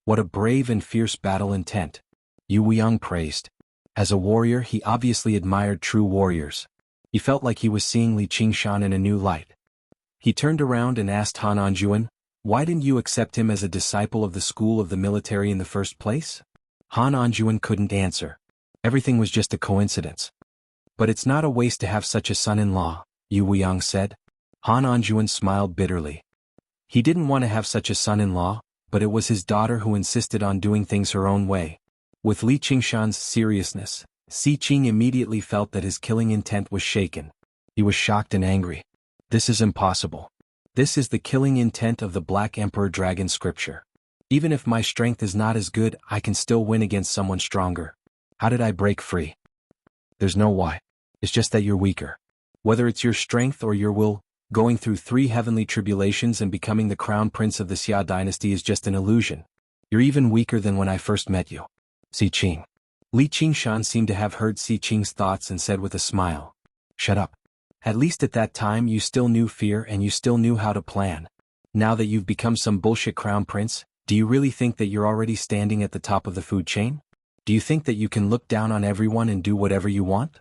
"What a brave and fierce battle intent," Yu Weiyang praised. As a warrior, he obviously admired true warriors. He felt like he was seeing Li Qingshan in a new light. He turned around and asked Han Anjuan, "Why didn't you accept him as a disciple of the school of the military in the first place?" Han Anjuan couldn't answer. Everything was just a coincidence. "But it's not a waste to have such a son-in-law," Yu Weiyang said. Han Anjuan smiled bitterly. He didn't want to have such a son-in-law, but it was his daughter who insisted on doing things her own way. With Li Qingshan's seriousness, Si Qing immediately felt that his killing intent was shaken. He was shocked and angry. This is impossible. This is the killing intent of the Black Emperor Dragon scripture. Even if my strength is not as good, I can still win against someone stronger. How did I break free? There's no why. It's just that you're weaker. Whether it's your strength or your will, going through 3 heavenly tribulations and becoming the crown prince of the Xia dynasty is just an illusion. You're even weaker than when I first met you. Si Qing. Li Qingshan seemed to have heard Si Qing's thoughts and said with a smile, "Shut up. At least at that time you still knew fear and you still knew how to plan. Now that you've become some bullshit crown prince, do you really think that you're already standing at the top of the food chain? Do you think that you can look down on everyone and do whatever you want?"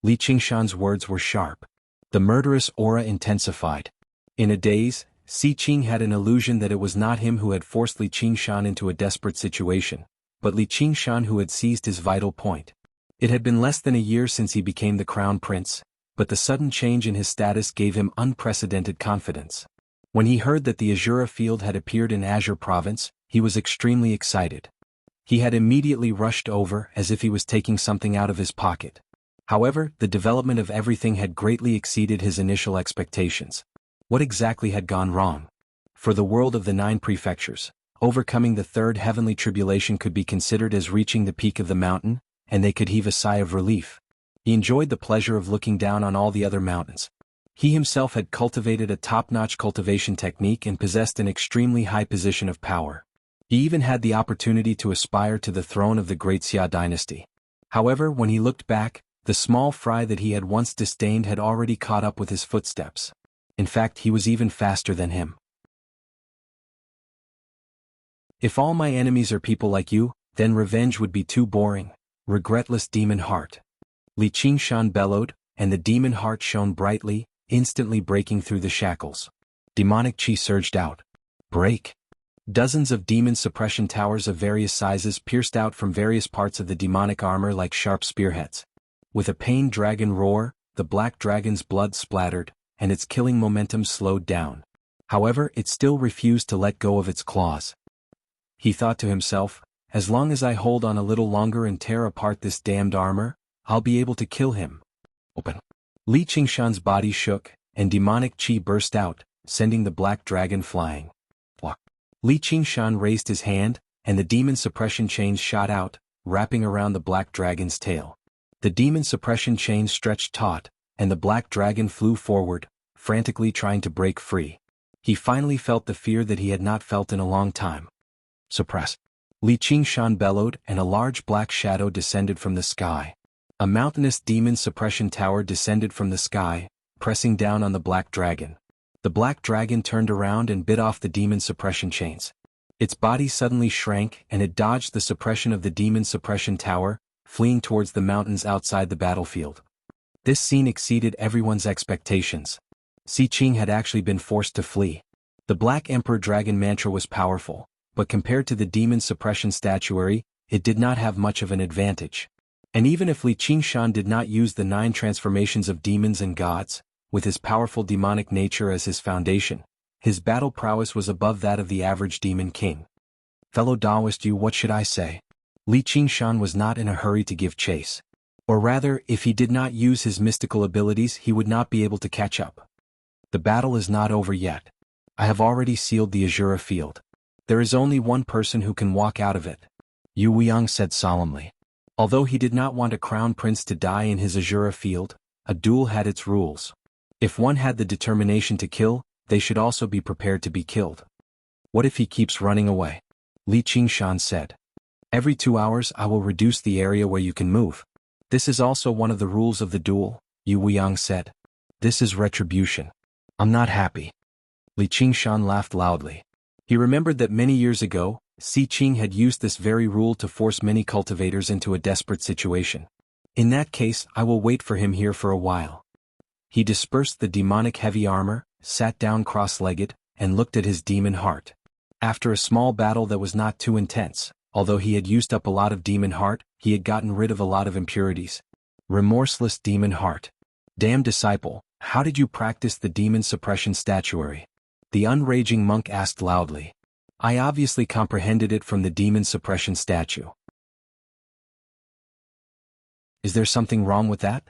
Li Qingshan's words were sharp. The murderous aura intensified. In a daze, Si Qing had an illusion that it was not him who had forced Li Qingshan into a desperate situation, but Li Qingshan who had seized his vital point. It had been less than a year since he became the crown prince, but the sudden change in his status gave him unprecedented confidence. When he heard that the Azura field had appeared in Azure province, he was extremely excited. He had immediately rushed over as if he was taking something out of his pocket. However, the development of everything had greatly exceeded his initial expectations. What exactly had gone wrong? For the world of the 9 prefectures, overcoming the 3rd heavenly tribulation could be considered as reaching the peak of the mountain, and they could heave a sigh of relief. He enjoyed the pleasure of looking down on all the other mountains. He himself had cultivated a top-notch cultivation technique and possessed an extremely high position of power. He even had the opportunity to aspire to the throne of the great Xia dynasty. However, when he looked back, the small fry that he had once disdained had already caught up with his footsteps. In fact, he was even faster than him. If all my enemies are people like you, then revenge would be too boring. Regretless demon heart. Li Qingshan bellowed, and the demon heart shone brightly, instantly breaking through the shackles. Demonic chi surged out. Break. Dozens of demon suppression towers of various sizes pierced out from various parts of the demonic armor like sharp spearheads. With a pained dragon roar, the black dragon's blood splattered, and its killing momentum slowed down. However, it still refused to let go of its claws. He thought to himself, as long as I hold on a little longer and tear apart this damned armor, I'll be able to kill him. Open. Li Qingshan's body shook, and demonic chi burst out, sending the black dragon flying. Li Qingshan raised his hand, and the demon suppression chains shot out, wrapping around the black dragon's tail. The demon suppression chains stretched taut, and the black dragon flew forward, frantically trying to break free. He finally felt the fear that he had not felt in a long time. Suppress. Li Qingshan bellowed, and a large black shadow descended from the sky. A mountainous demon suppression tower descended from the sky, pressing down on the black dragon. The black dragon turned around and bit off the demon suppression chains. Its body suddenly shrank and it dodged the suppression of the demon suppression tower, fleeing towards the mountains outside the battlefield. This scene exceeded everyone's expectations. Si Qing had actually been forced to flee. The Black Emperor Dragon mantra was powerful, but compared to the demon suppression statuary, it did not have much of an advantage. And even if Li Qingshan did not use the 9 transformations of demons and gods, with his powerful demonic nature as his foundation, his battle prowess was above that of the average demon king. Fellow Daoist, what should I say? Li Qingshan was not in a hurry to give chase. Or rather, if he did not use his mystical abilities, he would not be able to catch up. The battle is not over yet. I have already sealed the Azura field. There is only one person who can walk out of it. Yu Weiyang said solemnly. Although he did not want a crown prince to die in his Azura field, a duel had its rules. If one had the determination to kill, they should also be prepared to be killed. What if he keeps running away? Li Qingshan said. Every 2 hours I will reduce the area where you can move. This is also one of the rules of the duel, Yu Weiyang said. This is retribution. I'm not happy. Li Qingshan laughed loudly. He remembered that many years ago, Si Qing had used this very rule to force many cultivators into a desperate situation. In that case, I will wait for him here for a while. He dispersed the demonic heavy armor, sat down cross-legged, and looked at his demon heart. After a small battle that was not too intense, although he had used up a lot of demon heart, he had gotten rid of a lot of impurities. Remorseless demon heart. Damn disciple, how did you practice the demon suppression statuary? The unraging monk asked loudly. I obviously comprehended it from the demon suppression statue. Is there something wrong with that?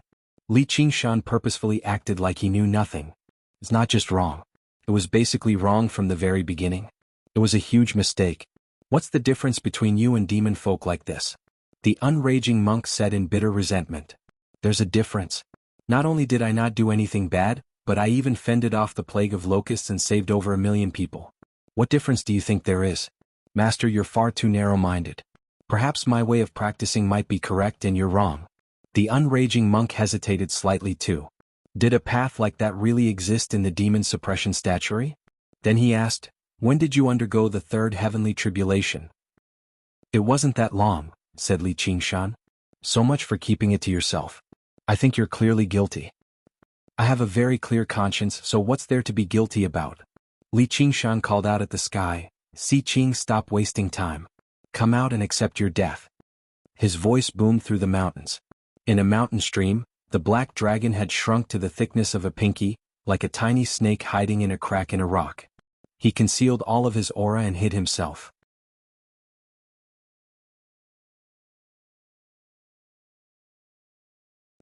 Li Qingshan purposefully acted like he knew nothing. It's not just wrong. It was basically wrong from the very beginning. It was a huge mistake. What's the difference between you and demon folk like this? The unraging monk said in bitter resentment. There's a difference. Not only did I not do anything bad, but I even fended off the plague of locusts and saved over 1 million people. What difference do you think there is? Master, you're far too narrow-minded. Perhaps my way of practicing might be correct and you're wrong. The unraging monk hesitated slightly too. Did a path like that really exist in the demon suppression statuary? Then he asked, when did you undergo the third heavenly tribulation? It wasn't that long, said Li Qingshan. So much for keeping it to yourself. I think you're clearly guilty. I have a very clear conscience, so what's there to be guilty about? Li Qingshan called out at the sky, Si Qing, stop wasting time. Come out and accept your death. His voice boomed through the mountains. In a mountain stream, the black dragon had shrunk to the thickness of a pinky, like a tiny snake hiding in a crack in a rock. He concealed all of his aura and hid himself.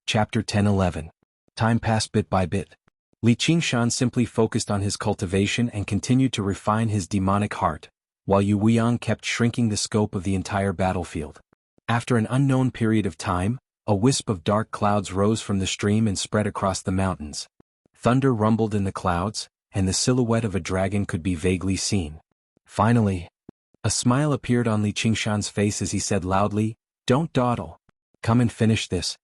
Chapter 10-11. Time passed bit by bit. Li Qingshan simply focused on his cultivation and continued to refine his demonic heart, while Yu Weiyang kept shrinking the scope of the entire battlefield. After an unknown period of time, a wisp of dark clouds rose from the stream and spread across the mountains. Thunder rumbled in the clouds, and the silhouette of a dragon could be vaguely seen. Finally, a smile appeared on Li Qingshan's face as he said loudly, "Don't dawdle. Come and finish this."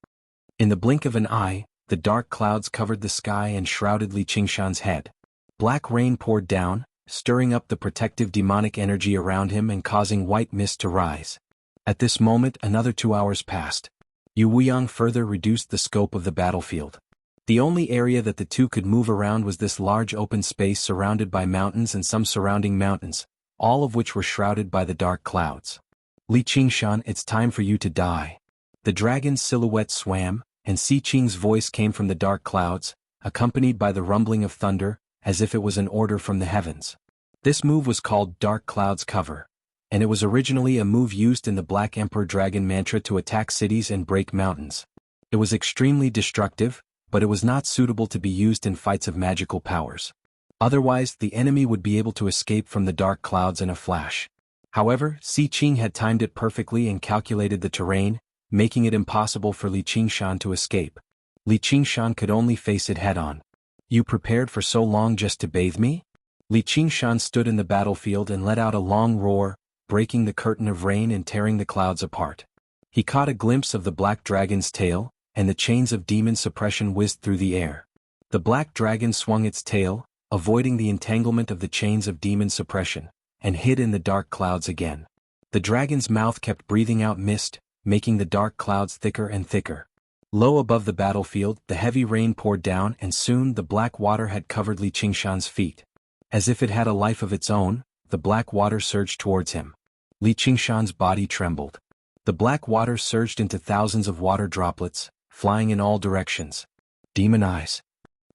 In the blink of an eye, the dark clouds covered the sky and shrouded Li Qingshan's head. Black rain poured down, stirring up the protective demonic energy around him and causing white mist to rise. At this moment another 2 hours passed. Yu Weiyang further reduced the scope of the battlefield. The only area that the two could move around was this large open space surrounded by mountains and some surrounding mountains, all of which were shrouded by the dark clouds. Li Qingshan, it's time for you to die. The dragon's silhouette swam, and Si Qing's voice came from the dark clouds, accompanied by the rumbling of thunder, as if it was an order from the heavens. This move was called Dark Cloud's Cover, and it was originally a move used in the Black Emperor Dragon mantra to attack cities and break mountains. It was extremely destructive, but it was not suitable to be used in fights of magical powers. Otherwise, the enemy would be able to escape from the dark clouds in a flash. However, Si Qing had timed it perfectly and calculated the terrain, making it impossible for Li Qingshan to escape. Li Qingshan could only face it head-on. You prepared for so long just to bathe me? Li Qingshan stood in the battlefield and let out a long roar, breaking the curtain of rain and tearing the clouds apart. He caught a glimpse of the black dragon's tail, and the chains of demon suppression whizzed through the air. The black dragon swung its tail, avoiding the entanglement of the chains of demon suppression, and hid in the dark clouds again. The dragon's mouth kept breathing out mist, making the dark clouds thicker and thicker. Low above the battlefield, the heavy rain poured down and soon the black water had covered Li Qingshan's feet. As if it had a life of its own, the black water surged towards him. Li Qingshan's body trembled. The black water surged into thousands of water droplets, flying in all directions. Demon eyes.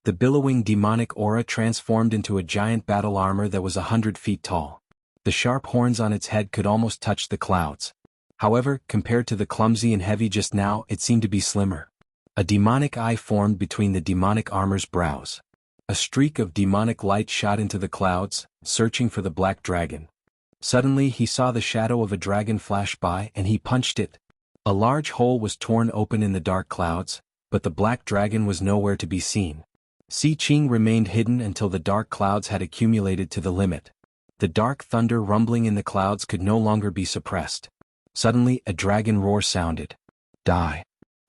The billowing demonic aura transformed into a giant battle armor that was 100 feet tall. The sharp horns on its head could almost touch the clouds. However, compared to the clumsy and heavy just now, it seemed to be slimmer. A demonic eye formed between the demonic armor's brows. A streak of demonic light shot into the clouds, searching for the black dragon. Suddenly he saw the shadow of a dragon flash by and he punched it. A large hole was torn open in the dark clouds, but the black dragon was nowhere to be seen. Si Qing remained hidden until the dark clouds had accumulated to the limit. The dark thunder rumbling in the clouds could no longer be suppressed. Suddenly a dragon roar sounded. Die.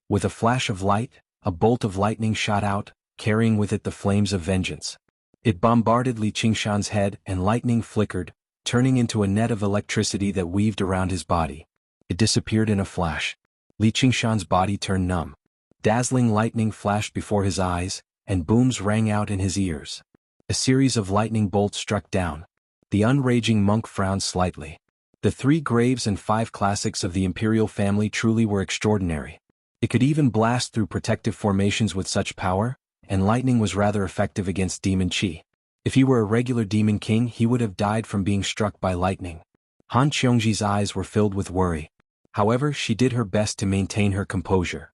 With a flash of light, a bolt of lightning shot out, carrying with it the flames of vengeance. It bombarded Li Qingshan's head and lightning flickered, turning into a net of electricity that weaved around his body. It disappeared in a flash. Li Qingshan's body turned numb. Dazzling lightning flashed before his eyes, and booms rang out in his ears. A series of lightning bolts struck down. The unraging monk frowned slightly. The 3 graves and 5 classics of the imperial family truly were extraordinary. It could even blast through protective formations with such power, and lightning was rather effective against demon chi. If he were a regular demon king, he would have died from being struck by lightning. Han Qiongji's eyes were filled with worry. However, she did her best to maintain her composure.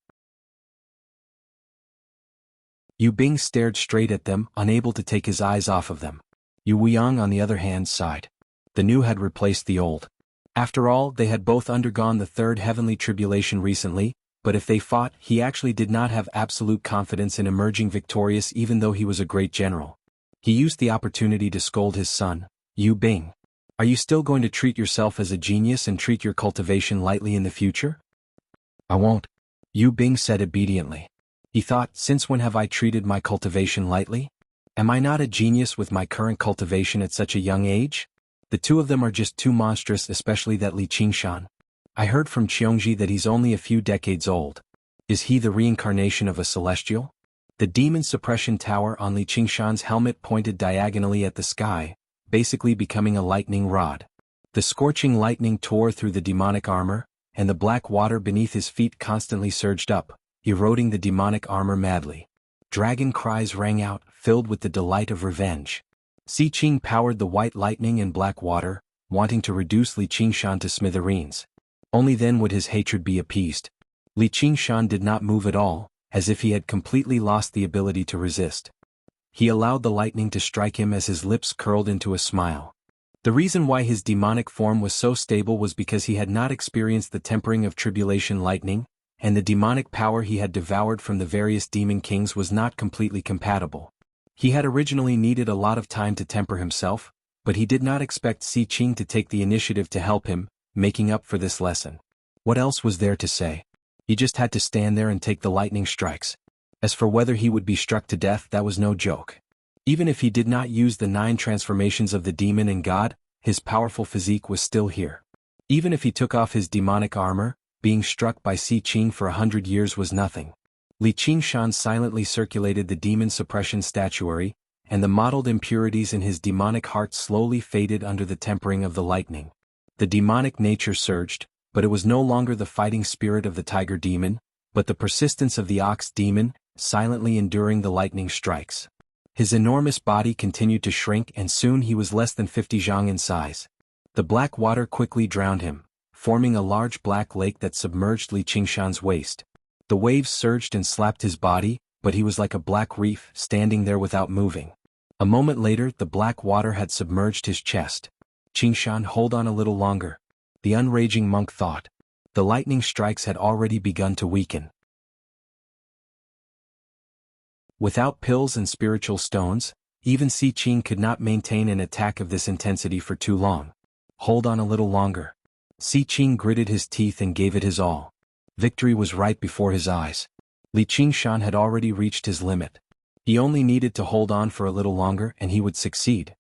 Yu Bing stared straight at them, unable to take his eyes off of them. Yu Weiyang on the other hand sighed. The new had replaced the old. After all, they had both undergone the third heavenly tribulation recently, but if they fought, he actually did not have absolute confidence in emerging victorious even though he was a great general. He used the opportunity to scold his son. Yu Bing, are you still going to treat yourself as a genius and treat your cultivation lightly in the future? I won't, Yu Bing said obediently. He thought, since when have I treated my cultivation lightly? Am I not a genius with my current cultivation at such a young age? The two of them are just too monstrous, especially that Li Qingshan. I heard from Qiongji that he's only a few decades old. Is he the reincarnation of a celestial? The demon suppression tower on Li Qingshan's helmet pointed diagonally at the sky, basically becoming a lightning rod. The scorching lightning tore through the demonic armor, and the black water beneath his feet constantly surged up, eroding the demonic armor madly. Dragon cries rang out, filled with the delight of revenge. Si Qing powered the white lightning and black water, wanting to reduce Li Qingshan to smithereens. Only then would his hatred be appeased. Li Qingshan did not move at all, as if he had completely lost the ability to resist. He allowed the lightning to strike him as his lips curled into a smile. The reason why his demonic form was so stable was because he had not experienced the tempering of tribulation lightning, and the demonic power he had devoured from the various demon kings was not completely compatible. He had originally needed a lot of time to temper himself, but he did not expect Si Qing to take the initiative to help him, making up for this lesson. What else was there to say? He just had to stand there and take the lightning strikes. As for whether he would be struck to death, that was no joke. Even if he did not use the 9 transformations of the demon and god, his powerful physique was still here. Even if he took off his demonic armor, being struck by Si Qing for 100 years was nothing. Li Qingshan silently circulated the demon suppression statuary, and the mottled impurities in his demonic heart slowly faded under the tempering of the lightning. The demonic nature surged, but it was no longer the fighting spirit of the tiger demon, but the persistence of the ox demon, silently enduring the lightning strikes. His enormous body continued to shrink and soon he was less than 50 zhang in size. The black water quickly drowned him, forming a large black lake that submerged Li Qingshan's waist. The waves surged and slapped his body, but he was like a black reef, standing there without moving. A moment later, the black water had submerged his chest. Qingshan, hold on a little longer. The unraging monk thought. The lightning strikes had already begun to weaken. Without pills and spiritual stones, even Si Qing could not maintain an attack of this intensity for too long. Hold on a little longer. Si Qing gritted his teeth and gave it his all. Victory was right before his eyes. Li Qingshan had already reached his limit. He only needed to hold on for a little longer and he would succeed.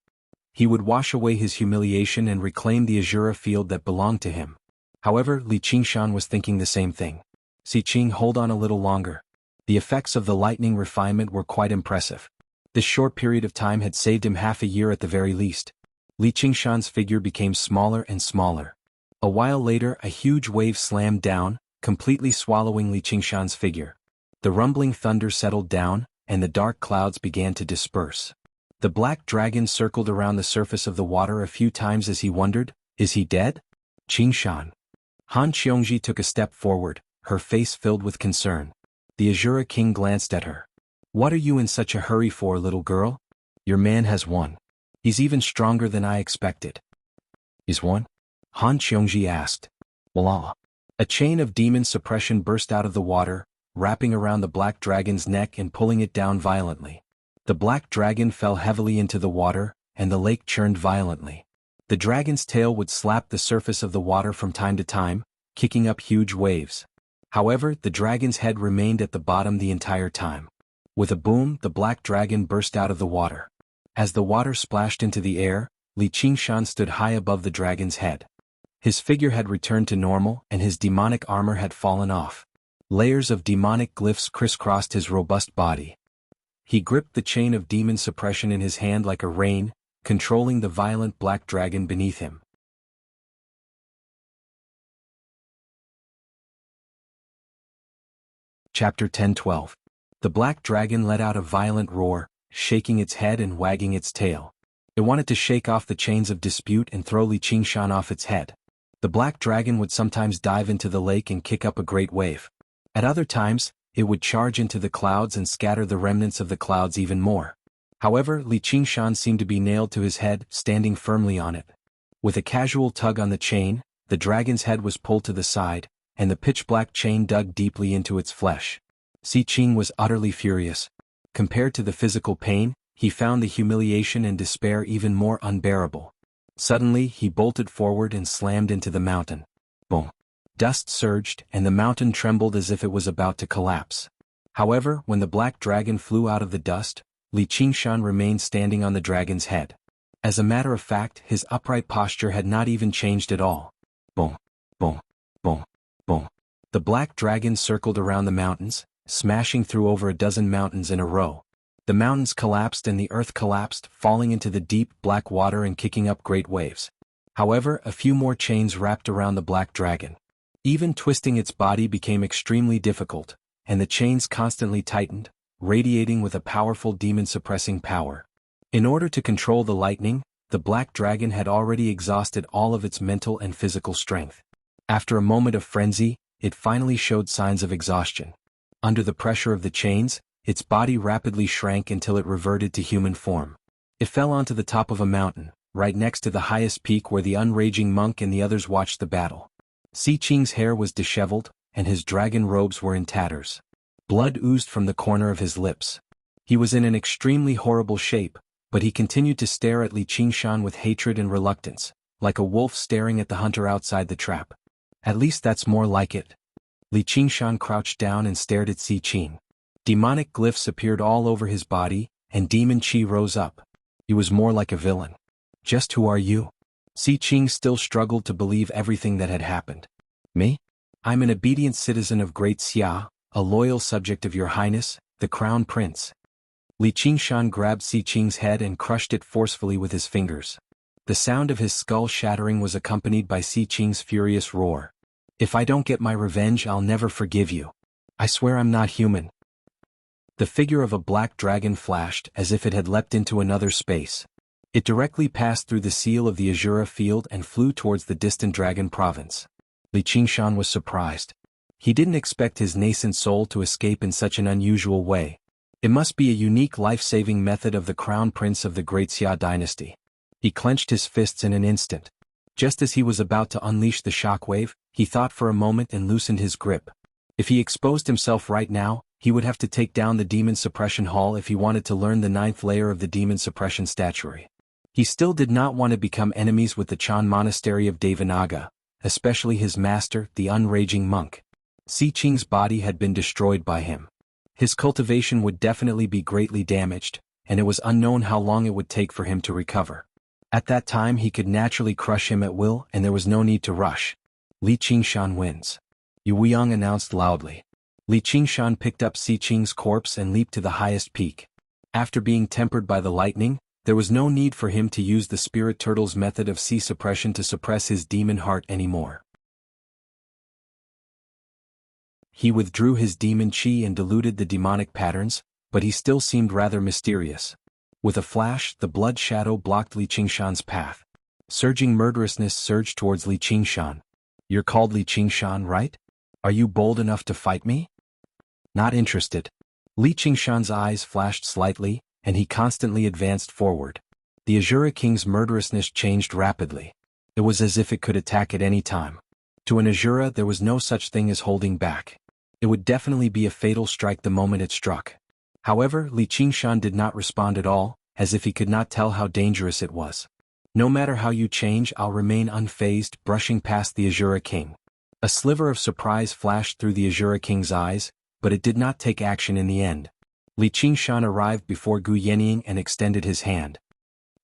He would wash away his humiliation and reclaim the Azura field that belonged to him. However, Li Qingshan was thinking the same thing. Si Qing, hold on a little longer. The effects of the lightning refinement were quite impressive. This short period of time had saved him half a year at the very least. Li Qingshan's figure became smaller and smaller. A while later, a huge wave slammed down, completely swallowing Li Qingshan's figure. The rumbling thunder settled down, and the dark clouds began to disperse. The black dragon circled around the surface of the water a few times as he wondered, is he dead? Qingshan. Han Qiongji took a step forward, her face filled with concern. The Azura King glanced at her. What are you in such a hurry for, little girl? Your man has won. He's even stronger than I expected. Is one? Han Qiongji asked. Voila. A chain of demon suppression burst out of the water, wrapping around the black dragon's neck and pulling it down violently. The black dragon fell heavily into the water, and the lake churned violently. The dragon's tail would slap the surface of the water from time to time, kicking up huge waves. However, the dragon's head remained at the bottom the entire time. With a boom, the black dragon burst out of the water. As the water splashed into the air, Li Qingshan stood high above the dragon's head. His figure had returned to normal and his demonic armor had fallen off. Layers of demonic glyphs crisscrossed his robust body. He gripped the chain of demon suppression in his hand like a rein, controlling the violent black dragon beneath him. Chapter 10-12. The black dragon let out a violent roar, shaking its head and wagging its tail. It wanted to shake off the chains of dispute and throw Li Qingshan off its head. The black dragon would sometimes dive into the lake and kick up a great wave. At other times, it would charge into the clouds and scatter the remnants of the clouds even more. However, Li Qingshan seemed to be nailed to his head, standing firmly on it. With a casual tug on the chain, the dragon's head was pulled to the side, and the pitch-black chain dug deeply into its flesh. Xi Qing was utterly furious. Compared to the physical pain, he found the humiliation and despair even more unbearable. Suddenly, he bolted forward and slammed into the mountain. Boom! Dust surged, and the mountain trembled as if it was about to collapse. However, when the black dragon flew out of the dust, Li Qingshan remained standing on the dragon's head. As a matter of fact, his upright posture had not even changed at all. Boom! Boom! Boom! Boom! The black dragon circled around the mountains, smashing through over a dozen mountains in a row. The mountains collapsed and the earth collapsed, falling into the deep black water and kicking up great waves. However, a few more chains wrapped around the black dragon. Even twisting its body became extremely difficult, and the chains constantly tightened, radiating with a powerful demon-suppressing power. In order to control the lightning, the black dragon had already exhausted all of its mental and physical strength. After a moment of frenzy, it finally showed signs of exhaustion. Under the pressure of the chains, its body rapidly shrank until it reverted to human form. It fell onto the top of a mountain, right next to the highest peak where the unraging monk and the others watched the battle. Xi Qing's hair was disheveled, and his dragon robes were in tatters. Blood oozed from the corner of his lips. He was in an extremely horrible shape, but he continued to stare at Li Qingshan with hatred and reluctance, like a wolf staring at the hunter outside the trap. At least that's more like it. Li Qingshan crouched down and stared at Xi Qing. Demonic glyphs appeared all over his body, and demon chi rose up. He was more like a villain. Just who are you? Xi Qing still struggled to believe everything that had happened. Me? I'm an obedient citizen of Great Xia, a loyal subject of your highness, the crown prince. Li Qingshan grabbed Xi Qing's head and crushed it forcefully with his fingers. The sound of his skull shattering was accompanied by Xi Qing's furious roar. If I don't get my revenge, I'll never forgive you. I swear I'm not human. The figure of a black dragon flashed as if it had leapt into another space. It directly passed through the seal of the Azura field and flew towards the distant dragon province. Li Qingshan was surprised. He didn't expect his nascent soul to escape in such an unusual way. It must be a unique life-saving method of the crown prince of the Great Xia dynasty. He clenched his fists in an instant. Just as he was about to unleash the shockwave, he thought for a moment and loosened his grip. If he exposed himself right now, he would have to take down the Demon Suppression Hall if he wanted to learn the 9th layer of the Demon Suppression Statuary. He still did not want to become enemies with the Chan Monastery of Devanaga, especially his master, the unraging monk. Xi Qing's body had been destroyed by him. His cultivation would definitely be greatly damaged, and it was unknown how long it would take for him to recover. At that time he could naturally crush him at will and there was no need to rush. Li Qingshan wins. Yu Weiyang announced loudly. Li Qingshan picked up Xi Qing's corpse and leaped to the highest peak. After being tempered by the lightning, there was no need for him to use the spirit turtle's method of Xi suppression to suppress his demon heart anymore. He withdrew his demon chi and diluted the demonic patterns, but he still seemed rather mysterious. With a flash, the blood shadow blocked Li Qingshan's path. Surging murderousness surged towards Li Qingshan. You're called Li Qingshan, right? Are you bold enough to fight me? Not interested. Li Qingshan's eyes flashed slightly, and he constantly advanced forward. The Azura King's murderousness changed rapidly. It was as if it could attack at any time. To an Azura there was no such thing as holding back. It would definitely be a fatal strike the moment it struck. However, Li Qingshan did not respond at all, as if he could not tell how dangerous it was. No matter how you change, I'll remain unfazed, brushing past the Azura King. A sliver of surprise flashed through the Azura King's eyes, but it did not take action in the end. Li Qingshan arrived before Gu Yenying and extended his hand.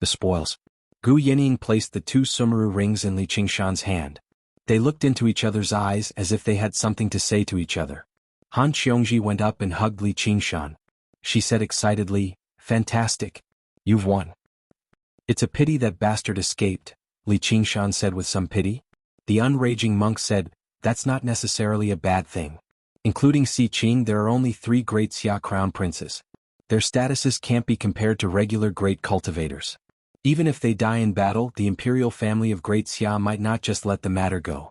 The spoils. Gu Yenying placed the 2 Sumeru rings in Li Qingshan's hand. They looked into each other's eyes as if they had something to say to each other. Han Qiongji went up and hugged Li Qingshan. She said excitedly, "Fantastic. You've won." "It's a pity that bastard escaped," Li Qingshan said with some pity. The unraging monk said, "That's not necessarily a bad thing. Including Xi Qing, there are only 3 great Xia crown princes. Their statuses can't be compared to regular great cultivators. Even if they die in battle, the imperial family of Great Xia might not just let the matter go."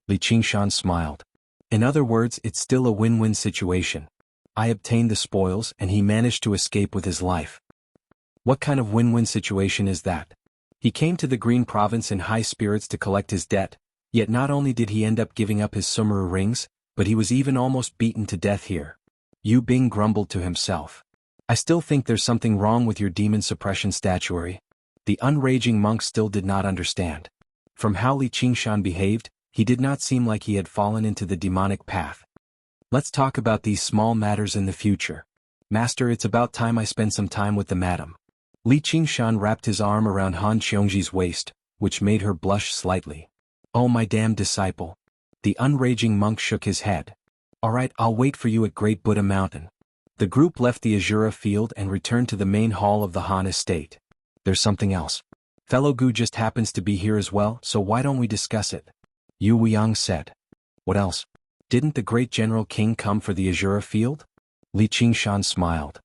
Li Qingshan smiled. In other words, it's still a win-win situation. I obtained the spoils and he managed to escape with his life. What kind of win-win situation is that? He came to the Green Province in high spirits to collect his debt, yet not only did he end up giving up his Sumeru rings, but he was even almost beaten to death here. Yu Bing grumbled to himself. I still think there's something wrong with your demon suppression statuary. The unraging monk still did not understand. From how Li Qingshan behaved, he did not seem like he had fallen into the demonic path. Let's talk about these small matters in the future. Master, it's about time I spend some time with the madam. Li Qingshan wrapped his arm around Han Xiongji's waist, which made her blush slightly. Oh my damn disciple. The unraging monk shook his head. Alright, I'll wait for you at Great Buddha Mountain. The group left the Azura field and returned to the main hall of the Han estate. There's something else. Fellow Gu just happens to be here as well, so why don't we discuss it? Yu Weiyang said. What else? Didn't the great General King come for the Azura field? Li Qingshan smiled.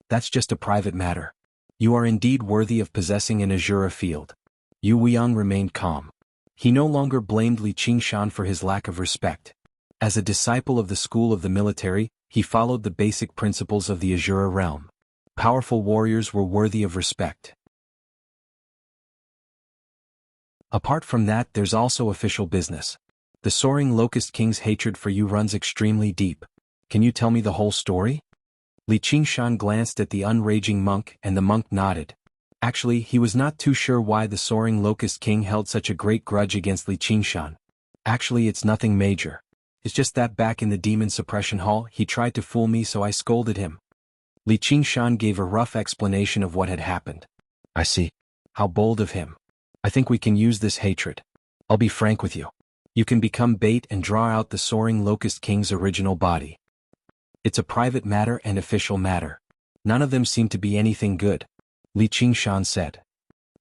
That's just a private matter. You are indeed worthy of possessing an Azura field. Yu Weiyang remained calm. He no longer blamed Li Qingshan for his lack of respect. As a disciple of the school of the military, he followed the basic principles of the Azura realm. Powerful warriors were worthy of respect. Apart from that, there's also official business. The Soaring Locust King's hatred for you runs extremely deep. Can you tell me the whole story? Li Qingshan glanced at the unraging monk and the monk nodded. Actually, he was not too sure why the Soaring Locust King held such a great grudge against Li Qingshan. Actually, it's nothing major. It's just that back in the demon suppression hall, he tried to fool me, so I scolded him. Li Qingshan gave a rough explanation of what had happened. I see. How bold of him. I think we can use this hatred. I'll be frank with you. You can become bait and draw out the Soaring Locust King's original body. It's a private matter and official matter. None of them seem to be anything good. Li Qingshan said.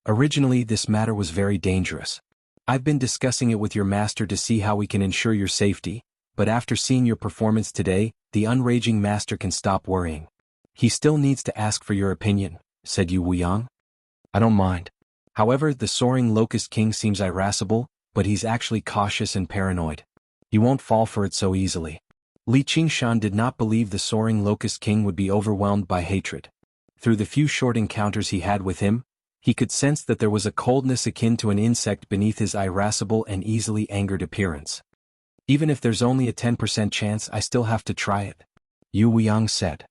Originally, this matter was very dangerous. I've been discussing it with your master to see how we can ensure your safety, but after seeing your performance today, the unraging master can stop worrying. He still needs to ask for your opinion, said Yu Weiyang. I don't mind. However, the Soaring Locust King seems irascible, but he's actually cautious and paranoid. He won't fall for it so easily. Li Qingshan did not believe the Soaring Locust King would be overwhelmed by hatred. Through the few short encounters he had with him, he could sense that there was a coldness akin to an insect beneath his irascible and easily angered appearance. Even if there's only a 10% chance, I still have to try it, Yu Weiyang said.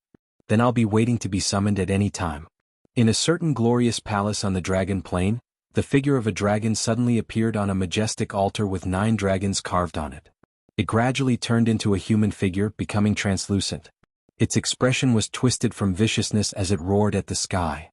Then I'll be waiting to be summoned at any time. In a certain glorious palace on the Dragon Plain, the figure of a dragon suddenly appeared on a majestic altar with 9 dragons carved on it. It gradually turned into a human figure, becoming translucent. Its expression was twisted from viciousness as it roared at the sky.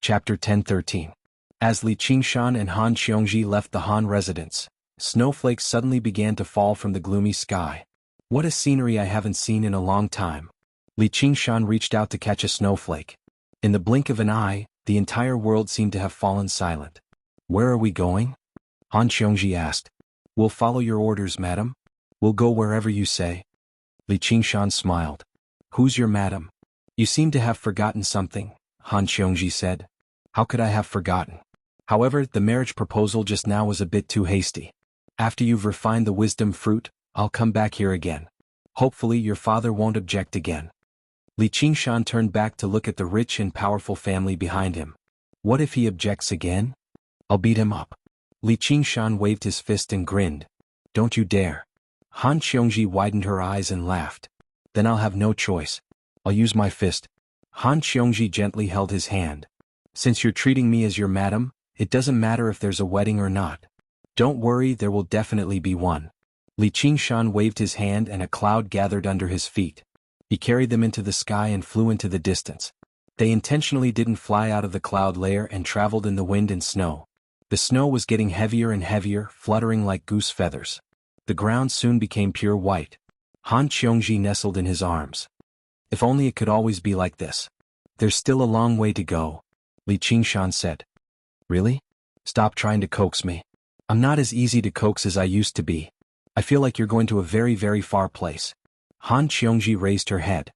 Chapter 10:13. As Li Qingshan and Han Xiongji left the Han residence, snowflakes suddenly began to fall from the gloomy sky. What a scenery I haven't seen in a long time. Li Qingshan reached out to catch a snowflake. In the blink of an eye, the entire world seemed to have fallen silent. Where are we going? Han Xiongji asked. We'll follow your orders, madam. We'll go wherever you say. Li Qingshan smiled. Who's your madam? You seem to have forgotten something, Han Xiongji said. How could I have forgotten? However, the marriage proposal just now was a bit too hasty. After you've refined the wisdom fruit, I'll come back here again. Hopefully your father won't object again. Li Qingshan turned back to look at the rich and powerful family behind him. What if he objects again? I'll beat him up. Li Qingshan waved his fist and grinned. Don't you dare. Han Xiongji widened her eyes and laughed. Then I'll have no choice. I'll use my fist. Han Xiongji gently held his hand. Since you're treating me as your madam, it doesn't matter if there's a wedding or not. Don't worry, there will definitely be one. Li Qingshan waved his hand and a cloud gathered under his feet. He carried them into the sky and flew into the distance. They intentionally didn't fly out of the cloud layer and traveled in the wind and snow. The snow was getting heavier and heavier, fluttering like goose feathers. The ground soon became pure white. Han Xiongji nestled in his arms. If only it could always be like this. There's still a long way to go, Li Qingshan said. Really? Stop trying to coax me. I'm not as easy to coax as I used to be. I feel like you're going to a very, very far place. Han Xiongji raised her head.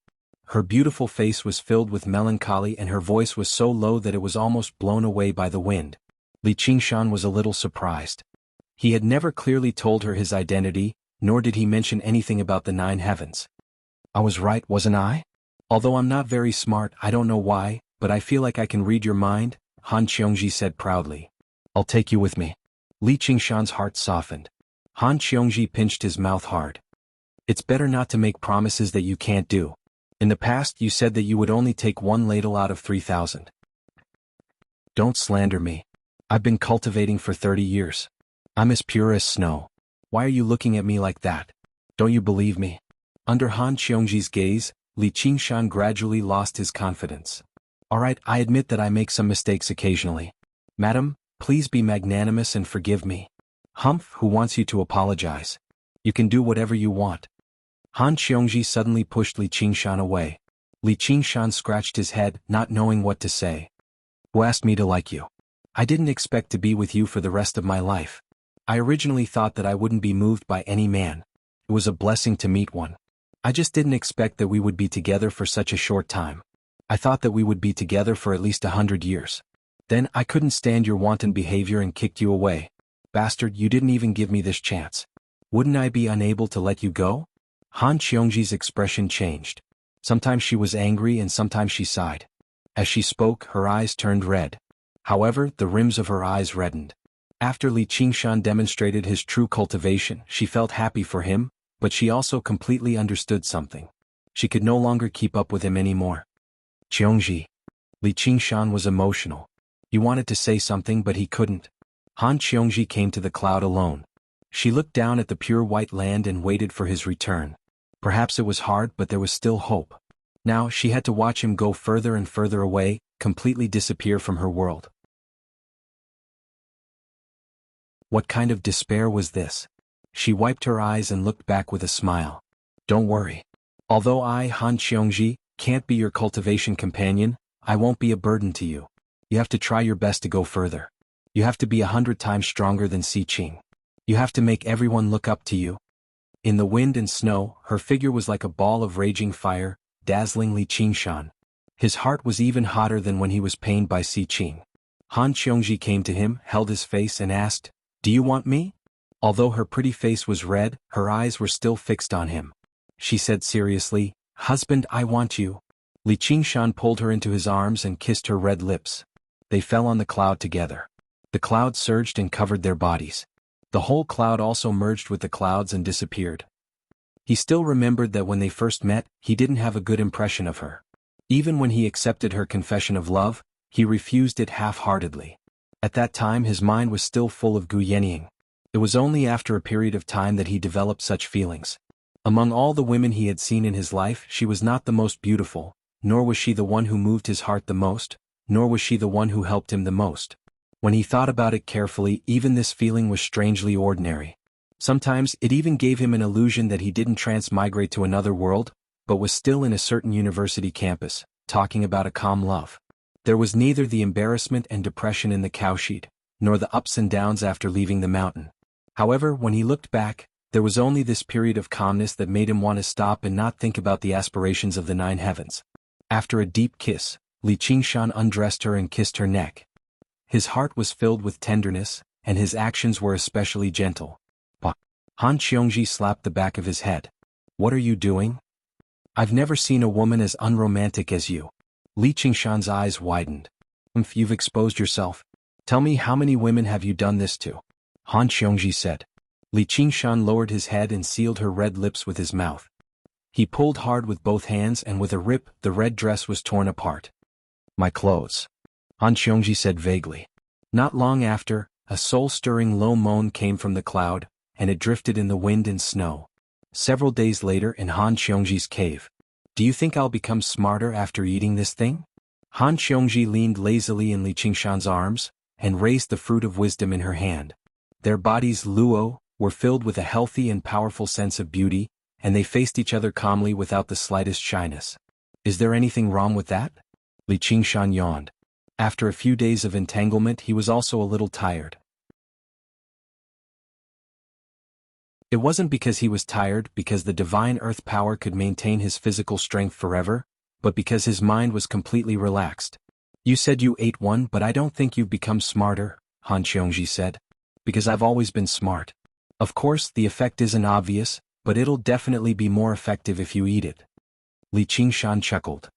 Her beautiful face was filled with melancholy and her voice was so low that it was almost blown away by the wind. Li Qingshan was a little surprised. He had never clearly told her his identity, nor did he mention anything about the 9 heavens. I was right, wasn't I? Although I'm not very smart, I don't know why, but I feel like I can read your mind, Han Qiongji said proudly. I'll take you with me. Li Qingshan's heart softened. Han Qiongji pinched his mouth hard. It's better not to make promises that you can't do. In the past you said that you would only take 1 ladle out of 3,000. Don't slander me. I've been cultivating for 30 years. I'm as pure as snow. Why are you looking at me like that? Don't you believe me? Under Han Qiongji's gaze, Li Qingshan gradually lost his confidence. Alright, I admit that I make some mistakes occasionally. Madam, please be magnanimous and forgive me. Humph, who wants you to apologize? You can do whatever you want. Han Qiongji suddenly pushed Li Qingshan away. Li Qingshan scratched his head, not knowing what to say. Who asked me to like you? I didn't expect to be with you for the rest of my life. I originally thought that I wouldn't be moved by any man. It was a blessing to meet one. I just didn't expect that we would be together for such a short time. I thought that we would be together for at least 100 years. Then I couldn't stand your wanton behavior and kicked you away. Bastard, you didn't even give me this chance. Wouldn't I be unable to let you go? Han Qiongji's expression changed. Sometimes she was angry and sometimes she sighed. As she spoke, her eyes turned red. However, the rims of her eyes reddened. After Li Qingshan demonstrated his true cultivation, she felt happy for him, but she also completely understood something. She could no longer keep up with him anymore. Qiongji. Li Qingshan was emotional. He wanted to say something but he couldn't. Han Qiongji came to the cloud alone. She looked down at the pure white land and waited for his return. Perhaps it was hard, but there was still hope. Now she had to watch him go further and further away, completely disappear from her world. What kind of despair was this? She wiped her eyes and looked back with a smile. Don't worry. Although I, Han Qiongji, can't be your cultivation companion, I won't be a burden to you. You have to try your best to go further. You have to be 100 times stronger than Si Qing. You have to make everyone look up to you. In the wind and snow, her figure was like a ball of raging fire, dazzling Li Qingshan. His heart was even hotter than when he was pained by Si Qing. Han Qiongji came to him, held his face and asked, Do you want me? Although her pretty face was red, her eyes were still fixed on him. She said seriously, Husband, I want you. Li Qingshan pulled her into his arms and kissed her red lips. They fell on the cloud together. The cloud surged and covered their bodies. The whole cloud also merged with the clouds and disappeared. He still remembered that when they first met, he didn't have a good impression of her. Even when he accepted her confession of love, he refused it half-heartedly. At that time his mind was still full of Gu Yenying. It was only after a period of time that he developed such feelings. Among all the women he had seen in his life, she was not the most beautiful, nor was she the one who moved his heart the most, nor was she the one who helped him the most. When he thought about it carefully, even this feeling was strangely ordinary. Sometimes it even gave him an illusion that he didn't transmigrate to another world, but was still in a certain university campus, talking about a calm love. There was neither the embarrassment and depression in the cowshed, nor the ups and downs after leaving the mountain. However, when he looked back, there was only this period of calmness that made him want to stop and not think about the aspirations of the 9 heavens. After a deep kiss, Li Qingshan undressed her and kissed her neck. His heart was filled with tenderness, and his actions were especially gentle. Han Qiongji slapped the back of his head. What are you doing? I've never seen a woman as unromantic as you. Li Qingshan's eyes widened. You've exposed yourself. Tell me, how many women have you done this to? Han Qiongji said. Li Qingshan lowered his head and sealed her red lips with his mouth. He pulled hard with both hands and with a rip, the red dress was torn apart. My clothes. Han Qiongji said vaguely. Not long after, a soul-stirring low moan came from the cloud, and it drifted in the wind and snow. Several days later in Han Qiongji's cave. Do you think I'll become smarter after eating this thing? Han Qiongji leaned lazily in Li Qingshan's arms, and raised the fruit of wisdom in her hand. Their bodies, Luo, were filled with a healthy and powerful sense of beauty, and they faced each other calmly without the slightest shyness. Is there anything wrong with that? Li Qingshan yawned. After a few days of entanglement he was also a little tired. It wasn't because he was tired, because the divine earth power could maintain his physical strength forever, but because his mind was completely relaxed. You said you ate one, but I don't think you've become smarter, Han Qiongji said. Because I've always been smart. Of course, the effect isn't obvious, but it'll definitely be more effective if you eat it. Li Qingshan chuckled.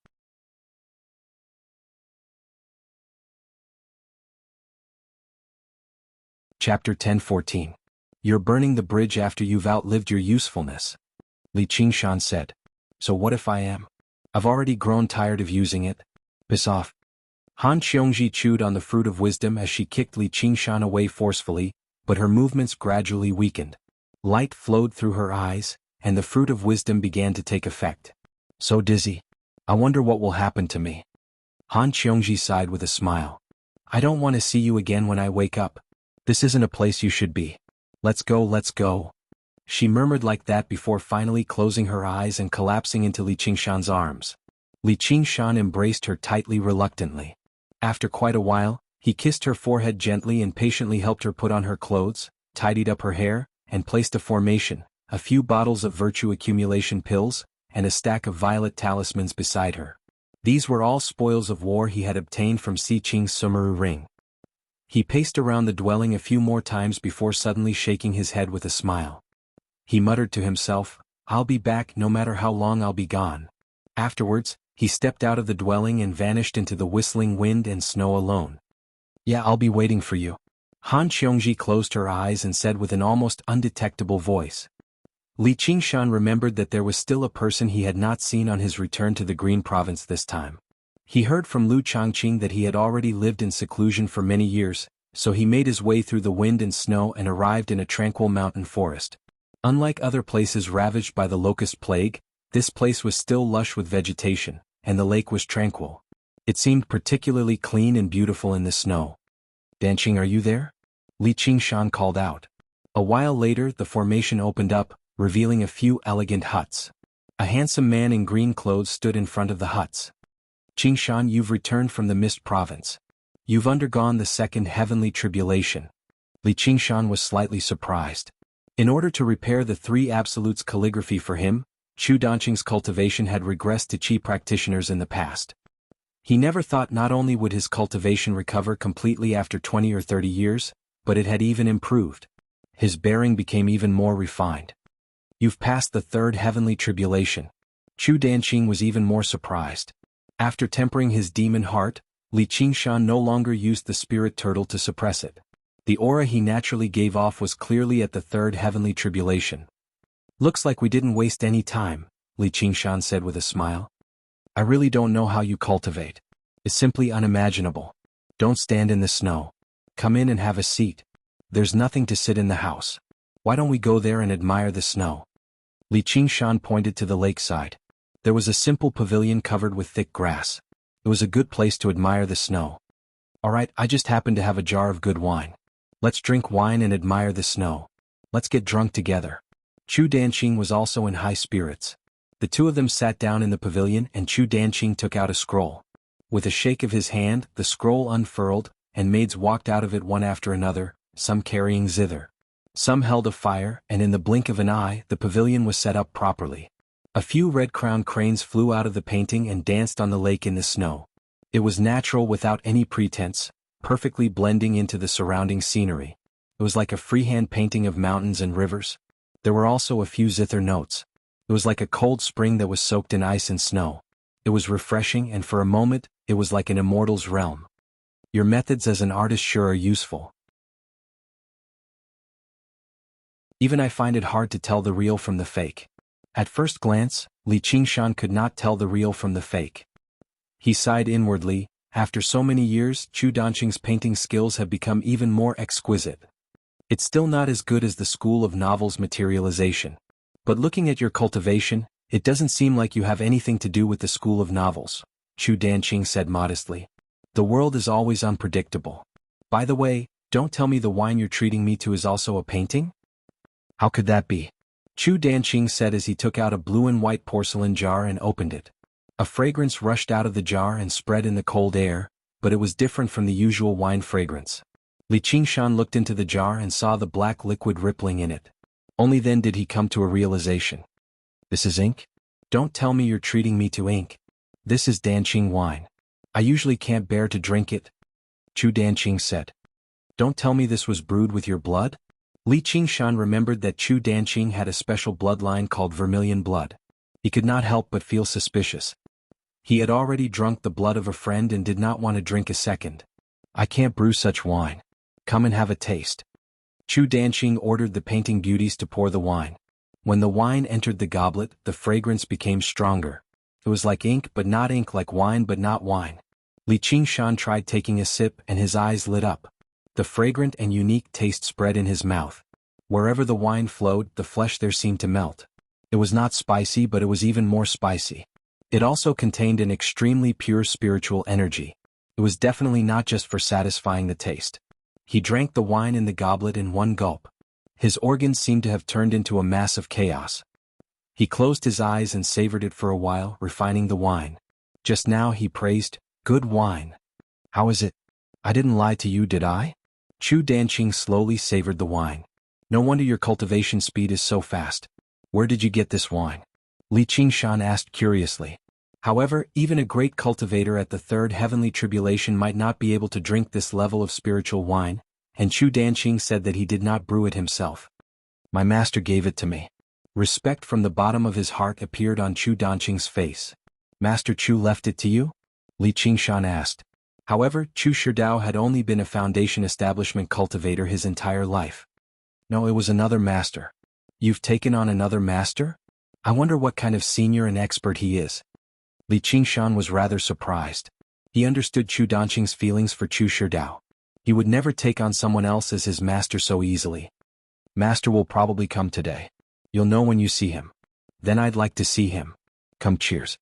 Chapter 10:14. You're burning the bridge after you've outlived your usefulness. Li Qingshan said. So what if I am? I've already grown tired of using it. Piss off. Han Qiongji chewed on the fruit of wisdom as she kicked Li Qingshan away forcefully, but her movements gradually weakened. Light flowed through her eyes, and the fruit of wisdom began to take effect. So dizzy. I wonder what will happen to me. Han Qiongji sighed with a smile. I don't want to see you again when I wake up. This isn't a place you should be. Let's go, let's go. She murmured like that before finally closing her eyes and collapsing into Li Qingshan's arms. Li Qingshan embraced her tightly reluctantly. After quite a while, he kissed her forehead gently and patiently helped her put on her clothes, tidied up her hair, and placed a formation, a few bottles of virtue accumulation pills, and a stack of violet talismans beside her. These were all spoils of war he had obtained from Si Qing's Sumeru ring. He paced around the dwelling a few more times before suddenly shaking his head with a smile. He muttered to himself, I'll be back no matter how long I'll be gone. Afterwards, he stepped out of the dwelling and vanished into the whistling wind and snow alone. Yeah, I'll be waiting for you. Han Qiongji closed her eyes and said with an almost undetectable voice. Li Qingshan remembered that there was still a person he had not seen on his return to the Green Province this time. He heard from Lu Changqing that he had already lived in seclusion for many years, so he made his way through the wind and snow and arrived in a tranquil mountain forest. Unlike other places ravaged by the locust plague, this place was still lush with vegetation, and the lake was tranquil. It seemed particularly clean and beautiful in the snow. Danqing, are you there? Li Qingshan called out. A while later the formation opened up, revealing a few elegant huts. A handsome man in green clothes stood in front of the huts. Qingshan, you've returned from the Mist Province. You've undergone the second heavenly tribulation. Li Qingshan was slightly surprised. In order to repair the three absolutes calligraphy for him, Chu Danqing's cultivation had regressed to Qi practitioners in the past. He never thought not only would his cultivation recover completely after 20 or 30 years, but it had even improved. His bearing became even more refined. You've passed the third heavenly tribulation. Chu Danqing was even more surprised. After tempering his demon heart, Li Qingshan no longer used the spirit turtle to suppress it. The aura he naturally gave off was clearly at the third heavenly tribulation. Looks like we didn't waste any time, Li Qingshan said with a smile. I really don't know how you cultivate. It's simply unimaginable. Don't stand in the snow. Come in and have a seat. There's nothing to sit in the house. Why don't we go there and admire the snow? Li Qingshan pointed to the lakeside. There was a simple pavilion covered with thick grass. It was a good place to admire the snow. All right, I just happen to have a jar of good wine. Let's drink wine and admire the snow. Let's get drunk together. Chu Danqing was also in high spirits. The two of them sat down in the pavilion and Chu Danqing took out a scroll. With a shake of his hand, the scroll unfurled, and maids walked out of it one after another, some carrying zither. Some held a fire, and in the blink of an eye, the pavilion was set up properly. A few red-crowned cranes flew out of the painting and danced on the lake in the snow. It was natural without any pretense, perfectly blending into the surrounding scenery. It was like a freehand painting of mountains and rivers. There were also a few zither notes. It was like a cold spring that was soaked in ice and snow. It was refreshing, and for a moment, it was like an immortal's realm. Your methods as an artist sure are useful. Even I find it hard to tell the real from the fake. At first glance, Li Qingshan could not tell the real from the fake. He sighed inwardly. After so many years, Chu Danqing's painting skills have become even more exquisite. It's still not as good as the school of novels materialization. But looking at your cultivation, it doesn't seem like you have anything to do with the school of novels, Chu Danqing said modestly. The world is always unpredictable. By the way, don't tell me the wine you're treating me to is also a painting? How could that be? Chu Danqing said as he took out a blue and white porcelain jar and opened it. A fragrance rushed out of the jar and spread in the cold air, but it was different from the usual wine fragrance. Li Qingshan looked into the jar and saw the black liquid rippling in it. Only then did he come to a realization. This is ink? Don't tell me you're treating me to ink. This is Danqing wine. I usually can't bear to drink it, Chu Danqing said. Don't tell me this was brewed with your blood? Li Qingshan remembered that Chu Danqing had a special bloodline called vermilion blood. He could not help but feel suspicious. He had already drunk the blood of a friend and did not want to drink a second. I can't brew such wine. Come and have a taste. Chu Danqing ordered the painting beauties to pour the wine. When the wine entered the goblet, the fragrance became stronger. It was like ink but not ink, like wine but not wine. Li Qingshan tried taking a sip and his eyes lit up. The fragrant and unique taste spread in his mouth. Wherever the wine flowed, the flesh there seemed to melt. It was not spicy, but it was even more spicy. It also contained an extremely pure spiritual energy. It was definitely not just for satisfying the taste. He drank the wine in the goblet in one gulp. His organs seemed to have turned into a mass of chaos. He closed his eyes and savored it for a while, refining the wine. Just now he praised, "Good wine. How is it? I didn't lie to you, did I?" Chu Danqing slowly savored the wine. No wonder your cultivation speed is so fast. Where did you get this wine? Li Qingshan asked curiously. However, even a great cultivator at the third heavenly tribulation might not be able to drink this level of spiritual wine, and Chu Danqing said that he did not brew it himself. My master gave it to me. Respect from the bottom of his heart appeared on Chu Danqing's face. Master Chu left it to you? Li Qingshan asked. However, Chu Shidao had only been a foundation establishment cultivator his entire life. No, it was another master. You've taken on another master? I wonder what kind of senior and expert he is. Li Qingshan was rather surprised. He understood Chu Danqing's feelings for Chu Shidao. He would never take on someone else as his master so easily. Master will probably come today. You'll know when you see him. Then I'd like to see him. Come, cheers.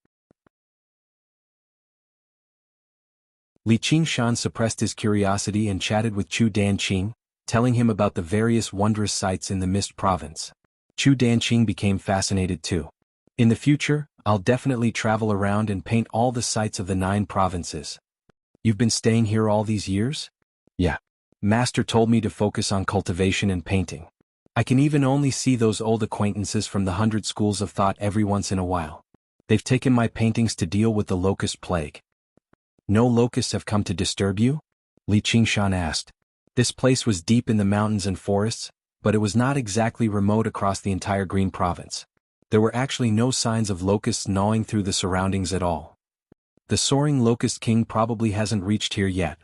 Li Qingshan suppressed his curiosity and chatted with Chu Danqing, telling him about the various wondrous sights in the Mist Province. Chu Danqing became fascinated too. In the future, I'll definitely travel around and paint all the sights of the 9 provinces. You've been staying here all these years? Yeah. Master told me to focus on cultivation and painting. I can even only see those old acquaintances from the 100 schools of thought every once in a while. They've taken my paintings to deal with the locust plague. No locusts have come to disturb you? Li Qingshan asked. This place was deep in the mountains and forests, but it was not exactly remote across the entire Green Province. There were actually no signs of locusts gnawing through the surroundings at all. The soaring locust king probably hasn't reached here yet.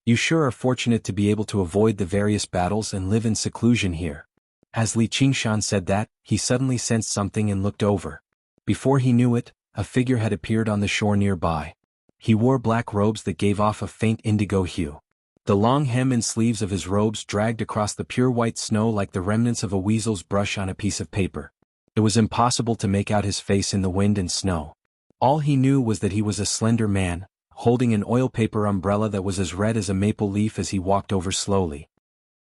You sure are fortunate to be able to avoid the various battles and live in seclusion here. As Li Qingshan said that, he suddenly sensed something and looked over. Before he knew it, a figure had appeared on the shore nearby. He wore black robes that gave off a faint indigo hue. The long hem and sleeves of his robes dragged across the pure white snow like the remnants of a weasel's brush on a piece of paper. It was impossible to make out his face in the wind and snow. All he knew was that he was a slender man, holding an oil paper umbrella that was as red as a maple leaf as he walked over slowly.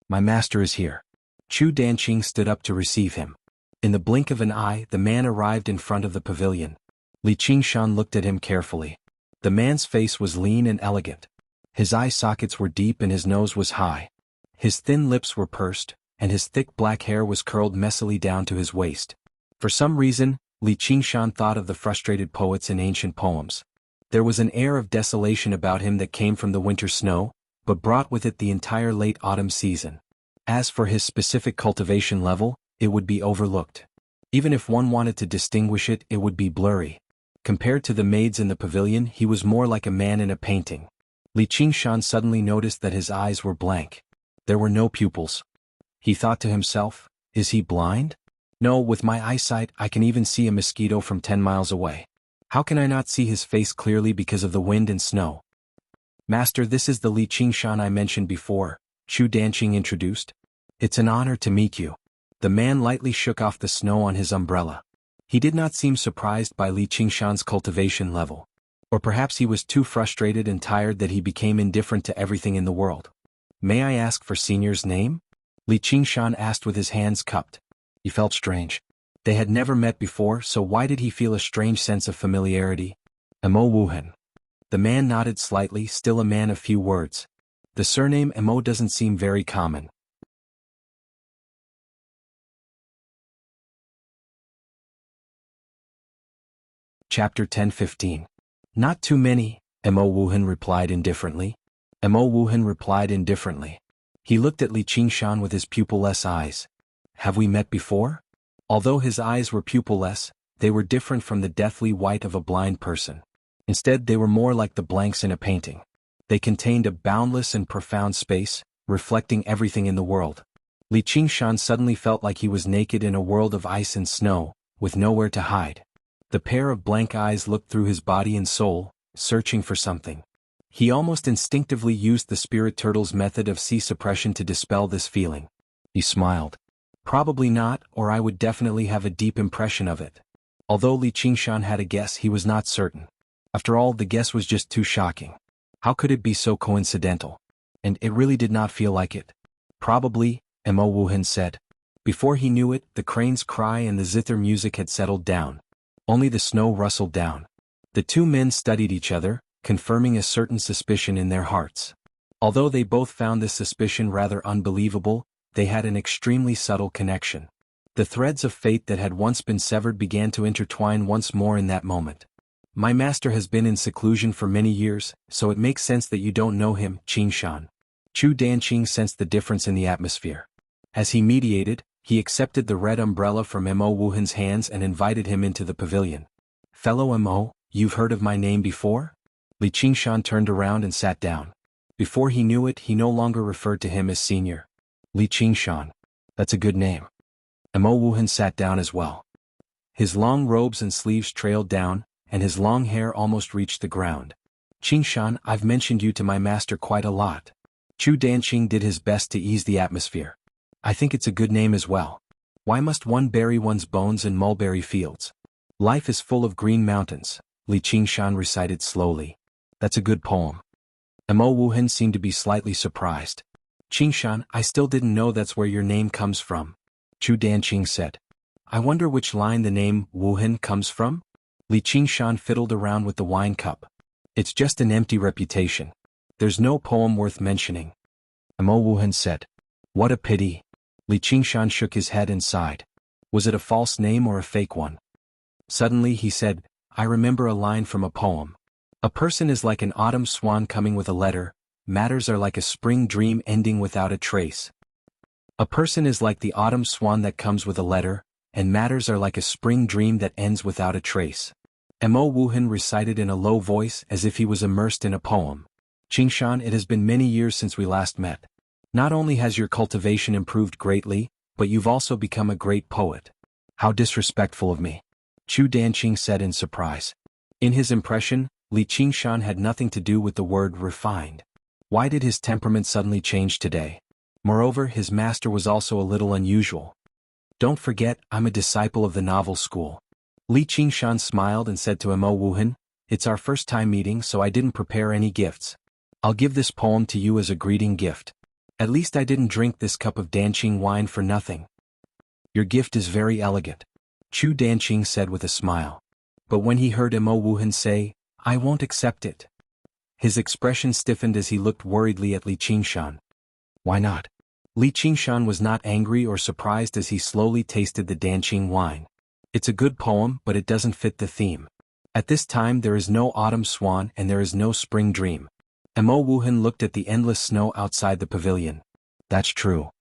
My master is here. Chu Danqing stood up to receive him. In the blink of an eye, the man arrived in front of the pavilion. Li Qingshan looked at him carefully. The man's face was lean and elegant. His eye sockets were deep and his nose was high. His thin lips were pursed, and his thick black hair was curled messily down to his waist. For some reason, Li Qingshan thought of the frustrated poets in ancient poems. There was an air of desolation about him that came from the winter snow, but brought with it the entire late autumn season. As for his specific cultivation level, it would be overlooked. Even if one wanted to distinguish it, it would be blurry. Compared to the maids in the pavilion, he was more like a man in a painting. Li Qingshan suddenly noticed that his eyes were blank. There were no pupils. He thought to himself, is he blind? No, with my eyesight I can even see a mosquito from 10 miles away. How can I not see his face clearly because of the wind and snow? Master, this is the Li Qingshan I mentioned before, Chu Danqing introduced. It's an honor to meet you. The man lightly shook off the snow on his umbrella. He did not seem surprised by Li Qingshan's cultivation level. Or perhaps he was too frustrated and tired that he became indifferent to everything in the world. May I ask for senior's name? Li Qingshan asked with his hands cupped. He felt strange. They had never met before, so why did he feel a strange sense of familiarity? Mo Wuhan. The man nodded slightly, still a man of few words. The surname Mo doesn't seem very common. Chapter 10-15. Not too many, Mo Wuhan replied indifferently. Mo Wuhan replied indifferently. He looked at Li Qingshan with his pupil-less eyes. Have we met before? Although his eyes were pupil-less, they were different from the deathly white of a blind person. Instead, they were more like the blanks in a painting. They contained a boundless and profound space, reflecting everything in the world. Li Qingshan suddenly felt like he was naked in a world of ice and snow, with nowhere to hide. The pair of blank eyes looked through his body and soul, searching for something. He almost instinctively used the spirit turtle's method of sea suppression to dispel this feeling. He smiled. Probably not, or I would definitely have a deep impression of it. Although Li Qingshan had a guess, he was not certain. After all, the guess was just too shocking. How could it be so coincidental? And it really did not feel like it. Probably, Mo Wuhan said. Before he knew it, the crane's cry and the zither music had settled down. Only the snow rustled down. The two men studied each other, confirming a certain suspicion in their hearts. Although they both found this suspicion rather unbelievable, they had an extremely subtle connection. The threads of fate that had once been severed began to intertwine once more in that moment. My master has been in seclusion for many years, so it makes sense that you don't know him, Qingshan. Chu Danqing sensed the difference in the atmosphere. As he mediated, he accepted the red umbrella from Mo Wuhan's hands and invited him into the pavilion. Fellow Mo, you've heard of my name before? Li Qingshan turned around and sat down. Before he knew it, he no longer referred to him as senior. Li Qingshan. That's a good name. Mo Wuhan sat down as well. His long robes and sleeves trailed down, and his long hair almost reached the ground. Qingshan, I've mentioned you to my master quite a lot. Chu Danqing did his best to ease the atmosphere. I think it's a good name as well. Why must one bury one's bones in mulberry fields? Life is full of green mountains, Li Qingshan recited slowly. That's a good poem. Mo Wuhan seemed to be slightly surprised. Qingshan, I still didn't know that's where your name comes from. Chu Danqing said. I wonder which line the name Wuhan comes from? Li Qingshan fiddled around with the wine cup. It's just an empty reputation. There's no poem worth mentioning. Mo Wuhan said. What a pity. Li Qingshan shook his head and sighed. Was it a false name or a fake one? Suddenly he said, I remember a line from a poem. A person is like an autumn swan coming with a letter, matters are like a spring dream ending without a trace. A person is like the autumn swan that comes with a letter, and matters are like a spring dream that ends without a trace. Mo Wuhan recited in a low voice as if he was immersed in a poem. Qingshan, it has been many years since we last met. Not only has your cultivation improved greatly, but you've also become a great poet. How disrespectful of me. Chu Danqing said in surprise. In his impression, Li Qingshan had nothing to do with the word refined. Why did his temperament suddenly change today? Moreover, his master was also a little unusual. Don't forget, I'm a disciple of the novel school. Li Qingshan smiled and said to Mo Wuhan, it's our first time meeting, so I didn't prepare any gifts. I'll give this poem to you as a greeting gift. At least I didn't drink this cup of Danqing wine for nothing. Your gift is very elegant, Chu Danqing said with a smile. But when he heard Mo Wuhan say, I won't accept it, his expression stiffened as he looked worriedly at Li Qingshan. Why not? Li Qingshan was not angry or surprised as he slowly tasted the Danqing wine. It's a good poem, but it doesn't fit the theme. At this time there is no autumn swan and there is no spring dream. Mo Wuhan looked at the endless snow outside the pavilion. That's true.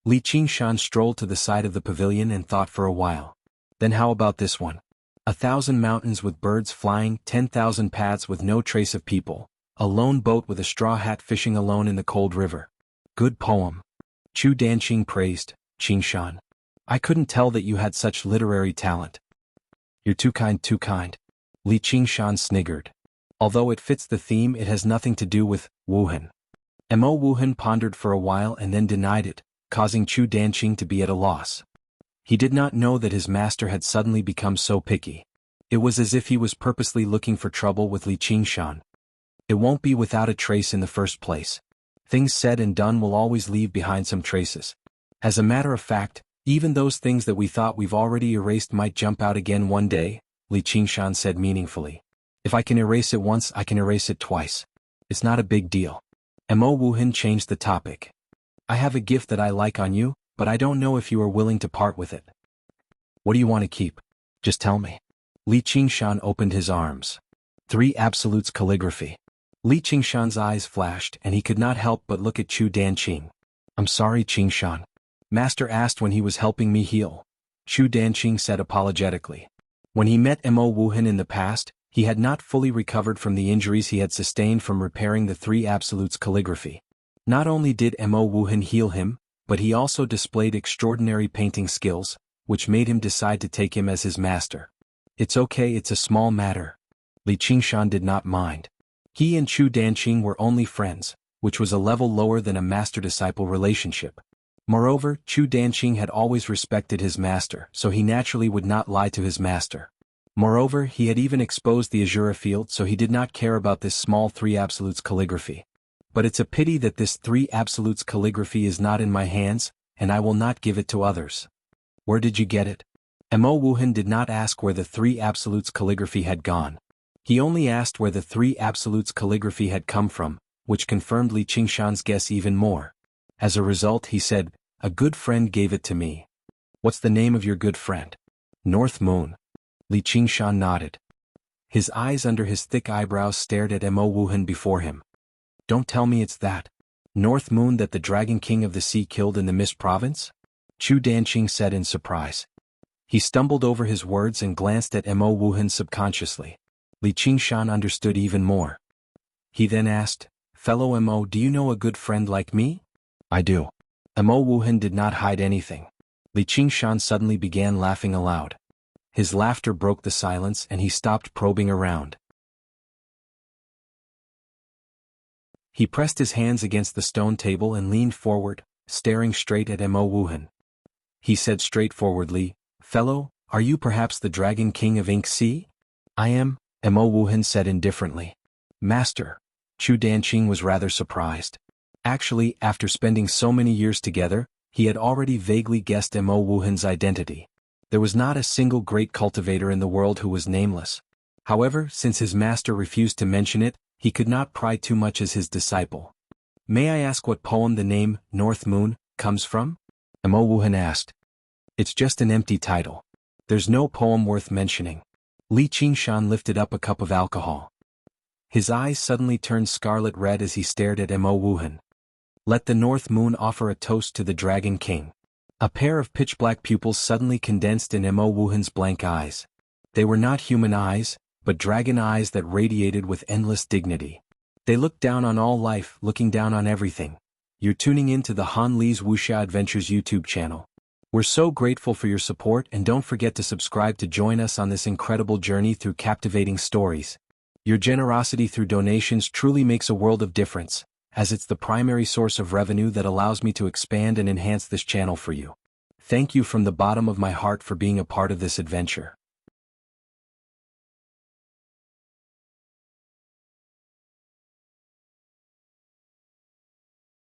Li Qingshan strolled to the side of the pavilion and thought for a while. Then how about this one? 1,000 mountains with birds flying, 10,000 paths with no trace of people, a lone boat with a straw hat fishing alone in the cold river. Good poem. Chu Danqing praised. Qingshan. I couldn't tell that you had such literary talent. You're too kind, too kind. Li Qingshan sniggered. Although it fits the theme, it has nothing to do with Wuhan. Mo Wuhan pondered for a while and then denied it, causing Chu Danqing to be at a loss. He did not know that his master had suddenly become so picky. It was as if he was purposely looking for trouble with Li Qingshan. It won't be without a trace in the first place. Things said and done will always leave behind some traces. As a matter of fact, even those things that we thought we've already erased might jump out again one day, Li Qingshan said meaningfully. If I can erase it once, I can erase it twice. It's not a big deal. Mo Wuhan changed the topic. I have a gift that I like on you, but I don't know if you are willing to part with it. What do you want to keep? Just tell me. Li Qingshan opened his arms. 3 Absolutes calligraphy. Li Qingshan's eyes flashed and he could not help but look at Chu Danqing. I'm sorry, Qingshan. Master asked when he was helping me heal. Chu Danqing said apologetically. When he met Mo Wuhan in the past, he had not fully recovered from the injuries he had sustained from repairing the Three Absolutes calligraphy. Not only did Mo Wuhan heal him, but he also displayed extraordinary painting skills, which made him decide to take him as his master. It's okay, it's a small matter. Li Qingshan did not mind. He and Chu Danqing were only friends, which was a level lower than a master-disciple relationship. Moreover, Chu Danqing had always respected his master, so he naturally would not lie to his master. Moreover, he had even exposed the Azura field, so he did not care about this small Three Absolutes calligraphy. But it's a pity that this Three Absolutes calligraphy is not in my hands, and I will not give it to others. Where did you get it? Mo Wuhan did not ask where the Three Absolutes calligraphy had gone. He only asked where the Three Absolutes calligraphy had come from, which confirmed Li Qingshan's guess even more. As a result, he said, a good friend gave it to me. What's the name of your good friend? North Moon. Li Qingshan nodded. His eyes under his thick eyebrows stared at Mo Wuhan before him. Don't tell me it's that North Moon that the Dragon King of the Sea killed in the Mist Province? Chu Danqing said in surprise. He stumbled over his words and glanced at Mo Wuhan subconsciously. Li Qingshan understood even more. He then asked, Fellow Mo, do you know a good friend like me? I do. Mo Wuhan did not hide anything. Li Qingshan suddenly began laughing aloud. His laughter broke the silence and he stopped probing around. He pressed his hands against the stone table and leaned forward, staring straight at Mo Wuhan. He said straightforwardly, Fellow, are you perhaps the Dragon King of Ink Sea? I am, Mo Wuhan said indifferently. Master. Chu Danqing was rather surprised. Actually, after spending so many years together, he had already vaguely guessed Mo Wuhan's identity. There was not a single great cultivator in the world who was nameless. However, since his master refused to mention it, he could not pry too much as his disciple. May I ask what poem the name, North Moon, comes from? Mo Wuhan asked. It's just an empty title. There's no poem worth mentioning. Li Qingshan lifted up a cup of alcohol. His eyes suddenly turned scarlet red as he stared at Mo Wuhan. Let the North Moon offer a toast to the Dragon King. A pair of pitch-black pupils suddenly condensed in Mo Wuhan's blank eyes. They were not human eyes, but dragon eyes that radiated with endless dignity. They looked down on all life, looking down on everything. You're tuning in to the Han Li's Wuxia Adventures YouTube channel. We're so grateful for your support, and don't forget to subscribe to join us on this incredible journey through captivating stories. Your generosity through donations truly makes a world of difference, as it's the primary source of revenue that allows me to expand and enhance this channel for you. Thank you from the bottom of my heart for being a part of this adventure.